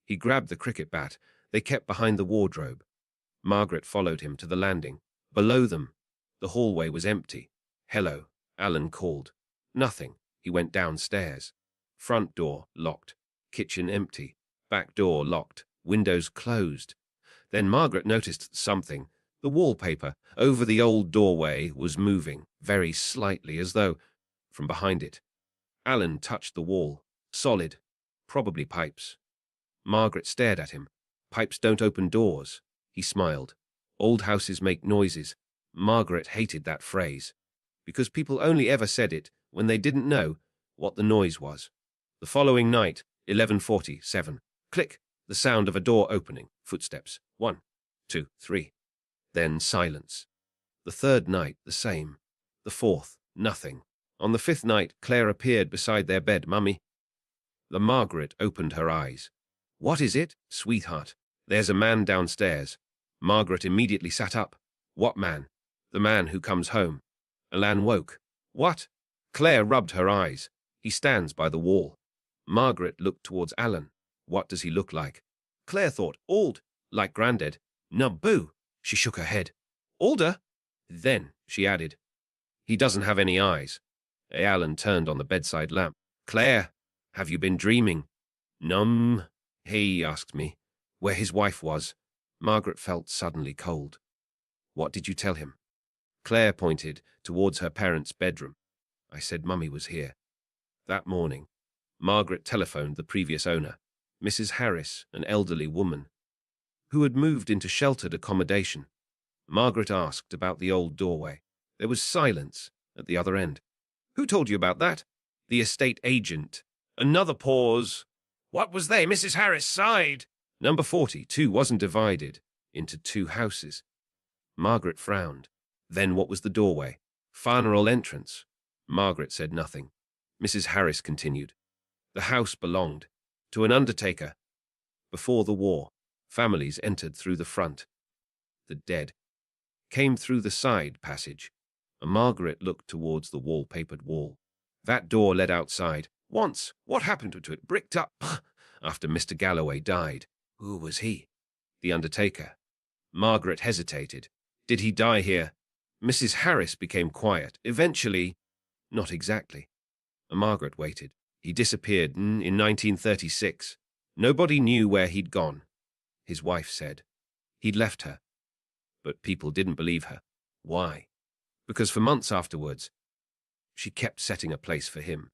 He grabbed the cricket bat. They kept behind the wardrobe. Margaret followed him to the landing. Below them, the hallway was empty. Hello, Alan called. Nothing. He went downstairs. Front door locked. Kitchen empty. Back door locked. Windows closed. Then Margaret noticed something. The wallpaper over the old doorway was moving, very slightly, as though from behind it. Alan touched the wall. Solid. Probably pipes. Margaret stared at him. Pipes don't open doors. He smiled. Old houses make noises. Margaret hated that phrase, because people only ever said it when they didn't know what the noise was. The following night, 11:47. Click. The sound of a door opening. Footsteps. 1, 2, 3. Then silence. The 3rd night, the same. The 4th, nothing. On the 5th night, Claire appeared beside their bed. Mummy. The Margaret opened her eyes. What is it, sweetheart? There's a man downstairs. Margaret immediately sat up. What man? The man who comes home. Alan woke. What? Claire rubbed her eyes. He stands by the wall. Margaret looked towards Alan. What does he look like? Claire thought, old, like Grandad. Naboo. She shook her head. Older? Then, she added, he doesn't have any eyes. Alan turned on the bedside lamp. Claire, have you been dreaming? Num. He asked me where his wife was. Margaret felt suddenly cold. What did you tell him? Claire pointed towards her parents' bedroom. I said Mummy was here. That morning, Margaret telephoned the previous owner, Mrs. Harris, an elderly woman, who had moved into sheltered accommodation. Margaret asked about the old doorway. There was silence at the other end. Who told you about that? The estate agent. Another pause. What was they? Mrs. Harris sighed. Number 42 wasn't divided into 2 houses. Margaret frowned. Then what was the doorway? Funeral entrance. Margaret said nothing. Mrs. Harris continued. The house belonged to an undertaker. Before the war, families entered through the front. The dead came through the side passage, and Margaret looked towards the wallpapered wall. That door led outside. Once, what happened to it? Bricked up after Mr. Galloway died. Who was he? The undertaker. Margaret hesitated. Did he die here? Mrs. Harris became quiet. Eventually, not exactly. Margaret waited. He disappeared in 1936. Nobody knew where he'd gone. His wife said. He'd left her. But people didn't believe her. Why? Because for months afterwards, she kept setting a place for him.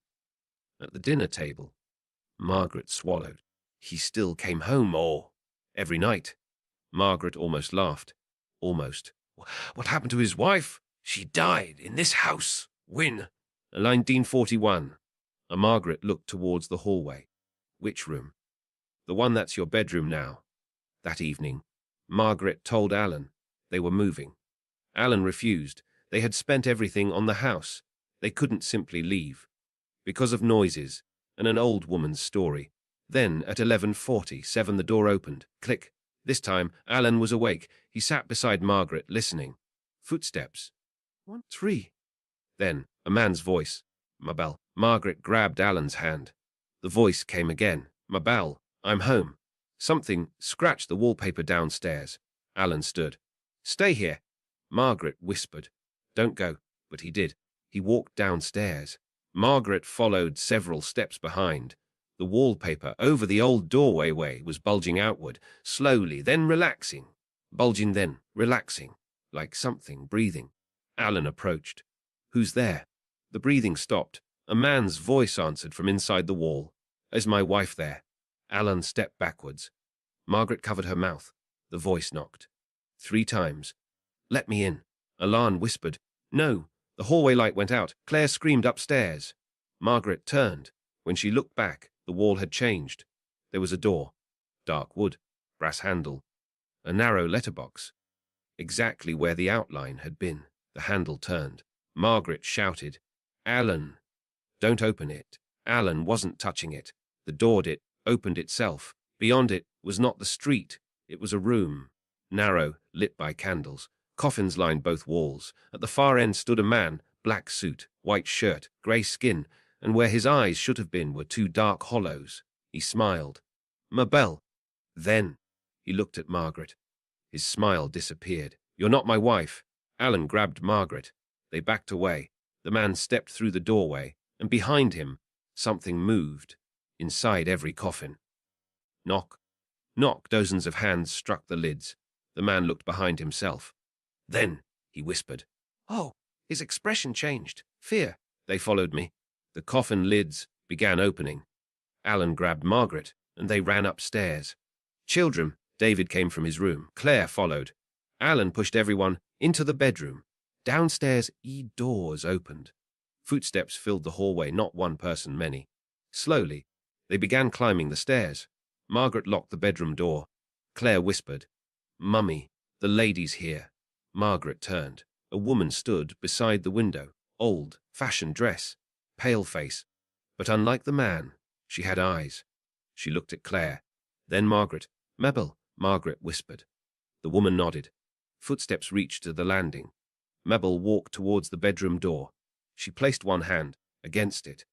At the dinner table, Margaret swallowed. He still came home, every night. Margaret almost laughed. Almost. What happened to his wife? She died in this house. When? 1941. Margaret looked towards the hallway. Which room? The one that's your bedroom now. That evening, Margaret told Alan they were moving. Alan refused. They had spent everything on the house. They couldn't simply leave. Because of noises and an old woman's story. Then, at 11:47, the door opened. Click. This time, Alan was awake. He sat beside Margaret, listening. Footsteps. 1, 3. Then a man's voice. Mabel. Margaret grabbed Alan's hand. The voice came again. Mabel, I'm home. Something scratched the wallpaper downstairs. Alan stood. Stay here. Margaret whispered. Don't go. But he did. He walked downstairs. Margaret followed several steps behind. The wallpaper over the old doorway was bulging outward, slowly, then relaxing. Bulging, then relaxing, like something breathing. Alan approached. Who's there? The breathing stopped. A man's voice answered from inside the wall. Is my wife there? Alan stepped backwards. Margaret covered her mouth. The voice knocked. 3 times. Let me in. Alan whispered. No. The hallway light went out. Claire screamed upstairs. Margaret turned. When she looked back, the wall had changed. There was a door. Dark wood. Brass handle. A narrow letterbox. Exactly where the outline had been. The handle turned. Margaret shouted. Alan! Don't open it. Alan wasn't touching it. The door opened itself. Beyond it was not the street. It was a room. Narrow, lit by candles. Coffins lined both walls. At the far end stood a man, black suit, white shirt, grey skin, and where his eyes should have been were 2 dark hollows. He smiled. Mabel. Then he looked at Margaret. His smile disappeared. You're not my wife. Alan grabbed Margaret. They backed away. The man stepped through the doorway, and behind him, something moved, inside every coffin. Knock. Knock. Dozens of hands struck the lids. The man looked behind himself. Then, he whispered. Oh, his expression changed. Fear. They followed me. The coffin lids began opening. Alan grabbed Margaret, and they ran upstairs. Children. David came from his room. Claire followed. Alan pushed everyone into the bedroom. Downstairs, doors opened. Footsteps filled the hallway, not one person, many. Slowly, they began climbing the stairs. Margaret locked the bedroom door. Claire whispered, Mummy, the lady's here. Margaret turned. A woman stood beside the window. Old, fashioned dress. Pale face. But unlike the man, she had eyes. She looked at Claire. Then Margaret. Mabel, Margaret whispered. The woman nodded. Footsteps reached to the landing. Mabel walked towards the bedroom door. She placed one hand against it,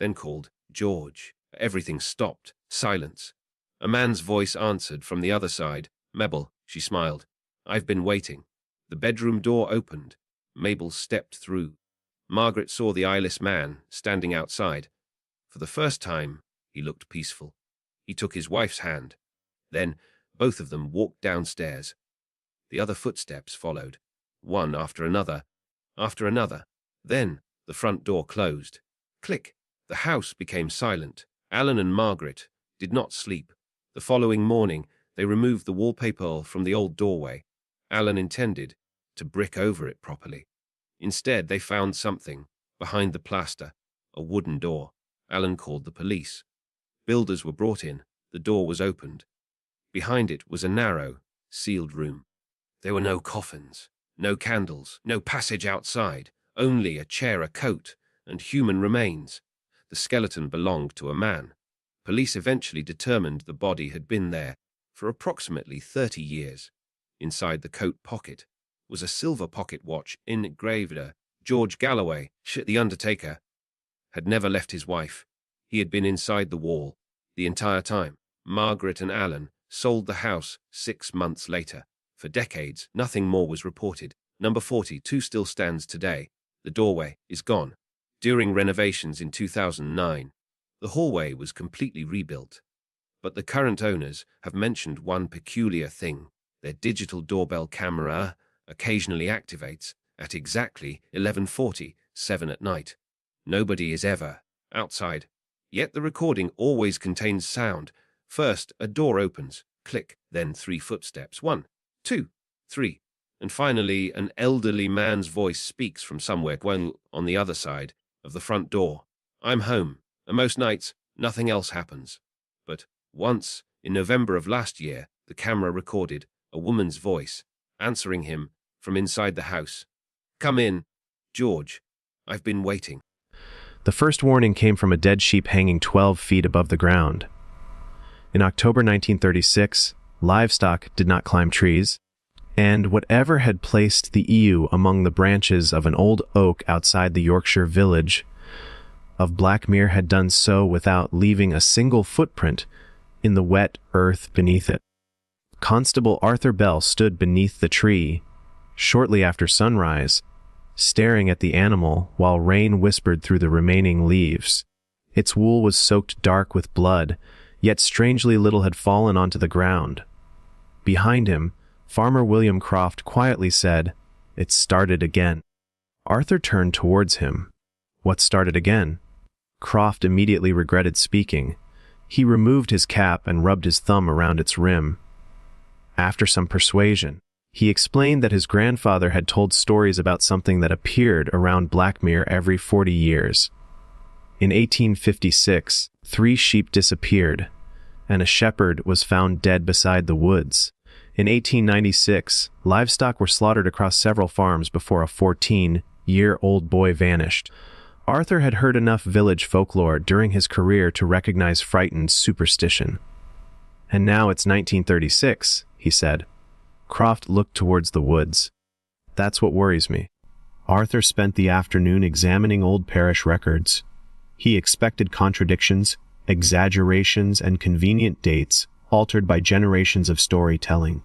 then called, George. Everything stopped. Silence. A man's voice answered from the other side. Mabel, she smiled. I've been waiting. The bedroom door opened. Mabel stepped through. Margaret saw the eyeless man standing outside. For the first time, he looked peaceful. He took his wife's hand. Then, both of them walked downstairs. The other footsteps followed, one after another, after another. Then, the front door closed. Click. The house became silent. Alan and Margaret did not sleep. The following morning, they removed the wallpaper from the old doorway. Alan intended to brick over it properly. Instead, they found something behind the plaster, a wooden door. Alan called the police. Builders were brought in. The door was opened. Behind it was a narrow, sealed room. There were no coffins, no candles, no passage outside, only a chair, a coat, and human remains. The skeleton belonged to a man. Police eventually determined the body had been there for approximately 30 years. Inside the coat pocket was a silver pocket watch engraved George Galloway. The undertaker had never left his wife. He had been inside the wall the entire time. Margaret and Alan sold the house 6 months later. For decades, nothing more was reported. Number 42 still stands today. The doorway is gone. During renovations in 2009, the hallway was completely rebuilt. But the current owners have mentioned one peculiar thing. Their digital doorbell camera occasionally activates at exactly 11:47 at night. Nobody is ever outside. Yet the recording always contains sound. First, a door opens. Click. Then 3 footsteps. 1, 2, 3. And finally, an elderly man's voice speaks from somewhere on the other side of the front door. I'm home. And most nights, nothing else happens. But once, in November of last year, the camera recorded a woman's voice answering him from inside the house. Come in, George. I've been waiting. The first warning came from a dead sheep hanging 12 feet above the ground. In October 1936, livestock did not climb trees. and whatever had placed the ewe among the branches of an old oak outside the Yorkshire village of Blackmere had done so without leaving a single footprint in the wet earth beneath it. Constable Arthur Bell stood beneath the tree, shortly after sunrise, staring at the animal while rain whispered through the remaining leaves. Its wool was soaked dark with blood, yet strangely little had fallen onto the ground. Behind him, Farmer William Croft quietly said, "It started again." Arthur turned towards him. What started again? Croft immediately regretted speaking. He removed his cap and rubbed his thumb around its rim. After some persuasion, he explained that his grandfather had told stories about something that appeared around Blackmere every 40 years. In 1856, 3 sheep disappeared, and a shepherd was found dead beside the woods. In 1896, livestock were slaughtered across several farms before a 14-year-old boy vanished. Arthur had heard enough village folklore during his career to recognize frightened superstition. "And now it's 1936, he said. Croft looked towards the woods. "That's what worries me." Arthur spent the afternoon examining old parish records. He expected contradictions, exaggerations, and convenient dates altered by generations of storytelling.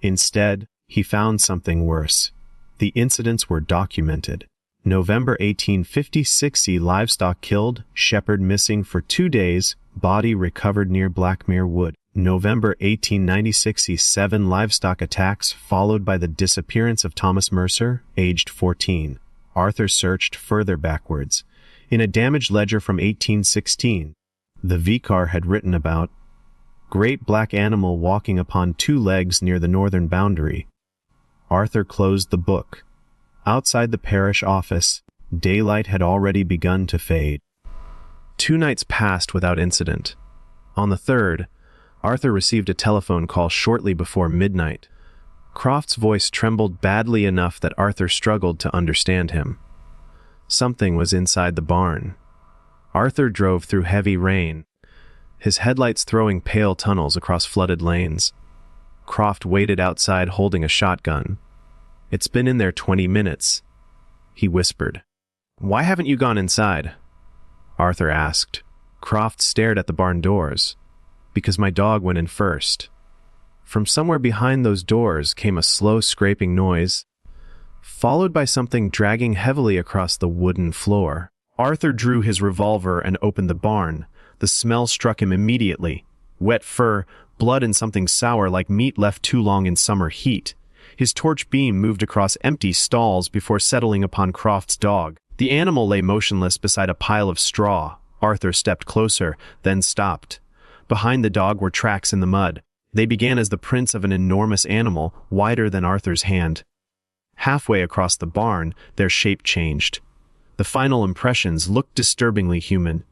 Instead, he found something worse. The incidents were documented. November 1856, livestock killed, shepherd missing for 2 days, body recovered near Blackmere Wood. November 1896, 7 livestock attacks followed by the disappearance of Thomas Mercer, aged 14. Arthur searched further backwards. In a damaged ledger from 1816, the vicar had written about great black animal walking upon 2 legs near the northern boundary. Arthur closed the book. Outside the parish office, daylight had already begun to fade. 2 nights passed without incident. On the 3rd, Arthur received a telephone call shortly before midnight. Croft's voice trembled badly enough that Arthur struggled to understand him. Something was inside the barn. Arthur drove through heavy rain, his headlights throwing pale tunnels across flooded lanes. Croft waited outside holding a shotgun. "It's been in there 20 minutes, he whispered. "Why haven't you gone inside?" Arthur asked. Croft stared at the barn doors. "Because my dog went in first." From somewhere behind those doors came a slow scraping noise, followed by something dragging heavily across the wooden floor. Arthur drew his revolver and opened the barn. The smell struck him immediately. Wet fur, blood, and something sour like meat left too long in summer heat. His torch beam moved across empty stalls before settling upon Croft's dog. The animal lay motionless beside a pile of straw. Arthur stepped closer, then stopped. Behind the dog were tracks in the mud. They began as the prints of an enormous animal, wider than Arthur's hand. Halfway across the barn, their shape changed. The final impressions looked disturbingly human.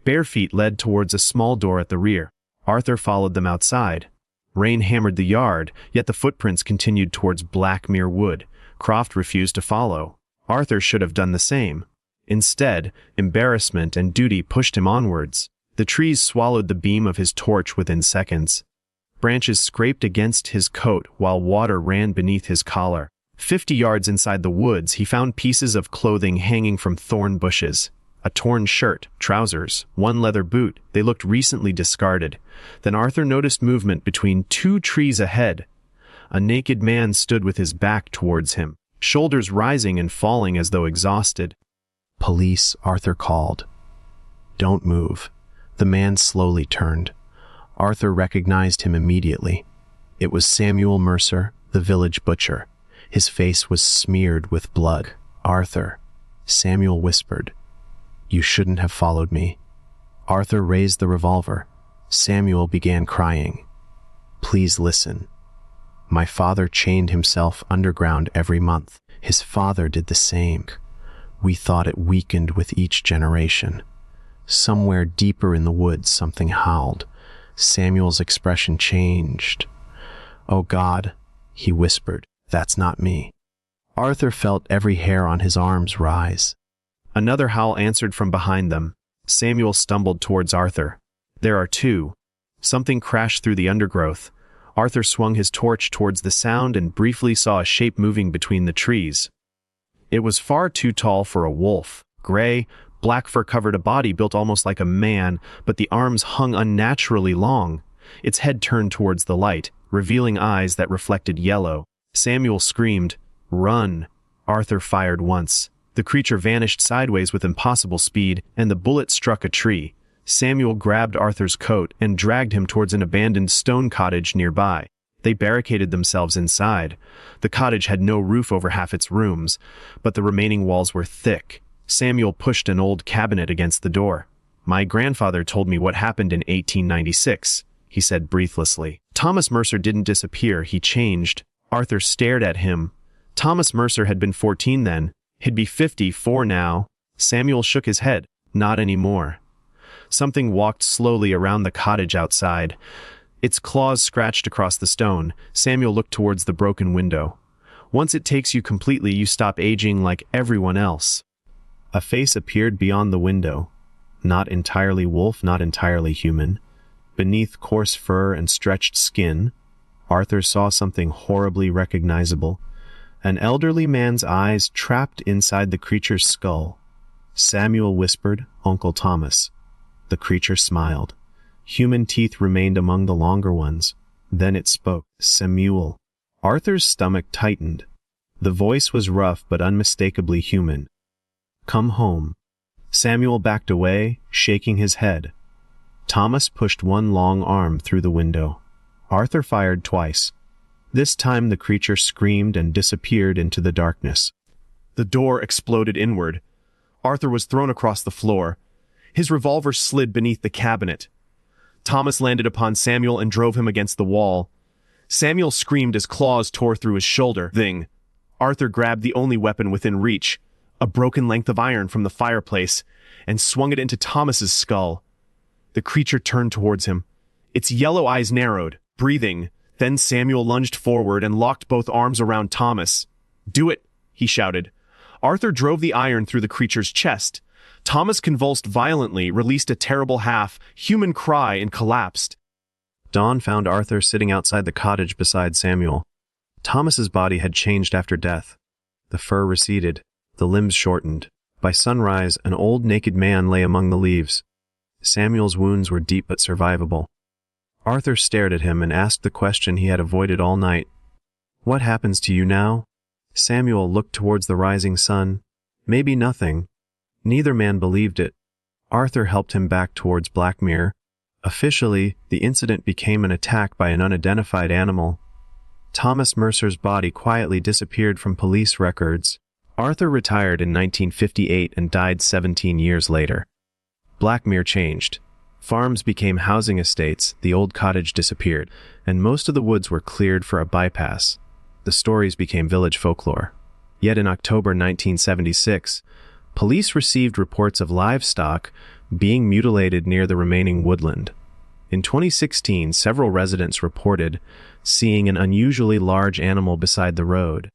Bare feet led towards a small door at the rear. Arthur followed them outside. Rain hammered the yard, yet the footprints continued towards Blackmere Wood. Croft refused to follow. Arthur should have done the same. Instead, embarrassment and duty pushed him onwards. The trees swallowed the beam of his torch within seconds. Branches scraped against his coat while water ran beneath his collar. 50 yards inside the woods, he found pieces of clothing hanging from thorn bushes. A torn shirt, trousers, 1 leather boot. They looked recently discarded. Then Arthur noticed movement between 2 trees ahead. A naked man stood with his back towards him, shoulders rising and falling as though exhausted. "Police," Arthur called. "Don't move." The man slowly turned. Arthur recognized him immediately. It was Samuel Mercer, the village butcher. His face was smeared with blood. "Arthur," Samuel whispered. "You shouldn't have followed me." Arthur raised the revolver. Samuel began crying. "Please listen. My father chained himself underground every month. His father did the same. We thought it weakened with each generation. Somewhere deeper in the woods, something howled. Samuel's expression changed. "Oh God," he whispered, "that's not me." Arthur felt every hair on his arms rise. Another howl answered from behind them. Samuel stumbled towards Arthur. "There are 2. Something crashed through the undergrowth. Arthur swung his torch towards the sound and briefly saw a shape moving between the trees. It was far too tall for a wolf. Gray, black fur covered a body built almost like a man, but the arms hung unnaturally long. Its head turned towards the light, revealing eyes that reflected yellow. Samuel screamed, "Run!" Arthur fired once. The creature vanished sideways with impossible speed, and the bullet struck a tree. Samuel grabbed Arthur's coat and dragged him towards an abandoned stone cottage nearby. They barricaded themselves inside. The cottage had no roof over half its rooms, but the remaining walls were thick. Samuel pushed an old cabinet against the door. "My grandfather told me what happened in 1896, he said breathlessly. Thomas Mercer didn't disappear, he changed. Arthur stared at him. Thomas Mercer had been 14 then. He'd be 54 now. Samuel shook his head. Not anymore. Something walked slowly around the cottage outside. Its claws scratched across the stone. Samuel looked towards the broken window. Once it takes you completely, you stop aging like everyone else. A face appeared beyond the window. Not entirely wolf, not entirely human. Beneath coarse fur and stretched skin, Arthur saw something horribly recognizable. An elderly man's eyes trapped inside the creature's skull. Samuel whispered, "Uncle Thomas." The creature smiled. Human teeth remained among the longer ones. Then it spoke. "Samuel." Arthur's stomach tightened. The voice was rough but unmistakably human. "Come home." Samuel backed away, shaking his head. Thomas pushed one long arm through the window. Arthur fired twice. This time the creature screamed and disappeared into the darkness. The door exploded inward. Arthur was thrown across the floor. His revolver slid beneath the cabinet. Thomas landed upon Samuel and drove him against the wall. Samuel screamed as claws tore through his shoulder. Thing. Arthur grabbed the only weapon within reach, a broken length of iron from the fireplace, and swung it into Thomas's skull. The creature turned towards him. Its yellow eyes narrowed, breathing. Then Samuel lunged forward and locked both arms around Thomas. "Do it," he shouted. Arthur drove the iron through the creature's chest. Thomas convulsed violently, released a terrible half-human cry, and collapsed. Dawn found Arthur sitting outside the cottage beside Samuel. Thomas's body had changed after death. The fur receded, the limbs shortened. By sunrise, an old naked man lay among the leaves. Samuel's wounds were deep but survivable. Arthur stared at him and asked the question he had avoided all night. "What happens to you now?" Samuel looked towards the rising sun. Maybe nothing. Neither man believed it. Arthur helped him back towards Blackmere. Officially, the incident became an attack by an unidentified animal. Thomas Mercer's body quietly disappeared from police records. Arthur retired in 1958 and died 17 years later. Blackmere changed. Farms became housing estates, the old cottage disappeared, and most of the woods were cleared for a bypass. The stories became village folklore. Yet in October 1976, police received reports of livestock being mutilated near the remaining woodland. In 2016, several residents reported seeing an unusually large animal beside the road.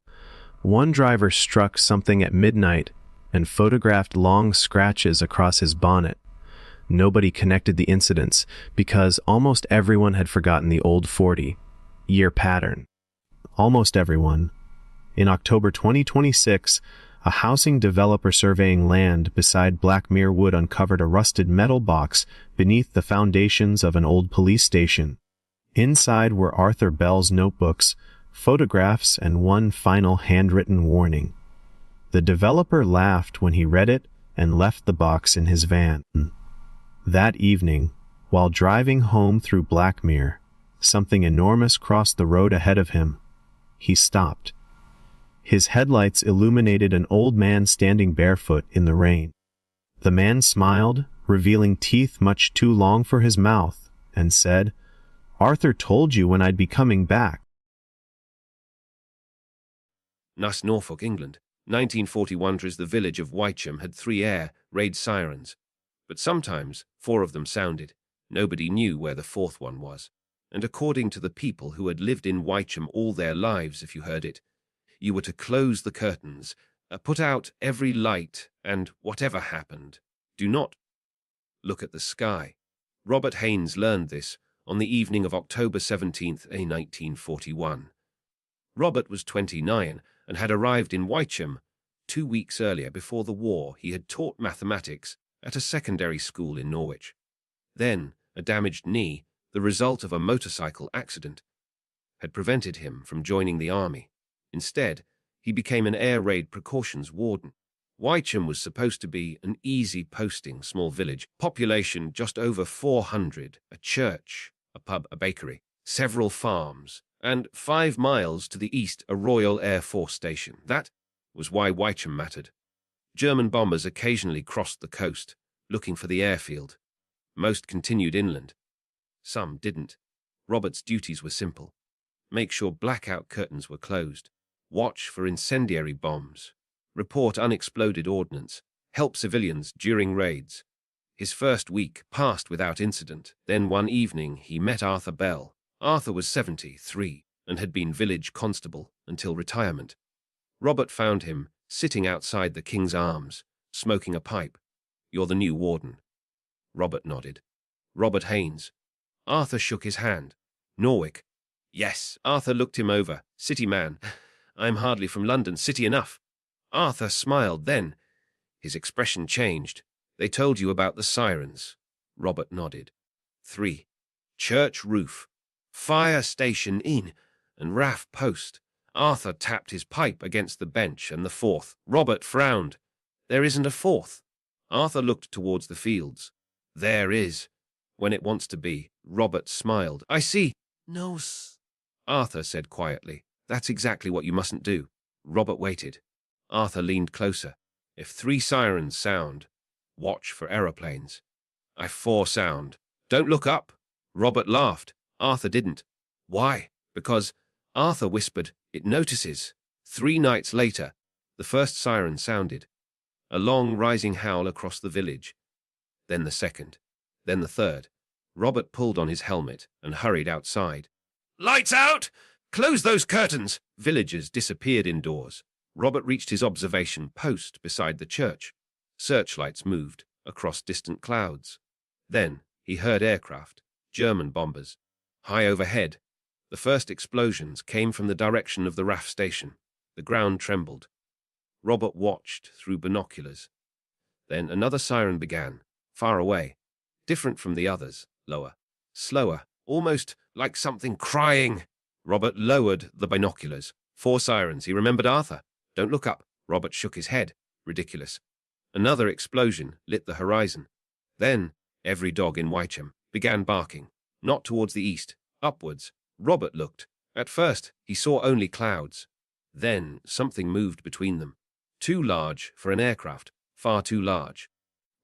One driver struck something at midnight and photographed long scratches across his bonnet. Nobody connected the incidents because almost everyone had forgotten the old 40-year pattern. Almost everyone. In October 2026, a housing developer surveying land beside Blackmere Wood uncovered a rusted metal box beneath the foundations of an old police station. Inside were Arthur Bell's notebooks, photographs, and one final handwritten warning. The developer laughed when he read it and left the box in his van. That evening, while driving home through Blackmere, something enormous crossed the road ahead of him. He stopped. His headlights illuminated an old man standing barefoot in the rain. The man smiled, revealing teeth much too long for his mouth, and said, "Arthur told you when I'd be coming back." Nuss, Norfolk, England. 1941 the village of Wycham had 3 air raid sirens, but sometimes 4 of them sounded. Nobody knew where the 4th one was. And according to the people who had lived in Wycham all their lives, if you heard it, you were to close the curtains, put out every light, and whatever happened, do not look at the sky. Robert Haynes learned this on the evening of October 17th, 1941. Robert was 29 and had arrived in Wycombe 2 weeks earlier. Before the war, he had taught mathematics at a secondary school in Norwich. Then, a damaged knee, the result of a motorcycle accident, had prevented him from joining the army. Instead, he became an air raid precautions warden. Wycombe was supposed to be an easy posting small village, population just over 400, a church, a pub, a bakery, several farms, and 5 miles to the east a Royal Air Force station. That was why Wycombe mattered. German bombers occasionally crossed the coast, looking for the airfield. Most continued inland. Some didn't. Robert's duties were simple. Make sure blackout curtains were closed. Watch for incendiary bombs. Report unexploded ordnance. Help civilians during raids. His first week passed without incident. Then one evening he met Arthur Bell. Arthur was 73 and had been village constable until retirement. Robert found him sitting outside the King's Arms, smoking a pipe. "You're the new warden." Robert nodded. "Robert Haynes." Arthur shook his hand. "Norwich." "Yes." Arthur looked him over. "City man. I'm hardly from London. City enough." Arthur smiled. Then his expression changed. "They told you about the sirens." Robert nodded. 3. Church roof, fire station inn, and RAF post. Arthur tapped his pipe against the bench. "And the fourth?" Robert frowned. "There isn't a fourth." Arthur looked towards the fields. "There is, when it wants to be." Robert smiled. "I see." "No, Arthur said quietly. "That's exactly what you mustn't do." Robert waited. Arthur leaned closer. "If 3 sirens sound, watch for aeroplanes. If 4 sound, don't look up." Robert laughed. Arthur didn't. "Why?" "Because," Arthur whispered, "it notices." 3 nights later, the first siren sounded. A long rising howl across the village. Then the second. Then the third. Robert pulled on his helmet and hurried outside. "Lights out! Close those curtains!" Villagers disappeared indoors. Robert reached his observation post beside the church. Searchlights moved across distant clouds. Then he heard aircraft, German bombers, high overhead. The first explosions came from the direction of the RAF station. The ground trembled. Robert watched through binoculars. Then another siren began, far away, different from the others, lower, slower, almost like something crying. Robert lowered the binoculars. 4 sirens. He remembered Arthur. "Don't look up." Robert shook his head. Ridiculous. Another explosion lit the horizon. Then every dog in Wycombe began barking, not towards the east, upwards. Robert looked. At first, he saw only clouds. Then something moved between them. Too large for an aircraft, far too large.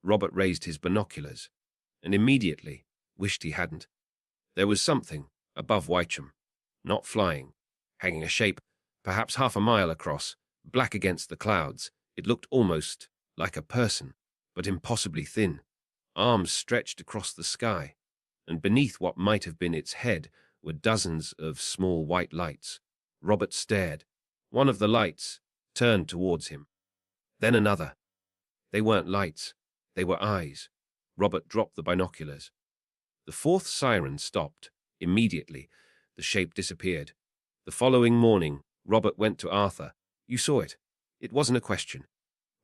Robert raised his binoculars, and immediately wished he hadn't. There was something above Wycombe, not flying, hanging a shape, perhaps half a mile across, black against the clouds. It looked almost like a person, but impossibly thin. Arms stretched across the sky, and beneath what might have been its head were dozens of small white lights. Robert stared. One of the lights turned towards him. Then another. They weren't lights. They were eyes. Robert dropped the binoculars. The 4th siren stopped. Immediately, the shape disappeared. The following morning, Robert went to Arthur. "You saw it." It wasn't a question.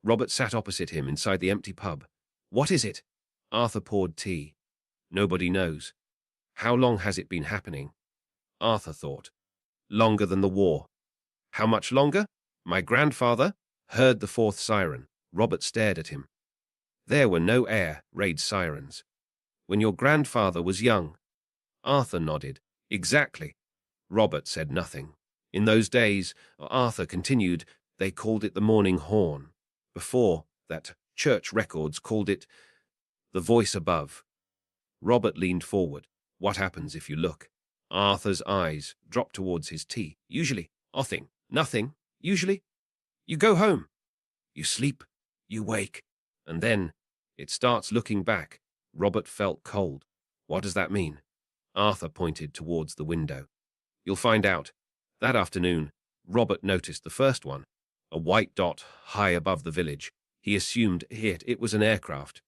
Robert sat opposite him inside the empty pub. "What is it?" Arthur poured tea. "Nobody knows." "How long has it been happening?" Arthur thought. "Longer than the war." "How much longer?" "My grandfather heard the 4th siren." Robert stared at him. "There were no air raid sirens." "When your grandfather was young?" Arthur nodded. "Exactly." Robert said nothing. "In those days," Arthur continued, "they called it the morning horn. Before that, church records called it the voice above." Robert leaned forward. "What happens if you look?" Arthur's eyes dropped towards his tea. "Usually, nothing. Usually, you go home. You sleep, you wake, and then it starts looking back." Robert felt cold. "What does that mean?" Arthur pointed towards the window. "You'll find out." That afternoon, Robert noticed the first one, a white dot high above the village. He assumed it was an aircraft,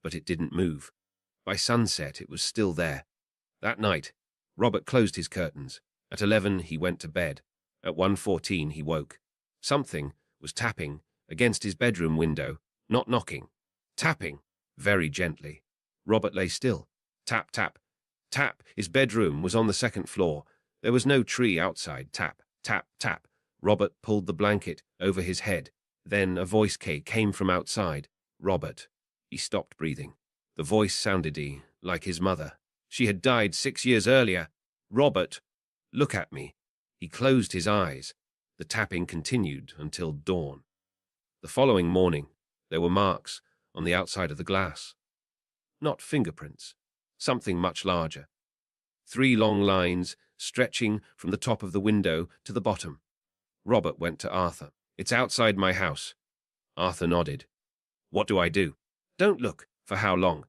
but it didn't move. By sunset, it was still there, That night, Robert closed his curtains. At 11, he went to bed. At 1:14, he woke. Something was tapping against his bedroom window, not knocking. Tapping, very gently. Robert lay still. Tap, tap, tap. His bedroom was on the second floor. There was no tree outside. Tap, tap, tap. Robert pulled the blanket over his head. Then a voice came from outside. Robert. He stopped breathing. The voice sounded like his mother. She had died 6 years earlier. Robert, look at me. He closed his eyes. The tapping continued until dawn. The following morning, there were marks on the outside of the glass. Not fingerprints, something much larger. 3 long lines stretching from the top of the window to the bottom. Robert went to Arthur. It's outside my house. Arthur nodded. What do I do? Don't look. For how long?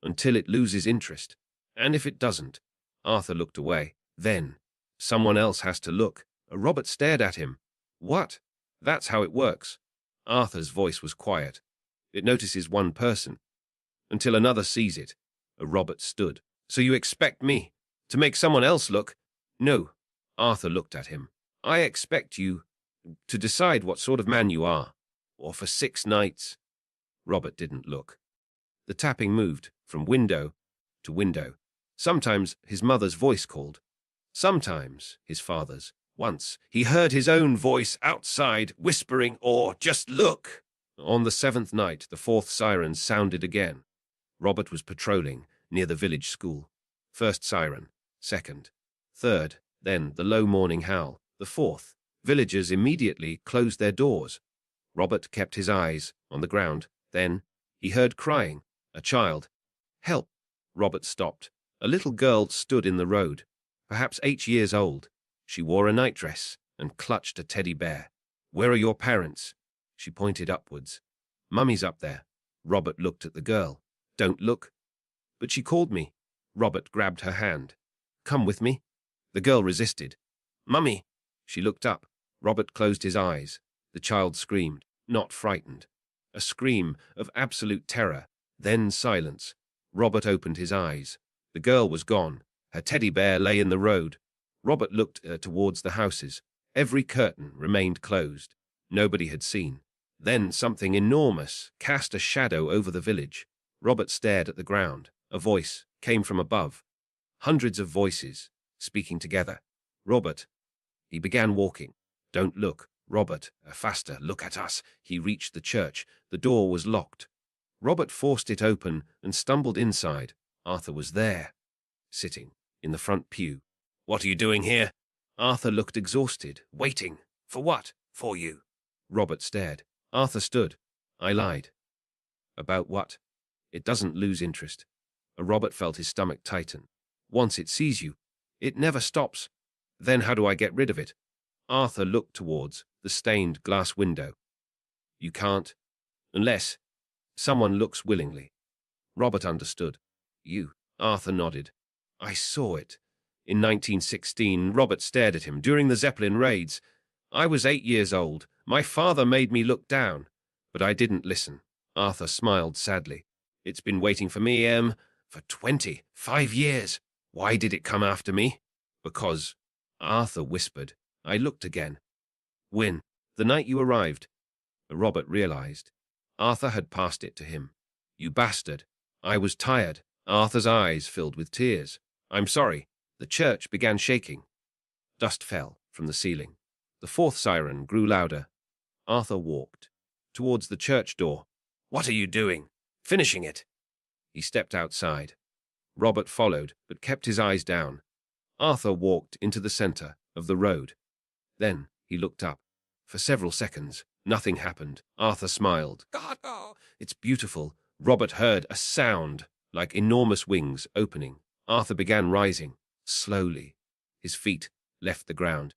Until it loses interest. And if it doesn't? Arthur looked away. Then, someone else has to look. Robert stared at him. What? That's how it works. Arthur's voice was quiet. It notices one person, until another sees it. Robert stood. So you expect me to make someone else look? No. Arthur looked at him. I expect you to decide what sort of man you are. Or for 6 nights. Robert didn't look. The tapping moved from window to window. Sometimes his mother's voice called. Sometimes his father's. Once he heard his own voice outside whispering, or just look. On the 7th night, the 4th siren sounded again. Robert was patrolling near the village school. 1st siren, 2nd, 3rd, then the low morning howl, the 4th. Villagers immediately closed their doors. Robert kept his eyes on the ground. Then he heard crying. A child. Help! Robert stopped. A little girl stood in the road, perhaps 8 years old. She wore a nightdress and clutched a teddy bear. Where are your parents? She pointed upwards. Mummy's up there. Robert looked at the girl. Don't look. But she called me. Robert grabbed her hand. Come with me. The girl resisted. Mummy! She looked up. Robert closed his eyes. The child screamed, not frightened. A scream of absolute terror. Then silence. Robert opened his eyes. The girl was gone. Her teddy bear lay in the road. Robert looked towards the houses. Every curtain remained closed. Nobody had seen. Then something enormous cast a shadow over the village. Robert stared at the ground. A voice came from above. Hundreds of voices speaking together. Robert. He began walking. Don't look. Robert, faster, look at us. He reached the church. The door was locked. Robert forced it open and stumbled inside. Arthur was there, sitting in the front pew. What are you doing here? Arthur looked exhausted. Waiting. For what? For you. Robert stared. Arthur stood. I lied. About what? It doesn't lose interest. Robert felt his stomach tighten. Once it sees you, it never stops. Then how do I get rid of it? Arthur looked towards the stained glass window. You can't, unless someone looks willingly. Robert understood. You. Arthur nodded. I saw it. In 1916, Robert stared at him during the Zeppelin raids. I was 8 years old. My father made me look down, but I didn't listen. Arthur smiled sadly. It's been waiting for me, for 25 years. Why did it come after me? Because, Arthur whispered. I looked again. When? The night you arrived. Robert realized. Arthur had passed it to him. You bastard. I was tired. Arthur's eyes filled with tears. I'm sorry. The church began shaking. Dust fell from the ceiling. The 4th siren grew louder. Arthur walked towards the church door. What are you doing? Finishing it. He stepped outside. Robert followed, but kept his eyes down. Arthur walked into the center of the road. Then he looked up. For several seconds, nothing happened. Arthur smiled. God, oh, it's beautiful. Robert heard a sound like enormous wings opening. Arthur began rising, slowly. His feet left the ground.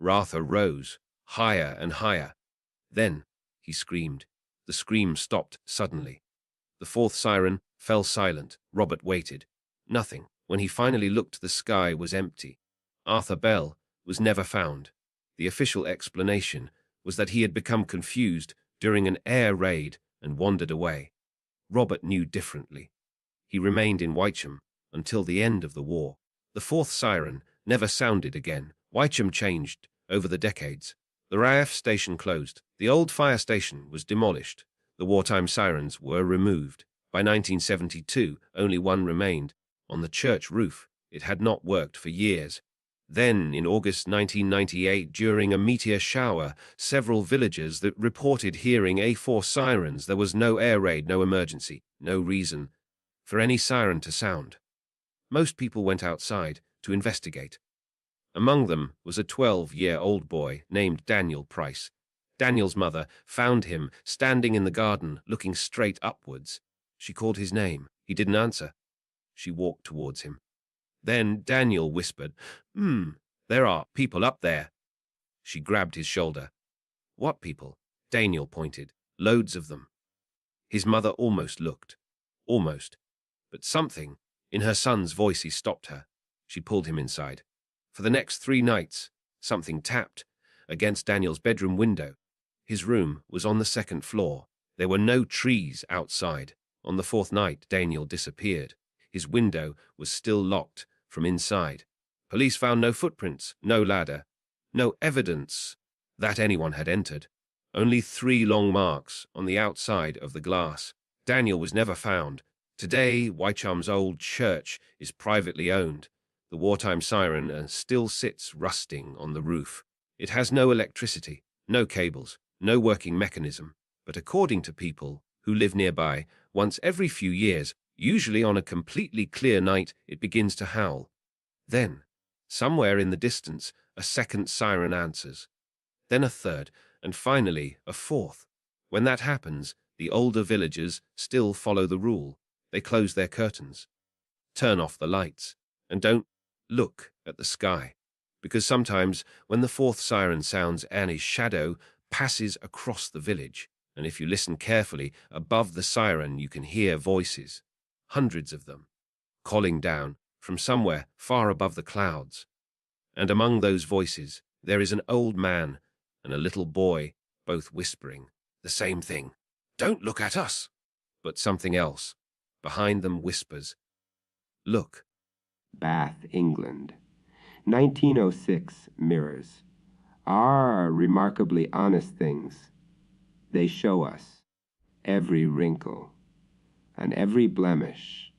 Arthur rose, higher and higher. Then he screamed. The scream stopped suddenly. The 4th siren fell silent. Robert waited. Nothing. When he finally looked, the sky was empty. Arthur Bell was never found. The official explanation was that he had become confused during an air raid and wandered away. Robert knew differently. He remained in Whitecham until the end of the war. The fourth siren never sounded again. Wycombe changed over the decades. The RAF station closed. The old fire station was demolished. The wartime sirens were removed. By 1972, only one remained. On the church roof, it had not worked for years. Then, in August 1998, during a meteor shower, several villagers that reported hearing A4 sirens. There was no air raid, no emergency, no reason for any siren to sound. Most people went outside to investigate. Among them was a 12-year-old boy named Daniel Price. Daniel's mother found him standing in the garden, looking straight upwards. She called his name. He didn't answer. She walked towards him. Then Daniel whispered, there are people up there." She grabbed his shoulder. "What people?" Daniel pointed. "Loads of them." His mother almost looked. Almost. But something in her son's voice stopped her. She pulled him inside. For the next 3 nights, something tapped against Daniel's bedroom window. His room was on the 2nd floor. There were no trees outside. On the 4th night, Daniel disappeared. His window was still locked from inside. Police found no footprints, no ladder, no evidence that anyone had entered. Only 3 long marks on the outside of the glass. Daniel was never found. Today, Wycombe's old church is privately owned. The wartime siren still sits rusting on the roof. It has no electricity, no cables, no working mechanism. But according to people who live nearby, once every few years, usually on a completely clear night, it begins to howl. Then, somewhere in the distance, a 2nd siren answers. Then a 3rd, and finally a 4th. When that happens, the older villagers still follow the rule. They close their curtains, turn off the lights, and don't look at the sky. Because sometimes, when the 4th siren sounds, a shadow passes across the village, and if you listen carefully, above the siren you can hear voices, hundreds of them, calling down from somewhere far above the clouds. And among those voices, there is an old man and a little boy, both whispering the same thing. "Don't look at us!" But something else, behind them, whispers, "Look." Bath, England. 1906 mirrors are remarkably honest things. They show us every wrinkle and every blemish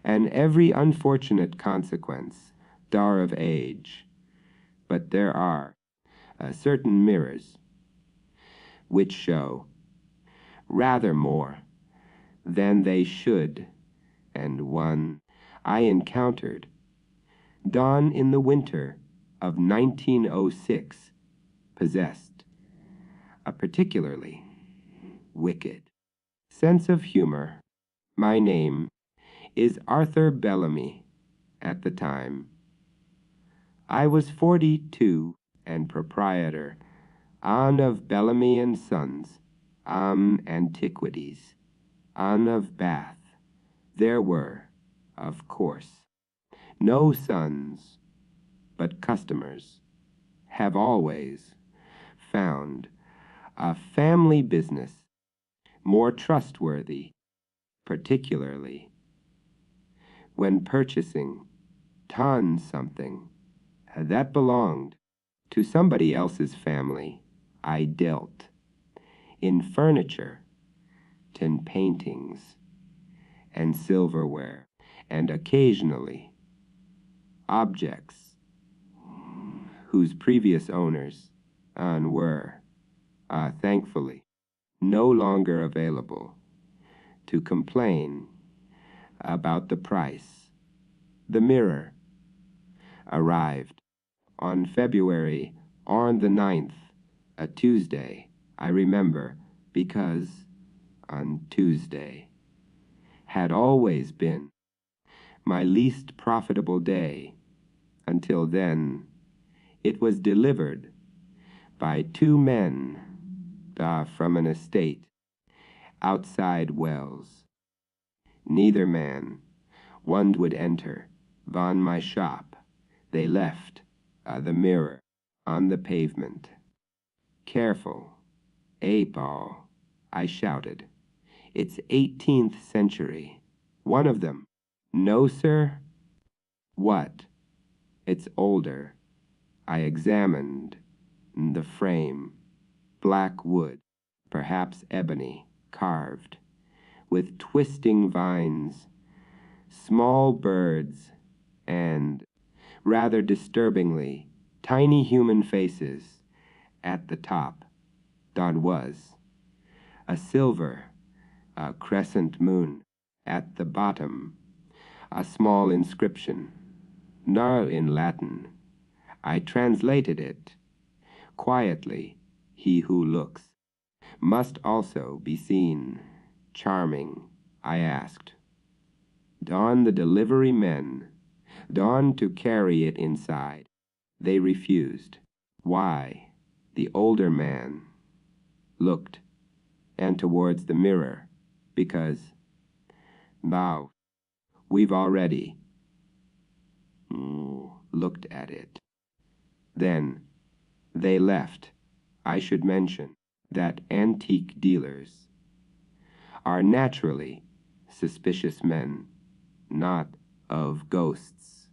and every unfortunate consequence, dar of age. But there are certain mirrors which show rather more than they should, and one I encountered dawn in the winter of 1906 possessed a particularly wicked sense of humor. My name is Arthur Bellamy. At the time, I was 42 and proprietor of Bellamy and Sons, Antiquities, of Bath. There were, of course, no sons, but customers have always found a family business more trustworthy, particularly when purchasing something that belonged to somebody else's family. I dealt in furniture, tin paintings, and silverware, and occasionally objects whose previous owners were, thankfully, no longer available to complain about the price. The mirror arrived on February on the 9th, a Tuesday, I remember, because on Tuesday had always been my least profitable day. Until then, it was delivered by 2 men from an estate outside Wells. Neither man one would enter von my shop. They left the mirror on the pavement. "Careful, Paul," I shouted. "It's 18th century. One of them No, sir. What? It's older. I examined the frame. Black wood, perhaps ebony, carved, with twisting vines, small birds, and, rather disturbingly, tiny human faces at the top. Dawn was. A silver, a crescent moon. At the bottom, a small inscription, not in Latin. I translated it. Quietly, he who looks must also be seen. Charming, I asked. Dawn the delivery men, dawn to carry it inside. They refused. Why? The older man looked, and towards the mirror, because, bow, we've already looked at it. Then they left. I should mention that antique dealers are naturally suspicious men, not of ghosts,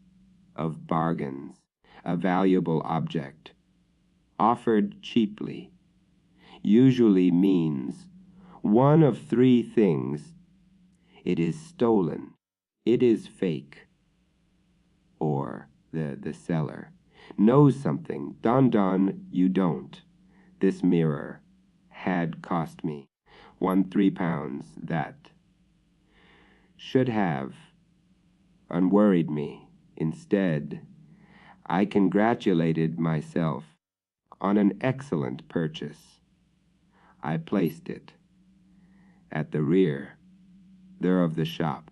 of bargains. A valuable object, offered cheaply, usually means one of three things. It is stolen, it is fake, or the seller knows something. Don, you don't. This mirror had cost me £3. That should have unworried me. Instead, I congratulated myself on an excellent purchase. I placed it at the rear there of the shop.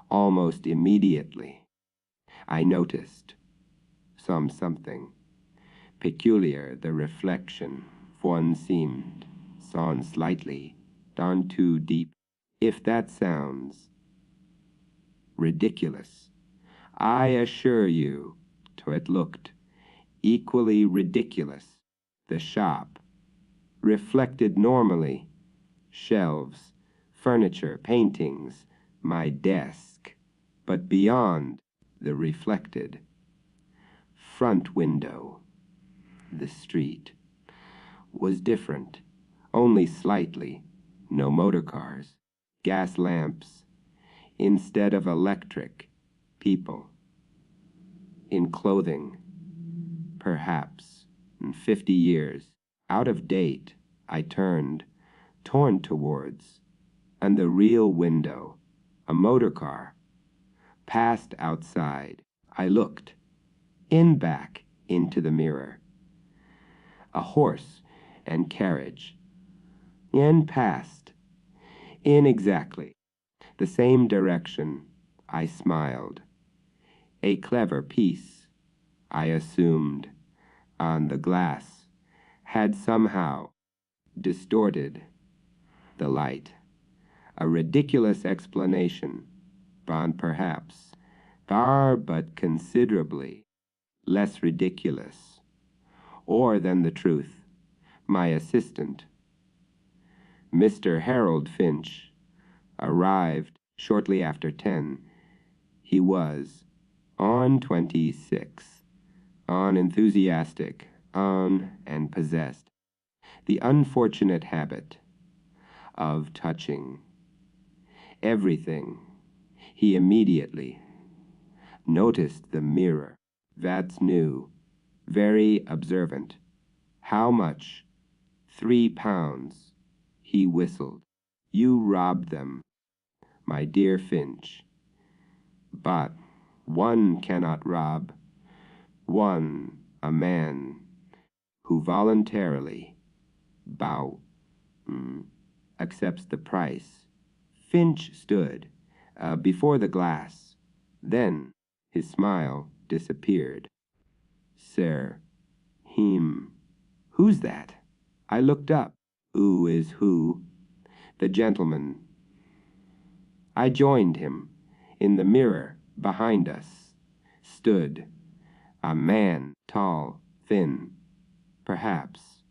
Almost immediately, I noticed something peculiar. The reflection, one seemed sawn slightly, down too deep. If that sounds ridiculous, I assure you, it looked equally ridiculous. The shop reflected normally. Shelves, furniture, paintings, my desk, but beyond the reflected front window, the street was different, only slightly. No motor cars, gas lamps, instead of electric, people in clothing, perhaps 50 years out of date. I turned, torn towards, and the real window, a motor car, passed outside. I looked, back into the mirror. A horse and carriage, passed, in exactly the same direction. I smiled. A clever piece, I assumed, on the glass, had somehow distorted the light. A ridiculous explanation, perhaps, far but considerably less ridiculous, or than the truth. My assistant, Mr. Harold Finch, arrived shortly after 10. He was on 26, on enthusiastic, on and possessed the unfortunate habit of touching everything. He immediately noticed the mirror. That's new, very observant. How much? £3. He whistled. You robbed them, my dear Finch. But one cannot rob. One, a man who voluntarily accepts the price. Finch stood before the glass. Then his smile disappeared. Sir, who's that? I looked up. Who is who? The gentleman. I joined him. In the mirror behind us stood a man, tall, thin, perhaps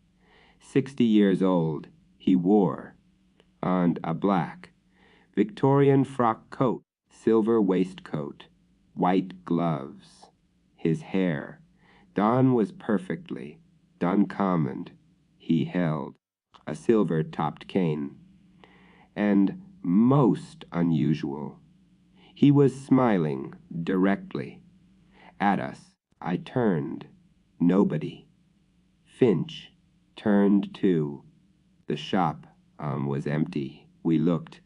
60 years old. He wore, and a black Victorian frock coat, silver waistcoat, white gloves, his hair. Don was perfectly, uncommon. He held a silver-topped cane. And most unusual, he was smiling directly at us. I turned. Nobody. Finch turned too. The shop was empty. We looked,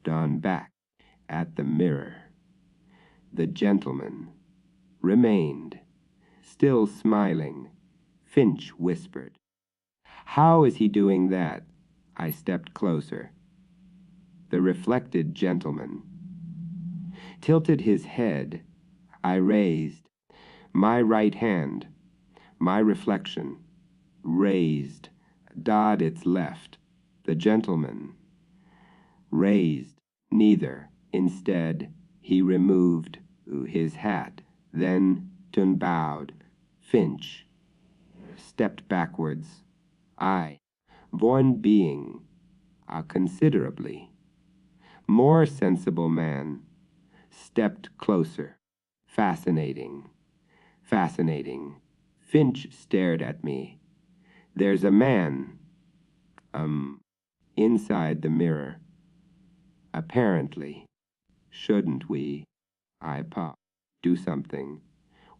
Don back, at the mirror. The gentleman remained, still smiling. Finch whispered, "How is he doing that?" I stepped closer. The reflected gentleman tilted his head. I raised my right hand. My reflection raised, dod its left. The gentleman raised neither. Instead, he removed his hat, then bowed. Finch stepped backwards. I, born being, considerably more sensible man, stepped closer. Fascinating. Fascinating. Finch stared at me. There's a man, inside the mirror. Apparently. Shouldn't we? I paused. Do something.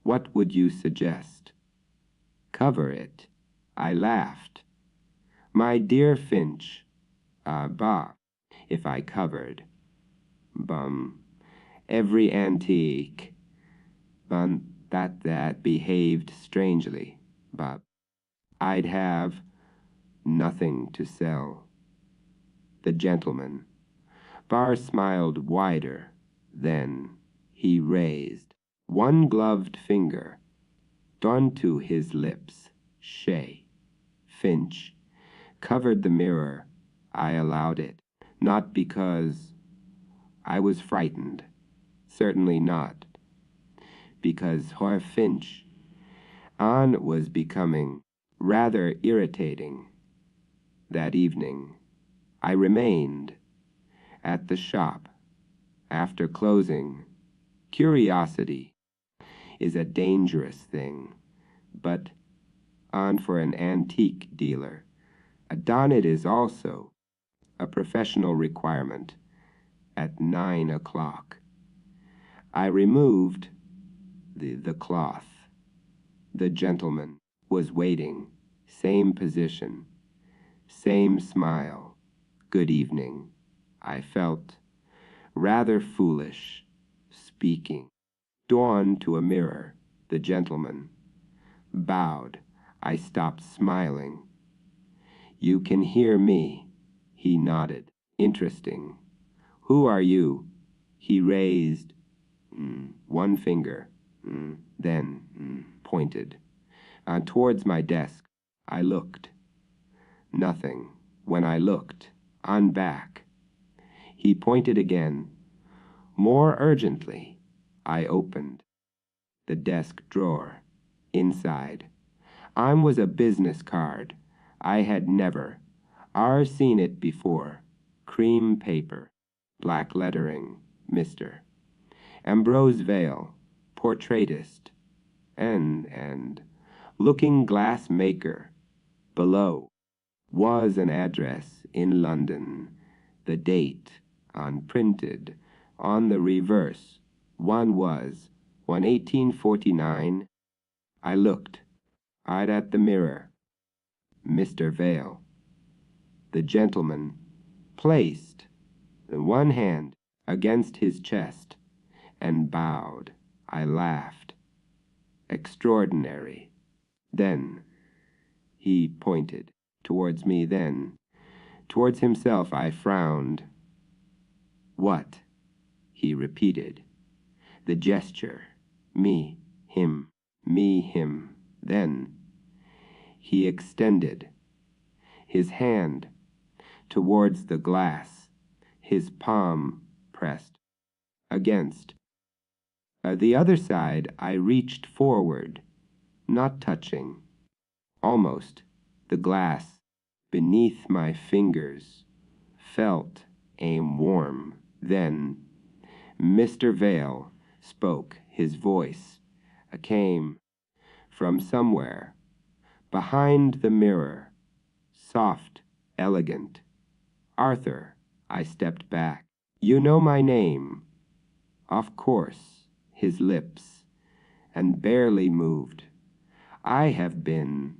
What would you suggest? Cover it. I laughed. My dear Finch, bah, if I covered. Bum. Every antique. That behaved strangely, but I'd have nothing to sell. The gentleman. Barr smiled wider. Then he raised one gloved finger, done to his lips. Shay. Finch covered the mirror. I allowed it, not because I was frightened. Certainly not. Because Herr Finch was becoming rather irritating. That evening, I remained at the shop. After closing, curiosity is a dangerous thing, but for an antique dealer, it is also a professional requirement. At 9 o'clock, I removed the cloth. The gentleman was waiting. Same position. Same smile. Good evening. I felt rather foolish speaking. Dawn to a mirror. The gentleman bowed. I stopped smiling. You can hear me. He nodded. Interesting. Who are you? He raised one finger, then pointed towards my desk. I looked. Nothing. When I looked, on back. He pointed again. More urgently, I opened the desk drawer. Inside, was a business card. I had never seen it before. Cream paper, black lettering, Mr. Ambrose Vale, portraitist, and looking glass maker. Below was an address in London. The date printed on the reverse. One was 1849. I looked. I'd at the mirror. Mr. Vale. The gentleman placed one hand against his chest and bowed. I laughed. Extraordinary. Then he pointed towards me. Then towards himself. I frowned. What? He repeated. The gesture. Me, him, me, him. Then he extended his hand towards the glass, his palm pressed against the other side. I reached forward, not touching, almost. The glass beneath my fingers felt warm. Then Mr. Vale spoke. His voice came from somewhere behind the mirror, soft, elegant. Arthur, I stepped back. You know my name. Of course, his lips, and barely moved. I have been,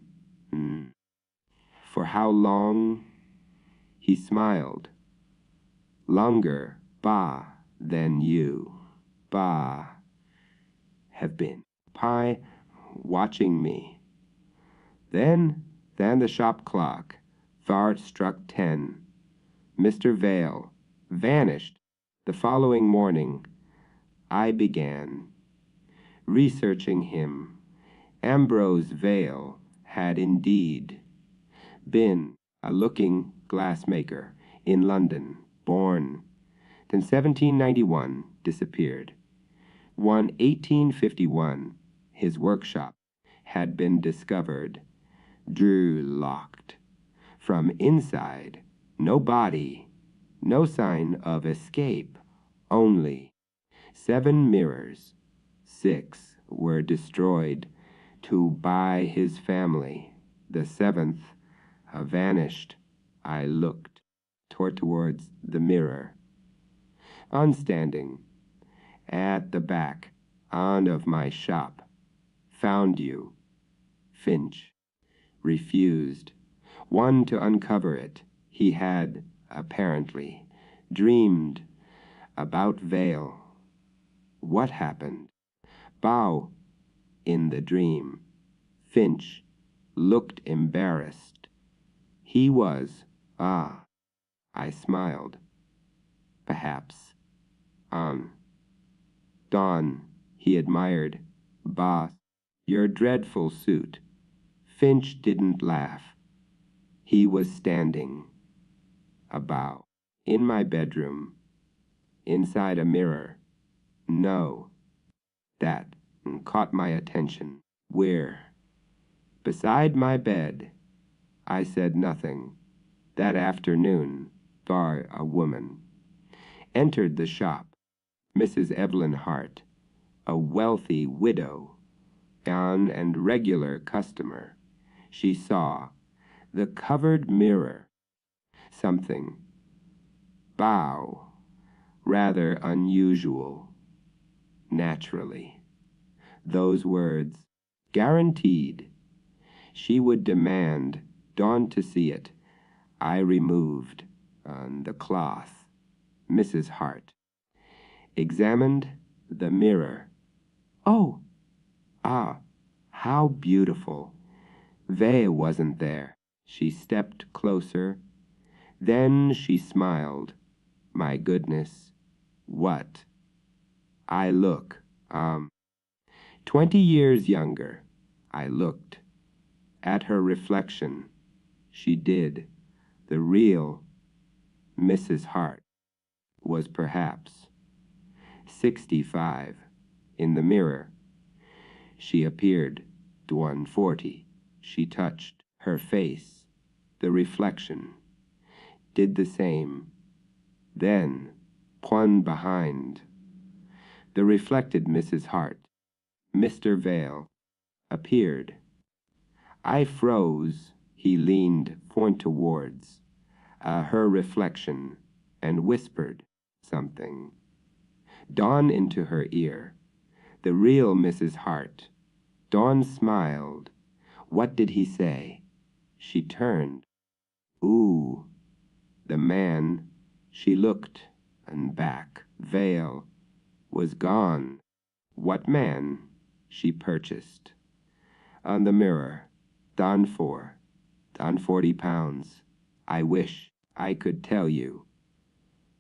for how long? He smiled. Longer, bah, than you. Bah, have been. Pie, watching me. Then the shop clock, far struck 10. Mr. Vale vanished. The following morning, I began researching him. Ambrose Vale had indeed been a looking glassmaker in London, born. In 1791, disappeared. 1851, his workshop had been discovered. Drew locked. From inside, no body, no sign of escape, only 7 mirrors. 6 were destroyed to buy his family. The 7th vanished. I looked towards the mirror. On standing at the back on of my shop, found you. Finch refused. One to uncover it. He had, apparently, dreamed about Vale. What happened? Bow in the dream. Finch looked embarrassed. He was, I smiled. Perhaps. On. Dawn, he admired. Boss, your dreadful suit. Finch didn't laugh. He was standing. A bow. In my bedroom. Inside a mirror. No. That caught my attention. Where? Beside my bed. I said nothing. That afternoon, bar a woman entered the shop. Mrs. Evelyn Hart, a wealthy widow, and regular customer. She saw the covered mirror. Something. Bow. Rather unusual. Naturally. Those words. Guaranteed. She would demand Dawn to see it. I removed the cloth. Mrs. Hart examined the mirror. Oh, how beautiful. Vale wasn't there. She stepped closer. Then she smiled. My goodness. What? I look, 20 years younger. I looked at her reflection. She did. The real Mrs. Hart was perhaps 65. In the mirror, she appeared 140. She touched her face. The reflection did the same. Then, one behind, the reflected Mrs. Hart, Mr. Vale, appeared. I froze. He leaned towards her reflection and whispered something. Dawn into her ear. The real Mrs. Hart. Dawn smiled. What did he say? She turned. Ooh. The man. She looked and back. Vale was gone. What man? She purchased. On the mirror. Dawn 4. Dawn 40 pounds. I wish I could tell you.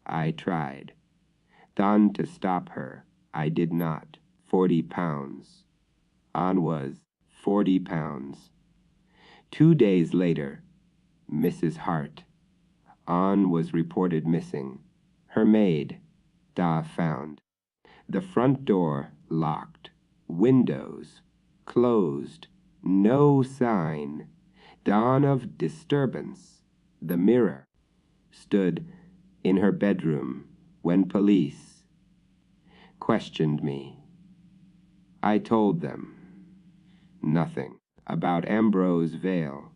I tried. Dawn to stop her. I did not. 40 pounds. On was 40 pounds. 2 days later, Mrs. Hart. On was reported missing. Her maid, Da found. The front door locked. Windows closed. No sign. Dawn of disturbance. The mirror stood in her bedroom when police questioned me. I told them nothing about Ambrose Vale.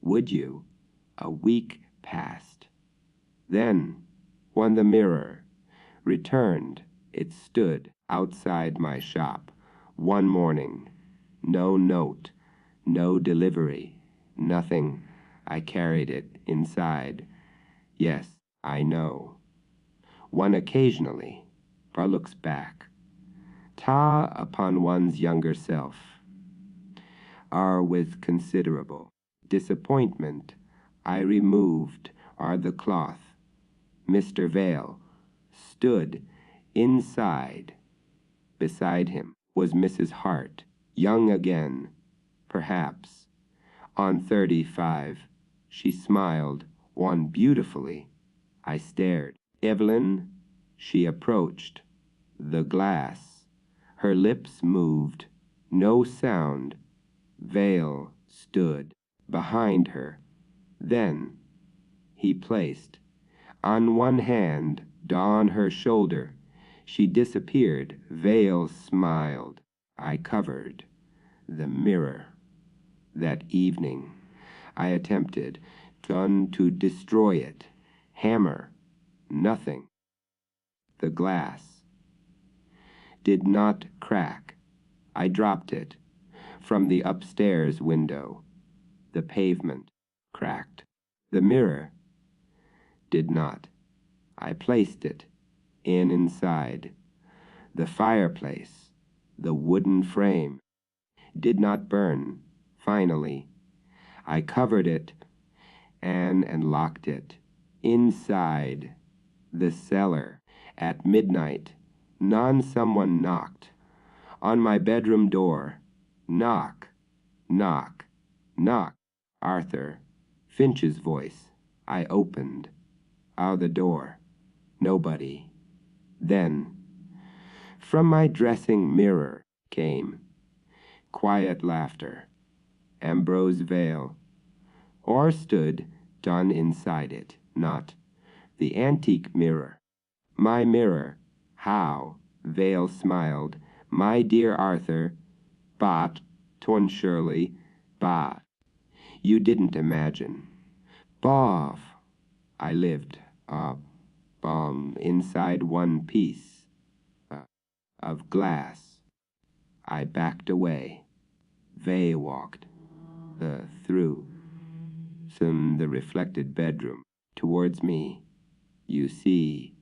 Would you? A week passed. Then, when the mirror returned, it stood outside my shop one morning. No note, no delivery, nothing. I carried it inside. Yes, I know. One occasionally looks back. Ta upon one's younger self are with considerable disappointment. I removed the cloth. Mr. Vale stood inside. Beside him was Mrs. Hart, young again, perhaps, on 35. She smiled, won beautifully. I stared. Evelyn, she approached the glass. Her lips moved. No sound. Vale stood behind her. Then he placed on one hand on her shoulder. She disappeared. Vale smiled. I covered the mirror. That evening I attempted to destroy it. Hammer. Nothing. The glass did not crack. I dropped it from the upstairs window. The pavement cracked. The mirror did not. I placed it inside. The fireplace, the wooden frame, did not burn. Finally, I covered it and locked it. Inside the cellar at midnight, someone knocked on my bedroom door. Knock, knock, knock. Arthur Finch's voice. I opened the door. Nobody. Then, from my dressing mirror came quiet laughter. Ambrose Vale, or stood done inside it, not the antique mirror. My mirror. How? Vale smiled. My dear Arthur, but, Ton Shirley, but, you didn't imagine. Bob, I lived, inside one piece of glass. I backed away. They walked through the reflected bedroom towards me. You see,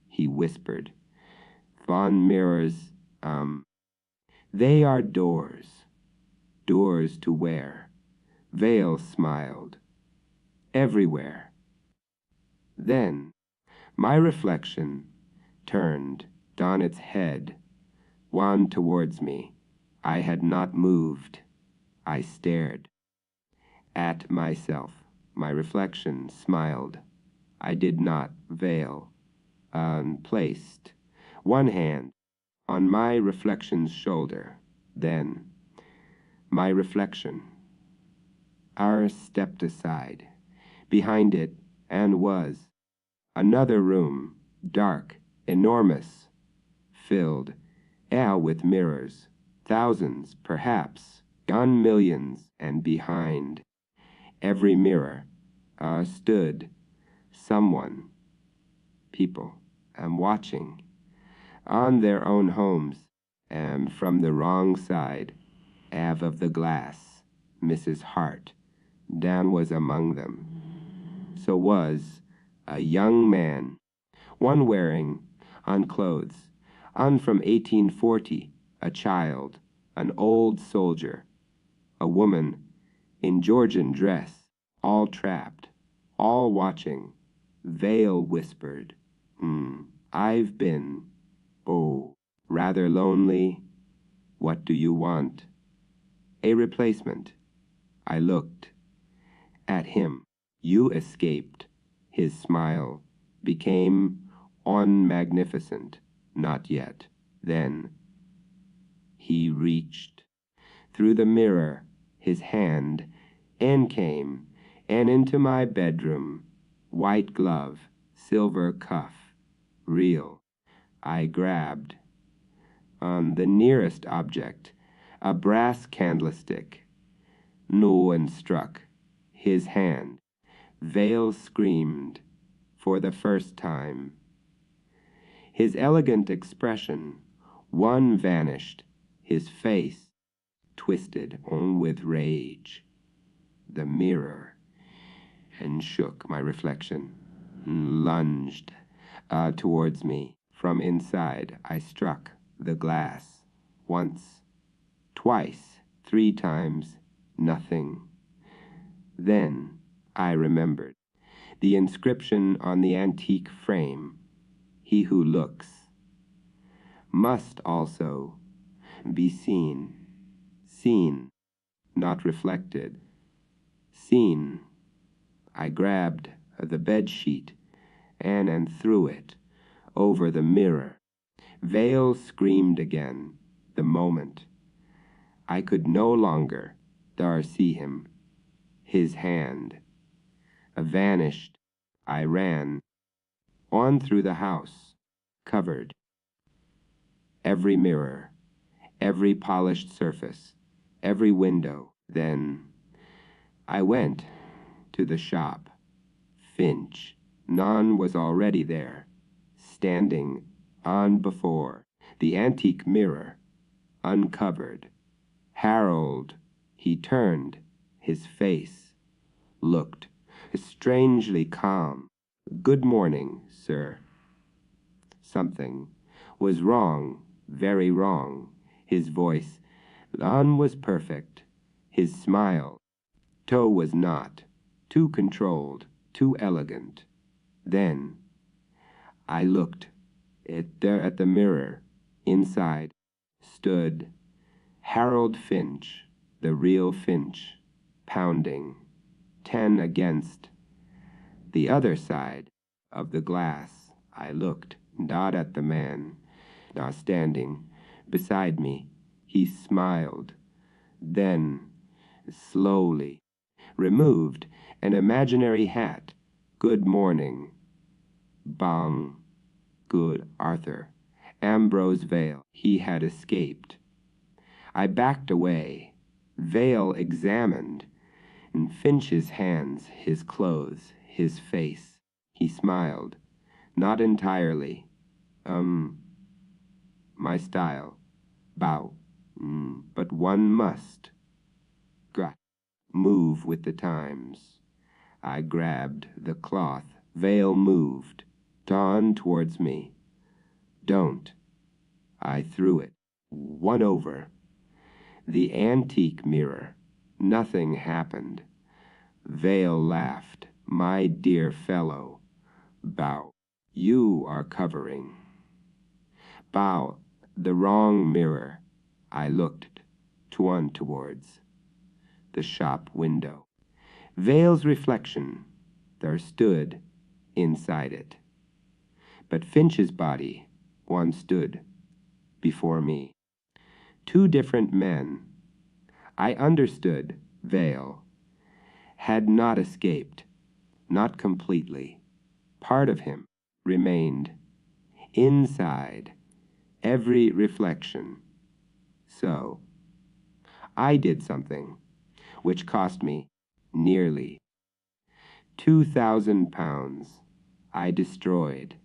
he whispered, Von mirrors, they are doors. Doors to where? Vale smiled. Everywhere. Then my reflection turned on its head, one towards me. I had not moved. I stared at myself. My reflection smiled. I did not veil. Placed one hand on my reflection's shoulder. Then my reflection stepped aside. Behind it was another room, dark, enormous, filled with mirrors, thousands, perhaps, gone millions, and behind every mirror stood someone, people, watching on their own homes, and from the wrong side of the glass. Mrs. Hart, Dan was among them. So was a young man, one wearing on clothes, on from 1840, a child, an old soldier, a woman in Georgian dress, all trapped, all watching. Vale whispered, I've been, rather lonely. What do you want? A replacement. I looked at him. You escaped. His smile became magnificent. Not yet. Then he reached through the mirror his hand and came and into my bedroom. White glove, silver cuff, real. I grabbed. On the nearest object, a brass candlestick. Knew and struck. His hand. Vale screamed for the first time. His elegant expression, one vanished, his face twisted on with rage. The mirror, and shook my reflection, lunged towards me. From inside, I struck the glass. Once, twice, 3 times, nothing. Then I remembered the inscription on the antique frame, "He who looks must also be seen." Seen, not reflected. Seen. I grabbed the bed sheet and threw it over the mirror. Vale screamed again the moment I could no longer see him. His hand vanished. I ran on through the house, covered. Every mirror, every polished surface, every window. Then I went to the shop. Finch. None was already there, standing on before the antique mirror, uncovered. Harold. He turned. His face looked strangely calm. "Good morning, sir." Something was wrong, very wrong. His voice was perfect. His smile was not. Too controlled, too elegant. Then I looked at the mirror. Inside stood Harold Finch, the real Finch, pounding. 10 against. The other side of the glass, I looked, not at the man, standing beside me. He smiled, then slowly removed an imaginary hat. "Good morning." Bong. Good Arthur. Ambrose Vale. He had escaped. I backed away. Vale examined. And Finch's hands, his clothes, his face. He smiled. Not entirely. My style. Bow. But one must. Move with the times. I grabbed the cloth. Vale moved. Dawn towards me. Don't. I threw it. One over. The antique mirror. Nothing happened. Vale laughed. "My dear fellow." Bow. "You are covering." Bow. "The wrong mirror." I looked towards the shop window. Vale's reflection there stood inside it. But Finch's body, one stood before me. 2 different men. I understood Vale had not escaped, not completely. Part of him remained inside every reflection. So I did something which cost me nearly £2,000. I destroyed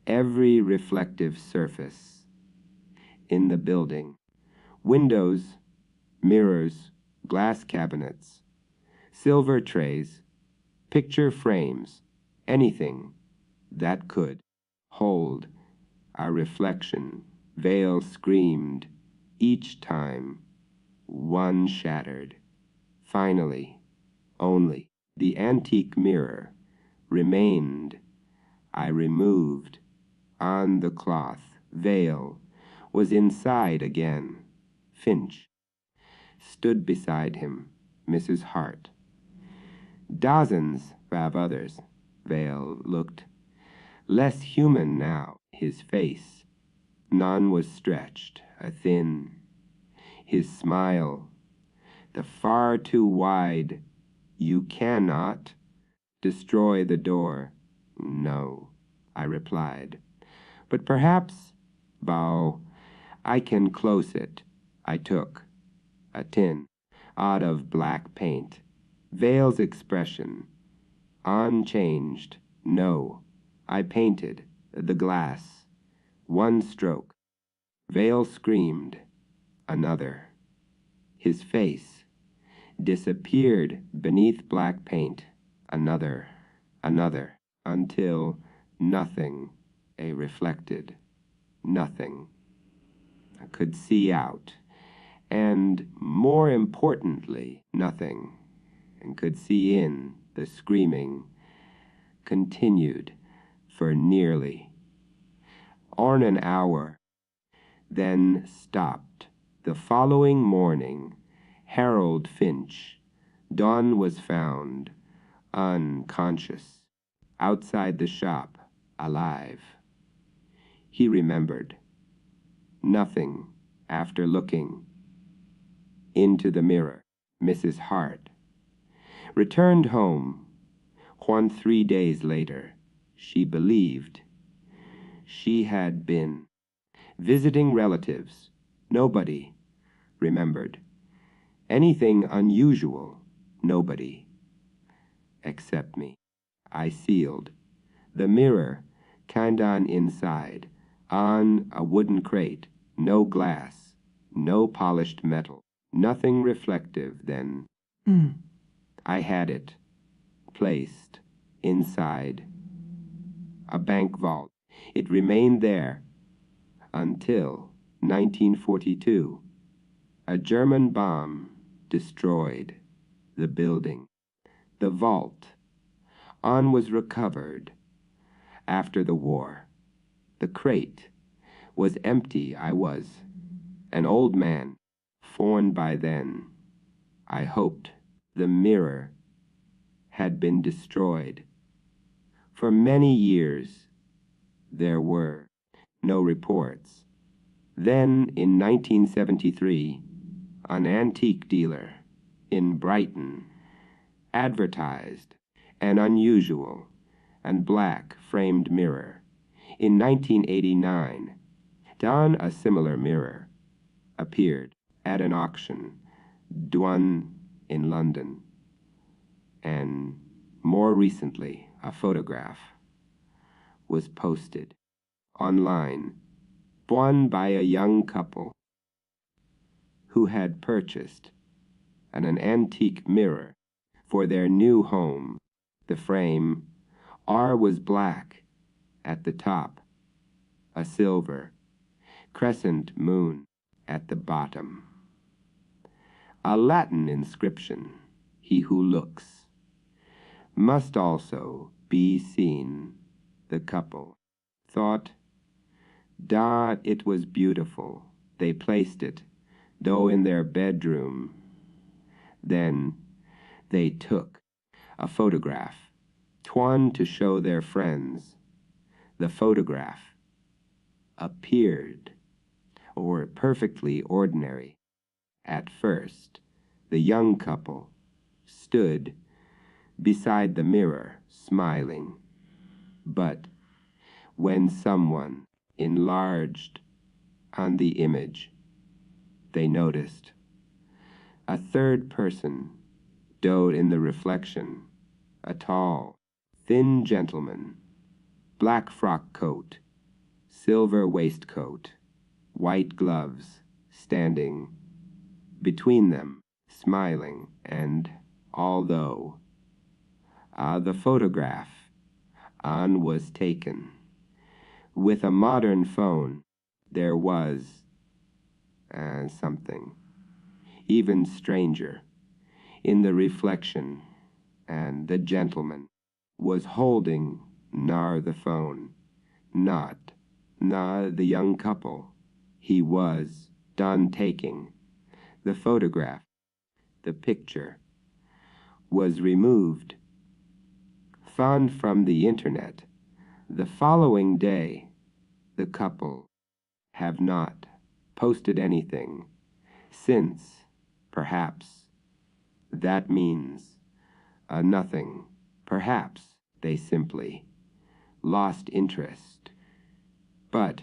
every reflective surface in the building. Windows, mirrors, glass cabinets, silver trays, picture frames, anything that could hold a reflection. Vale screamed each time one shattered. Finally, only the antique mirror remained. I removed on the cloth. Vale was inside again. Finch stood beside him. Mrs. Hart. Dozens of others. Vale looked less human now. His face, none was stretched, thin. His smile, the far too wide. "You cannot destroy the door." "No," I replied. But perhaps, bow, I can close it. I took a tin out of black paint. Vale's expression, unchanged. No, I painted the glass. One stroke. Vale screamed. Another. His face disappeared beneath black paint. Another, until nothing, a reflected, nothing, could see out, and more importantly, nothing, and could see in. The screaming continued for nearly on an hour, then stopped. The following morning, Harold Finch, Dawn was found unconscious outside the shop, alive. He remembered nothing after looking into the mirror. Mrs. Hart returned home. 3 days later, she believed she had been visiting relatives. Nobody remembered anything unusual. Nobody except me. I sealed the mirror, Kandan inside, on a wooden crate, no glass, no polished metal, nothing reflective. Then I had it placed inside a bank vault. It remained there until 1942. A German bomb destroyed the building. The vault was recovered after the war. The crate was empty. I was an old man, formed by then. I hoped the mirror had been destroyed. For many years, there were no reports. Then, in 1973, an antique dealer in Brighton advertised an unusual and black framed mirror. In 1989, a similar mirror appeared at an auction, one in London, and more recently, a photograph was posted online, one by a young couple who had purchased an antique mirror for their new home. The frame was black at the top, a silver crescent moon at the bottom. A Latin inscription, "He who looks," must also be seen. The couple thought that it was beautiful. They placed it, though, in their bedroom. Then they took a photograph, one to show their friends. The photograph appeared perfectly ordinary. At first, the young couple stood beside the mirror, smiling. But when someone enlarged on the image, they noticed a third person stood in the reflection, a tall, thin gentleman, black frock coat, silver waistcoat, white gloves, standing between them, smiling. And although the photograph was taken with a modern phone, there was something even stranger in the reflection, and the gentleman was holding the phone, not the young couple. He was done taking the photograph. The picture was removed, found from the internet. The following day, the couple have not posted anything since. Perhaps that means nothing. Perhaps they simply lost interest But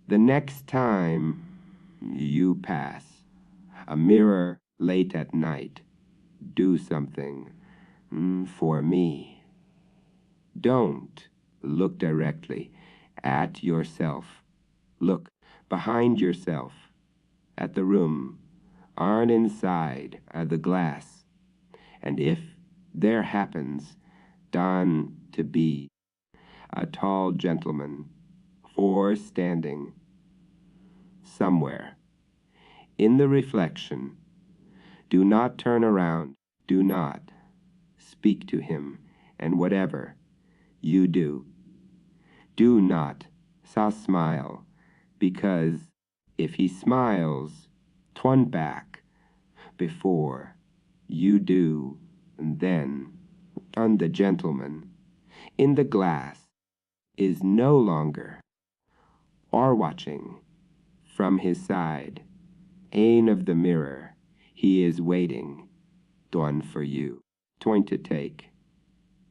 the next time you pass a mirror late at night, do something for me. Don't look directly at yourself. Look behind yourself at the room, on inside the glass. And if there happens to be a tall gentleman or standing somewhere in the reflection, do not turn around, do not speak to him, and whatever you do not smile, because if he smiles, turn back before you do, and then on the gentleman in the glass is no longer or watching from his side, ain of the mirror, he is waiting, done for you, going to take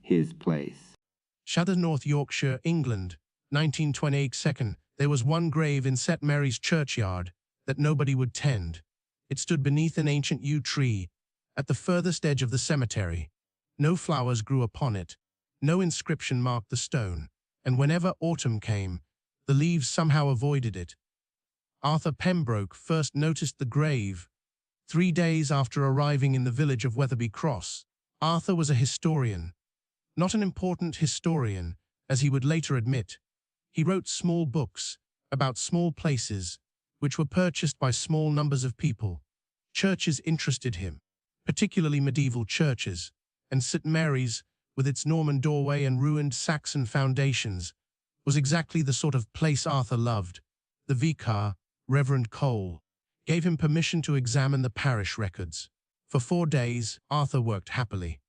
his place. Shadder, North Yorkshire, England, 1928. Second, there was one grave in St. Mary's churchyard that nobody would tend. It stood beneath an ancient yew tree at the furthest edge of the cemetery. No flowers grew upon it, no inscription marked the stone, and whenever autumn came, the leaves somehow avoided it. Arthur Pembroke first noticed the grave 3 days after arriving in the village of Wetherby Cross. Arthur was a historian, not an important historian, as he would later admit. He wrote small books about small places, which were purchased by small numbers of people. Churches interested him, particularly medieval churches, and St. Mary's, with its Norman doorway and ruined Saxon foundations, was exactly the sort of place Arthur loved. The vicar, Reverend Cole, gave him permission to examine the parish records. For 4 days, Arthur worked happily.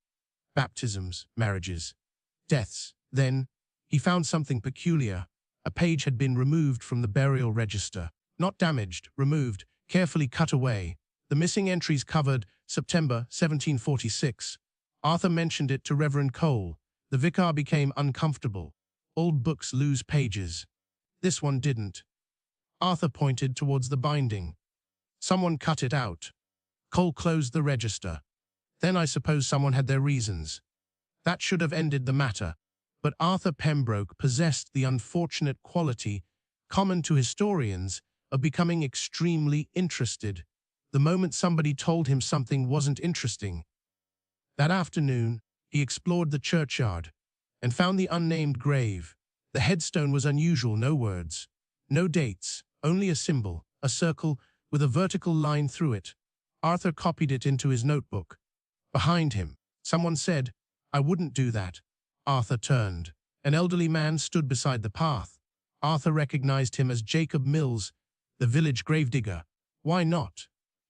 Baptisms, marriages, deaths. Then, he found something peculiar. A page had been removed from the burial register. Not damaged, removed, carefully cut away. The missing entries covered September 1746. Arthur mentioned it to Reverend Cole. The vicar became uncomfortable. Old books lose pages. This one didn't. Arthur pointed towards the binding. Someone cut it out. Cole closed the register. Then I suppose someone had their reasons. That should have ended the matter. But Arthur Pembroke possessed the unfortunate quality, common to historians, of becoming extremely interested the moment somebody told him something wasn't interesting. That afternoon, he explored the churchyard and found the unnamed grave. The headstone was unusual, no words, no dates, only a symbol, a circle with a vertical line through it. Arthur copied it into his notebook. Behind him, someone said, "I wouldn't do that." Arthur turned. An elderly man stood beside the path. Arthur recognized him as Jacob Mills, the village gravedigger. Why not?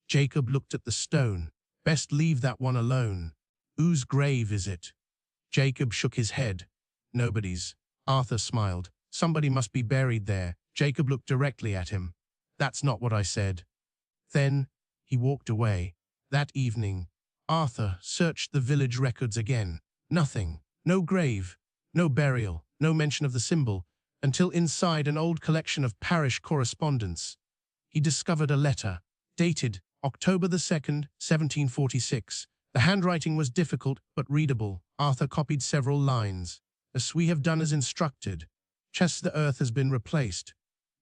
Jacob looked at the stone. Best leave that one alone. Whose grave is it? Jacob shook his head. Nobody's. Arthur smiled. Somebody must be buried there. Jacob looked directly at him. That's not what I said. Then he walked away. That evening, Arthur searched the village records again. Nothing. No grave, no burial, no mention of the symbol, until inside an old collection of parish correspondence, he discovered a letter, dated October the 2nd, 1746. The handwriting was difficult but readable. Arthur copied several lines. "As we have done as instructed. Chest the earth has been replaced.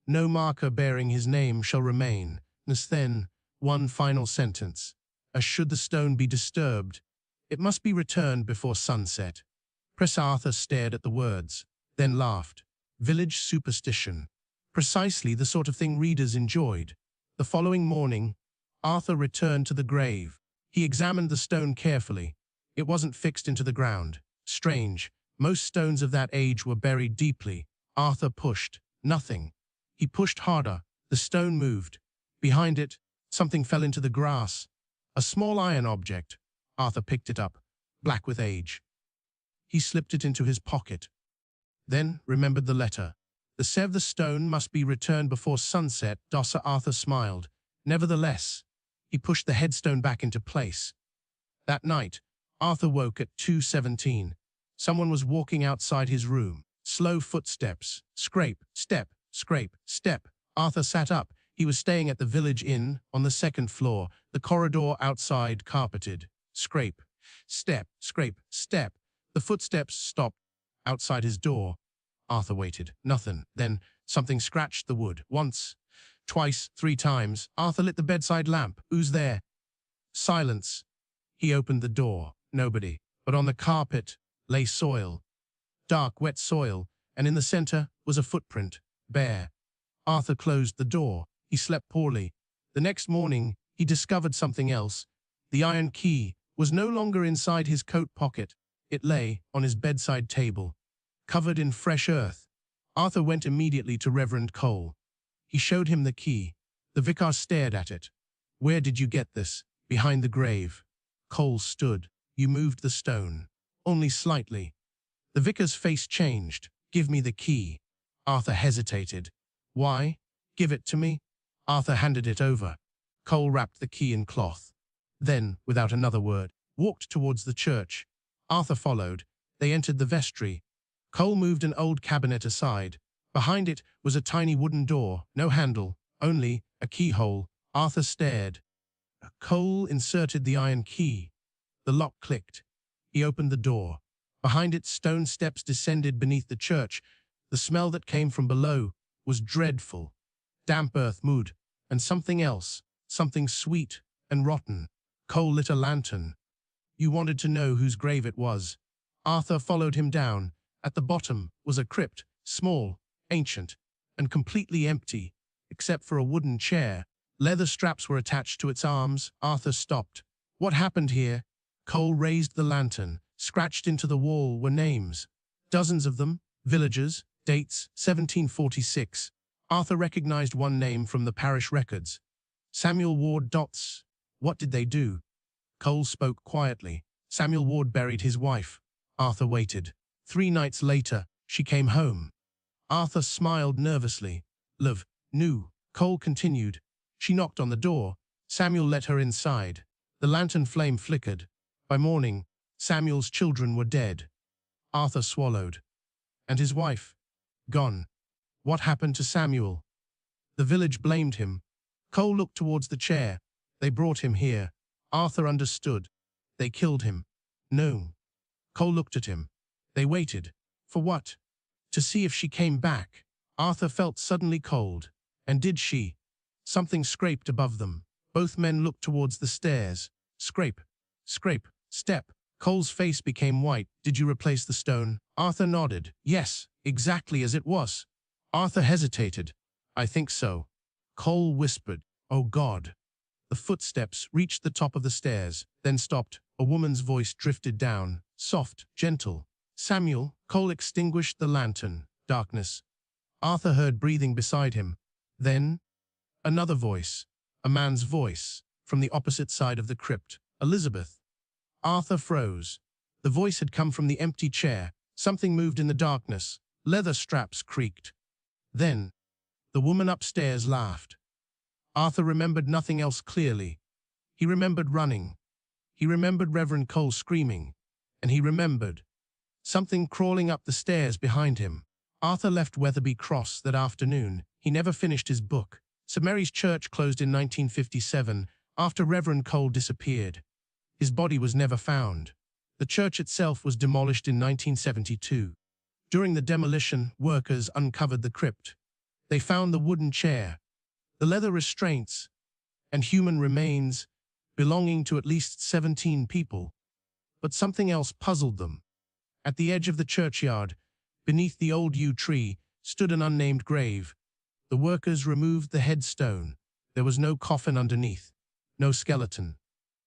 No marker bearing his name shall remain." Then, one final sentence. "As should the stone be disturbed, it must be returned before sunset." Prince Arthur stared at the words, then laughed. Village superstition. Precisely the sort of thing readers enjoyed. The following morning, Arthur returned to the grave. He examined the stone carefully. It wasn't fixed into the ground. Strange. Most stones of that age were buried deeply. Arthur pushed. Nothing. He pushed harder. The stone moved. Behind it, something fell into the grass. A small iron object. Arthur picked it up, black with age. He slipped it into his pocket. Then remembered the letter. The stone must be returned before sunset. Sir Arthur smiled. Nevertheless, he pushed the headstone back into place. That night, Arthur woke at 2:17. Someone was walking outside his room. Slow footsteps. Scrape, step, scrape, step. Arthur sat up. He was staying at the village inn on the second floor, the corridor outside carpeted. Scrape, step, scrape, step. The footsteps stopped outside his door. Arthur waited. Nothing. Then something scratched the wood. Once, twice, 3 times. Arthur lit the bedside lamp. Who's there? Silence. He opened the door. Nobody. But on the carpet lay soil. Dark, wet soil, and in the center was a footprint. Bare. Arthur closed the door. He slept poorly. The next morning, he discovered something else. The iron key was no longer inside his coat pocket. It lay on his bedside table, covered in fresh earth. Arthur went immediately to Reverend Cole. He showed him the key. The vicar stared at it. Where did you get this? Behind the grave. Cole stood. You moved the stone. Only slightly. The vicar's face changed. Give me the key. Arthur hesitated. Why? Give it to me. Arthur handed it over. Cole wrapped the key in cloth. Then, without another word, walked towards the church. Arthur followed. They entered the vestry. Cole moved an old cabinet aside. Behind it was a tiny wooden door, no handle, only a keyhole. Arthur stared. Cole inserted the iron key. The lock clicked. He opened the door. Behind it, stone steps descended beneath the church. The smell that came from below was dreadful. Damp earth, mud, and something else, something sweet and rotten. Cole lit a lantern. You wanted to know whose grave it was. Arthur followed him down. At the bottom was a crypt, small, ancient, and completely empty, except for a wooden chair. Leather straps were attached to its arms. Arthur stopped. What happened here? Cole raised the lantern. Scratched into the wall were names. Dozens of them, villagers, dates, 1746. Arthur recognized one name from the parish records. Samuel Ward Dots. What did they do? Cole spoke quietly. Samuel Ward buried his wife. Arthur waited. 3 nights later, she came home. Arthur smiled nervously. Love, knew. Cole continued. She knocked on the door. Samuel let her inside. The lantern flame flickered. By morning, Samuel's children were dead. Arthur swallowed. And his wife? Gone. What happened to Samuel? The village blamed him. Cole looked towards the chair. They brought him here. Arthur understood. They killed him. No. Cole looked at him. They waited. For what? To see if she came back. Arthur felt suddenly cold. And did she? Something scraped above them. Both men looked towards the stairs. Scrape. Scrape. Step. Cole's face became white. Did you replace the stone? Arthur nodded. Yes, exactly as it was. Arthur hesitated. I think so. Cole whispered. Oh God. The footsteps reached the top of the stairs, then stopped. A woman's voice drifted down, soft, gentle. Samuel. Cole extinguished the lantern. Darkness. Arthur heard breathing beside him. Then, another voice. A man's voice, from the opposite side of the crypt. Elizabeth. Arthur froze. The voice had come from the empty chair. Something moved in the darkness. Leather straps creaked. Then, the woman upstairs laughed. Arthur remembered nothing else clearly. He remembered running. He remembered Reverend Cole screaming. And he remembered something crawling up the stairs behind him. Arthur left Weatherby Cross that afternoon. He never finished his book. St. Mary's Church closed in 1957 after Reverend Cole disappeared. His body was never found. The church itself was demolished in 1972. During the demolition, workers uncovered the crypt. They found the wooden chair, the leather restraints, and human remains belonging to at least 17 people. But something else puzzled them. At the edge of the churchyard, beneath the old yew tree, stood an unnamed grave. The workers removed the headstone. There was no coffin underneath, no skeleton.